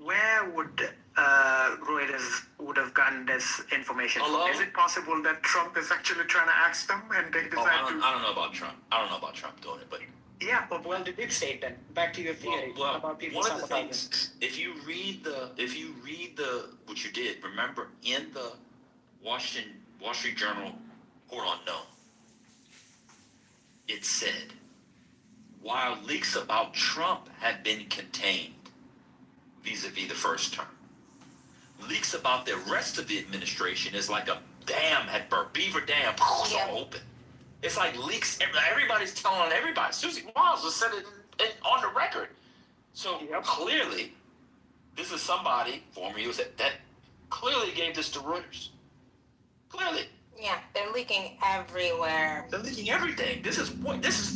Where would Reuters would have gotten this information from? Is it possible that Trump is actually trying to ask them and they decide I don't know about Trump. I don't know about Trump doing it, but yeah, but well, the deep state then. Back to your theory about people. One of the things, if you read what you did, remember in the Wall Street Journal or Unknown, it said, while leaks about Trump had been contained vis-a-vis the first term, leaks about the rest of the administration is like a dam had burst, Beaver Dam, open. It's like leaks. Everybody's telling on everybody. Susie Wiles has said it on the record. So clearly, this is somebody, former USA, that clearly gave this to Reuters. Clearly. Yeah, they're leaking everywhere. They're leaking everything. This is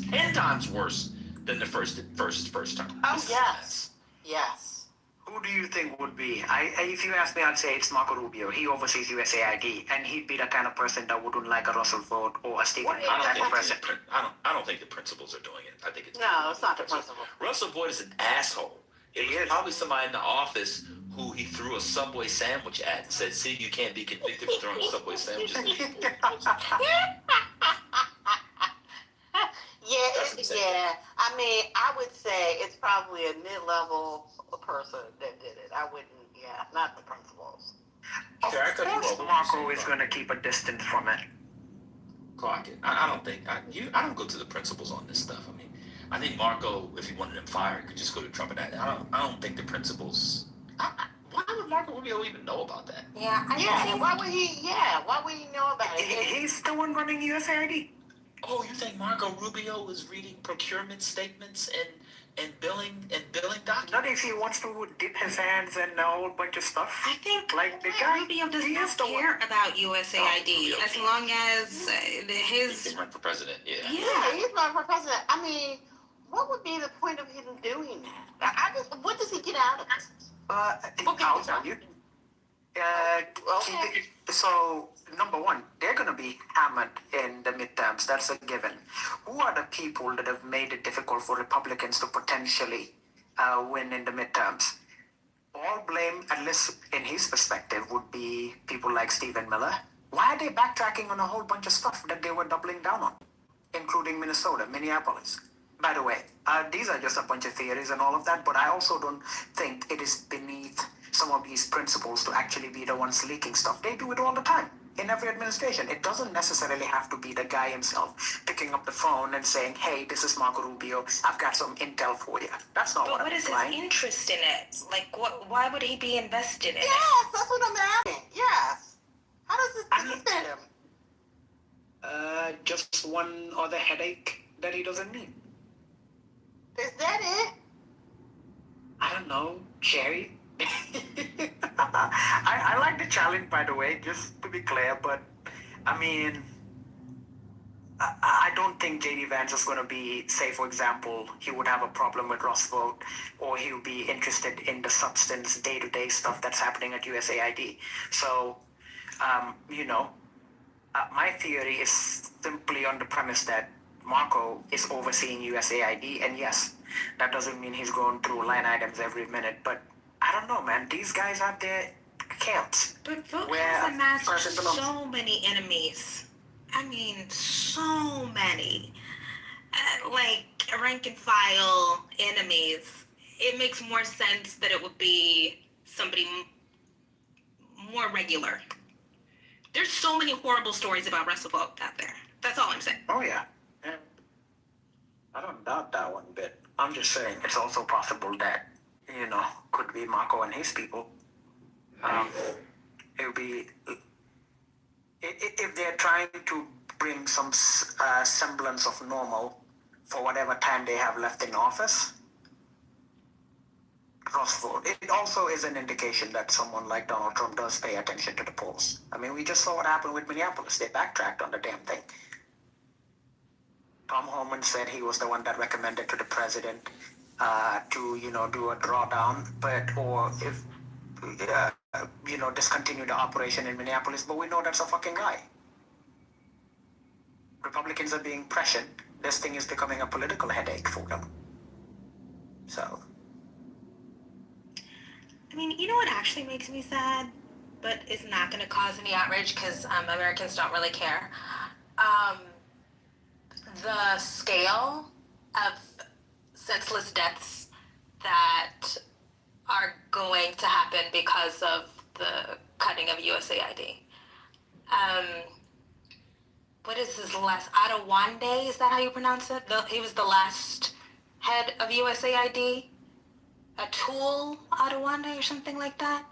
10 times worse than the first term. Oh, yes. Yes. Who do you think would be? If you ask me, I'd say it's Marco Rubio. He oversees USAID, and he'd be the kind of person that wouldn't like a Russell Vogt or a Stephen Miller type of person. I don't think the principals are doing it. I think it's No, it's not the principal. Russell Voigt is an asshole. It was probably somebody in the office who he threw a Subway sandwich at and said, "See, you can't be convicted for throwing Subway sandwiches." Yeah. I mean, I would say it's probably a mid-level person that did it. I wouldn't, not the principals. Of course, Marco is going to keep a distance from it. Clock it. I don't think I don't go to the principals on this stuff. I mean, I think Marco, if he wanted him fired, could just go to Trump and that. I don't think the principals. Why would Marco Rubio even know about that? Yeah. Why would he? Yeah. Why would he know about it? He's the one running USAID. Oh, you think Marco Rubio was reading procurement statements and billing documents? Not if he wants to dip his hands in a whole bunch of stuff. I think like the guy, Rubio does not care about USAID as long as his. He can run for president. Yeah, he's running for president. I mean, what would be the point of him doing that? What does he get out of it? I'll tell you. Okay. So, number one, they're going to be hammered in the midterms. That's a given. Who are the people that have made it difficult for Republicans to potentially win in the midterms? All blame, at least in his perspective, would be people like Stephen Miller. Why are they backtracking on a whole bunch of stuff that they were doubling down on, including Minnesota, Minneapolis? By the way, these are just a bunch of theories and all of that, but I also don't think it is beneath some of these principals to actually be the ones leaking stuff. They do it all the time in every administration. It doesn't necessarily have to be the guy himself picking up the phone and saying, "Hey, this is Marco Rubio. I've got some intel for you." That's not what I'm is implying. his interest in it? Like, why would he be invested in it? Yes, that's what I'm asking. Yes. How does this benefit him? Just one other headache that he doesn't need. Is that it? I don't know, Jerry. I like the challenge, by the way, just to be clear, but I mean, I don't think J.D. Vance is going to be, say, for example, he would have a problem with Ross Vogt, or he'll be interested in the substance, day-to-day stuff that's happening at USAID. So, my theory is simply on the premise that Marco is overseeing USAID, and yes, that doesn't mean he's going through line items every minute, but I don't know, man. These guys have their camps. But Vogt has amassed so many enemies. I mean, so many. Like, rank and file enemies. It makes more sense that it would be somebody more regular. There's so many horrible stories about Russell Vogt out there. That's all I'm saying. Oh, yeah. I don't doubt that one bit. I'm just saying it's also possible that, could be Marco and his people. It would be, if they're trying to bring some semblance of normal for whatever time they have left in office, Ross Vogt. It also is an indication that someone like Donald Trump does pay attention to the polls. I mean, we just saw what happened with Minneapolis. They backtracked on the damn thing. Tom Homan said he was the one that recommended to the president to, do a drawdown, discontinue the operation in Minneapolis. But we know that's a fucking lie. Republicans are being pressured. This thing is becoming a political headache for them. So. I mean, you know what actually makes me sad, but is not going to cause any outrage because Americans don't really care. The scale of senseless deaths that are going to happen because of the cutting of USAID. What is his last? Adewande, is that how you pronounce it? He was the last head of USAID. Atul Adewande or something like that.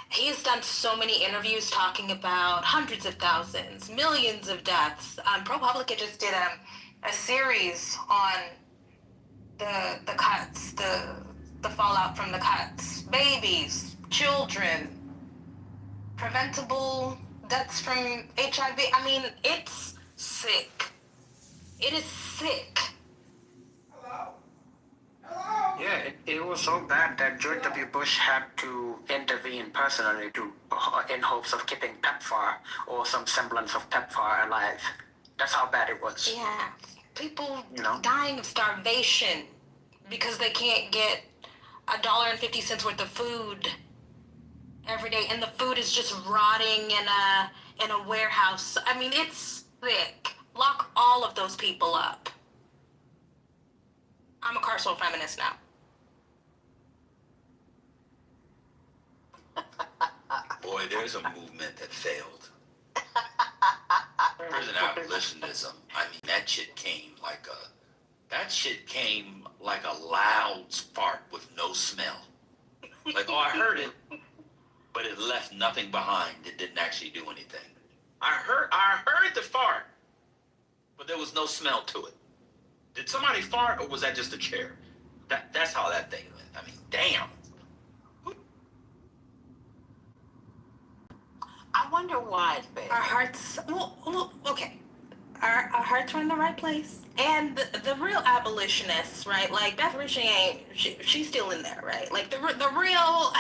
He has done so many interviews talking about hundreds of thousands, millions of deaths. ProPublica just did a series on the cuts, the fallout from the cuts. Babies, children, preventable deaths from HIV. I mean, it's sick. It is sick. Yeah, it was so bad that George W. Bush had to intervene personally to, in hopes of keeping PEPFAR or some semblance of PEPFAR alive. That's how bad it was. Yeah, people You know? dying of starvation because they can't get $1.50 worth of food every day, and the food is just rotting in a warehouse. I mean, it's sick. Lock all of those people up. I'm a carceral feminist now. Boy, there's a movement that failed. Prison abolitionism. I mean, that shit came like a loud fart with no smell. Like, oh, I heard it, but it left nothing behind. It didn't actually do anything. I heard the fart, but there was no smell to it. Did somebody fart, or was that just a chair? That's how that thing went. I mean, damn. I wonder why, babe. Our hearts, well, okay. Our hearts were in the right place. And the real abolitionists, right? Like, Beth Ritchie she's still in there, right? Like, the real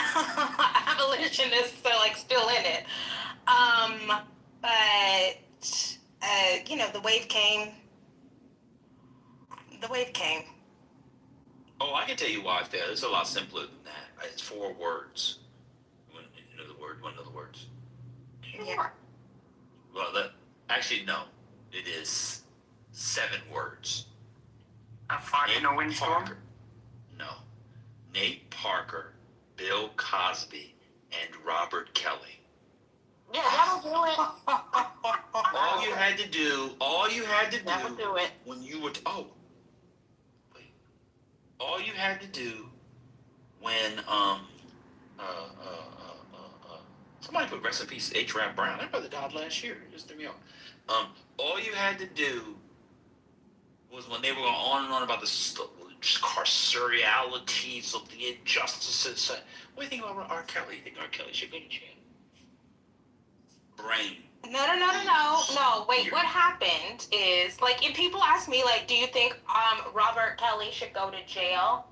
abolitionists are, like, still in it. But, you know, the wave came. The wave came. Oh, I can tell you why I failed. It's a lot simpler than that. It's 4 words. You know the word? One of the words? Yeah. Well, actually, no. It is 7 words. A fart in a windstorm? No. Nate Parker, Bill Cosby, and Robert Kelly. Yeah, that'll do it. All you had to do, That'll do it. when you were, all you had to do when, somebody put rest in peace H. Rap Brown. That brother died last year. It just threw me off. All you had to do was when they were going on and on about the carceralities of the injustices. What do you think about R. Kelly? You think R. Kelly should go to jail? Brain. No. Wait, what happened is, like, if people ask me, like, do you think Robert Kelly should go to jail?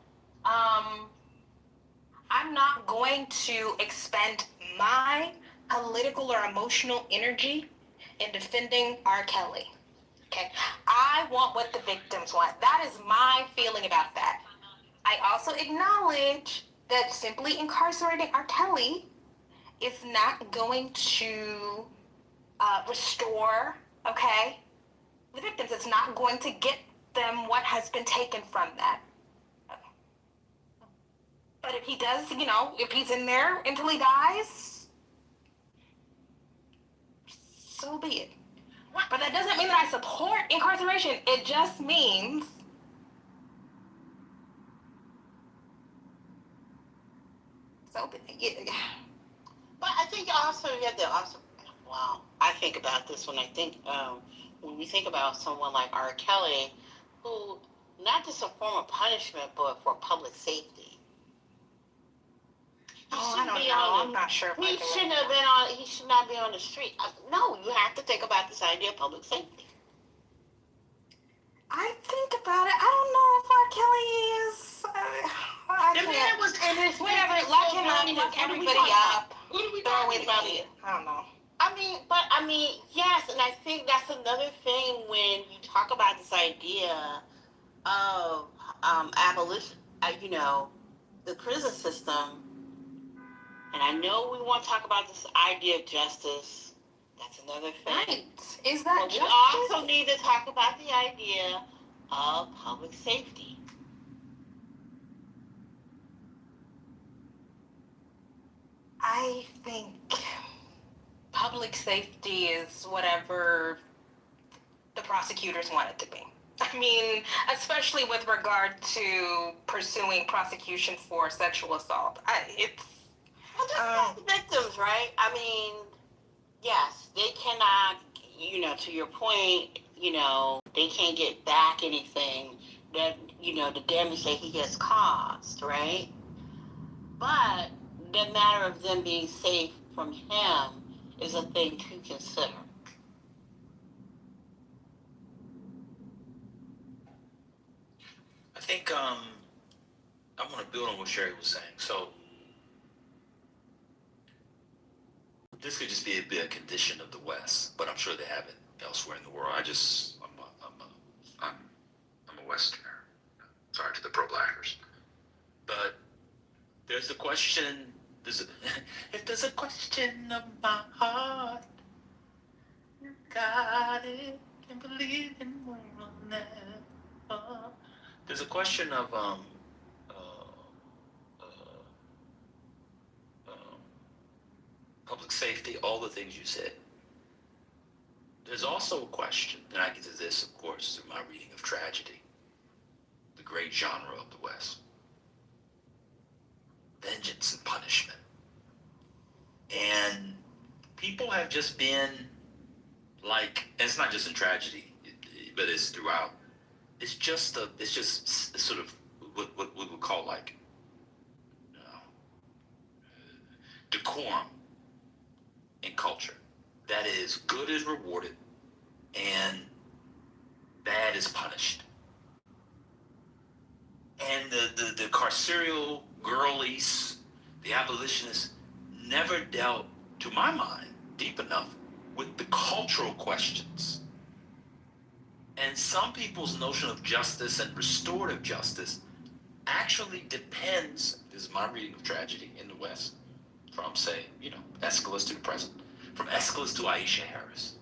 I'm not going to expend my political or emotional energy in defending R. Kelly. Okay? I want what the victims want. That is my feeling about that. I also acknowledge that simply incarcerating R. Kelly is not going to restore, okay, the victims. It's not going to get them what has been taken from them. But if he does, you know, if he's in there until he dies, so be it. But that doesn't mean that I support incarceration. It just means so be it. But I think also you have to also, wow, I think about this when I think, when we think about someone like R. Kelly, who, not just a form of punishment, but for public safety. I don't know. I'm not sure if He should not be on the street. No, you have to think about this idea of public safety. I think about it. I don't know if R. Kelly is. The man was in his whatever. Lock him up. Lock everybody up. What are we Throw away talking the about key. here? I don't know. I mean, yes, and I think that's another thing when you talk about this idea of abolition, you know, the prison system. And I know we want to talk about this idea of justice. That's another thing. Right. Is that but justice? We also need to talk about the idea of public safety. I think public safety is whatever the prosecutors want it to be. I mean, especially with regard to pursuing prosecution for sexual assault. Well, the victims, right? I mean, yes, they cannot, you know, to your point, you know, they can't get back anything that, you know, the damage that he has caused, right? But the matter of them being safe from him is a thing to consider. I think I want to build on what Sherry was saying. So this could just be a condition of the West, but I'm sure they have it elsewhere in the world. I'm a Westerner. Sorry to the pro-blackers. But there's a question, if there's a question of my heart, you got it, can believe in one another. There's a question of public safety, all the things you said. There's also a question, and I get to this, of course, through my reading of tragedy, the great genre of the West. Vengeance and punishment. And people have just been like, and it's not just in tragedy, but it's throughout. It's just sort of what we would call like decorum in culture. That is, good is rewarded and bad is punished. And the carceral girlies, the abolitionists, never dealt, to my mind, deep enough with the cultural questions. And some people's notion of justice and restorative justice actually depends, this is my reading of tragedy in the West, from, say, Aeschylus to the present, from Aeschylus to Aisha Harris,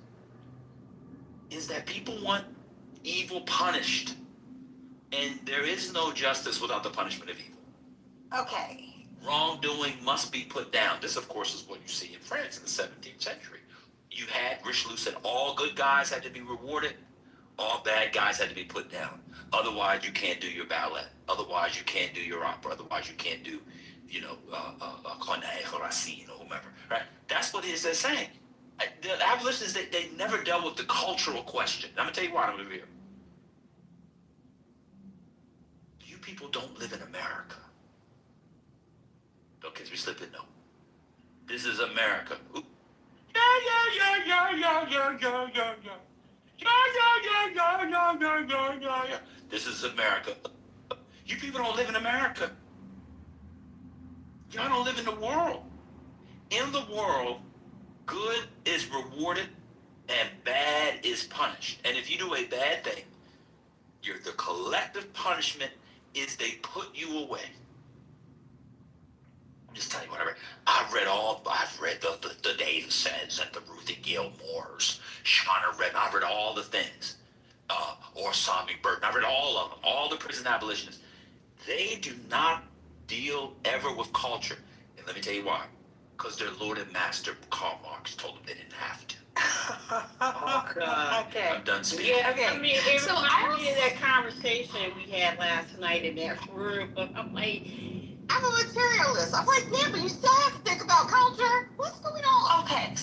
is that people want evil punished. And there is no justice without the punishment of evil. Okay. Wrongdoing must be put down. This, of course, is what you see in France in the 17th century. You had, Richelieu said, all good guys had to be rewarded, all bad guys had to be put down. Otherwise, you can't do your ballet. Otherwise, you can't do your opera. Otherwise, you can't do, Corneille or Racine or whomever, right? That's what it is they're saying. The abolitionists, they never dealt with the cultural question. I'm going to tell you why I'm over here. You people don't live in America. Okay, we slip it, no. This is America. Ooh. This is America. You people don't live in America. Y'all don't live in the world. In the world, good is rewarded and bad is punished. And if you do a bad thing, the collective punishment is they put you away. I'm just telling you what I've read the Dave Says and the Ruthie Gilmore's, Shauna Redden. I've read all the things. Or Sami Burton. I've read all of them, all the prison abolitionists. They do not deal ever with culture. And let me tell you why. Because their Lord and Master, Karl Marx, told them they didn't have to. Oh, God. Okay. I'm done speaking. Yeah, Okay. I mean, it So reminds me of that conversation we had last night in that room. I'm like, I'm a materialist. I'm like, yeah, but you still have to think about culture. What's going on? Okay,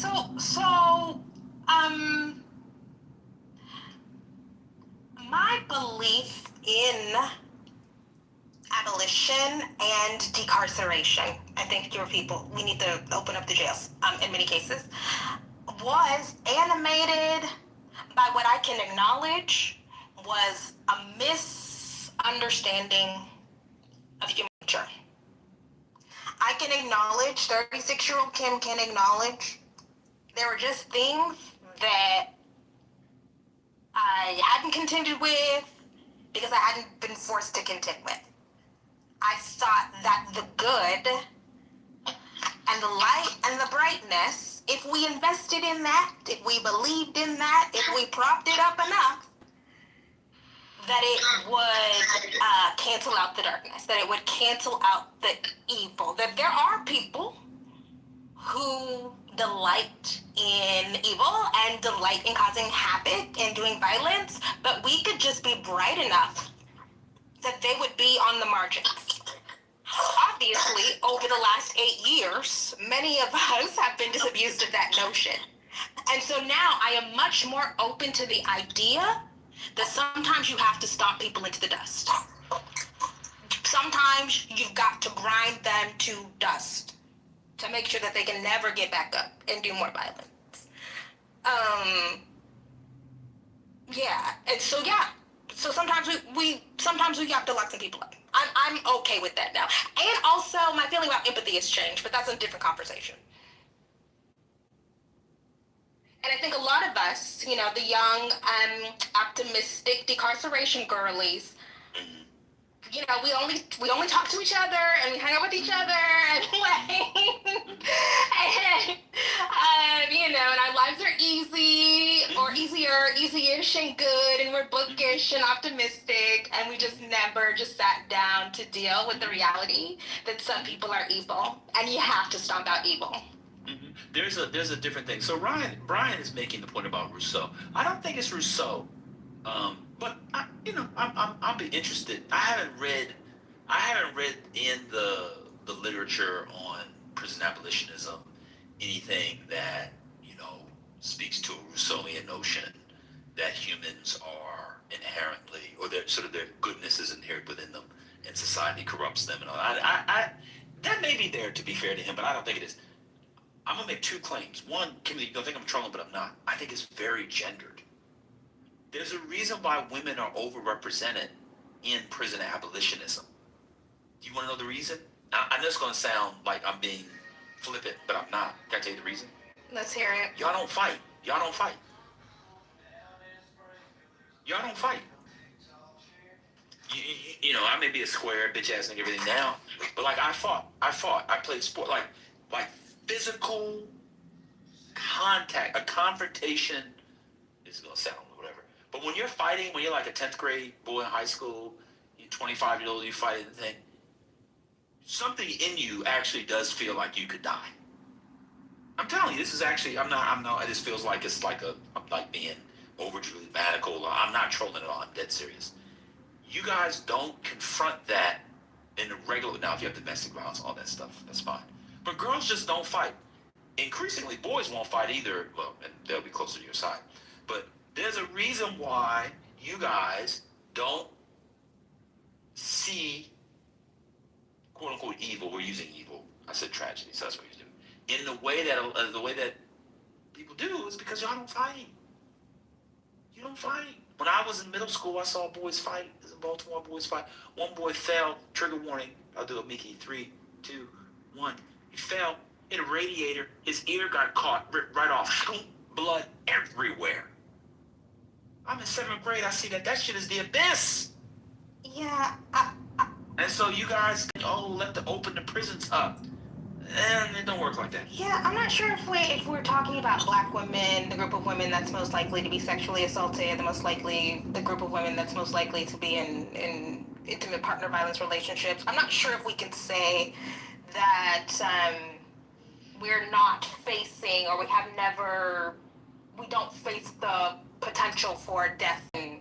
my belief in abolition and decarceration, I think we need to open up the jails, in many cases, was animated by what I can acknowledge was a misunderstanding of human nature. I can acknowledge, 36-year-old Kim can acknowledge, there were just things that I hadn't contended with because I hadn't been forced to contend with. I thought that the good and the light and the brightness, if we invested in that, if we believed in that, if we propped it up enough, that it would cancel out the darkness, that it would cancel out the evil, that there are people who delight in evil and delight in causing havoc and doing violence, but we could just be bright enough that they would be on the margins. Obviously, over the last 8 years, many of us have been disabused of that notion. And so now I am much more open to the idea that sometimes you have to stomp people into the dust. Sometimes you've got to grind them to dust to make sure that they can never get back up and do more violence. So sometimes we have to lock some people up. I'm okay with that now. And also, my feeling about empathy has changed, but that's a different conversation. And I think a lot of us, you know, the young, optimistic decarceration girlies, you know, we only talk to each other and we hang out with each other and and you know, and our lives are easy or easy-ish and good, and we're bookish and optimistic, and we just never just sat down to deal with the reality that some people are evil, and you have to stomp out evil. There's a different thing. So Brian is making the point about Rousseau. I don't think it's Rousseau, but I'll be interested. I haven't read in the literature on prison abolitionism anything that speaks to a Rousseauian notion that humans are inherently, or their goodness is inherent within them, and society corrupts them and all. That may be there, to be fair to him, but I don't think it is. I'm gonna make two claims. One, Kimberly, you're gonna think I'm trolling, but I'm not. I think it's very gendered. There's a reason why women are overrepresented in prison abolitionism. Do you want to know the reason? I know it's gonna sound like I'm being flippant, but I'm not. Can I tell you the reason? Let's hear it. Y'all don't fight. Y'all don't fight. Y'all don't fight. You know, I may be a square bitch ass nigga everything now, but like I fought. I played sport. Like physical contact, a confrontation. This is gonna sound whatever, but when you're fighting, when you're like a 10th grade boy in high school, you're 25-year-old, you fight the thing. Something in you actually does feel like you could die. I'm telling you, this is actually. I'm not. This feels like it's like I'm like being over dramatical. I'm not trolling at all. I'm dead serious. You guys don't confront that in the regular. Now, if you have domestic violence, all that stuff, that's fine. But girls just don't fight. Increasingly, boys won't fight either. Well, and they'll be closer to your side. But there's a reason why you guys don't see quote unquote evil. We're using evil. I said tragedy, so that's what you're doing. In the way that people do is because y'all don't fight. You don't fight. When I was in middle school, I saw boys fight. In Baltimore, boys fight. One boy fell. Trigger warning. I'll do it, Mickey. 3, 2, 1. He fell. Hit a radiator. His ear got caught. Ripped right off. Blood everywhere. I'm in 7th grade. I see that. That shit is the abyss. Yeah. And so you guys, open the prisons up. And it don't work like that. Yeah, I'm not sure if we're talking about black women, the group of women that's most likely to be sexually assaulted, the group of women that's most likely to be in intimate partner violence relationships. I'm not sure if we can say that we're not facing, or we don't face the potential for death in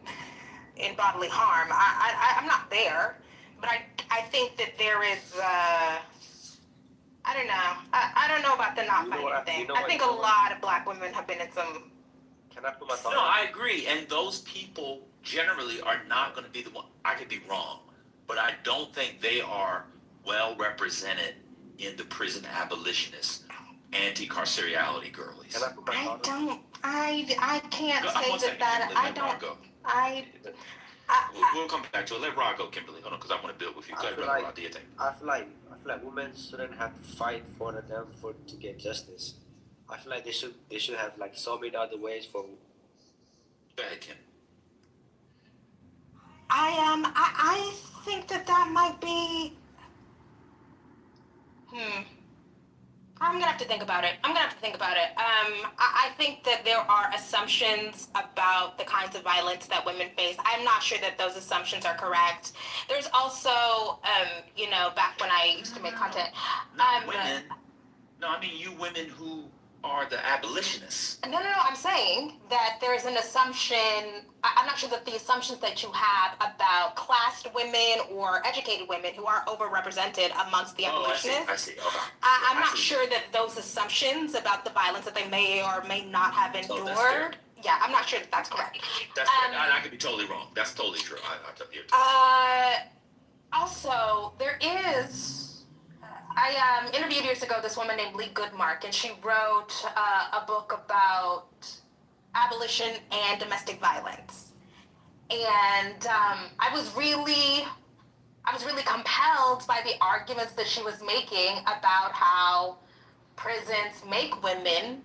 bodily harm. I'm not there, but I think that there is. I don't know. I don't know about the not fighting thing. I think a lot of black women have been in some. Can I put my thought? No, I agree. And those people generally are not going to be the one. I could be wrong, but I don't think they are well represented in the prison abolitionist, anti-carcerality girlies. Can I put my thought? I can't say that. I don't. We'll come back to it. Let Rod go, Kimberly. Hold on, because I want to build with you. I feel like women shouldn't have to fight for them to get justice. I feel like they should have like so many other ways for. Go ahead, Kim. I think that might be. I'm gonna have to think about it. I think that there are assumptions about the kinds of violence that women face. I'm not sure that those assumptions are correct. There's also, back when I used to make content. Not women. No, I mean you women who are the abolitionists. No. I'm saying that there's an assumption. I'm not sure that the assumptions that you have about classed women or educated women who are overrepresented amongst the abolitionists. I see. Okay. I'm not sure that those assumptions about the violence that they may or may not have endured. Yeah, I'm not sure that that's correct. That's correct. I could be totally wrong. That's totally true. Also, there is. I interviewed years ago this woman named Lee Goodmark, and she wrote a book about abolition and domestic violence. And I was really I was really compelled by the arguments that she was making about how prisons make women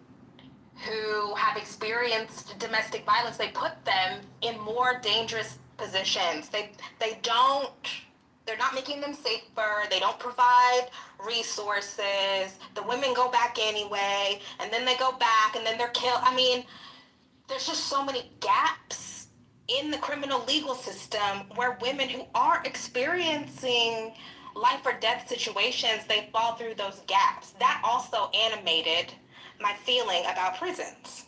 who have experienced domestic violence, they put them in more dangerous positions. They're not making them safer. They don't provide resources. The women go back anyway, and then they go back, and then they're killed. I mean, there's just so many gaps in the criminal legal system where women who are experiencing life or death situations, they fall through those gaps. That also animated my feeling about prisons.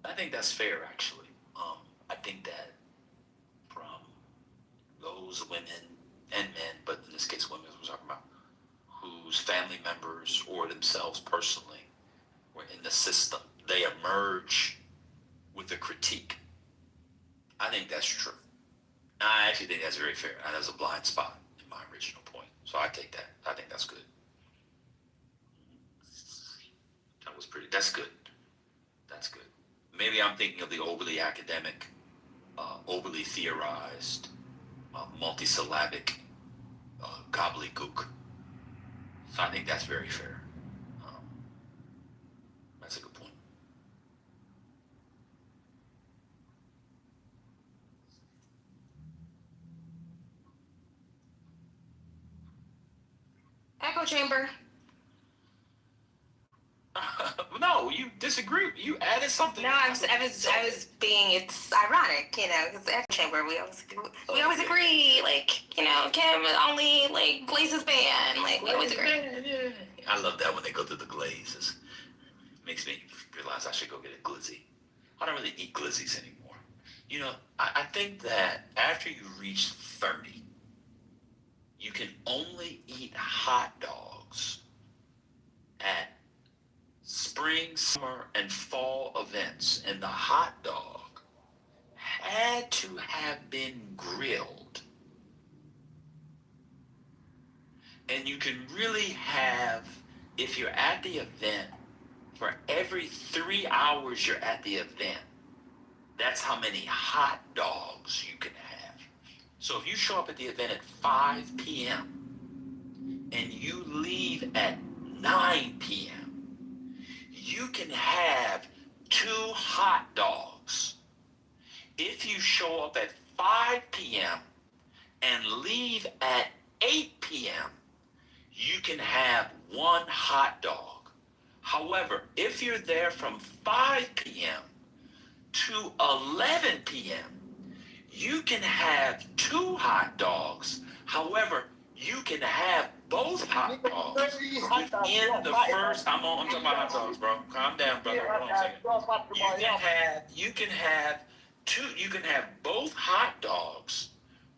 I think that's fair, actually. I think that from those women and men, but in this case, women we're talking about, whose family members or themselves personally were in the system, they emerge with a critique. I think that's true. I actually think that's very fair. That was a blind spot in my original point. So I take that. I think that's good. That's good. That's good. Maybe I'm thinking of the overly academic, overly theorized, multisyllabic gobbledygook. So I think that's very fair. That's a good point. Echo chamber. No, you disagree. You added something. No, I was being. It's ironic, because the echo chamber. We always agree. Like, Kim only like glazes ban. Like, we always agree. Yeah. I love that when they go through the glazes. Makes me realize I should go get a glizzy. I don't really eat glizzies anymore. I think that after you reach 30, you can only eat hot dogs at spring, summer, and fall events, and the hot dog had to have been grilled. And you can really have, if you're at the event, for every 3 hours you're at the event, that's how many hot dogs you can have. So if you show up at the event at 5 p.m. and you leave at 9 p.m., you can have 2 hot dogs. If you show up at 5 p.m. and leave at 8 p.m., you can have 1 hot dog. However, if you're there from 5 p.m. to 11 p.m., you can have 2 hot dogs. However, you can have both hot dogs within the first. I'm talking about hot dogs, bro. Calm down, brother. Hold on a second. You can have both hot dogs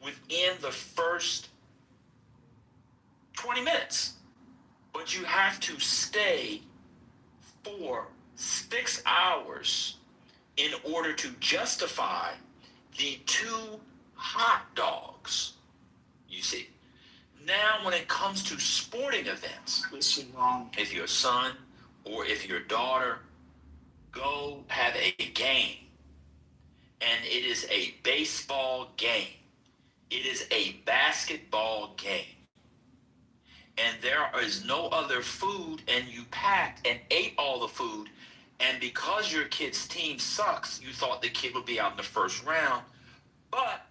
within the first 20 minutes. But you have to stay for 6 hours in order to justify the 2 hot dogs. You see. Now, when it comes to sporting events, if your son or if your daughter go have a game, and it is a baseball game, it is a basketball game, and there is no other food, and you packed and ate all the food, and because your kid's team sucks, you thought the kid would be out in the first round, but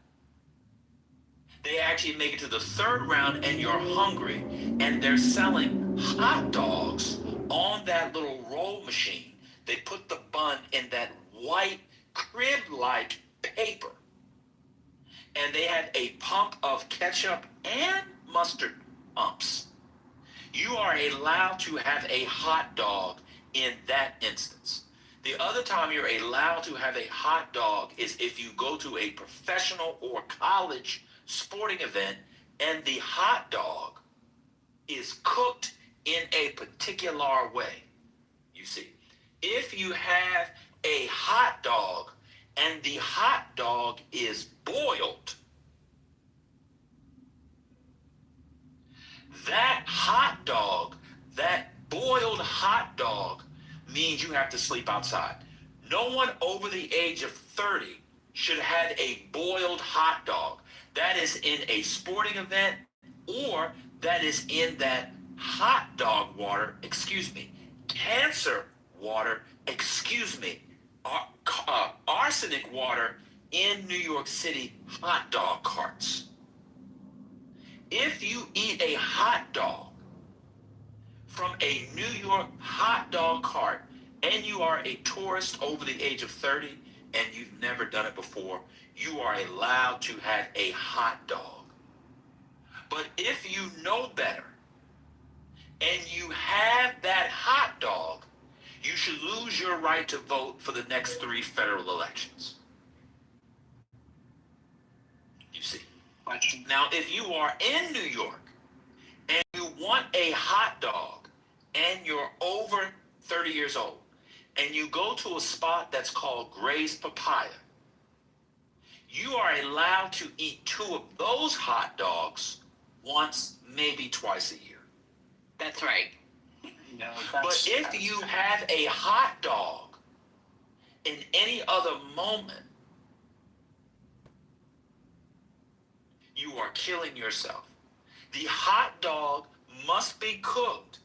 they actually make it to the 3rd round and you're hungry, and they're selling hot dogs on that little roll machine. They put the bun in that white crib-like paper, and they had a pump of ketchup and mustard pumps. You are allowed to have a hot dog in that instance. The other time you're allowed to have a hot dog is if you go to a professional or college sporting event and the hot dog is cooked in a particular way. You see, if you have a hot dog and the hot dog is boiled, that hot dog, that boiled hot dog, means you have to sleep outside. No one over the age of 30 should have a boiled hot dog. That is in a sporting event, or that is in that hot dog water, cancer water, arsenic water in New York City hot dog carts. If you eat a hot dog from a New York hot dog cart and you are a tourist over the age of 30 and you've never done it before, you are allowed to have a hot dog. But if you know better and you have that hot dog, you should lose your right to vote for the next 3 federal elections. You see. Now, if you are in New York and you want a hot dog and you're over 30 years old and you go to a spot that's called Gray's Papaya, you are allowed to eat 2 of those hot dogs once, maybe twice a year. That's right. But if you have a hot dog in any other moment, you are killing yourself. The hot dog must be cooked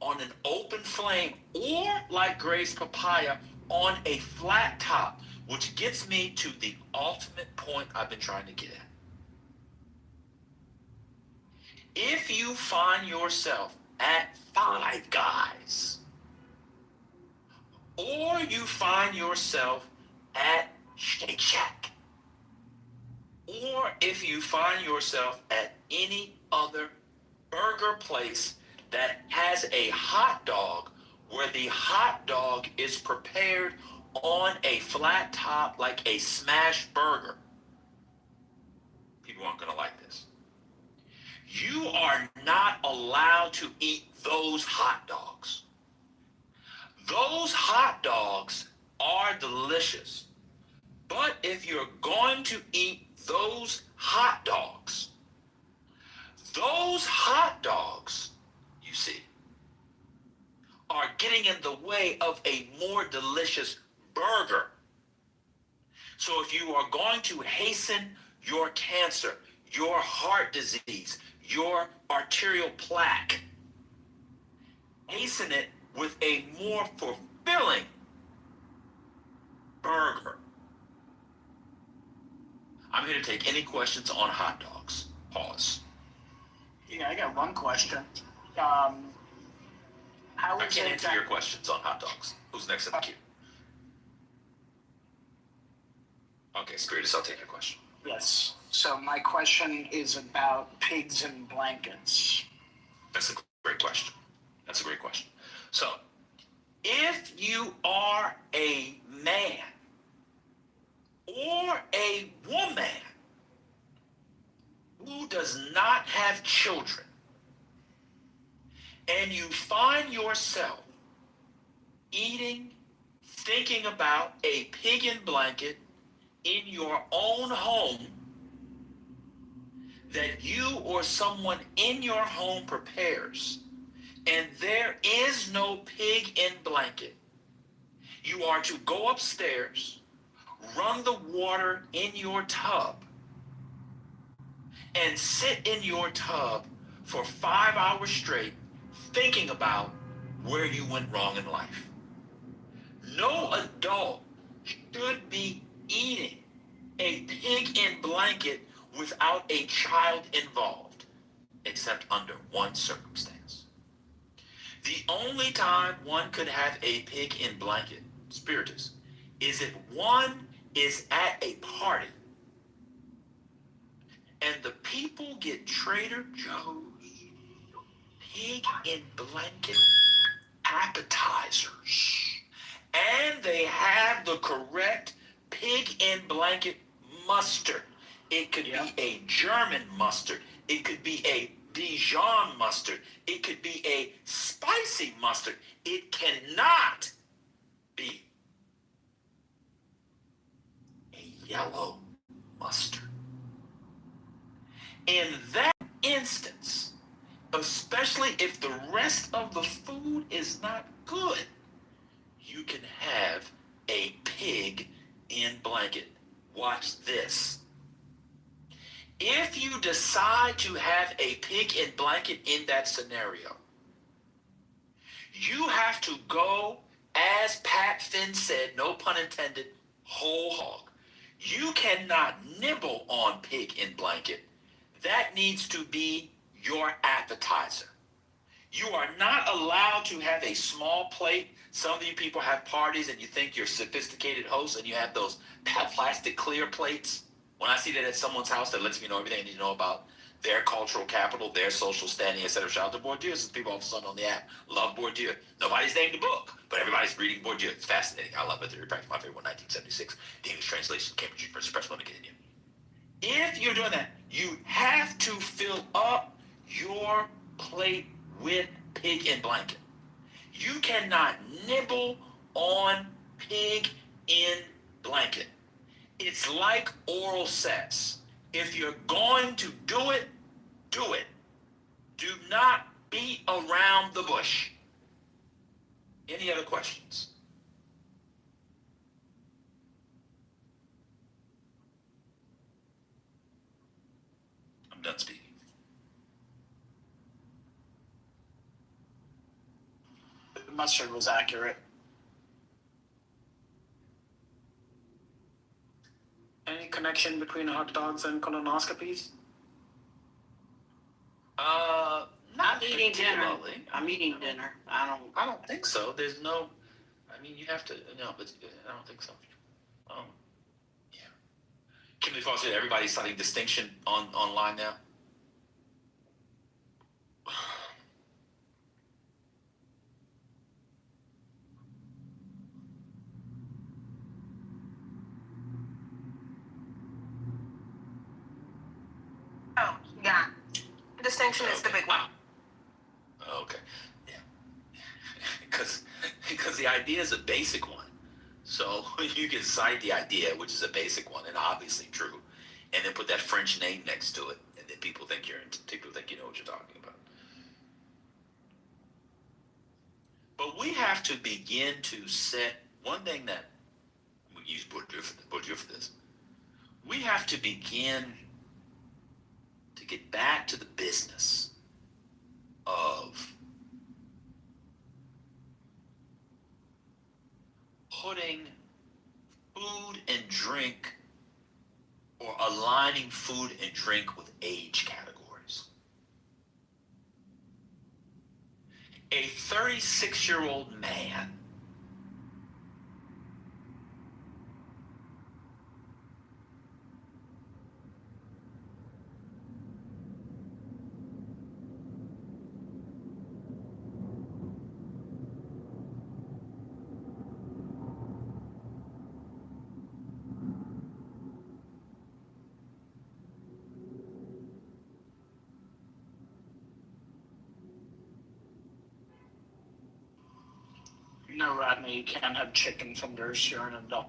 on an open flame, or like Gray's Papaya, on a flat top, which gets me to the ultimate point I've been trying to get at. If you find yourself at Five Guys, or you find yourself at Shake Shack, or if you find yourself at any other burger place that has a hot dog where the hot dog is prepared on a flat top like a smash burger, people aren't going to like this. You are not allowed to eat those hot dogs. Those hot dogs are delicious. But if you're going to eat those hot dogs, you see, are getting in the way of a more delicious burger. So if you are going to hasten your cancer, your heart disease, your arterial plaque, hasten it with a more fulfilling burger. I'm here to take any questions on hot dogs. Pause. Yeah, I got one question. I can't answer your questions on hot dogs. Who's next in the queue? Okay, Spiritus, I'll take your question. Yes. So my question is about pigs in blankets. That's a great question. So, if you are a man or a woman who does not have children, and you find yourself thinking about a pig in blanket in your own home that you or someone in your home prepares, and there is no pig in blanket, you are to go upstairs, run the water in your tub, and sit in your tub for 5 hours straight thinking about where you went wrong in life. No adult should be eating a pig in blanket without a child involved, except under one circumstance. The only time one could have a pig in blanket, Spiritus, is if one is at a party and the people get Trader Joe's pig in blanket appetizers, and they have the correct pig in blanket mustard. It could be a German mustard. It could be a Dijon mustard. It could be a spicy mustard. It cannot be a yellow mustard. In that instance, especially if the rest of the food is not good, you can have a pig pig in blanket. Watch this. If you decide to have a pig in blanket in that scenario, you have to go, as Pat Finn said, no pun intended, whole hog. You cannot nibble on pig in blanket. That needs to be your appetizer. You are not allowed to have a small plate. Some of you people have parties and you think you're sophisticated hosts and you have those plastic clear plates. When I see that at someone's house, that lets me know everything I need to know about their cultural capital, their social standing, etc. Shout out to Bourdieu, since people all of a sudden on the app love Bourdieu. Nobody's named the book, but everybody's reading Bourdieu. It's fascinating. I love it. Theory of Practice, my favorite one, 1976. The English translation, Cambridge University Press. Let me continue. If you're doing that, you have to fill up your plate with pig in blanket. You cannot nibble on pig in blanket. It's like oral sex. If you're going to do it, do it. Do not beat around the bush. Any other questions? I'm done speaking. The mustard was accurate. Any connection between hot dogs and colonoscopies? Not I'm eating dinner. particularly. I'm eating dinner. I don't think so. There's no, I mean, you have to, no, but I don't think so. Yeah. Kimberly Foster said everybody's studying distinction online now. Oh, yeah. Distinction is the big one. Okay. Yeah. Because the idea is a basic one. So you can cite the idea, which is a basic one and obviously true, and then put that French name next to it, and then people think you know what you're talking about. But we have to begin to set one thing that we use Bourdieu for this. We have to begin to get back to the business of putting food and drink, or aligning food and drink with age categories. A 36-year-old man No, Rodney, you can't have chicken fingers. You're an adult.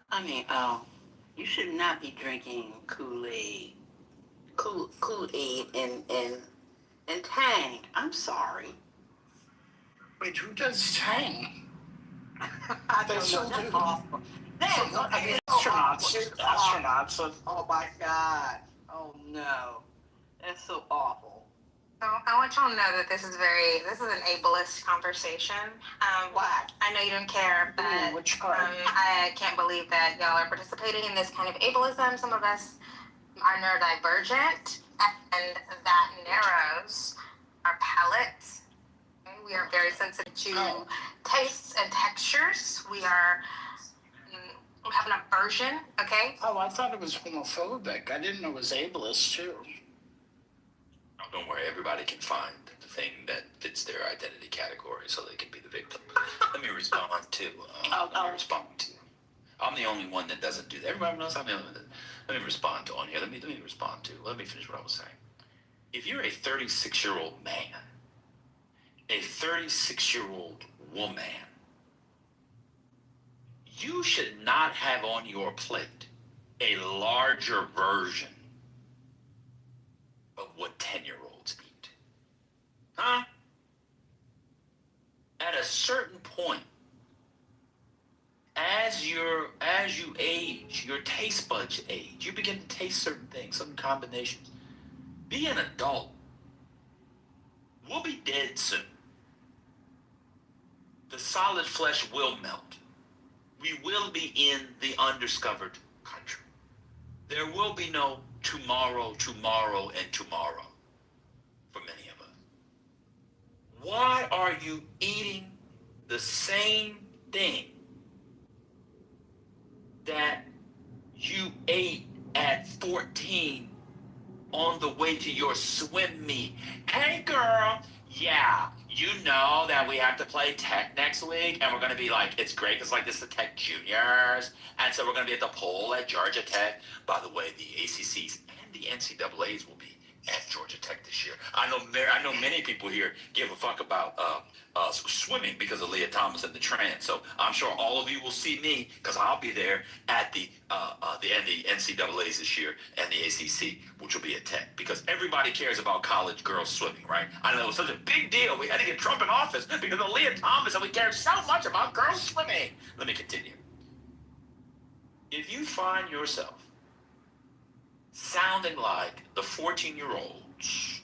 I mean, you should not be drinking Kool-Aid. Kool-Aid and Tang. I'm sorry. Wait, who does Tang? I don't know. That's awful. I mean, astronauts. Oh my God. Oh no. That's so awful. So I want y'all to know that this is an ableist conversation. Why? I know you don't care, but which part? I can't believe that y'all are participating in this kind of ableism. Some of us are neurodivergent, and that narrows our palate. We are very sensitive to tastes and textures. We have an aversion, okay? Oh, I thought it was homophobic. I didn't know it was ableist, too. Oh, don't worry, everybody can find the thing that fits their identity category so they can be the victim. Let me respond to. I'm the only one that doesn't do that. Everybody knows I'm the only one that. Let me respond to on here. Let me respond to. Let me finish what I was saying. If you're a 36-year-old man, a 36-year-old woman, you should not have on your plate a larger version of what 10-year-olds eat. Huh? At a certain point, as you age, your taste buds age. You begin to taste certain things, certain combinations. Be an adult. We'll be dead soon. The solid flesh will melt. We will be in the undiscovered country. There will be no tomorrow, and tomorrow for many of us. Why are you eating the same thing that you ate at 14 on the way to your swim meet? Hey girl, yeah, you know that we have to play Tech next week, and we're gonna be like, it's great because like this is the Tech Juniors, and so we're gonna be at the poll at Georgia Tech. By the way, the ACCs and the NCAA's will be at Georgia Tech this year. I know many people here give a fuck about swimming because of Leah Thomas and the trans. So I'm sure all of you will see me because I'll be there at the NCAA's this year and the ACC, which will be at Tech, because everybody cares about college girls swimming, right? I know it was such a big deal. We had to get Trump in office because of Leah Thomas, and we care so much about girls swimming. Let me continue. If you find yourself sounding like the 14-year-olds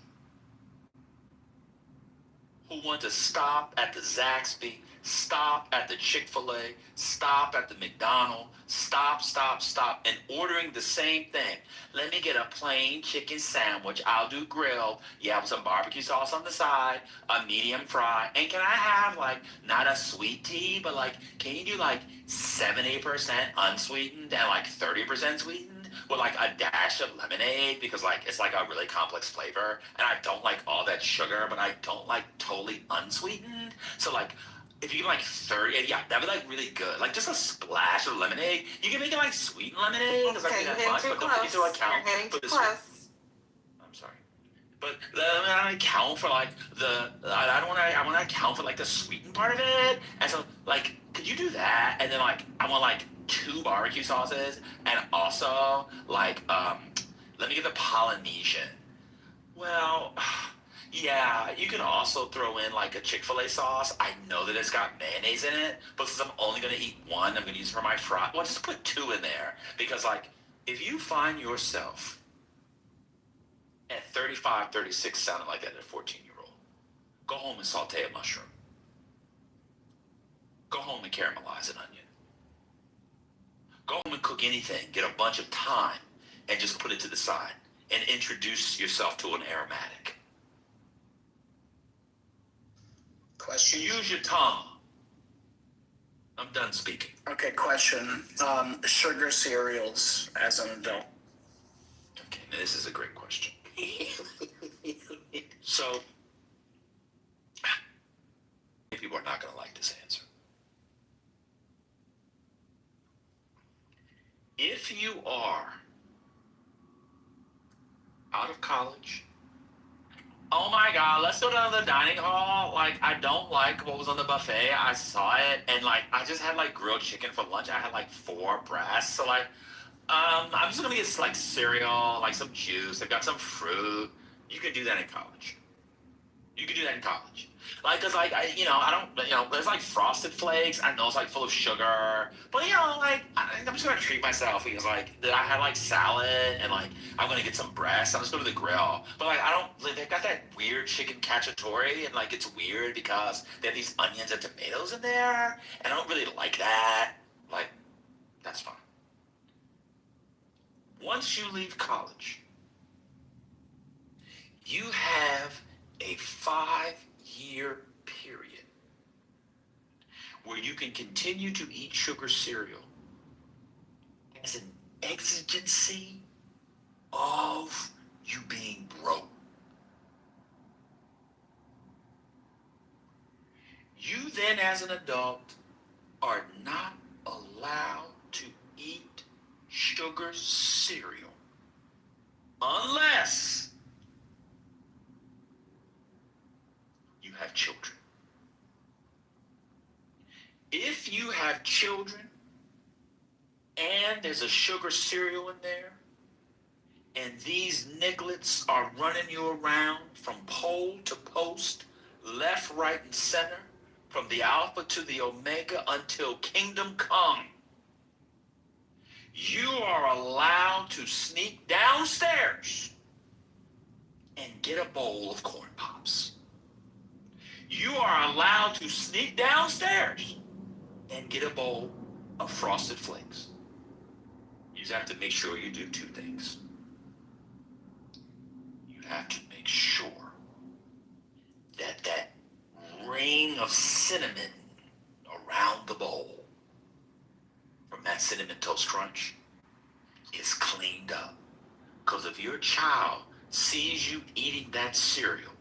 who want to stop at the Zaxby, stop at the Chick-fil-A, stop at the McDonald's, stop, and ordering the same thing. Let me get a plain chicken sandwich. I'll do grill. Yeah, with some barbecue sauce on the side, a medium fry. And can I have, like, not a sweet tea, but, like, can you do, like, 70% unsweetened and, like, 30% sweetened? With like a dash of lemonade, because like it's like a really complex flavor, and I don't like all that sugar, but I don't like totally unsweetened. So like if you get like 30, yeah, that'd be like really good. Like just a splash of lemonade. You can make it like sweetened lemonade because Okay, I you're that getting much, too but don't close. forget to account You're getting for too the close. I'm sorry. But I don't account for like I want to account for like the sweetened part of it. And so like, could you do that? And then like, I want like 2 barbecue sauces, and also like, let me get the Polynesian. Well, yeah, you can also throw in like a Chick-fil-A sauce. I know that it's got mayonnaise in it, but since I'm only gonna eat one, I'm gonna use it for my fry. Well, just put 2 in there, because like, if you find yourself at 35, 36 sounding like that at a 14-year-old, go home and saute a mushroom. Go home and caramelize an onion. Go home and cook anything. Get a bunch of thyme and just put it to the side and introduce yourself to an aromatic. Question. Use your tongue. I'm done speaking. Okay, question. Sugar cereals as an adult. Okay, now this is a great question. So, people are not going to like this answer. If you are out of college, oh my God, let's go down to the dining hall. Like, I don't like what was on the buffet. I saw it, and like, I just had like grilled chicken for lunch. I had like 4 breasts. So like, I'm just gonna get like cereal, like some juice. They've got some fruit. You can do that in college. You can do that in college. Like, cause like, there's like Frosted Flakes. I know it's like full of sugar, but like, I'm just gonna treat myself because like, I had like salad and like, I'm gonna get some breast. I'm just go to the grill. But like, they've got that weird chicken cacciatore, and like, it's weird because they have these onions and tomatoes in there, and I don't really like that. Like, that's fine. Once you leave college, you have a 5-year period where you can continue to eat sugar cereal as an exigency of you being broke. You then, as an adult, are not allowed to eat sugar cereal unless you have children. If you have children and there's a sugar cereal in there, And these nigglets are running you around from pole to post, left, right, and center, from the Alpha to the Omega until kingdom come. You are allowed to sneak downstairs and get a bowl of corn pops. You are allowed to sneak downstairs and get a bowl of Frosted Flakes. You just have to make sure you do two things. You have to make sure that that ring of cinnamon around the bowl from that Cinnamon Toast Crunch is cleaned up. Because if your child sees you eating that cereal,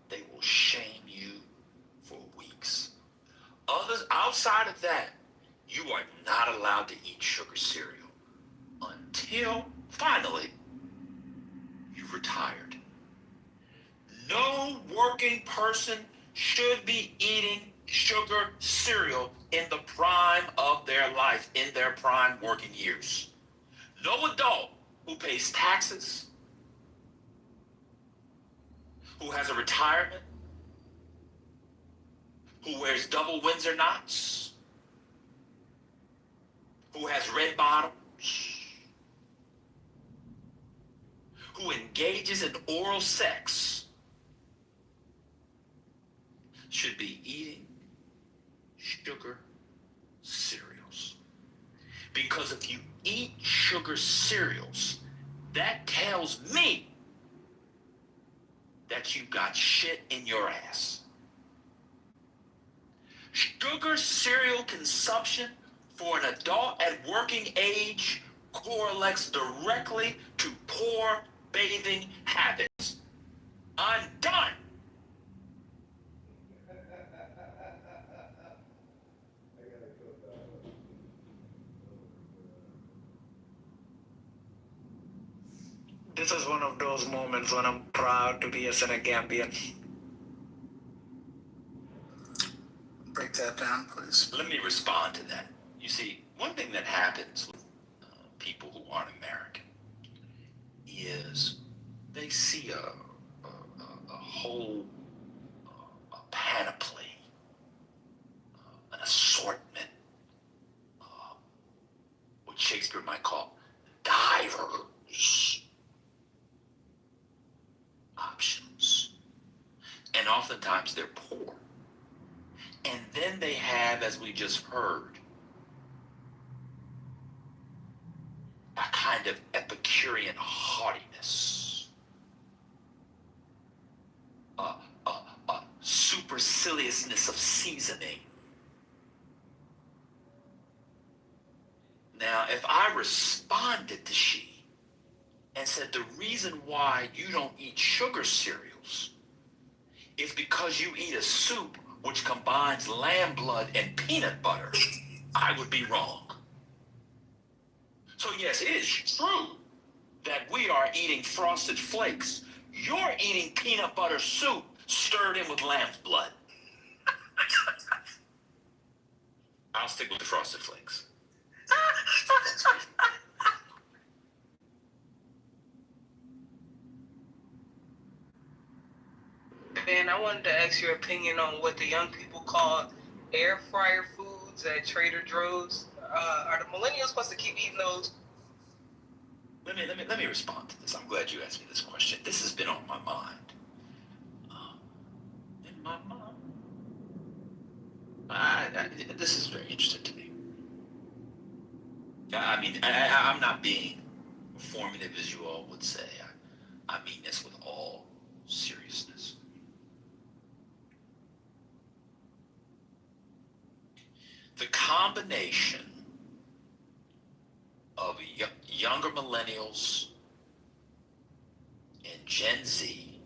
they will shame you for weeks. Others outside of that, you are not allowed to eat sugar cereal until finally you've retired. No working person should be eating sugar cereal in the prime of their life, in their prime working years. No adult who pays taxes, who has a retirement, who wears double Windsor knots, who has red bottoms, who engages in oral sex, should be eating sugar cereals. Because if you eat sugar cereals, that tells me that you got shit in your ass. Sugar cereal consumption for an adult at working age correlates directly to poor bathing habits. I'm done. This is one of those moments when I'm proud to be a Senegambian. Break that down, please. Let me respond to that. You see, one thing that happens with people who aren't American is they see a whole a panoply, an assortment, what Shakespeare might call diverse options. And oftentimes they're poor. And then they have, as we just heard, a kind of Epicurean haughtiness, a superciliousness of seasoning. Now, if I responded to she and said the reason why you don't eat sugar cereals is because you eat a soup which combines lamb blood and peanut butter, I would be wrong. So yes, it is true that we are eating Frosted Flakes. You're eating peanut butter soup stirred in with lamb's blood. I'll stick with the Frosted Flakes. And I wanted to ask your opinion on what the young people call air fryer foods at Trader Joe's. Are the millennials supposed to keep eating those? Let me respond to this. I'm glad you asked me this question. This has been on my mind. In my mind. This is very interesting to me. I mean, I'm not being formative as you all would say. I mean this with all seriousness. The combination of younger millennials and Gen Z,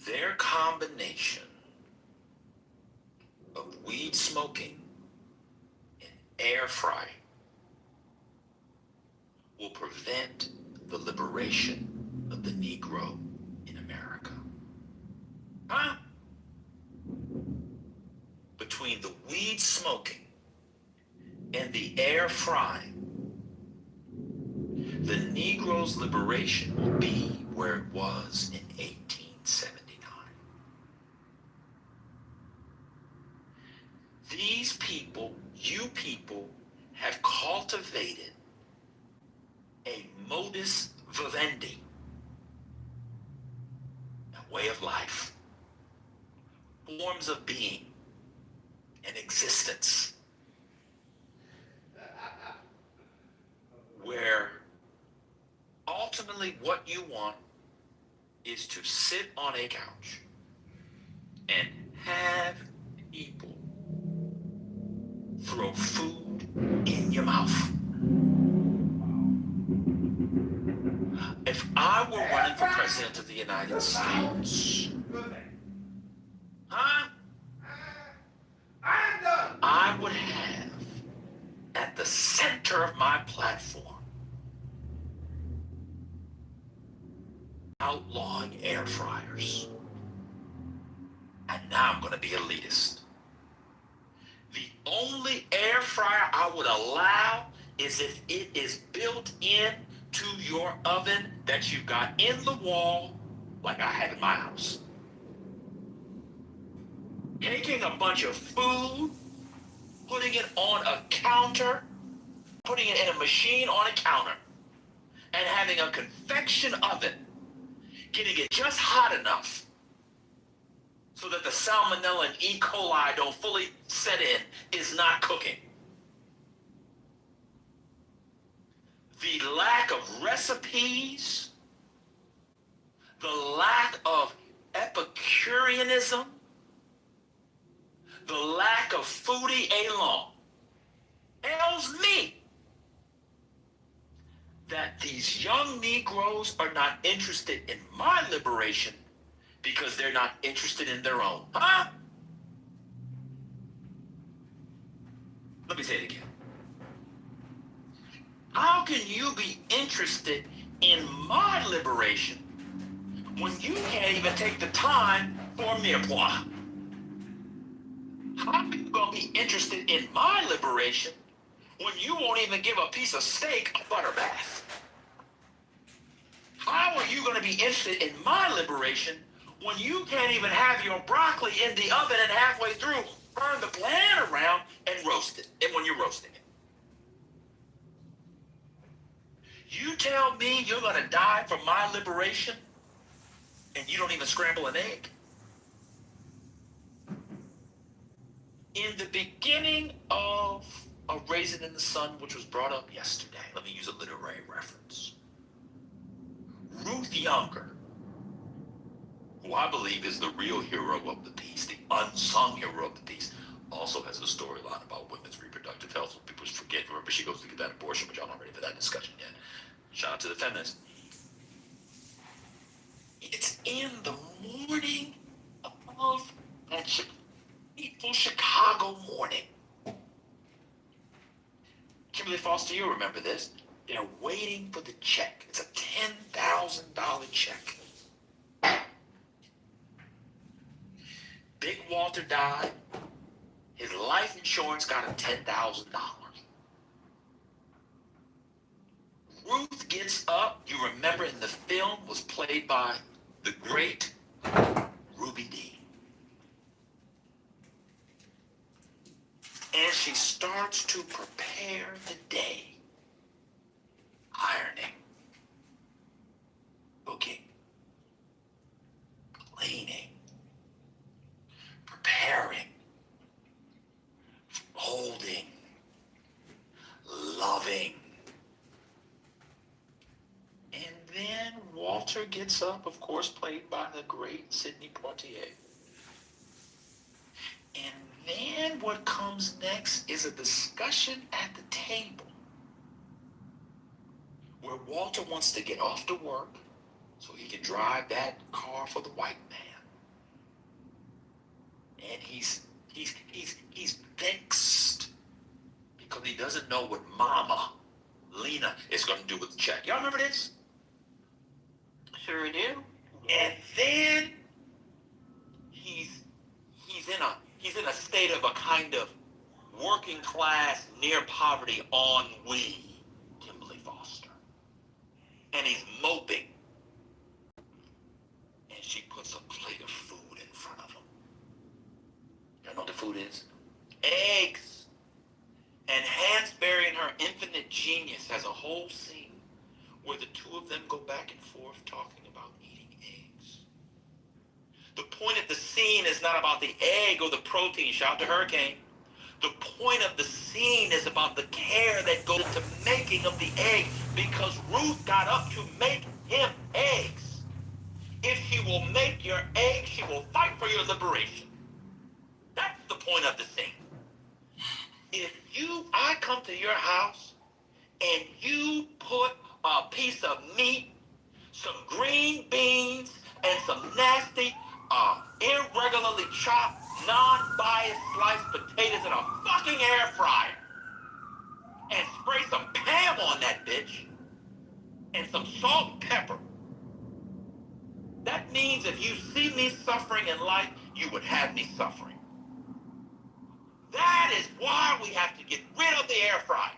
their combination of weed smoking and air frying will prevent the liberation of the Negro in America. Huh? Between the weed smoking and the air frying, the Negro's liberation will be where it was in 1879. These people, you people, have cultivated a modus vivendi, a way of life, forms of being, and existence, where ultimately what you want is to sit on a couch and have people throw food in your mouth. If I were running for president of the United States, I would have at the center of my platform outlawing air fryers. And now I'm going to be elitist. The only air fryer I would allow is if it is built in to your oven that you've got in the wall, like I have in my house. Taking a bunch of food, putting it on a counter, putting it in a machine on a counter, and having a convection oven, getting it just hot enough so that the salmonella and E. coli don't fully set in, is not cooking. The lack of recipes, the lack of Epicureanism, the lack of foodie elan tells me that these young Negroes are not interested in my liberation because they're not interested in their own. Let me say it again. How can you be interested in my liberation when you can't even take the time for mirepoix? How are you going to be interested in my liberation when you won't even give a piece of steak a butter bath? How are you going to be interested in my liberation when you can't even have your broccoli in the oven and halfway through turn the pan around and roast it, and when you're roasting it? You tell me you're going to die for my liberation and you don't even scramble an egg? In the beginning of A Raisin in the Sun, which was brought up yesterday, let me use a literary reference. Ruth Younger, who I believe is the real hero of the piece, the unsung hero of the piece, also has a storyline about women's reproductive health. People forget, remember, she goes to get that abortion, but y'all not ready for that discussion yet. Shout out to the feminists. It's in the morning of that fateful Chicago morning. Kimberly Foster, you remember this. They're waiting for the check. It's a $10,000 check. Big Walter died. His life insurance got him $10,000. Ruth gets up. You remember in the film was played by the great Ruby Dee. And she starts to prepare the day. Ironing, cooking, cleaning, preparing, holding, loving. And then Walter gets up, of course, played by the great Sidney Poitier. And then what comes next is a discussion at the table where Walter wants to get off to work so he can drive that car for the white man. And he's vexed because he doesn't know what Mama Lena is going to do with the check. Y'all remember this? Sure do. And then he's in a state of a kind of working class, near poverty ennui, Kimberly Foster. moping. And she puts a plate of food in front of him. You know what the food is? Eggs. And Hansberry in her infinite genius has a whole scene where the two of them go back and forth talking about eating eggs. The point of the scene is not about the egg or the protein. Shout out to Hurricane. The point of the scene is about the care that goes into making of the egg, because Ruth got up to make him eggs. If she will make your eggs, she will fight for your liberation. That's the point of the scene. If I come to your house and you put a piece of meat, some green beans, and some nasty, irregularly chopped, non-biased sliced potatoes in a fucking air fryer, and spray some Pam on that bitch, and some salt and pepper, that means if you see me suffering in life, you would have me suffering. That is why we have to get rid of the air fryer.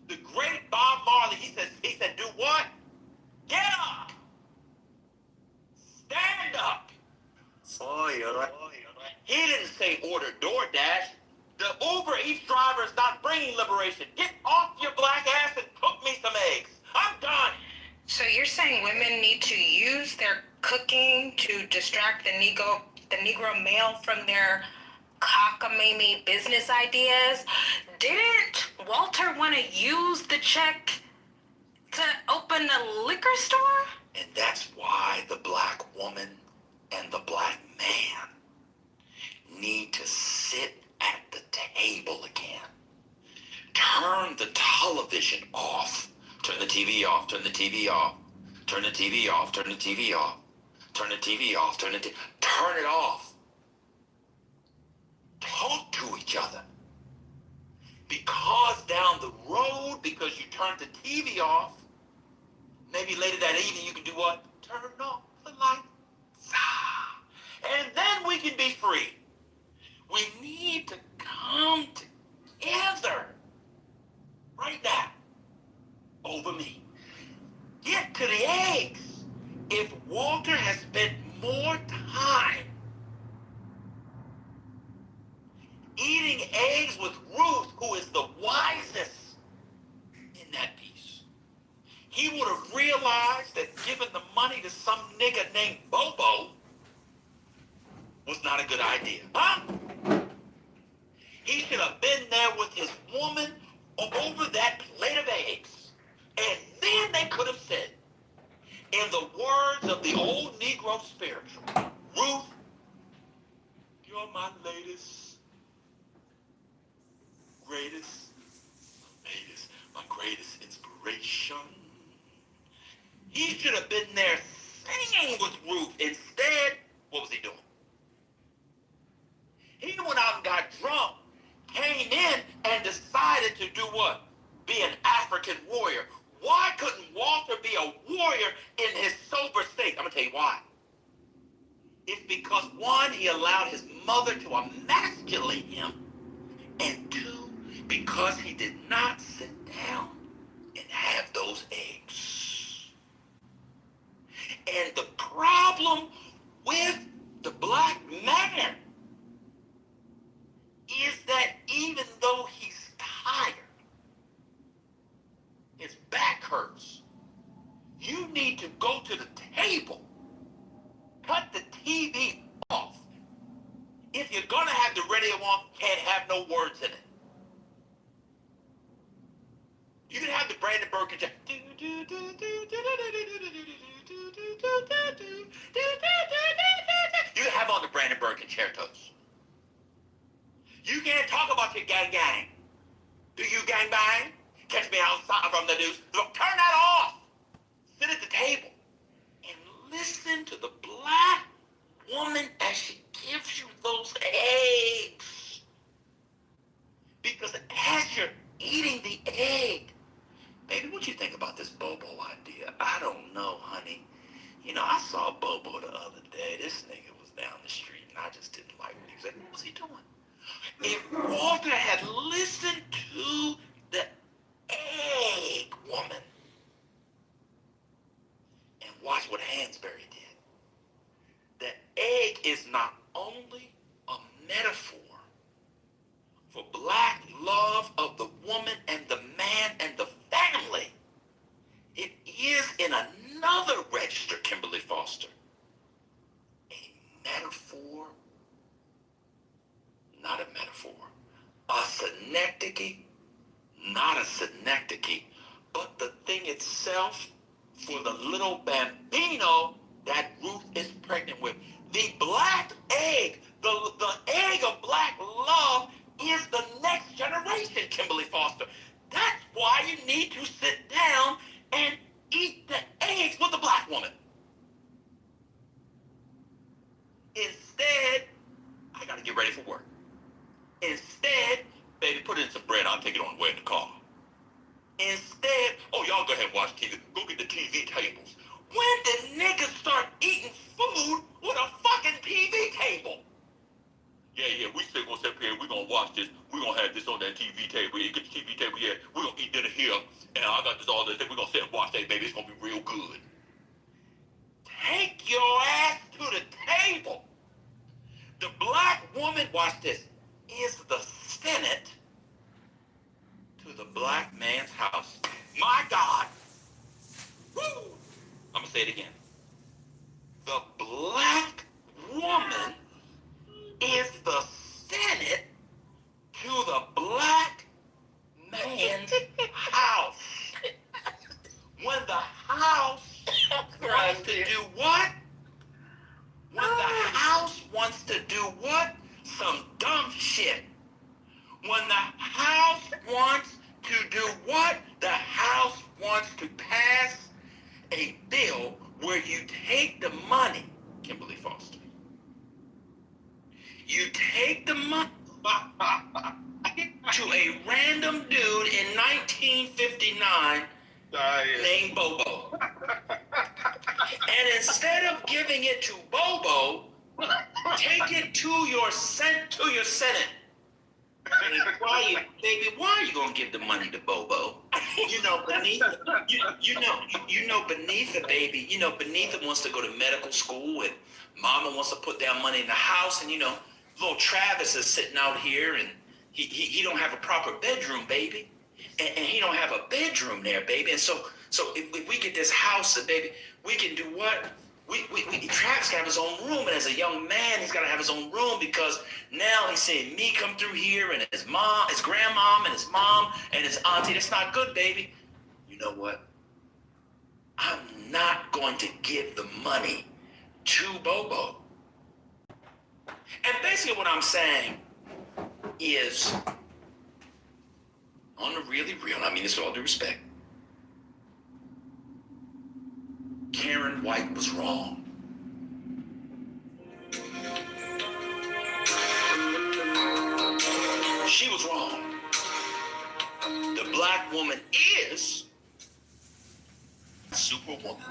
The great Bob Marley, he said, do what? Get up! Stand up! Oh, you're right. He didn't say order DoorDash. The Uber Eats driver is not bringing liberation. Get off your black ass and cook me some eggs. I'm done. So you're saying women need to use their cooking to distract the Negro male from their cockamamie business ideas? Didn't Walter want to use the check to open a liquor store? And that's why the black woman and the black man need to sit at the table again. Turn the television off. Turn the TV off. Turn the TV off. Turn the TV off. Turn the TV off. Turn the TV off. Turn it off. Talk to each other. Because down the road, because you turned the TV off, maybe later that evening you can do what? Turn off the lights. And then we can be free. We need to come together right now over me. Get to the eggs. If Walter has spent more time eating eggs with Ruth, who is the wisest in that piece, he would have realized that giving the money to some nigga named Bobo was not a good idea. Huh? He should have been there with his woman over that plate of eggs. And then they could have said, in the words of the old Negro spiritual, Ruth, you're my my greatest inspiration. He should have been there singing with Ruth. Instead, what was he doing? He went out and got drunk, came in, and decided to do what? Be an African warrior. Why couldn't Walter be a warrior in his sober state? I'm going to tell you why. It's because, one, he allowed his mother to emasculate him, and two, because he did not sit down and have those eggs. And the problem with the black man is that even though he's tired, his back hurts, you need to go to the table, cut the TV off. If you're gonna have the radio on, can't have no words in it. You can have the Brandon Birkin check. You can have on the Brandon Birkin concertos. You can't talk about your gang. Do you gang bang? Catch me outside from the news. Look, turn that off. Sit at the table and listen to the black woman as she gives you those eggs. Because as you're eating the egg, baby, what you think about this Bobo idea? I don't know, honey. You know, I saw Bobo the other day. This nigga was down the street, and I just didn't like what he was like. What was he doing? If Walter had listened to the egg woman, egg is not only a metaphor for black love of the woman and the man and the family, it is in another register, Kimberly Foster, a metaphor, not a metaphor, a synecdoche, not a synecdoche, but the thing itself for the little bambino that Ruth is pregnant with. The black egg, the egg of black love is the next generation, Kimberly Foster. That's why you need to sit down and eat the eggs with the black woman. Instead, I gotta get ready for work. Instead, baby, put in some bread. I'll take it on the way in the car. Instead, oh, y'all go ahead and watch TV. Go get the TV tables. When did niggas start eating food with a fucking TV table? Yeah, we still gonna sit here. We gonna watch this. We gonna have this on that TV table. You get the TV table here. We gonna eat dinner here. And I got this all this. We gonna sit and watch that, baby. It's gonna be real good. Take your ass to the table. The black woman, watch this, is the Senate to the black man's house. My God. Woo! I'm gonna say it again. The black woman is the Senate to the black man's house. When the house wants to do what? When the house wants to do what? Some dumb shit. When the house wants to do what? The house wants to pass a bill where you take the money, Kimberly Foster. You take the money to a random dude in 1959 named Bobo. And instead of giving it to Bobo, take it to your Senate. Baby, why are you gonna give the money to Bobo? Beneatha, Beneatha, baby. Beneatha wants to go to medical school, and Mama wants to put down money in the house, and little Travis is sitting out here, and he don't have a proper bedroom, baby, and he don't have a bedroom there, baby, and so if we get this house, baby, we can do what? Travis got to have his own room, and as a young man, he's got to have his own room because now he's seeing me come through here, and his mom, his grandmom, and his mom, and his auntie. That's not good, baby. You know what? I'm not going to give the money to Bobo. And basically what I'm saying is, on the really real, I mean this with all due respect, Karen White was wrong. She was wrong. The black woman is a superwoman.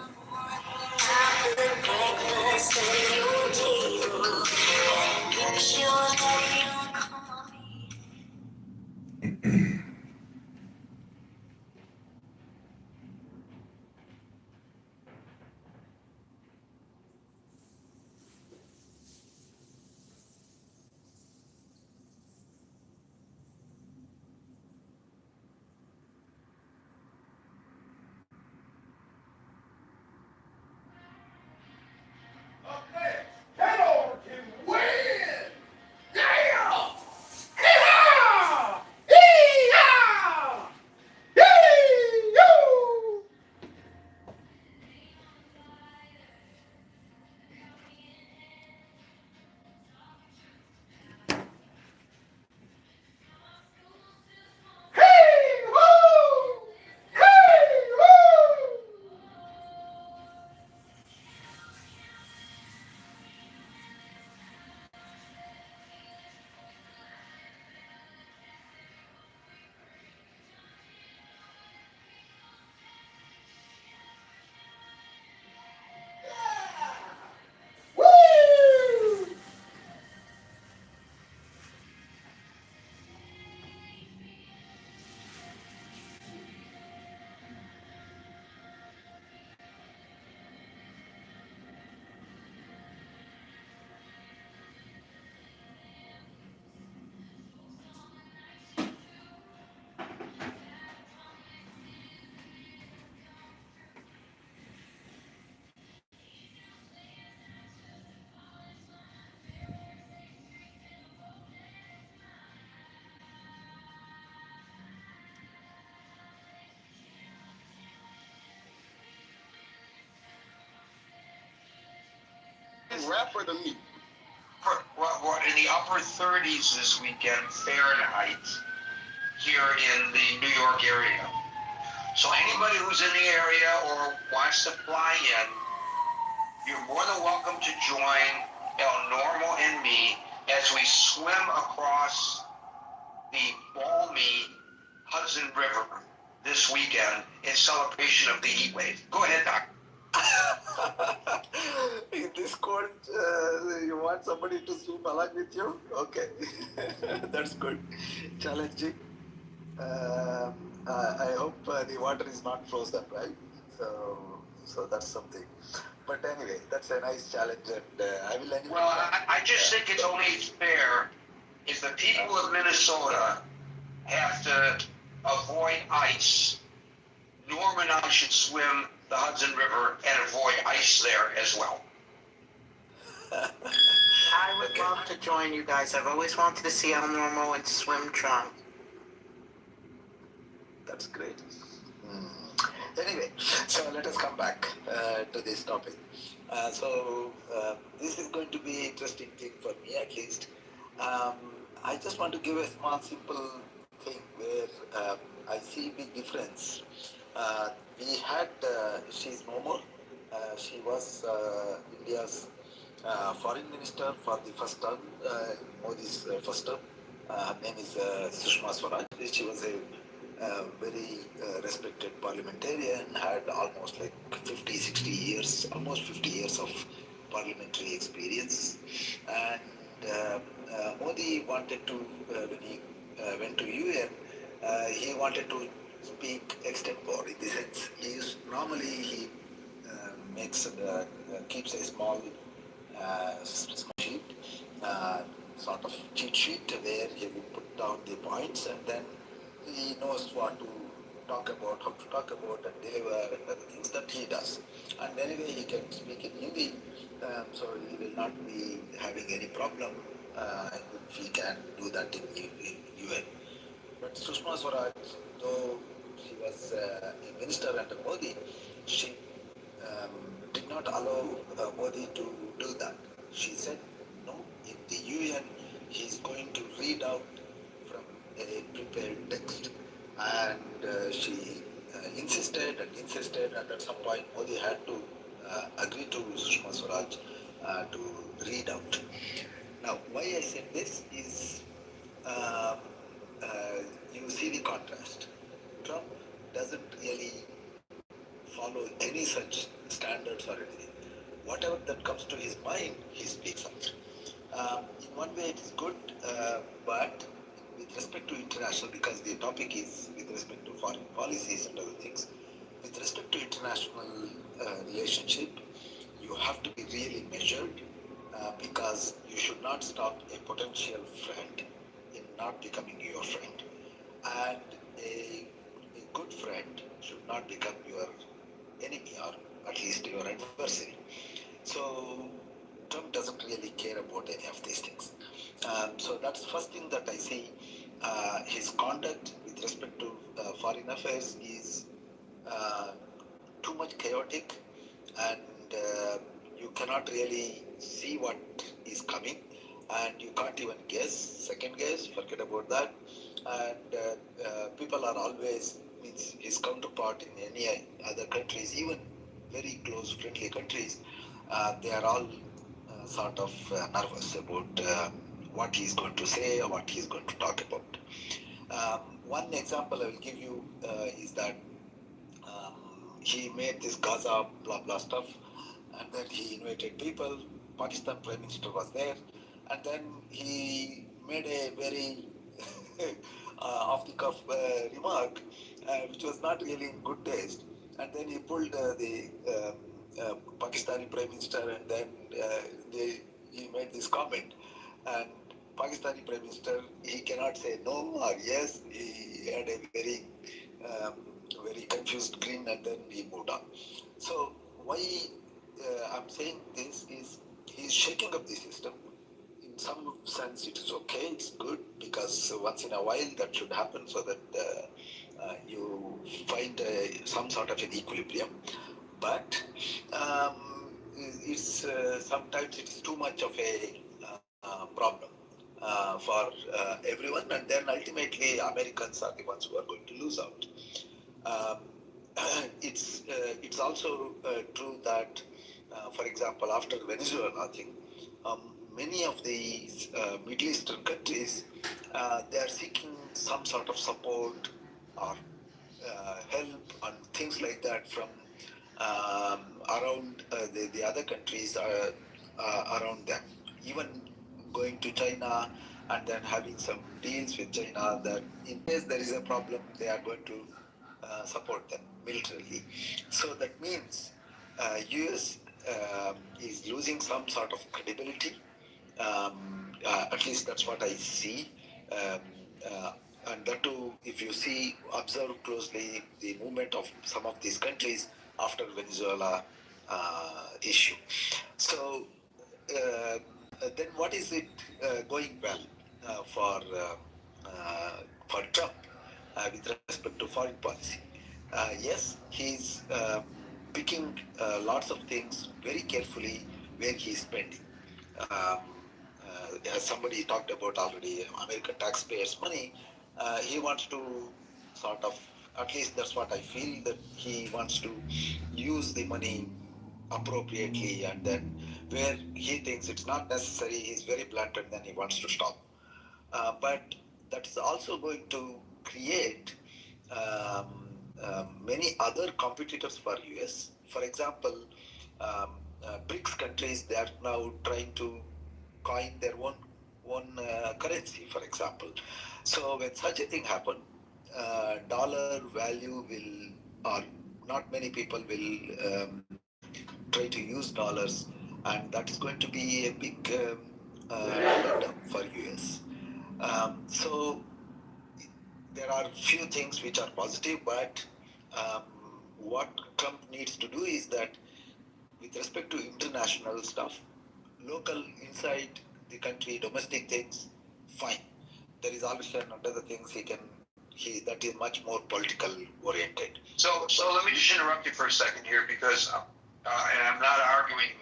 rapper than me. We're in the upper 30s this weekend, Fahrenheit, here in the New York area. So anybody who's in the area or wants to fly in, you're more than welcome to join El Normo and me as we swim across the balmy Hudson River this weekend in celebration of the heat wave. Go ahead, Doc. In this cold, you want somebody to swim along with you? Okay, that's good. Challenging. I hope the water is not frozen, right? So that's something. But anyway, that's a nice challenge, and I will. Well, I just think it's only fair if the people of Minnesota have to avoid ice. Norm and I should swim the Hudson River and avoid ice there as well. I would love to join you guys. I've always wanted to see El Normo and swim trunk. That's great. Anyway, so let us come back to this topic. This is going to be an interesting thing for me, at least. I just want to give a small, simple thing where I see big difference. We had, she's no more. She was India's foreign minister for the first term, Modi's first term. Her name is Sushma Swaraj. She was a very respected parliamentarian, had almost like 50, 60 years, almost 50 years of parliamentary experience. And Modi wanted to, when he went to UN, he wanted to speak extempore. In the sense, normally he keeps a small sheet, sort of cheat sheet where he will put down the points, and then he knows what to talk about, how to talk about, and deliver, and other things that he does. And anyway, he can speak in Hindi, so he will not be having any problem if he can do that in UN. But Sushma Swaraj, though she was a minister under Modi, she did not allow Modi to do that. She said, no, in the UN, he is going to read out from a prepared text. And she insisted, and at some point Modi had to agree to Sushma Swaraj to read out. Now, why I said this is, you see the contrast. Trump doesn't really follow any such standards or anything. Whatever that comes to his mind, he speaks out. In one way, it is good, but with respect to international, because the topic is with respect to foreign policies and other things, with respect to international relationship, you have to be really measured because you should not stop a potential friend in not becoming your friend. And a good friend should not become your enemy or at least your adversary. So Trump doesn't really care about any of these things. So that's the first thing that I see. His conduct with respect to foreign affairs is too much chaotic, and you cannot really see what is coming, and you can't even guess, second guess, forget about that. And people are always, means his counterpart in any other countries, even very close friendly countries, they are all sort of nervous about what he's going to say or what he's going to talk about. One example I will give you is that he made this Gaza blah blah stuff, and then he invited people. Pakistan Prime Minister was there, and then he made a very off the cuff remark, which was not really in good taste. And then he pulled the Pakistani Prime Minister, and then he made this comment. And Pakistani Prime Minister, he cannot say no or yes. He had a very confused grin, and then he moved on. So why I'm saying this is he's shaking up the system. In some sense, it is okay, it's good, because once in a while that should happen so that you find some sort of an equilibrium. But it's sometimes it is too much of a problem for everyone, and then ultimately Americans are the ones who are going to lose out. Um, it's also true that, for example, after Venezuela thing, many of these Middle Eastern countries they are seeking some sort of support or help and things like that from around the other countries around them. Even going to China and then having some deals with China that in case there is a problem, they are going to support them militarily. So that means US is losing some sort of credibility. At least that's what I see. Um, uh, and that too, if you see, observe closely the movement of some of these countries after Venezuela issue. So then what is it going well for Trump with respect to foreign policy? Yes, he's picking lots of things very carefully where he's spending. Um, as somebody talked about already, American taxpayers' money, he wants to sort of, at least that's what I feel, that he wants to use the money appropriately, and then where he thinks it's not necessary, he's very blunt and then he wants to stop. But that's also going to create many other competitors for US. For example, BRICS countries, they are now trying to coin their own currency, for example. So when such a thing happen, dollar value will, or not many people will try to use dollars, and that is going to be a big momentum for US. So there are few things which are positive, but um, what Trump needs to do is that with respect to international stuff, local inside the country, domestic things, fine. There is always another things he that is much more political oriented. So let me just interrupt you for a second here because, and I'm not arguing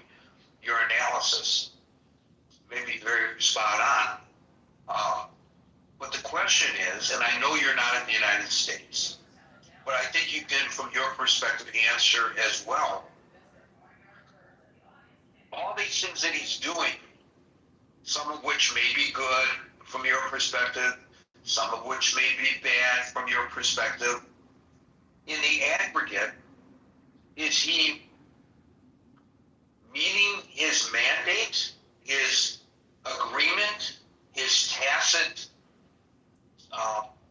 your analysis, maybe very spot on. But the question is, and I know you're not in the United States, but I think you can, from your perspective, answer as well. All these things that he's doing, some of which may be good from your perspective, some of which may be bad from your perspective, in the aggregate, is he meeting his mandate, his agreement, his tacit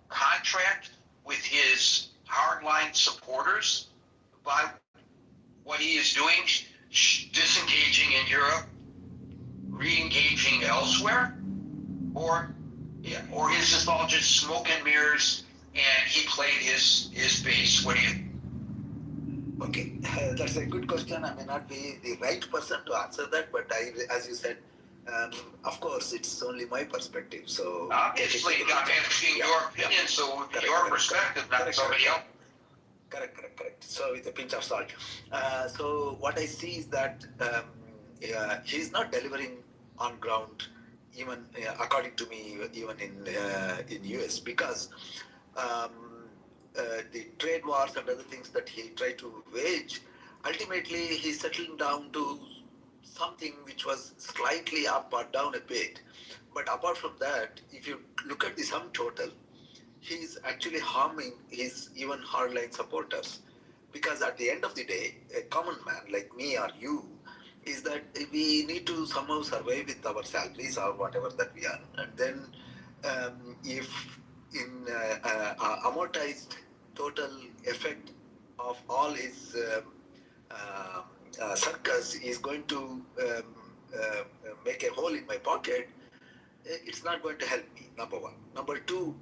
contract with his hardline supporters by what he is doing, disengaging in Europe, re-engaging elsewhere? Or is this all just smoke and mirrors and he played his base? What do you? Okay, that's a good question. I may not be the right person to answer that, but as you said, of course, it's only my perspective. So obviously, I'm asking your opinion, so your perspective, not somebody else. Correct. So with a pinch of salt. So what I see is that he's not delivering on ground, even according to me, even in US, because the trade wars and other things that he tried to wage, ultimately he settled down to something which was slightly up or down a bit. But apart from that, if you look at the sum total, he's actually harming his even hardline supporters. Because at the end of the day, a common man like me or you is that we need to somehow survive with our salaries or whatever that we earn. And then if in amortized total effect of all his circus is going to make a hole in my pocket, it's not going to help me, number one. Number two,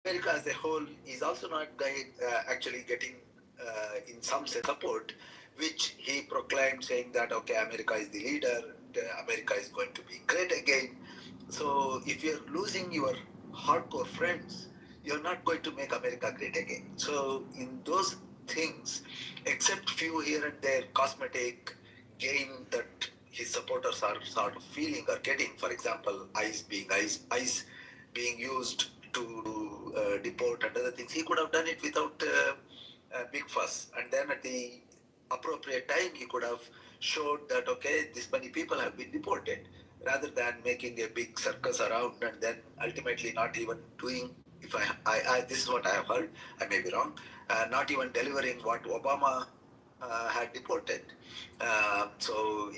America as a whole is also not actually getting, in some sense, support, which he proclaimed saying that, okay, America is the leader, America is going to be great again. So if you're losing your hardcore friends, you're not going to make America great again. So in those things, except few here and there cosmetic gain that his supporters are sort of feeling or getting. For example, ICE being used to deport and other things. He could have done it without a big fuss. And then at the appropriate time, he could have showed that, okay, this many people have been deported, rather than making a big circus around and then ultimately not even doing, if I this is what I have heard, I may be wrong, not even delivering what Obama had deported. So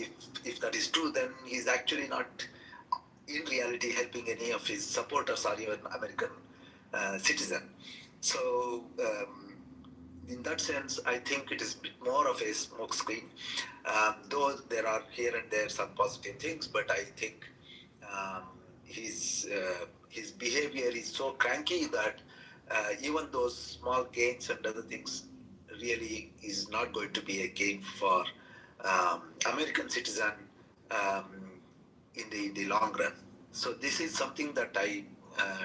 if that is true, then he's actually not in reality helping any of his supporters or even American citizen. So in that sense, I think it is a bit more of a smokescreen. Though there are here and there some positive things, but I think his behavior is so cranky that even those small gains and other things really is not going to be a gain for American citizen in the long run. So this is something that I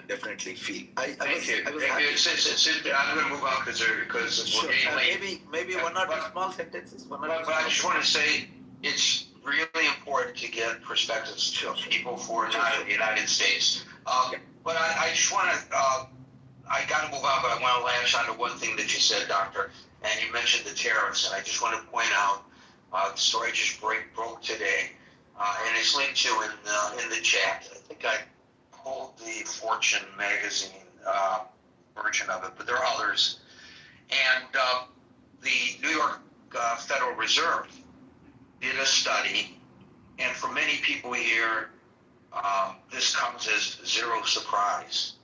definitely feel. Thank you. I'm going to move on because Sure. we're getting late. Maybe one or two small sentences. But I just want to say it's really important to get perspectives from people who are not in the United States. But I just want to, I got to move on, but I want to latch on to one thing that you said, Doctor. And you mentioned the tariffs, and I just want to point out the story just broke today, and it's linked to in the chat. I think I pulled the Fortune magazine version of it, but there are others. And the New York Federal Reserve did a study, and for many people here, this comes as zero surprise.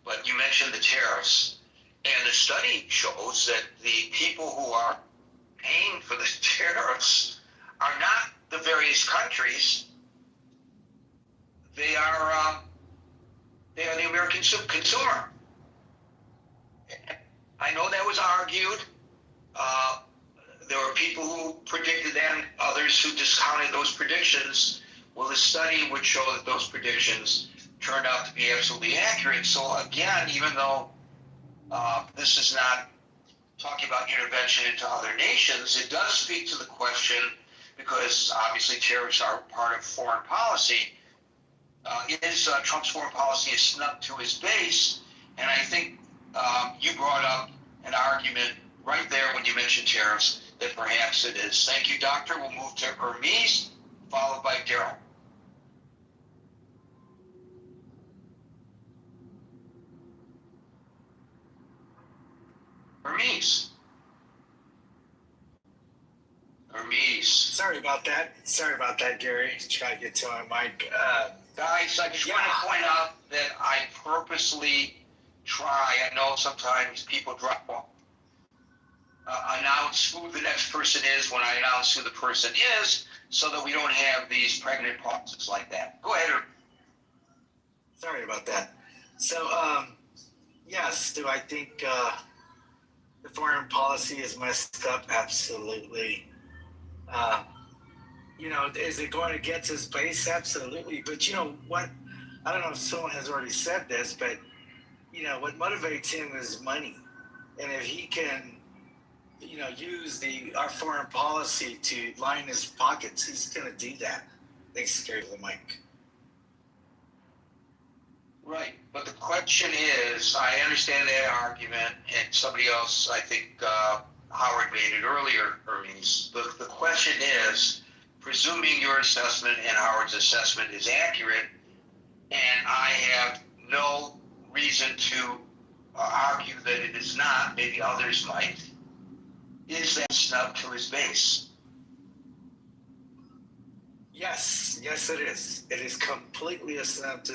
But you mentioned the tariffs, and the study shows that the people who are paying for the tariffs are not the various countries. They are the American consumer. I know that was argued. There were people who predicted that and others who discounted those predictions. Well, the study would show that those predictions turned out to be absolutely accurate. So again, even though this is not talking about intervention into other nations, it does speak to the question, because obviously tariffs are part of foreign policy. Trump's foreign policy is snubbed to his base? And I think you brought up an argument right there when you mentioned tariffs that perhaps it is. Thank you, Doctor. We'll move to Hermes, followed by Daryl. Hermes. Sorry about that, Gary. Try to get to my mic. Guys, I just want to point out that I purposely try. I know sometimes people drop off. Announce who the next person is when I announce who the person is, so that we don't have these pregnant pauses like that. Go ahead. Sorry about that. So, yes, do I think the foreign policy is messed up? Absolutely. Is it going against his base? Absolutely. But you know what? I don't know if someone has already said this, but what motivates him is money. And if he can, use our foreign policy to line his pockets, he's going to do that. Thanks, Gary, for the mic. Right, but the question is, I understand that argument, and somebody else, I think Howard made it earlier, Hermes. The question is, presuming your assessment and Howard's assessment is accurate, and I have no reason to argue that it is not, maybe others might, is that snub to his base? Yes, it is. It is completely a snub to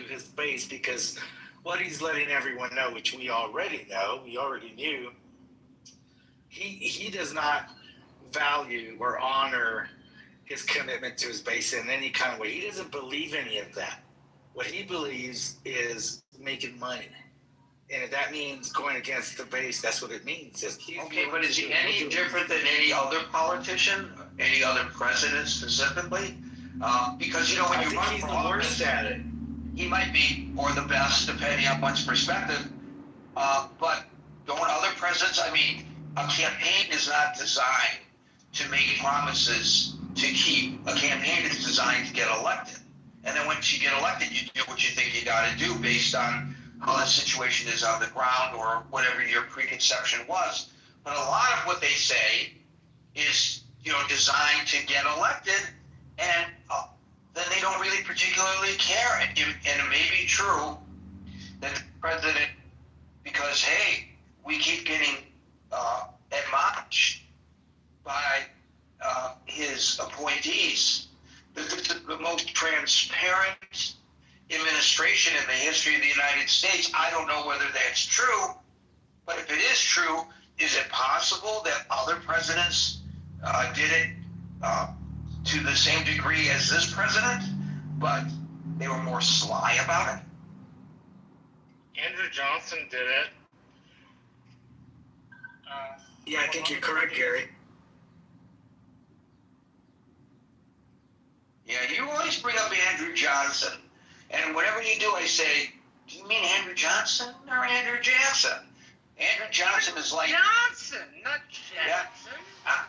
his base, because what he's letting everyone know, which we already knew, he does not value or honor his commitment to his base in any kind of way. He doesn't believe any of that. What he believes is making money. And if that means going against the base, that's what it means. Okay, but is he any different than any other politician, any other president specifically? Because, when you run for office, he's the worst at it. He might be, or the best, depending on one's perspective. But don't other presidents, a campaign is not designed to make promises to keep a campaign that's designed to get elected. And then once you get elected, you do what you think you got to do based on how the situation is on the ground or whatever your preconception was. But a lot of what they say is, designed to get elected, and then they don't really particularly care. And it may be true that the president, because hey, we keep getting admonished by his appointees that this is the most transparent administration in the history of the United States. I don't know whether that's true, but if it is true, is it possible that other presidents did it to the same degree as this president, but they were more sly about it? Andrew Johnson did it. Yeah, I think you're correct, Gary. Yeah, you always bring up Andrew Johnson, and whenever you do, I say, do you mean Andrew Johnson or Andrew Jackson? Andrew Johnson is like Johnson, not Jackson.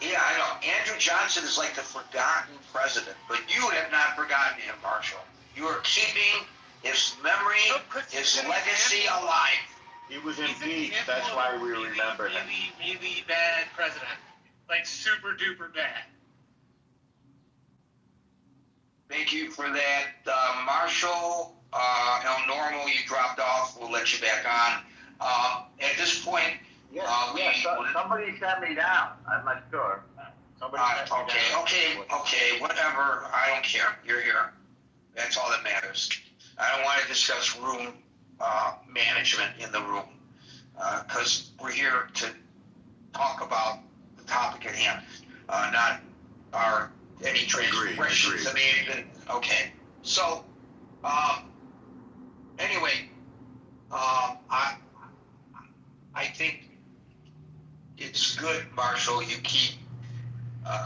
Yeah, I know. Andrew Johnson is like the forgotten president, but you have not forgotten him, Marshall. You are keeping his memory, his legacy alive. He was impeached. That's why we remember him. Really bad president, like super duper bad. Thank you for that, Marshall. Normal, you dropped off. We'll let you back on. At this point, Somebody sat me down. I'm not sure. Okay, whatever. I don't care. You're here. That's all that matters. I don't want to discuss room management in the room because we're here to talk about the topic at hand, not any transgressions. Okay. So, anyway, I think it's good, Marshall, you keep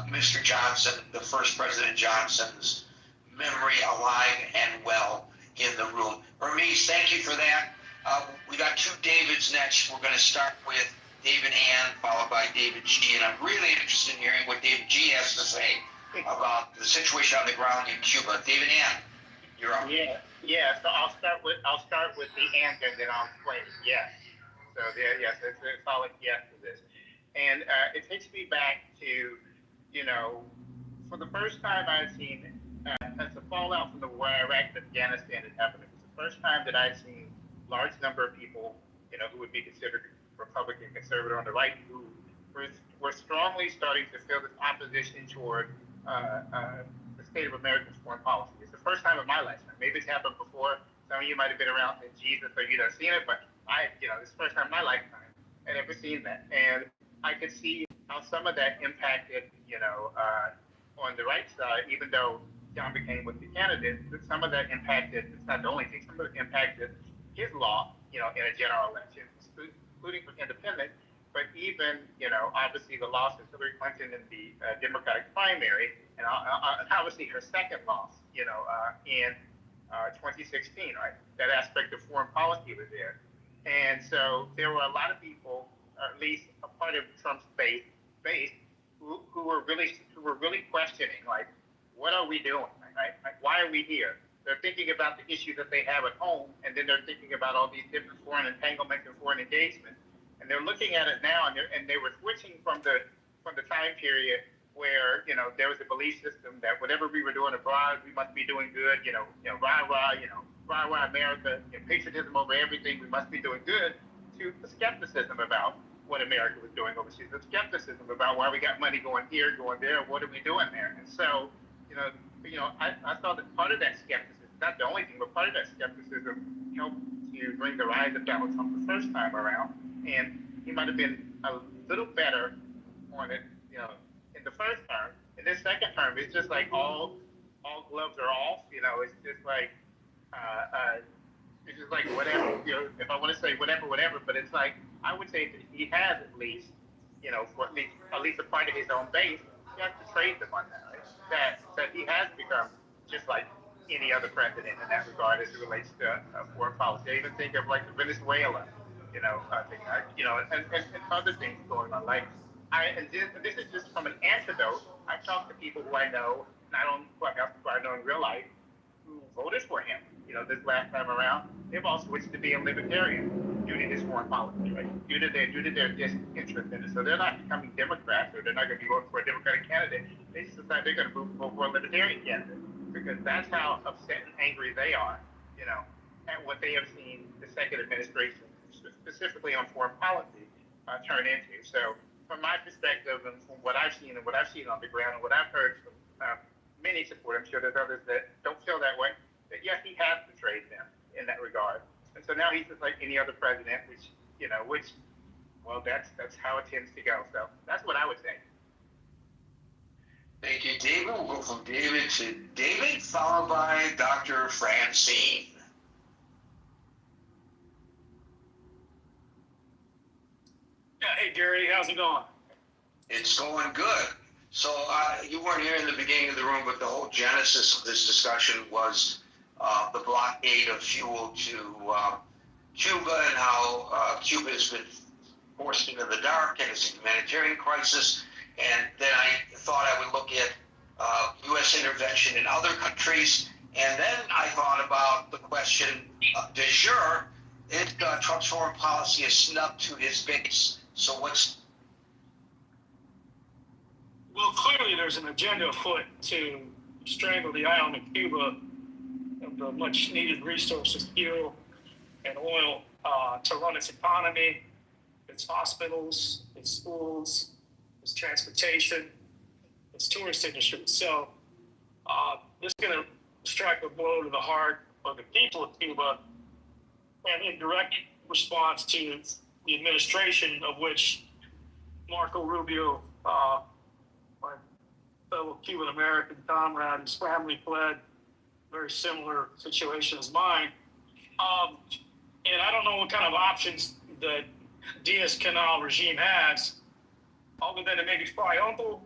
Mr. Johnson, the first President Johnson's memory alive and well in the room. Hermes, thank you for that. We got two Davids next. We're going to start with David Ann, followed by David G. And I'm really interested in hearing what David G has to say about the situation on the ground in Cuba. David Ann, you're up. Yeah. So I'll start with the answer, and then I'll explain it. Yes. So yes, it's a solid yes to this. And it takes me back to, for the first time I've seen, as a fallout from the war Iraq and Afghanistan had happened, it was the first time that I've seen large number of people, who would be considered Republican, conservative on the right, who were strongly starting to feel this opposition toward the state of America's foreign policy. It's the first time in my lifetime. Maybe it's happened before. Some of you might have been around in Jesus or you'd have seen it, but it's the first time in my lifetime I'd ever seen that. And I could see how some of that impacted, on the right side, even though John McCain was the candidate, but some of that impacted, it's not the only thing, some of it impacted his law, in a general election, including for independent, but even, obviously the loss of Hillary Clinton in the Democratic primary, and obviously her second loss, in 2016, right? That aspect of foreign policy was there. And so there were a lot of people, or at least a part of Trump's base, who were really questioning, like, what are we doing, right? Like, why are we here? They're thinking about the issues that they have at home, and then they're thinking about all these different foreign entanglements and foreign engagements, and they're looking at it now, and they were switching from the time period where there was a belief system that whatever we were doing abroad, we must be doing good, rah rah America, patriotism over everything, we must be doing good, to the skepticism about what America was doing overseas, the skepticism about why we got money going here, going there, what are we doing there? And so, I thought that part of that skepticism, not the only thing, but part of that skepticism helped to bring the rise of Donald Trump the first time around. And he might have been a little better on it, in the first term. In this second term, it's just like all gloves are off. It's just like whatever. If I want to say whatever, but it's like I would say that he has at least, for at least a part of his own base, you have to trade them on that. Right? That he has become just like any other president in that regard as it relates to foreign policy. I even think of like the Venezuela, thing, and other things going on. Like this is just from an antidote. I talk to people who I know, not only who I know in real life, who voted for him, this last time around. They've all switched to being libertarian due to his foreign policy, right? Due to their disinterest in it. So they're not becoming Democrats, or they're not going to be voting for a Democratic candidate. They just decide they're going to vote for a libertarian candidate because that's how upset and angry they are, at what they have seen the second administration, specifically on foreign policy, turn into. So from my perspective and from what I've seen and what I've seen on the ground and what I've heard from many support, I'm sure there's others that don't feel that way, that yes, he has betrayed them in that regard. And so now he's just like any other president, well, that's how it tends to go. So that's what I would say. Thank you, David. We'll go from David to David, followed by Dr. Francine. Yeah, hey Gary, how's it going? It's going good. So you weren't here in the beginning of the room, but the whole genesis of this discussion was the blockade of fuel to Cuba and how Cuba has been forced into the dark and it's a humanitarian crisis. And then I thought I would look at U.S. intervention in other countries. And then I thought about the question, de jure, is Trump's foreign policy a snub to his base? So what's... Well, clearly there's an agenda afoot to strangle the island of Cuba of the much needed resources, fuel and oil, to run its economy, its hospitals, its schools, its transportation, its tourist industry. So this is going to strike a blow to the heart of the people of Cuba, and in direct response to the administration of which Marco Rubio, my fellow Cuban American comrade, his family fled, very similar situation as mine. And I don't know what kind of options the Diaz-Canel regime has, other than to maybe fly uncle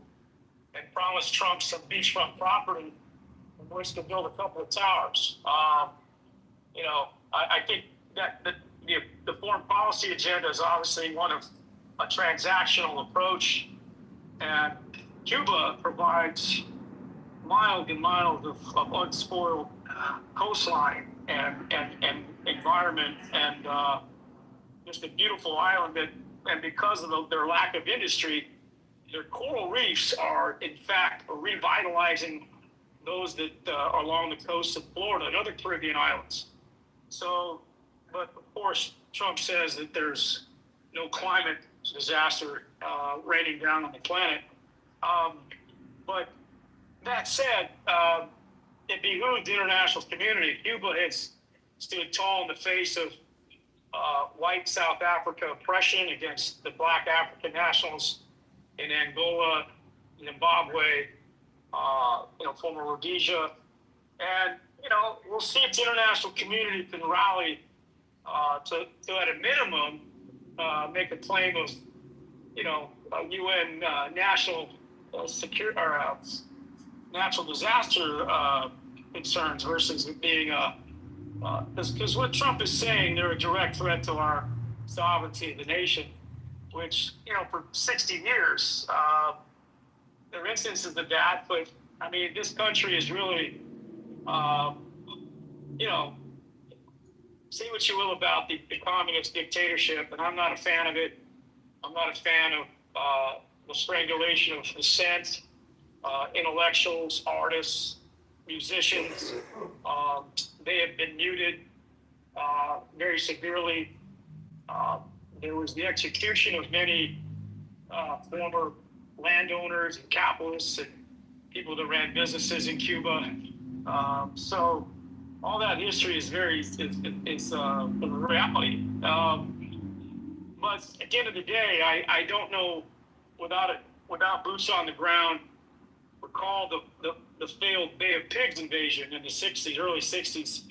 and promise Trump some beachfront property in which to build a couple of towers. I think that the foreign policy agenda is obviously one of a transactional approach, and Cuba provides miles and miles of unspoiled coastline and environment, and just a beautiful island that, and because of their lack of industry, their coral reefs are in fact revitalizing those that are along the coast of Florida and other Caribbean islands. So, but of course, Trump says that there's no climate disaster raining down on the planet. But that said, it behooves the international community. Cuba has stood tall in the face of white South Africa oppression against the black African nationals in Angola, Zimbabwe, former Rhodesia. And, we'll see if the international community can rally to at a minimum, make a claim of, UN national security or natural disaster concerns versus it being because what Trump is saying, they're a direct threat to our sovereignty of the nation, which, for 60 years, there are instances of that, but I mean, this country is really, say what you will about the communist dictatorship, and I'm not a fan of it. I'm not a fan of the strangulation of dissent, intellectuals, artists, musicians. They have been muted very severely. There was the execution of many former landowners and capitalists and people that ran businesses in Cuba. So all that history is a reality. But at the end of the day, I don't know, without boots on the ground, recall the failed Bay of Pigs invasion in the 60s, early 60s,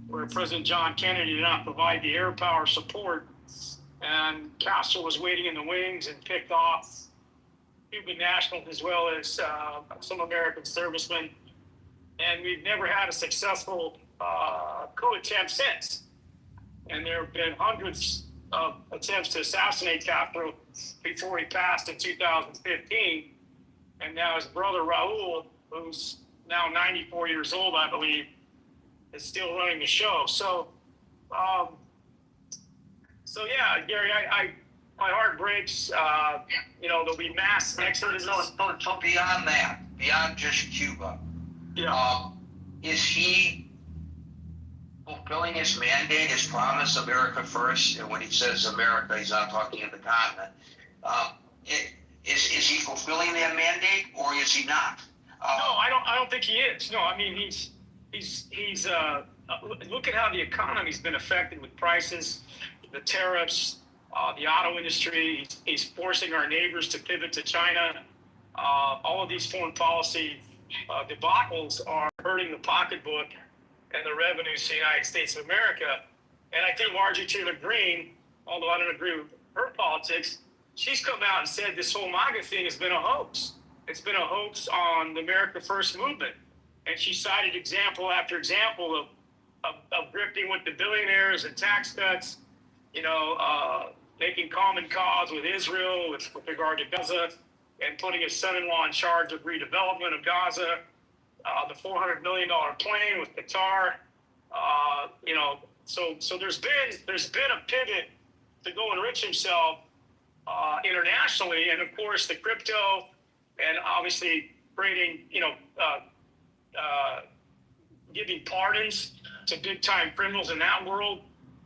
where President John Kennedy did not provide the air power support, and Castro was waiting in the wings and picked off Cuban nationals as well as some American servicemen. And we've never had a successful coup attempt since. And there have been hundreds attempts to assassinate Castro before he passed in 2015. And now his brother Raul, who's now 94 years old, I believe, is still running the show. So, yeah, Gary, my heart breaks. There'll be mass exoduses. So beyond that, beyond just Cuba, is he fulfilling his mandate, his promise, America first? And when he says America, he's not talking of the continent. Is he fulfilling that mandate, or is he not? No, I don't think he is. No, I mean he's look at how the economy's been affected with prices, the tariffs, the auto industry. He's forcing our neighbors to pivot to China. All of these foreign policy debacles are hurting the pocketbook and the revenues to the United States of America. And I think Marjorie Taylor Greene, although I don't agree with her politics, she's come out and said this whole MAGA thing has been a hoax. It's been a hoax on the America First movement. And she cited example after example of grifting with the billionaires and tax cuts, making common cause with Israel with regard to Gaza, and putting his son-in-law in charge of redevelopment of Gaza, the $400 million plane with Qatar. So there's been a pivot to go enrich himself internationally, and of course the crypto, and obviously creating, giving pardons to big-time criminals in that world,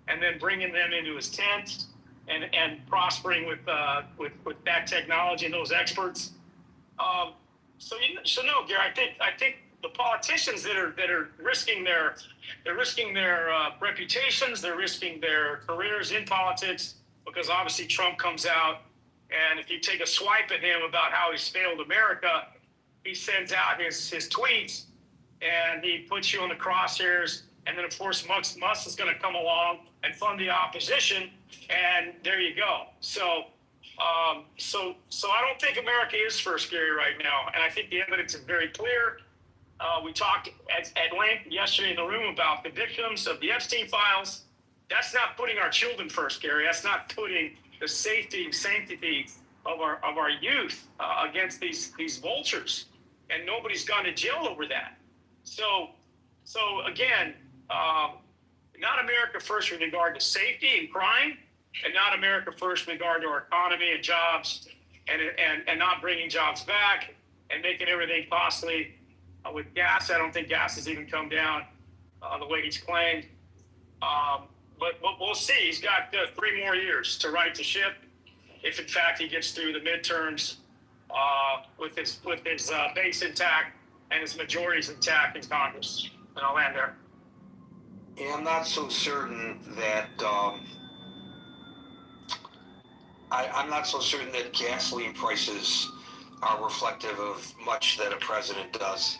and then bringing them into his tent, and prospering with that technology and those experts. So no, Gary, I think the politicians that are risking their reputations, they're risking their careers in politics, because obviously Trump comes out, and if you take a swipe at him about how he's failed America, he sends out his tweets, and he puts you on the crosshairs. And then, of course, Musk is going to come along and fund the opposition, and there you go. So I don't think America is first, Gary, right now, and I think the evidence is very clear. We talked at length yesterday in the room about the victims of the Epstein files. That's not putting our children first, Gary. That's not putting the safety and sanctity of our youth against these vultures, and nobody's gone to jail over that. So again, not America first with regard to safety and crime, and not America first with regard to our economy and jobs, and not bringing jobs back, and making everything costly with gas. I don't think gas has even come down the way he's claimed. But we'll see. He's got 3 more years to right the ship, if in fact he gets through the midterms with his base intact and his majorities intact in Congress. And I'll land there. Yeah, I'm not so certain that I'm not so certain that gasoline prices are reflective of much that a president does.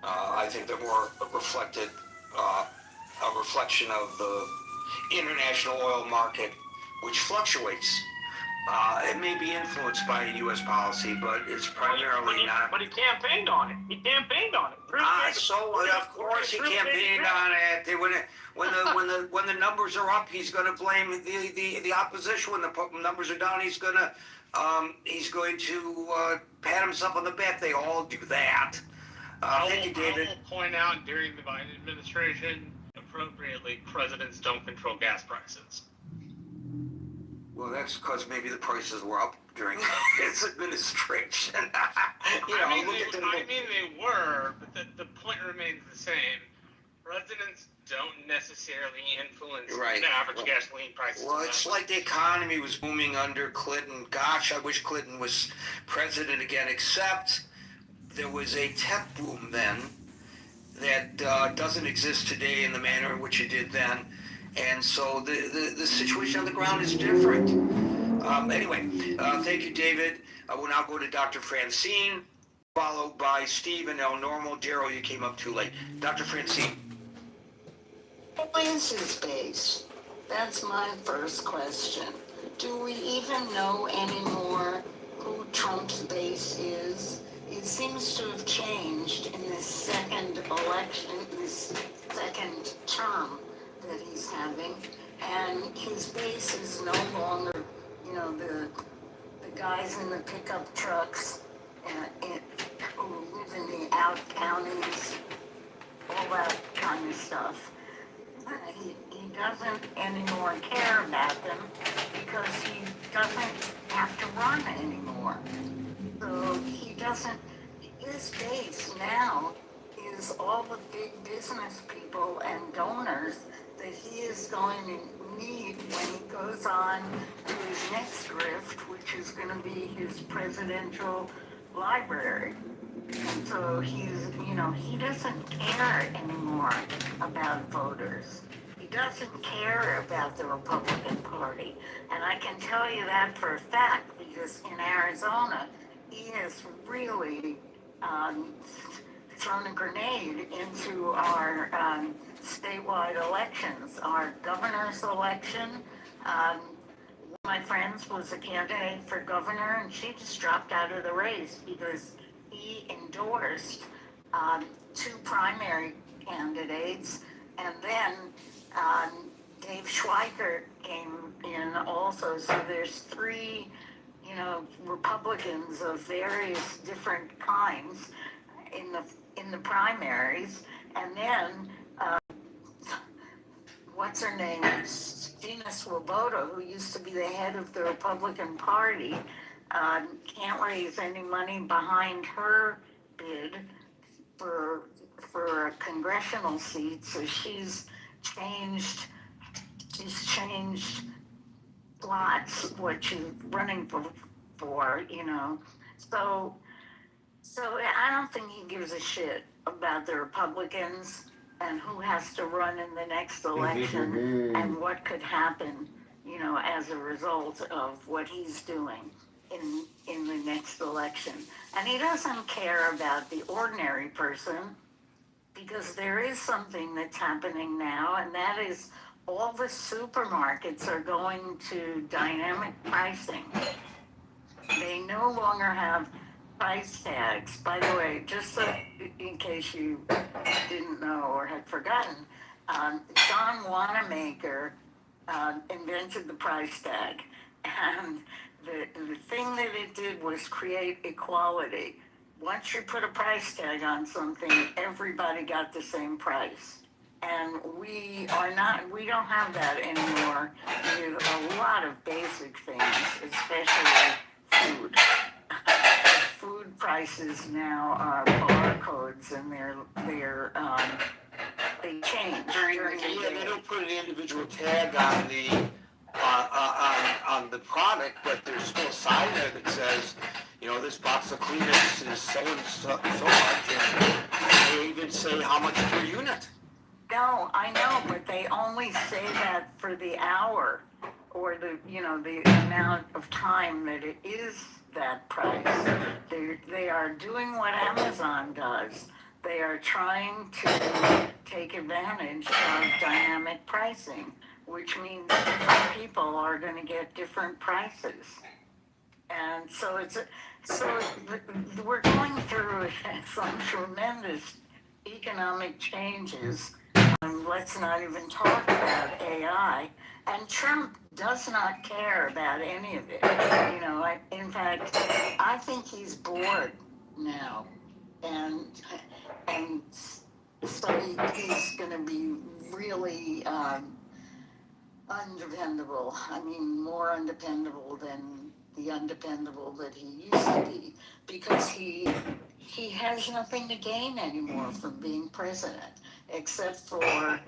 I think they're more a reflection of the international oil market, which fluctuates. It may be influenced by U.S. policy, but it's primarily not. But he campaigned on it. Of course he campaigned on it. When the numbers are up, he's going to blame the opposition. When the numbers are down, he's going to pat himself on the back. They all do that. Thank you, David. I will point out, during the Biden administration, appropriately, presidents don't control gas prices. Well, that's because maybe the prices were up during his administration. I mean they were, but the point remains the same. Presidents don't necessarily influence the average gasoline prices. Well, it's like the economy was booming under Clinton. Gosh, I wish Clinton was president again, except there was a tech boom then that doesn't exist today in the manner in which it did then. And so the situation on the ground is different. Anyway, thank you, David. I will now go to Dr. Francine, followed by Steve and El Normal. Daryl, you came up too late. Dr. Francine. Who is his base? That's my first question. Do we even know anymore who Trump's base is? It seems to have changed in this second election, this second term that he's having, and his base is no the guys in the pickup trucks who live in the out counties, all that kind of stuff. He doesn't anymore care about them because he doesn't have to run anymore. So he doesn't, his base now is all the big business people and donors that he is going to need when he goes on to his next grift, which is going to be his presidential library. And so he doesn't care anymore about voters. He doesn't care about the Republican Party. And I can tell you that for a fact because in Arizona, he has really thrown a grenade into our statewide elections. Our governor's election, one of my friends was a candidate for governor and she just dropped out of the race because he endorsed two primary candidates, and then Dave Schweikert came in also. So there's three, Republicans of various different kinds in the primaries, and then what's her name? Gina Swoboda, who used to be the head of the Republican Party, can't raise any money behind her bid for a congressional seat, so she's changed slots, what she's running for. So I don't think he gives a shit about the Republicans and who has to run in the next election and what could happen, as a result of what he's doing in the next election. And he doesn't care about the ordinary person because there is something that's happening now, and that is all the supermarkets are going to dynamic pricing. They no longer have price tags. By the way, just so in case you didn't know or had forgotten, John Wanamaker invented the price tag. And the thing that it did was create equality. Once you put a price tag on something, everybody got the same price. And we don't have that anymore with a lot of basic things, especially food. Food prices now are barcodes, and they change during the Yeah, they day. don't put an individual tag on the product, but there's still a sign there that says, this box of Kleenex is so and so much, and they even say how much per unit. No, I know, but they only say that for the hour or the amount of time that it is that price. They are doing what Amazon does. They are trying to take advantage of dynamic pricing, which means different people are going to get different prices. And so we're going through some tremendous economic changes. Let's not even talk about AI. And Trump does not care about any of it. In fact, I think he's bored now. And so he's going to be really undependable. I mean, more undependable than the undependable that he used to be, because he has nothing to gain anymore from being president, except for,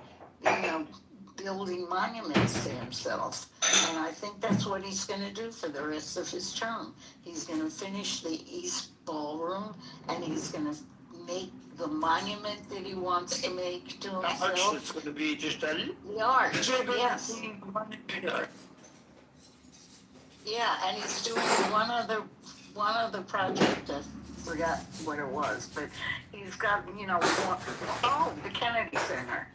building monuments to himself. And I think that's what he's going to do for the rest of his term. He's going to finish the East Ballroom, and he's going to make the monument that he wants to make to himself. It's going to be just the arch, yes. Yeah, and he's doing one other project. I forgot what it was, but he's got the Kennedy Center.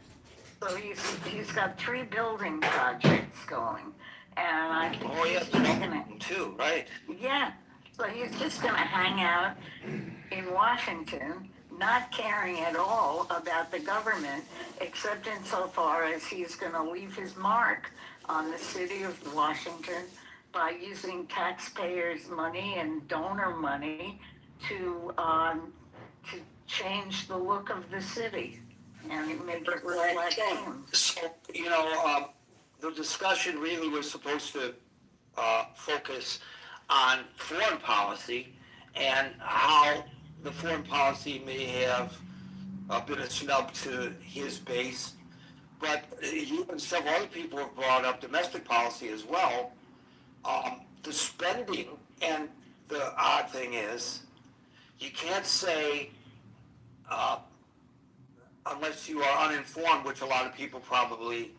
So he's got 3 building projects going, and I think he's just gonna too, right? Yeah, so he's just gonna hang out in Washington, not caring at all about the government, except insofar as he's gonna leave his mark on the city of Washington by using taxpayers' money and donor money to change the look of the city and make it reflect him. So, the discussion really was supposed to focus on foreign policy and how the foreign policy may have been a snub to his base. But you and several other people have brought up domestic policy as well. The spending, and the odd thing is, you can't say, unless you are uninformed, which a lot of people probably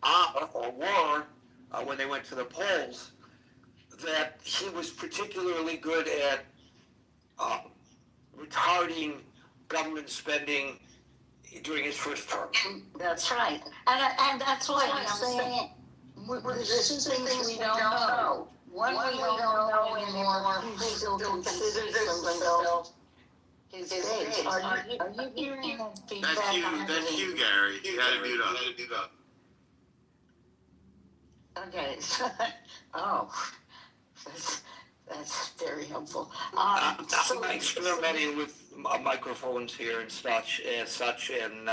are or were when they went to the polls, that he was particularly good at retarding government spending during his first term. That's right. And that's why I'm saying, there's two things we don't know. One, we don't know anymore who still considers themselves his base. Are you hearing that feedback? That's you, Gary. You had to mute up. Okay, oh, that's very helpful. I'm experimenting with microphones here and such, and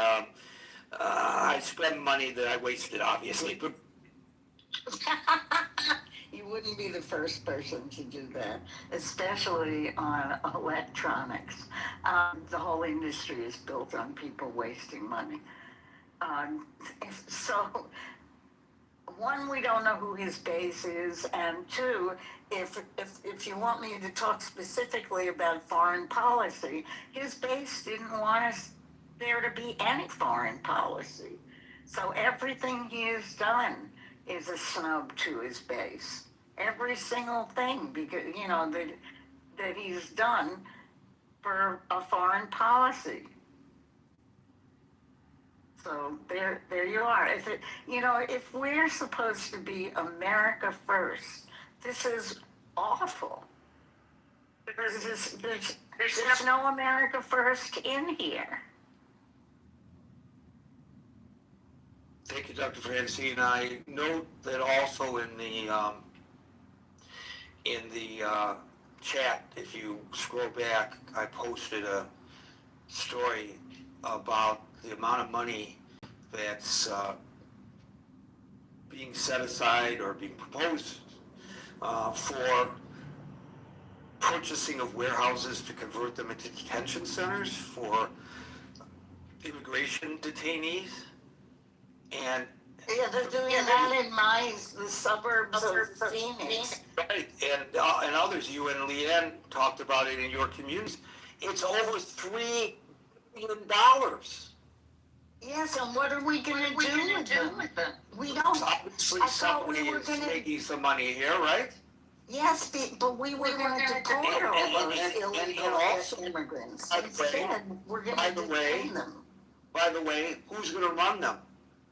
I spend money that I wasted, obviously, but you wouldn't be the first person to do that, especially on electronics. The whole industry is built on people wasting money. So, one, we don't know who his base is, and two, if you want me to talk specifically about foreign policy, his base didn't want us there to be any foreign policy. So everything he has done is a snub to his base. Every single thing, because that he's done for a foreign policy. So there you are. If we're supposed to be America first, this is awful. There's no America first in here. thank you, Dr. Francine. I note that also in the chat, if you scroll back, I posted a story about the amount of money that's being set aside or being proposed for purchasing of warehouses to convert them into detention centers for immigration detainees. And yeah, they're doing that in the suburbs of Phoenix. Right, and others, you and Leanne talked about it in your communities. It's over $3 billion. Yes, and what are we going to do with them? We don't. Obviously, I thought somebody we were is going to. making some money here, right? Yes, but we were going to deport all those illegal immigrants. Instead, we're going to detain them. By the way, who's going to run them?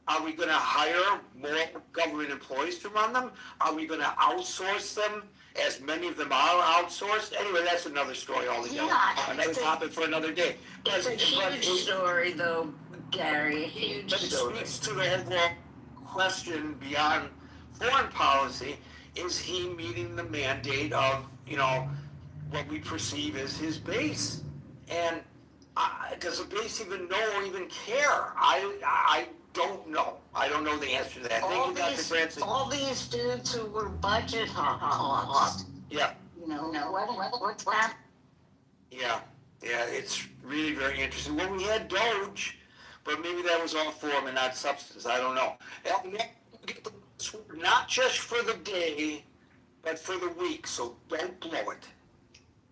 Are we going to hire more government employees to run them? Are we going to outsource them, as many of them are outsourced? Anyway, that's another story altogether. Yeah, another topic for another day. It's a huge story, though, Gary. A huge story. But it speaks to the overall question beyond foreign policy. Is he meeting the mandate of, what we perceive as his base? And does the base even know or even care? I don't know. I don't know the answer to that. Thank you, Dr. Francis. All these dudes who were budget hawks. Yeah. What's that? Yeah, it's really very interesting. Well, we had Doge, but maybe that was all form and not substance. I don't know. Not just for the day, but for the week, so don't blow it.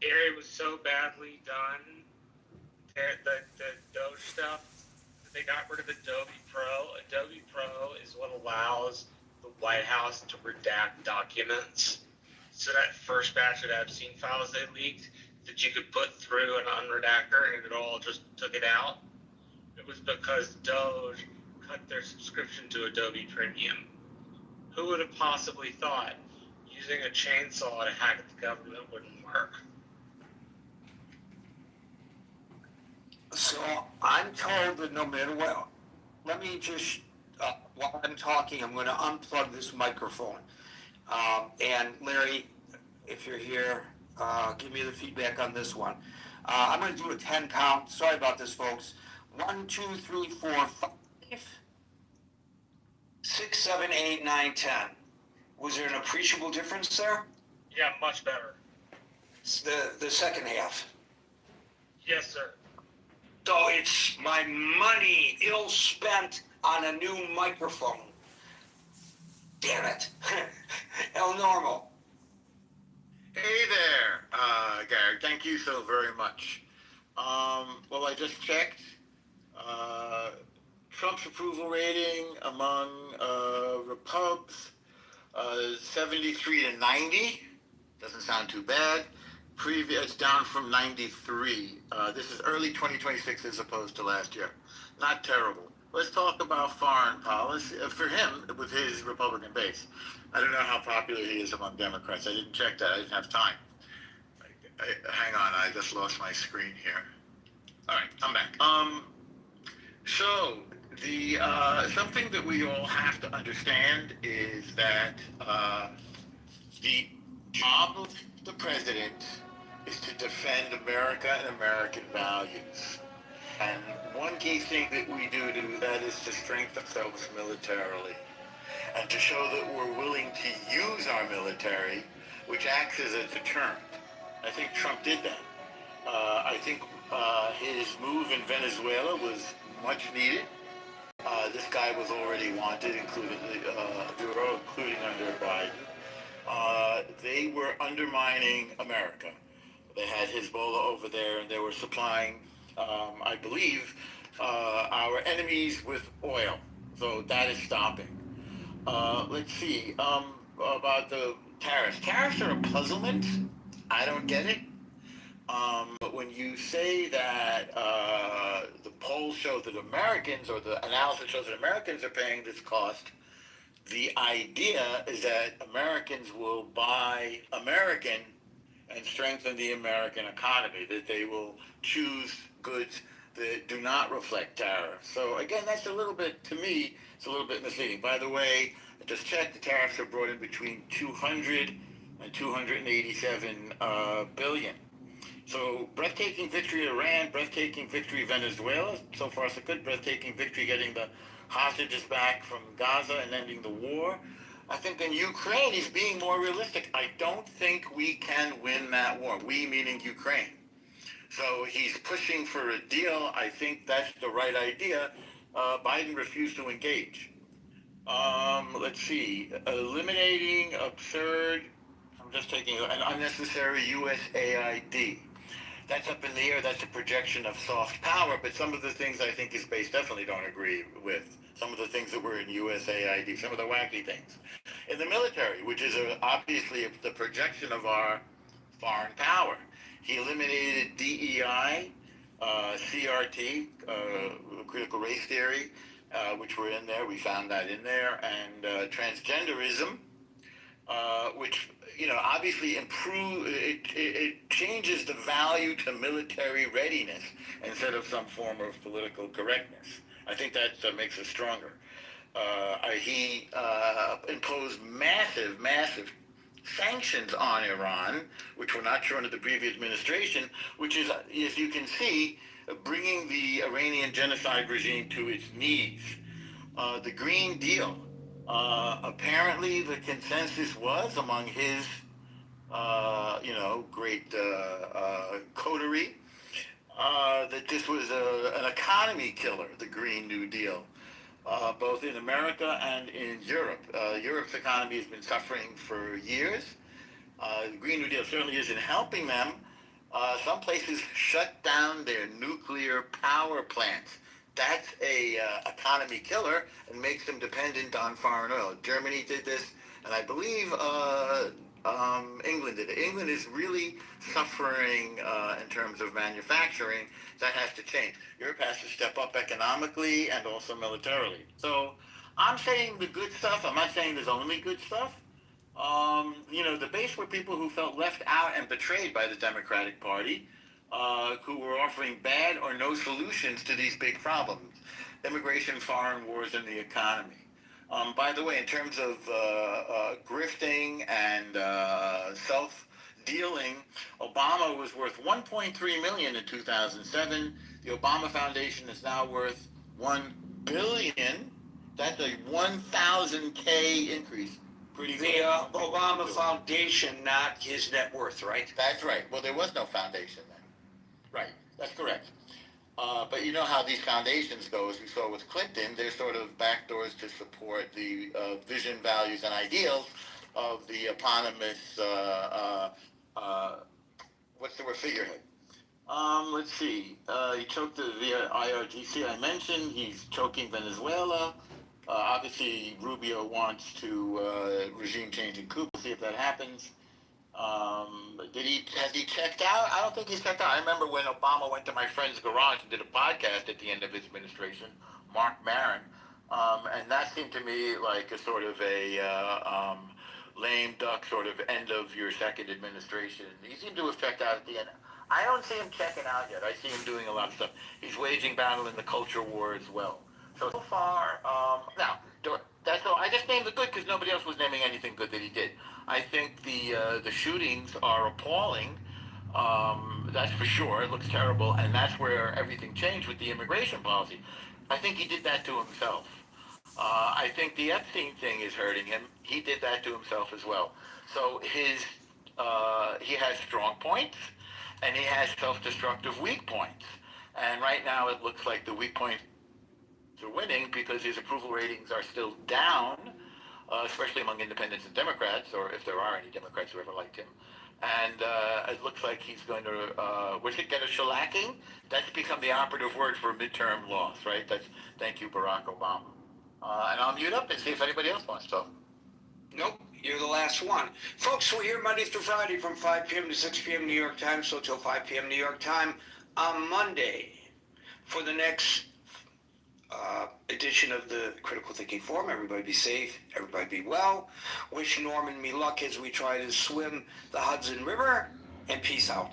It was so badly done, the Doge stuff, that they got rid of Adobe Pro. Adobe Pro is what allows the White House to redact documents. So that first batch of Epstein files they leaked, that you could put through an unredactor and it all just took it out. It was because Doge cut their subscription to Adobe Premium. Who would have possibly thought using a chainsaw to hack the government wouldn't work? So I'm told that no matter what, let me just, while I'm talking, I'm going to unplug this microphone. And Larry, if you're here, give me the feedback on this one. I'm going to do a 10 count. Sorry about this, folks. 1, 2, 3, 4, 5, 6, 7, 8, 9, 10. Was there an appreciable difference there? Yeah, much better. The second half. Yes, sir. So it's my money ill spent on a new microphone. Damn it. El Normal. Hey there, Gary. Thank you so very much. Well, I just checked. Trump's approval rating among Repubs, 73 to 90. Doesn't sound too bad. It's down from 93. This is early 2026 as opposed to last year. Not terrible. Let's talk about foreign policy. For him, with his Republican base, I don't know how popular he is among Democrats. I didn't check that. I didn't have time. Hang on, I just lost my screen here. All right, I'm back. So the something that we all have to understand is that the job of the president is to defend America and American values. And one key thing that we do that is to strengthen ourselves militarily and to show that we're willing to use our military, which acts as a deterrent. I think Trump did that. I think his move in Venezuela was much needed. This guy was already wanted, including including under Biden. They were undermining America. They had Hezbollah over there, and they were supplying, I believe, our enemies with oil. So that is stopping. Let's see. About the tariffs. Tariffs are a puzzlement. I don't get it. But when you say that the polls show that Americans, or the analysis shows that Americans are paying this cost, the idea is that Americans will buy American and strengthen the American economy, that they will choose goods that do not reflect tariffs. So again, that's a little bit, to me, it's a little bit misleading. By the way, I just checked, the tariffs are brought in between 200 and 287 billion. So breathtaking victory Iran, breathtaking victory Venezuela. So far so good. Breathtaking victory getting the hostages back from Gaza and ending the war. I think in Ukraine he's being more realistic. I don't think we can win that war. We meaning Ukraine. So he's pushing for a deal. I think that's the right idea. Biden refused to engage. Let's see. Eliminating absurd, I'm just taking an unnecessary USAID. That's up in the air. That's a projection of soft power, but some of the things I think his base definitely don't agree with. Some of the things that were in USAID, some of the wacky things. In the military, which is obviously the projection of our foreign power. He eliminated DEI, CRT, critical race theory, which were in there. We found that in there. And transgenderism, which, obviously it changes the value to military readiness instead of some form of political correctness. I think that makes us stronger. He imposed massive sanctions on Iran, which were not true under the previous administration, which is, as you can see, bringing the Iranian genocide regime to its knees. The Green Deal. Apparently, the consensus was among his, great coterie, that this was an economy killer, the Green New Deal, both in America and in Europe. Europe's economy has been suffering for years. The Green New Deal certainly isn't helping them. Some places shut down their nuclear power plants. That's a economy killer and makes them dependent on foreign oil. Germany did this, and I believe England did it. England is really suffering in terms of manufacturing. That has to change. Europe has to step up economically and also militarily. So I'm saying the good stuff. I'm not saying there's only good stuff. The base were people who felt left out and betrayed by the Democratic Party, who were offering bad or no solutions to these big problems: immigration, foreign wars, and the economy. By the way, in terms of grifting and self-dealing, Obama was worth $1.3 million in 2007. The Obama Foundation is now worth $1 billion. That's a 1,000K increase. Pretty good. The Obama Foundation, not his net worth, right? That's right. Well, there was no foundation then. Right. That's correct. But you know how these foundations go, as we saw with Clinton, they're sort of backdoors to support the vision, values, and ideals of the eponymous, what's the word, figurehead. Let's see. He choked the IRGC, I mentioned. He's choking Venezuela. Obviously, Rubio wants to regime change in Cuba. See if that happens. Has he checked out? I don't think he's checked out. I remember when Obama went to my friend's garage and did a podcast at the end of his administration, Mark Maron, and that seemed to me like a sort of a lame duck sort of end of your second administration. He seemed to have checked out at the end. I don't see him checking out yet. I see him doing a lot of stuff. He's waging battle in the culture war as well. So far, now, that's all. I just named the good because nobody else was naming anything good that he did. I think the shootings are appalling. That's for sure. It looks terrible, and that's where everything changed with the immigration policy. I think he did that to himself. I think the Epstein thing is hurting him. He did that to himself as well. So he has strong points, and he has self-destructive weak points. And right now, it looks like the weak points are winning because his approval ratings are still down, especially among independents and Democrats, or if there are any Democrats who ever liked him. And it looks like he's going to, get a shellacking? That's become the operative word for a midterm loss, right? Thank you, Barack Obama. And I'll mute up and see if anybody else wants to. Nope, you're the last one. Folks, we're here Monday through Friday from 5 p.m. to 6 p.m. New York time, so till 5 p.m. New York time on Monday for the next edition of the Critical Thinking Forum. Everybody be safe, everybody be well. Wish Norm and me luck as we try to swim the Hudson River, and peace out.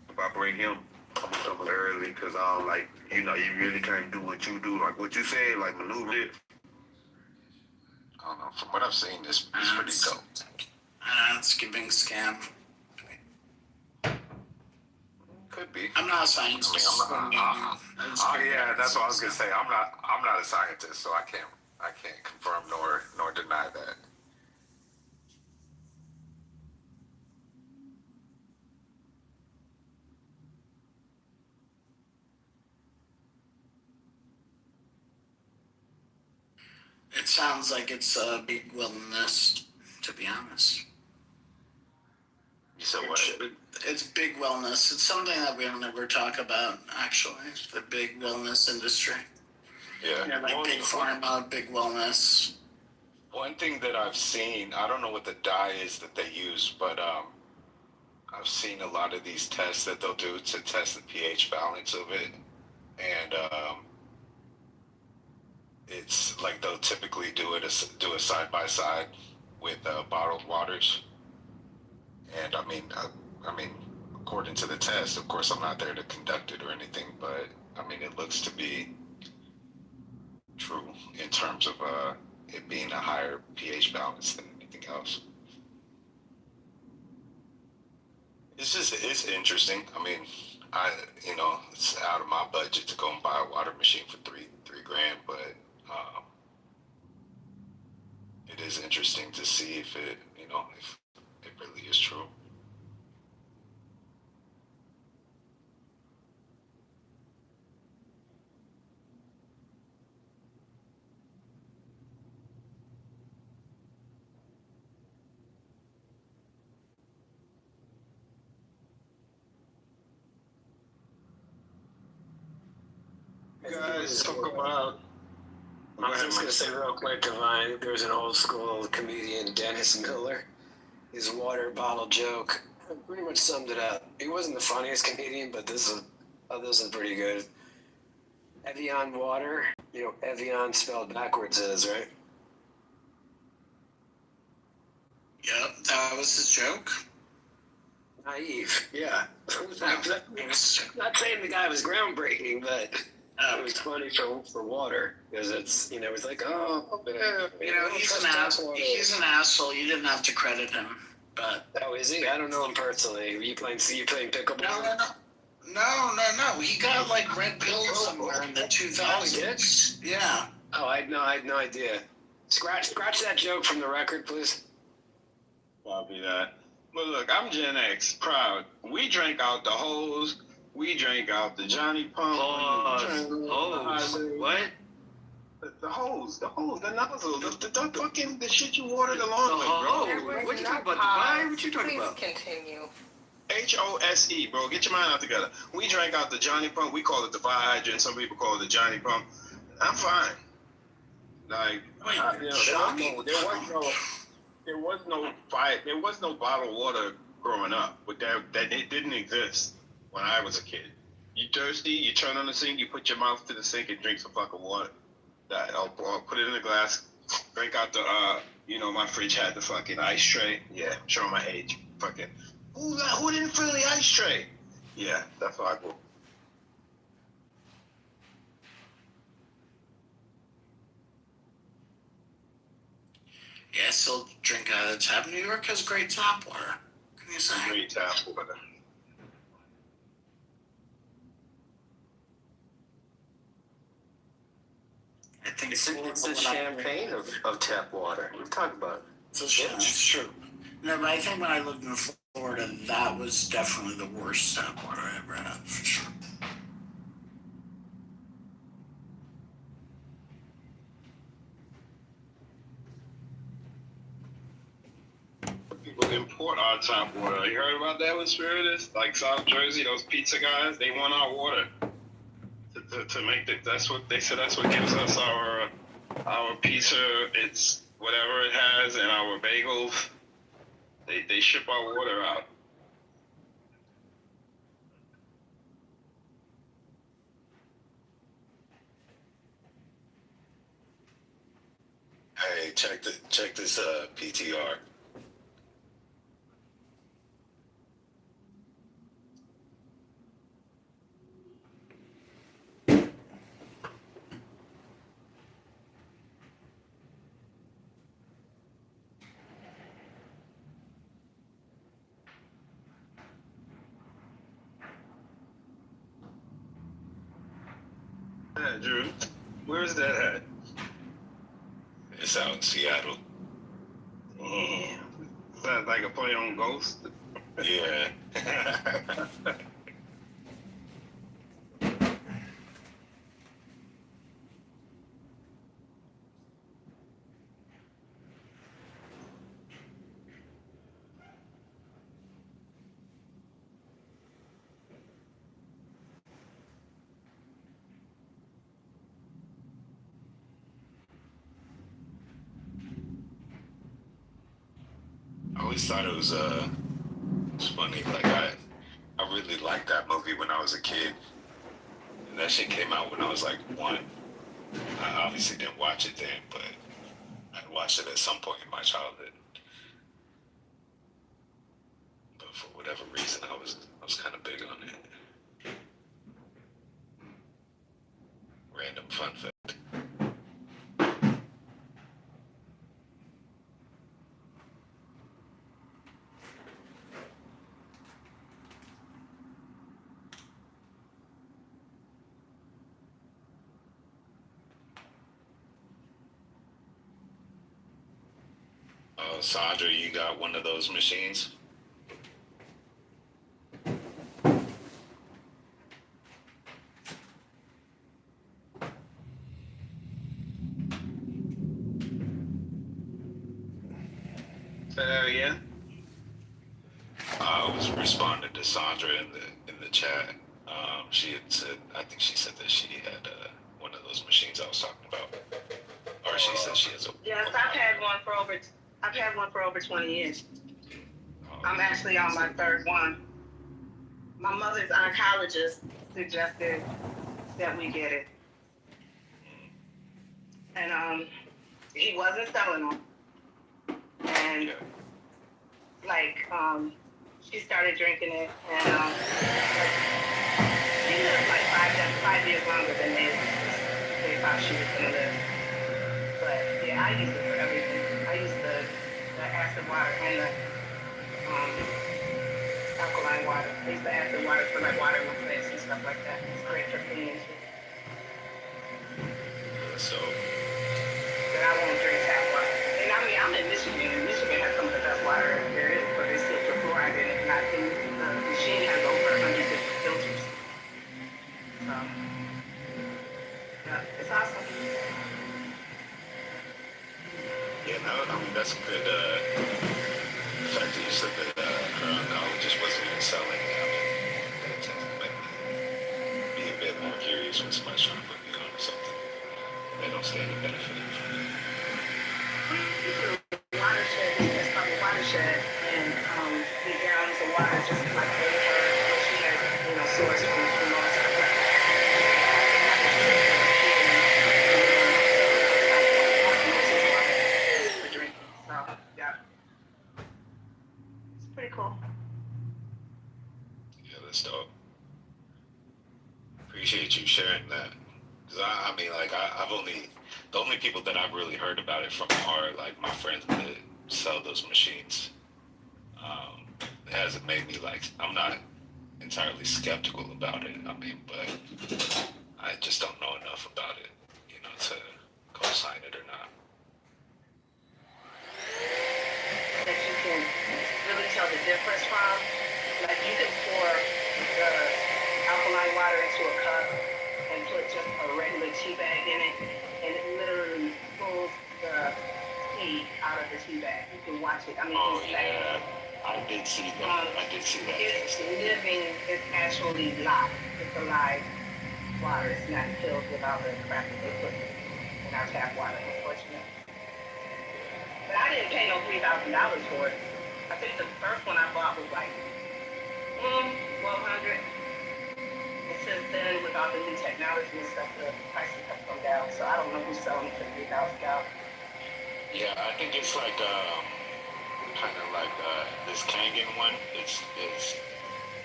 If I bring him, I'm coming early because I don't like, you really can't do what you do. Like what you said, like maneuver it. I don't know. From what I've seen, it's pretty dope. It's giving scam. Could be. I'm not a scientist. Yeah, that's what I was gonna say. I'm not a scientist, so I can't confirm nor deny that. It sounds like it's a big wellness, to be honest. You said what? It's big wellness. It's something that we don't ever talk about, actually. The big wellness industry. Yeah. Like big pharma, big wellness. One thing that I've seen, I don't know what the dye is that they use, but I've seen a lot of these tests that they'll do to test the pH balance of it, and it's like they'll typically do a side by side with bottled waters, and I mean, according to the test, of course, I'm not there to conduct it or anything, but I mean, it looks to be true in terms of it being a higher pH balance than anything else. It's interesting. I mean, it's out of my budget to go and buy a water machine for $3,000, but it is interesting to see if it really is true. Guys, talk about. I was just gonna say real quick, there was an old school comedian, Dennis Miller. His water bottle joke pretty much summed it up. He wasn't the funniest comedian, but this is pretty good. Evian water, Evian spelled backwards is, right? Yep, that was his joke. naive. Yeah. I'm not saying the guy was groundbreaking, but it was funny for water because it's it's like he's an asshole. You didn't have to credit him, but is he? I don't know him personally. You playing pickleball? No. He got like red pilled somewhere in the 2000s. Yeah. Oh, I had no idea. Scratch that joke from the record, please. Copy that. But look, I'm Gen X, proud. We drank out the hose. We drank out the Johnny Pump. What? The hose, the nozzle, the fucking the shit you water the lawn with, bro. What you talking about? The vibe? What you talking about? Continue. HOSE, bro. Get your mind out together. We drank out the Johnny Pump. We call it the fire hydrant. Some people call it the Johnny Pump. I'm fine. Like, there was no fire. There was no bottled water growing up. But that it didn't exist when I was a kid. You thirsty? You turn on the sink. You put your mouth to the sink and drink some fucking water. I'll put it in a glass. Drink out the my fridge had the fucking ice tray. Yeah, showing my age. Fucking. Who didn't fill the ice tray? Yeah, that's how I go. Yeah, I still drink out of the tap. New York has great tap water. Can you say? Great tap water. I think It's the champagne of tap water. What are you talking about? It's true. No, but I think when I lived in Florida, that was definitely the worst tap water I ever had, for sure. People import our tap water. You heard about that with Spiritus? Like South Jersey, those pizza guys, they want our water to make the. That's what they said. That's what gives us our pizza. It's whatever it has, and our bagels. They ship our water out. Hey, check this PTR. Yeah, Drew. Where is that at? It's out in Seattle. Damn. Is that like a play on Ghost? Yeah. I always thought it was funny. Like I really liked that movie when I was a kid, and that shit came out when I was like 1. I obviously didn't watch it then, but I watched it at some point in my childhood. But for whatever reason, I was kind of big on it. Random fun fact. Sandra, you got one of those machines? Say that again. I was responding to Sandra in the chat. She had said, I think she said that she had one of those machines I was talking about, or she said she has a. Yes, I've had one for over 20 years. I'm actually on my third one. My mother's oncologist suggested that we get it, and he wasn't selling them, and she started drinking it, and she lived like 5 years longer than they thought she was gonna live. But yeah, I use it for everything. I use the acid water and the alkaline water. I use the acid water for like watering my plants and stuff like that. It's great for cleaning too. So, But I won't drink tap water. And I mean, I'm in Michigan, and Michigan has some of the best water there is, but they still put fluoride in it. And I think the machine has over 100 different filters. So, yeah, it's awesome. yeah, no, I mean, that's a good, the fact that you said that her oncologist wasn't even selling it. I mean, that tends to make me be a bit more curious when somebody's trying to put me on something. They don't stand to benefit from it. Watershed, it's called the watershed, and the gallons of water just like over what she has, sourced from all stuff like that. For drinking, so yeah, it's pretty cool. Yeah, that's dope. Appreciate you sharing that. Cause I mean, like, the only people that I've really heard about it from are like my friends that sell those machines. It hasn't made me like, I'm not entirely skeptical about it. I mean, but I just don't know enough about it, to co-sign it or not. That you can really tell the difference from, like you can pour the alkaline water into a cup and put just a regular tea bag in it, and it literally pulls the tea out of the tea bag. You can watch it. I mean, Oh it's yeah, I did see that. It's living. It's actually live. It's alive water. It's not filled with all the crap that they put in our tap water, unfortunately. But I didn't pay no $3,000 for it. I think the first one I bought was like $1,200. And since then, with all the new technology and stuff, the prices have come down. So I don't know who's selling it for $3,000. Yeah, I think it's like kind of like this Kangen one. It's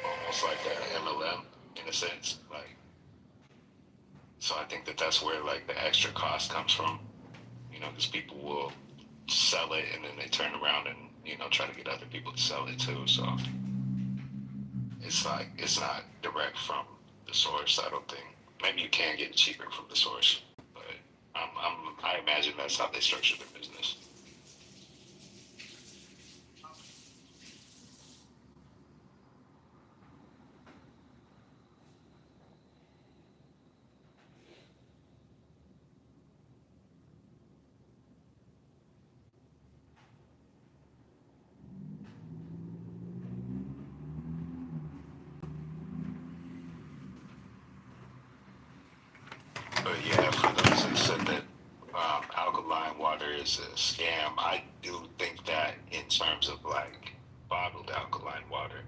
almost like a MLM in a sense, like. So I think that's where like the extra cost comes from, because people will sell it and then they turn around and try to get other people to sell it too. So it's like it's not direct from the source. I don't think. Maybe you can get it cheaper from the source, but I imagine that's how they structure their business. But yeah, for those who said that alkaline water is a scam, I do think that in terms of like bottled alkaline water,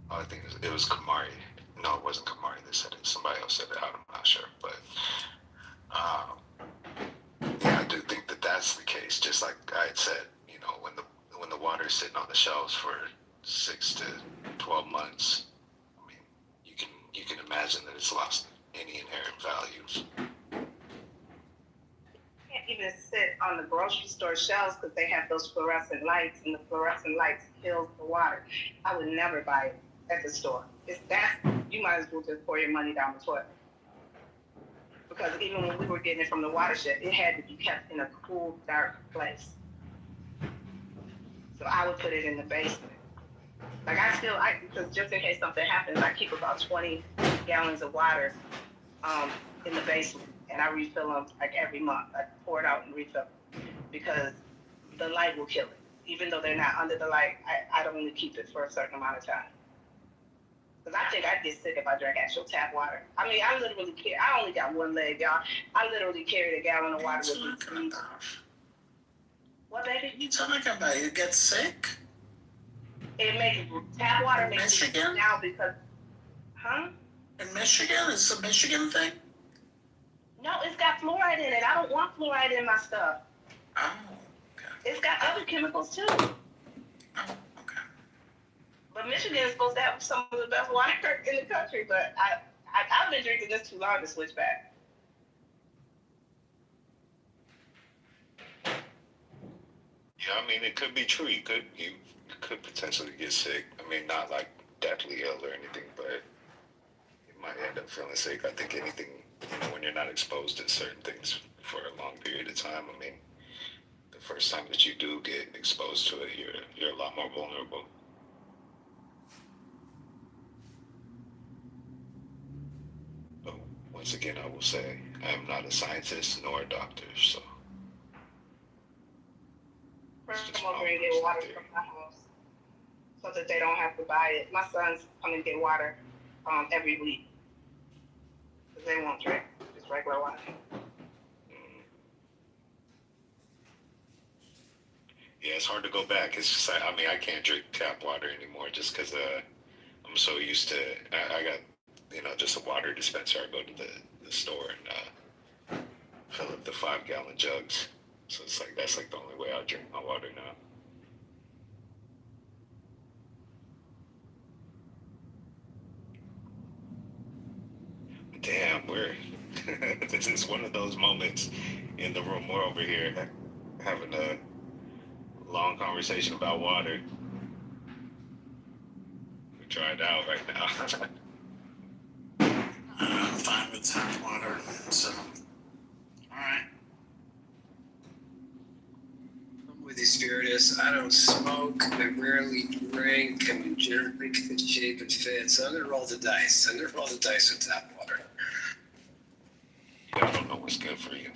I think it was Kamari. No, it wasn't Kamari that said it. Somebody else said it. I'm not sure, but yeah, I do think that that's the case. Just like I had said, when the water is sitting on the shelves for 6 to 12 months, I mean, you can imagine that it's lost any inherent values. Can't even sit on the grocery store shelves because they have those fluorescent lights, and the fluorescent lights kills the water. I would never buy it at the store. You might as well just pour your money down the toilet. Because even when we were getting it from the watershed, it had to be kept in a cool, dark place. So I would put it in the basement. Like because just in case something happens, I keep about 20 gallons of water in the basement, and I refill them like every month. I pour it out and refill them because the light will kill it. Even though they're not under the light, I don't only keep it for a certain amount of time. Because I think I'd get sick if I drank actual tap water. I mean, I literally carry. I only got one leg, y'all. I literally carried a gallon of water with me. What, baby? What are you talking about? You get sick? It makes tap water In makes Michigan? me now because, In Michigan? It's a Michigan thing? No, it's got fluoride in it. I don't want fluoride in my stuff. Oh, okay. It's got other chemicals too. Oh, okay. But Michigan is supposed to have some of the best water in the country, but I've been drinking this too long to switch back. Yeah, I mean, it could be true. You could potentially get sick. I mean, not like deathly ill or anything, but you might end up feeling sick. I think anything, when you're not exposed to certain things for a long period of time, I mean, the first time that you do get exposed to it, you're a lot more vulnerable. But once again, I will say I am not a scientist nor a doctor, so. Come over and get water from my house so that they don't have to buy it. My sons come and get water every week because they won't drink just regular water. Yeah, it's hard to go back. It's just, I mean, I can't drink tap water anymore just because I'm so used to. I got, just a water dispenser. I go to the store and fill up the 5-gallon jugs. So it's like that's like the only way I drink my water now. Damn, this is one of those moments in the room. We're over here having a long conversation about water. We try it out right now. I'm fine with tap water, so, alright. I'm with you, Spiritus. I don't smoke. I rarely drink. I'm in generally good shape and fit. So I'm going to roll the dice. I'm going to roll the dice with tap water. Yeah, I don't know what's good for you.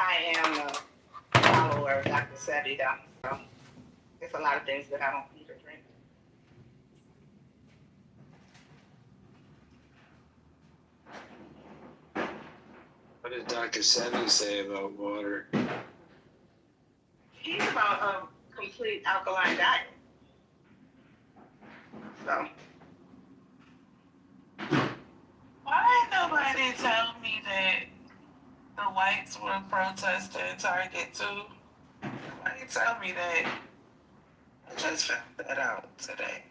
I am a follower of Dr. Sebi, so there's a lot of things that I don't eat or drink. What did Dr. Sebi say about water? He's about a complete alkaline diet. So. Why didn't nobody tell me that the whites were protesting Target too? Why didn't you tell me that? I just found that out today.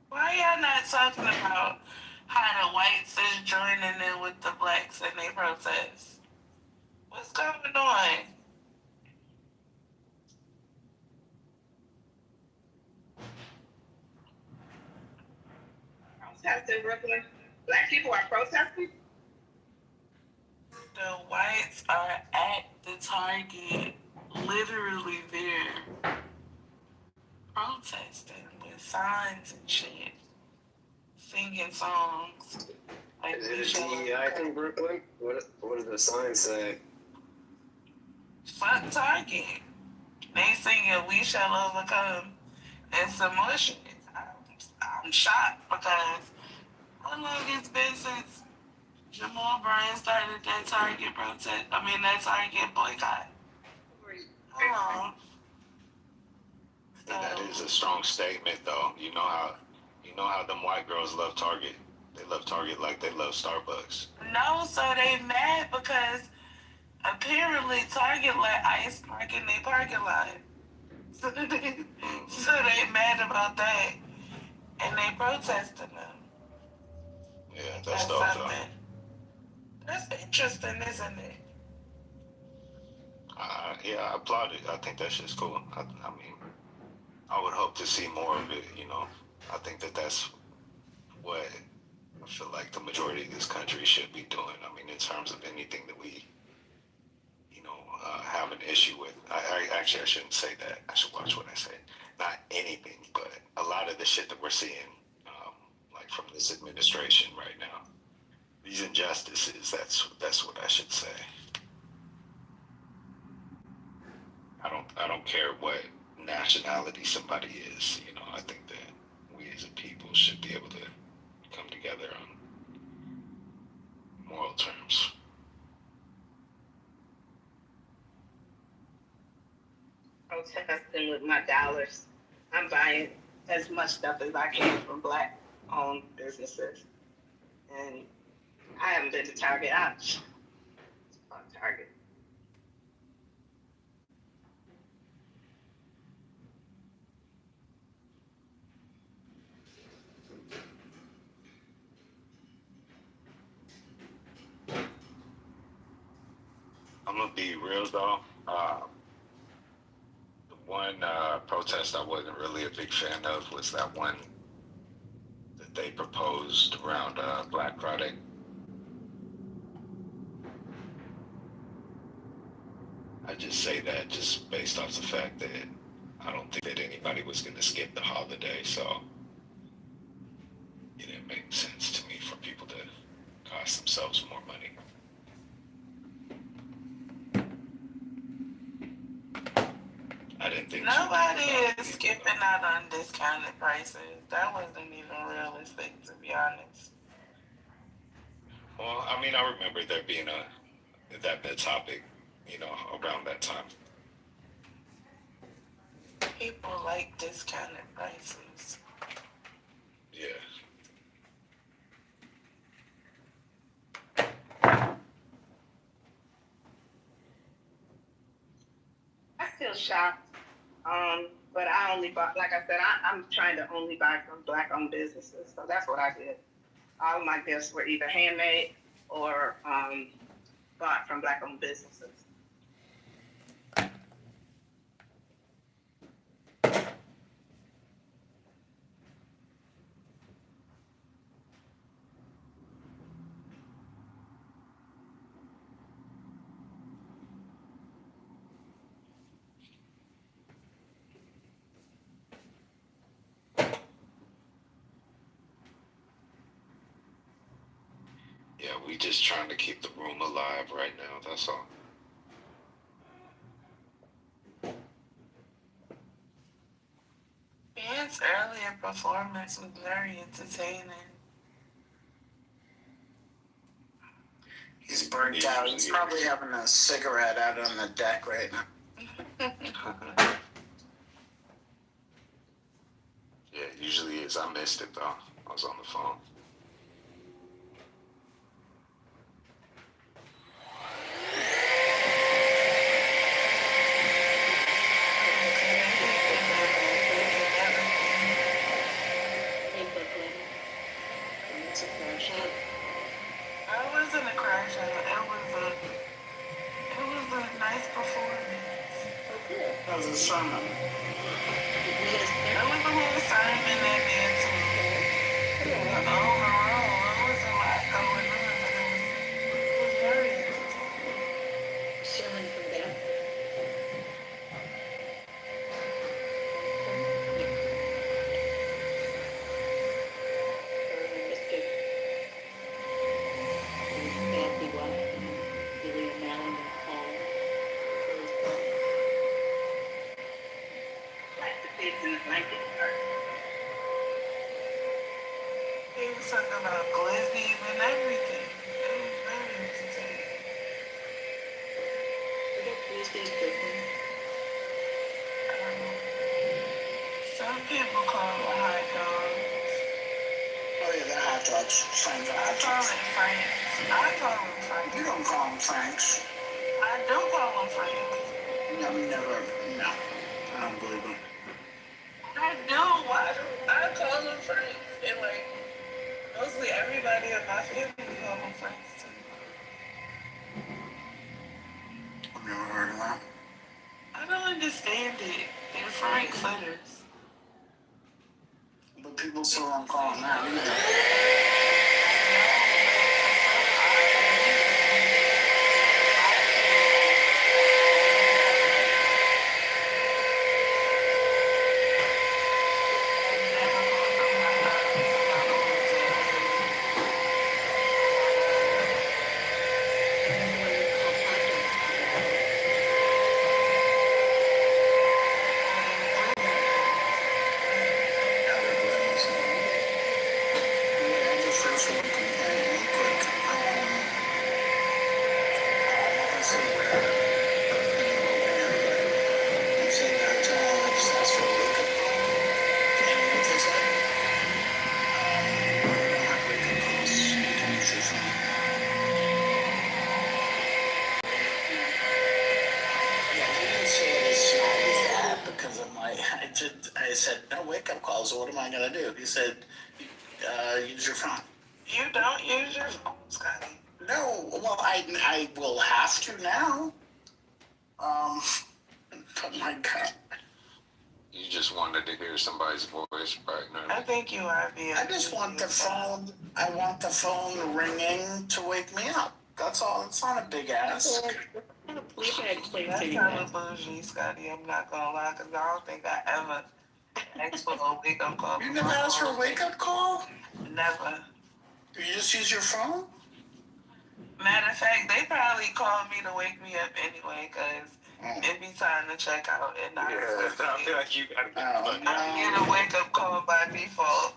Why y'all not talking about how the whites is joining in with the blacks in their protests? What's going on? Protest in Brooklyn. Black people are protesting. The whites are at the Target, literally there, protesting with signs and shit, singing songs. Like, is it a DEI thing, Brooklyn? What does the sign say? Fuck Target. They singing "We Shall Overcome" and some more shit. I'm shocked because how long it's been since Jamal Bryan started that Target protest? That Target boycott. How long? That is a strong statement, though. You know how them white girls love Target. They love Target like they love Starbucks. No, so they mad because apparently Target let ICE park in their parking lot. So they mad about that, and they protesting them. Yeah, that's dope, though. That's interesting, isn't it? Yeah, I applaud it. I think that shit's cool. I mean, I would hope to see more of it, I think that's what I feel like the majority of this country should be doing. I mean, in terms of anything that we, have an issue with. I shouldn't say that. I should watch what I say. Not anything, but a lot of the shit that we're seeing, like from this administration right now, these injustices. That's what I should say. I don't care what nationality somebody is. I think that we as a people should be able to come together on moral terms. protesting with my dollars. I'm buying as much stuff as I can from Black-owned businesses. And I haven't been to Target. I'm on Target. I'm gonna be real though. The one protest I wasn't really a big fan of was that one that they proposed around Black Friday. I just say that just based off the fact that I don't think that anybody was gonna skip the holiday, so it didn't make sense to me for people to cost themselves more money. I didn't think Nobody is skipping out on discounted prices. That wasn't even realistic, to be honest. Well, I mean, I remember there being that big topic, around that time. People like discounted prices. Yeah. I still shop, but I only bought, like I said, I'm trying to only buy from Black-owned businesses. So that's what I did. All of my gifts were either handmade or bought from Black-owned businesses. Yeah, we just trying to keep the room alive right now, that's all. Ben's earlier performance was very entertaining. He's burnt out. He's probably having a cigarette out on the deck right now. Yeah, it usually is. I missed it though. I was on the phone. It wasn't a crash out. It was a nice performance. That was a sermon. It was a whole sermon in there too. Overall, it was a lot going on, but it was very entertaining. Sermon from them. Like the pigs in the blanket part. He was talking about glizzies and everything. It was very entertaining. Some people call it hot dogs. Oh yeah, they're hot dogs. Frank I hot call dogs. it Franks. I call them Franks. You don't call them Franks. I do call them Franks. No, never. No, I don't believe them. I do. I call them Franks. And like, mostly everybody in my family call them Franks too. I've never heard of that. I don't understand it. They're Frank fritters. But people still don't call them that either. I said, no wake-up calls, what am I going to do? He said, use your phone. You don't use your phone, Scotty? No, well, I will have to now. But my God. You just wanted to hear somebody's voice right now. I think you are being. I just want the phone. I want the phone ringing to wake me up. That's all. It's not a big ask. That's hella bougie, Scotty. I'm not gonna lie, because I don't think I ever asked for a wake-up call. You never asked for a wake-up call? Never. You just use your phone? Matter of fact, they probably called me to wake me up anyway, because it be time to check out at 9. Yeah, I feel like you gotta get I get a wake-up call by default.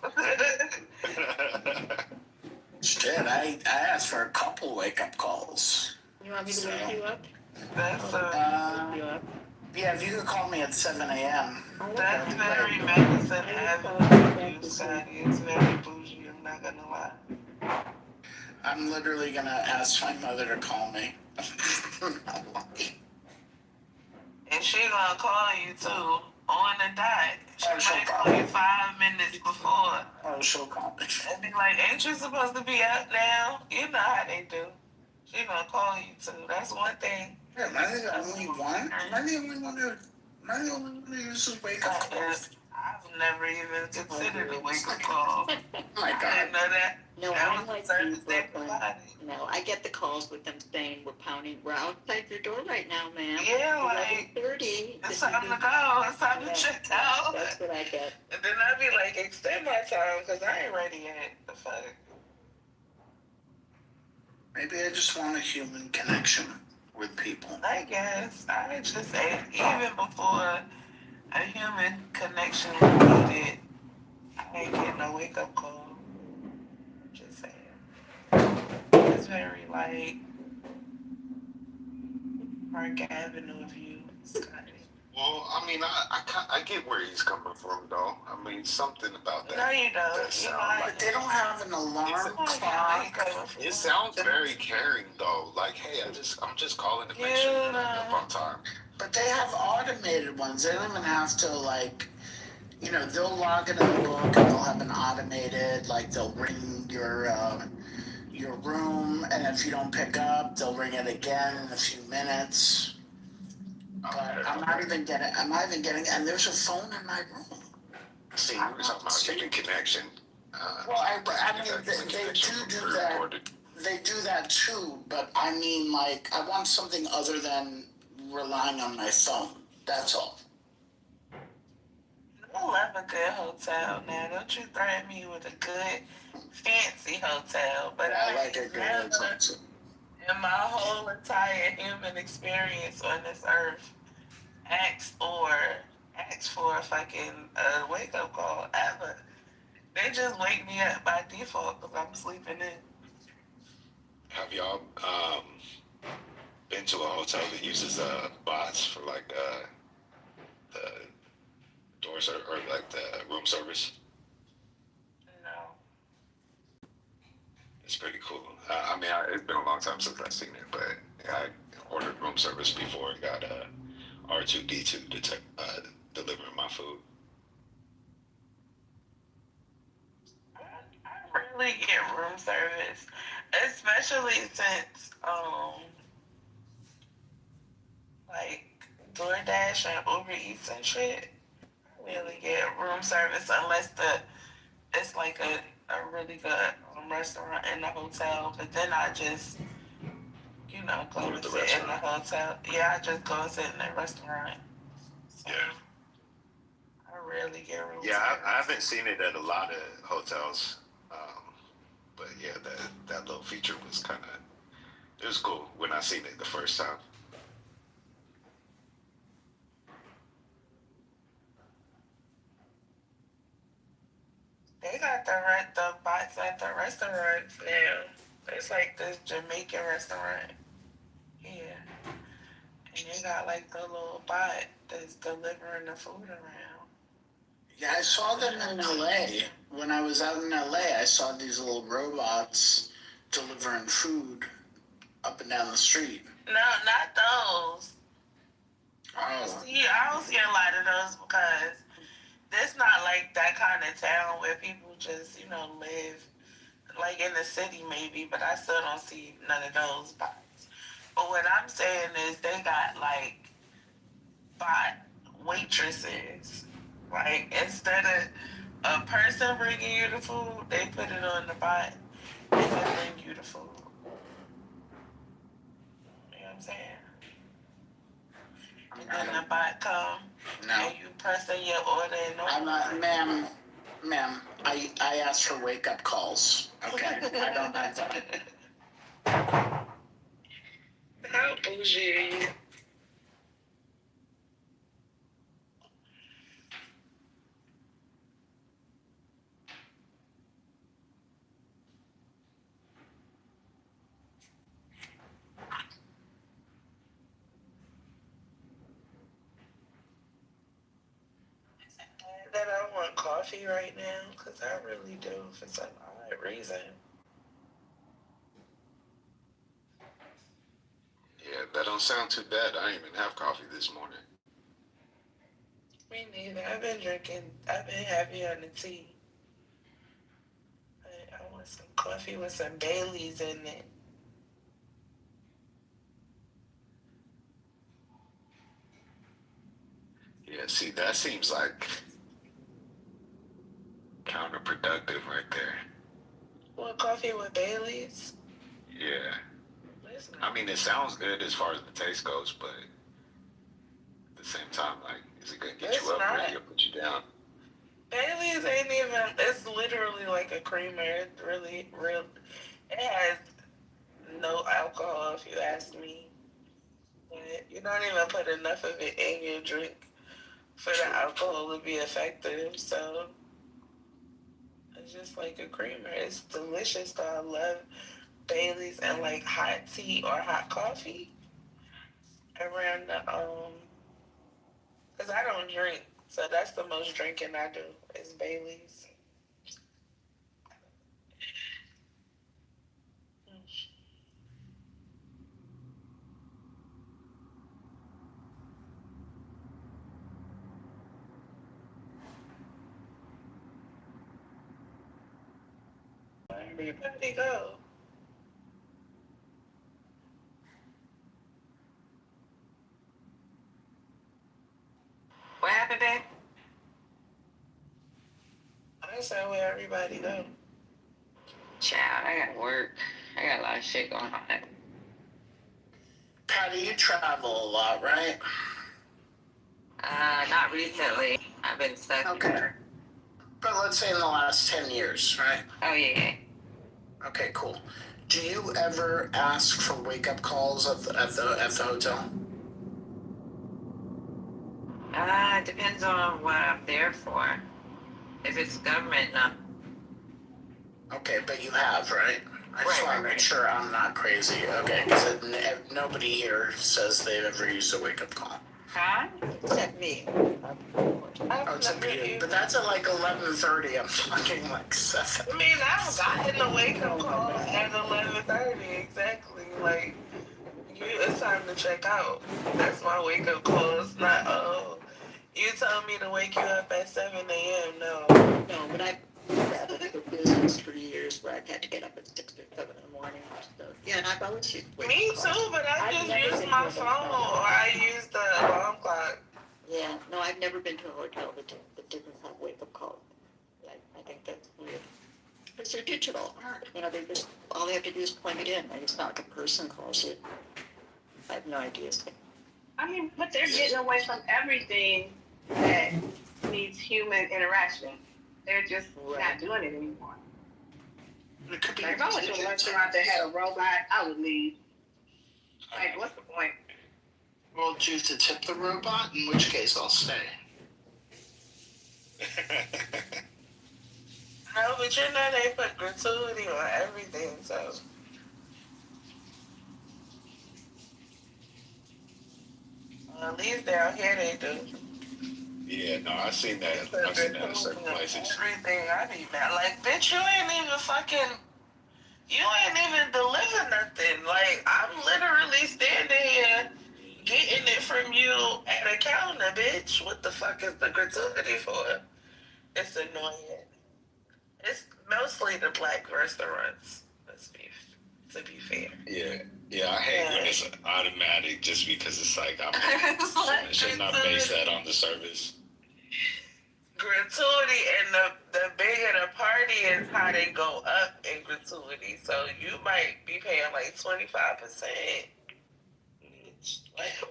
Shit, I asked for a couple wake-up calls. You want me to wake you up? That's yeah, if you could call me at 7 a.m. That's very Madison Avenue, Scotty. It's very bougie, I'm not gonna lie. I'm literally gonna ask my mother to call me. And she gonna call you too, on the dot. She might call you 5 minutes before. Oh, she'll call me. And be like, ain't you supposed to be up now? You know how they do. She gonna call you too. That's one thing. Yeah, am I the only one? Am I the only one who uses wake-up calls? I've never even considered a wake-up call. Oh my God. I didn't know that. No, That I'm was like the you, service they Brooklyn. provided. No, I get the calls with them saying we're outside your door right now, ma'am. Yeah, like 11:30. it's time to go. It's time to check out. That's what I get. And then I'd be like, extend my time because I ain't ready yet. The fuck. Maybe I just want a human connection with people. I guess I just ain't even before a human connection was needed. I ain't getting no wake up call. Just saying. It's very like Park Avenue view, Scotty. Well, I mean, I get where he's coming from, though. I mean, something about that. No, you don't. That sound like They don't have an alarm clock. it sounds very caring, though. Like, hey, I'm just calling to make sure you're up on time. But they have automated ones. They don't even have to, like, you know, they'll log it in the book and they'll have an automated, like, they'll ring your room, and if you don't pick up, they'll ring it again in a few minutes. But I'm not even getting, and there's a phone in my room. See, we were talking about human connection. Well, I mean, they do that. They do that too, but I mean, like, I want something other than relying on my phone. That's all. I love a good hotel now. Don't you threaten me with a good, fancy hotel. But I like a good hotel too. In my whole entire human experience on this earth, ask for a fucking wake up call ever. They just wake me up by default because I'm sleeping in. Have y'all been to a hotel that uses bots for like the doors or like the room service? No. It's pretty cool. I mean, it's been a long time since I've seen it, but I ordered room service before and got R2D2 to deliver my food. I really get room service, especially since like DoorDash and Uber Eats and shit. I really get room service unless it's like a really good restaurant in the hotel. But then I just go and sit in the hotel. Yeah, I just go and sit in the restaurant. So yeah. I rarely get room Yeah, service. I haven't seen it at a lot of hotels. But yeah, that little feature was it was cool when I seen it the first time. They got the bots at the restaurants now. It's like this Jamaican restaurant. Yeah. And they got like the little bot that's delivering the food around. Yeah, I saw them in LA. When I was out in LA, I saw these little robots delivering food up and down the street. No, not those. Oh. I don't see a lot of those because kind of town where people just, live, like in the city maybe, but I still don't see none of those spots. But what I'm saying is they got like bot waitresses. Like instead of a person bringing you the food, they put it on the bot and they bring you the food. You know what I'm saying? And then the bot come and you press in your order and I'm not, ma'am, I asked for wake-up calls, okay? I don't have that. How bougie are you? That I want coffee right now, because I really do for some odd reason. Yeah, that don't sound too bad. I didn't even have coffee this morning. Me neither. I've been heavy on the tea. I want some coffee with some Baileys in it. Yeah, see, that seems like counterproductive right there. Want coffee with Baileys? Yeah. I mean, it sounds good as far as the taste goes, but at the same time, like, is it gonna get you up or is it gonna put you down? Baileys ain't even, it's literally like a creamer. It's really, real. It has no alcohol if you ask me. But you don't even put enough of it in your drink for the alcohol to be effective, so it's just like a creamer. It's delicious though. I love Baileys and like hot tea or hot coffee around the because I don't drink, so that's the most drinking I do is Baileys. Everybody go. What happened, babe? I said where everybody go. Child, I got work. I got a lot of shit going on. Patty, you travel a lot, right? Not recently. I've been stuck. Okay. But let's say in the last 10 years, right? Oh, yeah. Okay, cool. Do you ever ask for wake-up calls at the hotel? Depends on what I'm there for. If it's government, no. Okay, but you have, right? I just want to make sure I'm not crazy. Okay, because nobody here says they've ever used a wake-up call. Huh? Except me. Oh, except you. But that's at like 11:30. I'm talking like 7. I mean, I've gotten the wake-up call at 11:30, exactly. Like, it's time to check out. That's my wake-up call. It's not, you told me to wake you up at 7 a.m. No. No, but I've traveled for business for years where I've had to get up at 6 or 7 in the morning. So, yeah, and I've always used Me too, but I just use my phone or I use the alarm clock. Yeah, no, I've never been to a hotel that didn't have wake-up calls. I think that's weird. Because they're digital. You know, all they have to do is plug it in. It's not like a person calls you. I have no idea. I mean, but they're getting away from everything that needs human interaction. They're just not doing it anymore. It could be. Like, if I went to a restaurant that had a robot, I would leave. Like, what's the point? Well, choose to tip the robot, in which case I'll stay. No, but you know they put gratuity on everything, so. At least down here they do. Yeah, no, I've seen that. I've seen that in certain places. Everything, I be mad. Like, bitch, you ain't even deliver nothing. Like, I'm literally standing here getting it from you at a counter, bitch. What the fuck is the gratuity for? It's annoying. It's mostly the black restaurants. To be fair. Yeah, I hate when it's automatic just because it's like, It's like should not base that on the service. Gratuity, and the bigger the party is, how they go up in gratuity. So you might be paying like 25%.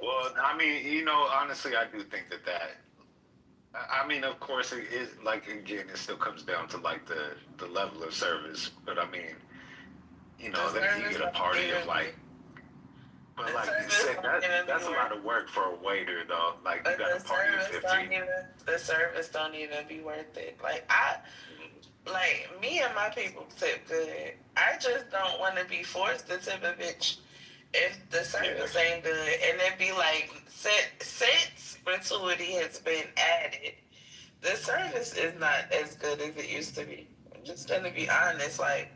Well, I mean, honestly, I do think that. I mean, of course, it is like, again, it still comes down to like the level of service. But I mean, then you get a party of like. But like you said, that's a lot of work for a waiter, though. Like you got a party of 15. The service don't even be worth it. Like me and my people tip good. I just don't want to be forced to tip a bitch if the service ain't good. And it be like, since gratuity has been added, the service is not as good as it used to be. I'm just gonna be honest. Like,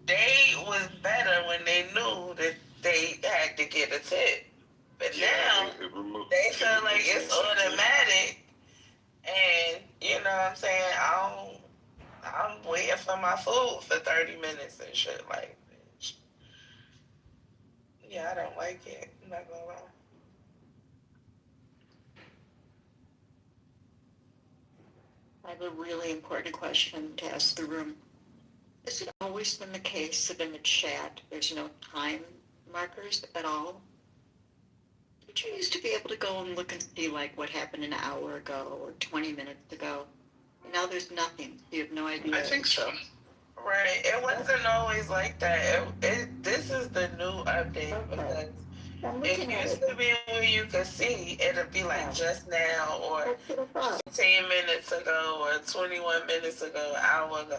they was better when they knew that they had to get a tip. But now, they feel like it's automatic. And, you know what I'm saying? I'm waiting for my food for 30 minutes and shit. Like, bitch. Yeah, I don't like it. I'm not gonna lie. I have a really important question to ask the room. Has it always been the case that in the chat there's no time markers at all? Did you used to be able to go and look and see like what happened an hour ago or 20 minutes ago? And now there's nothing. You have no idea. I think so. Right. It wasn't always like that. This is the new update because it used to be where you could see, it'd be like just now or 15 minutes ago or 21 minutes ago, an hour ago.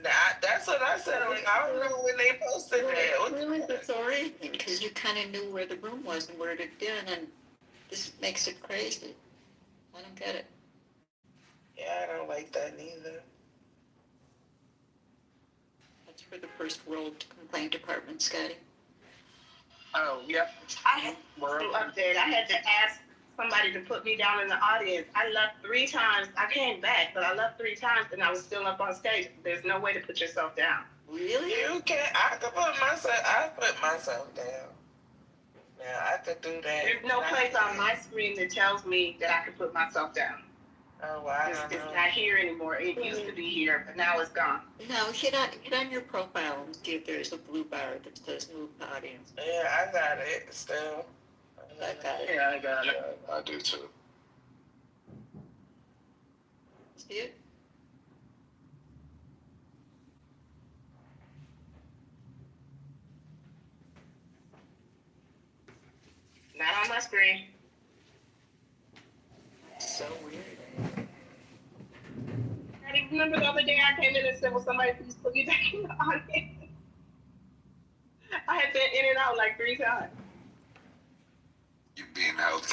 That's what I said. Like, I don't know when they posted that. It's really disorienting because you kind of knew where the room was and where it had been, and this makes it crazy. I don't get it. Yeah, I don't like that neither. That's for the first world complaint department, Scotty. Oh, yep. I had to update. I had to ask somebody to put me down in the audience. I left 3 times. I came back, but I left 3 times and I was still up on stage. There's no way to put yourself down. Really? You can't. I put myself down. Yeah, I could do that. There's no place on my screen that tells me that I could put myself down. Oh, wow. It's not here anymore. It used to be here, but now it's gone. No, hit on your profile and see if there's a blue bar that says move the audience. Yeah, I got it still. I got it. Yeah, I got it. Yeah, I do too. See it? Not on my screen. So weird. I remember the other day I came in and said, "Will somebody please put me back in the audience?" I had been in and out like 3 times. You being held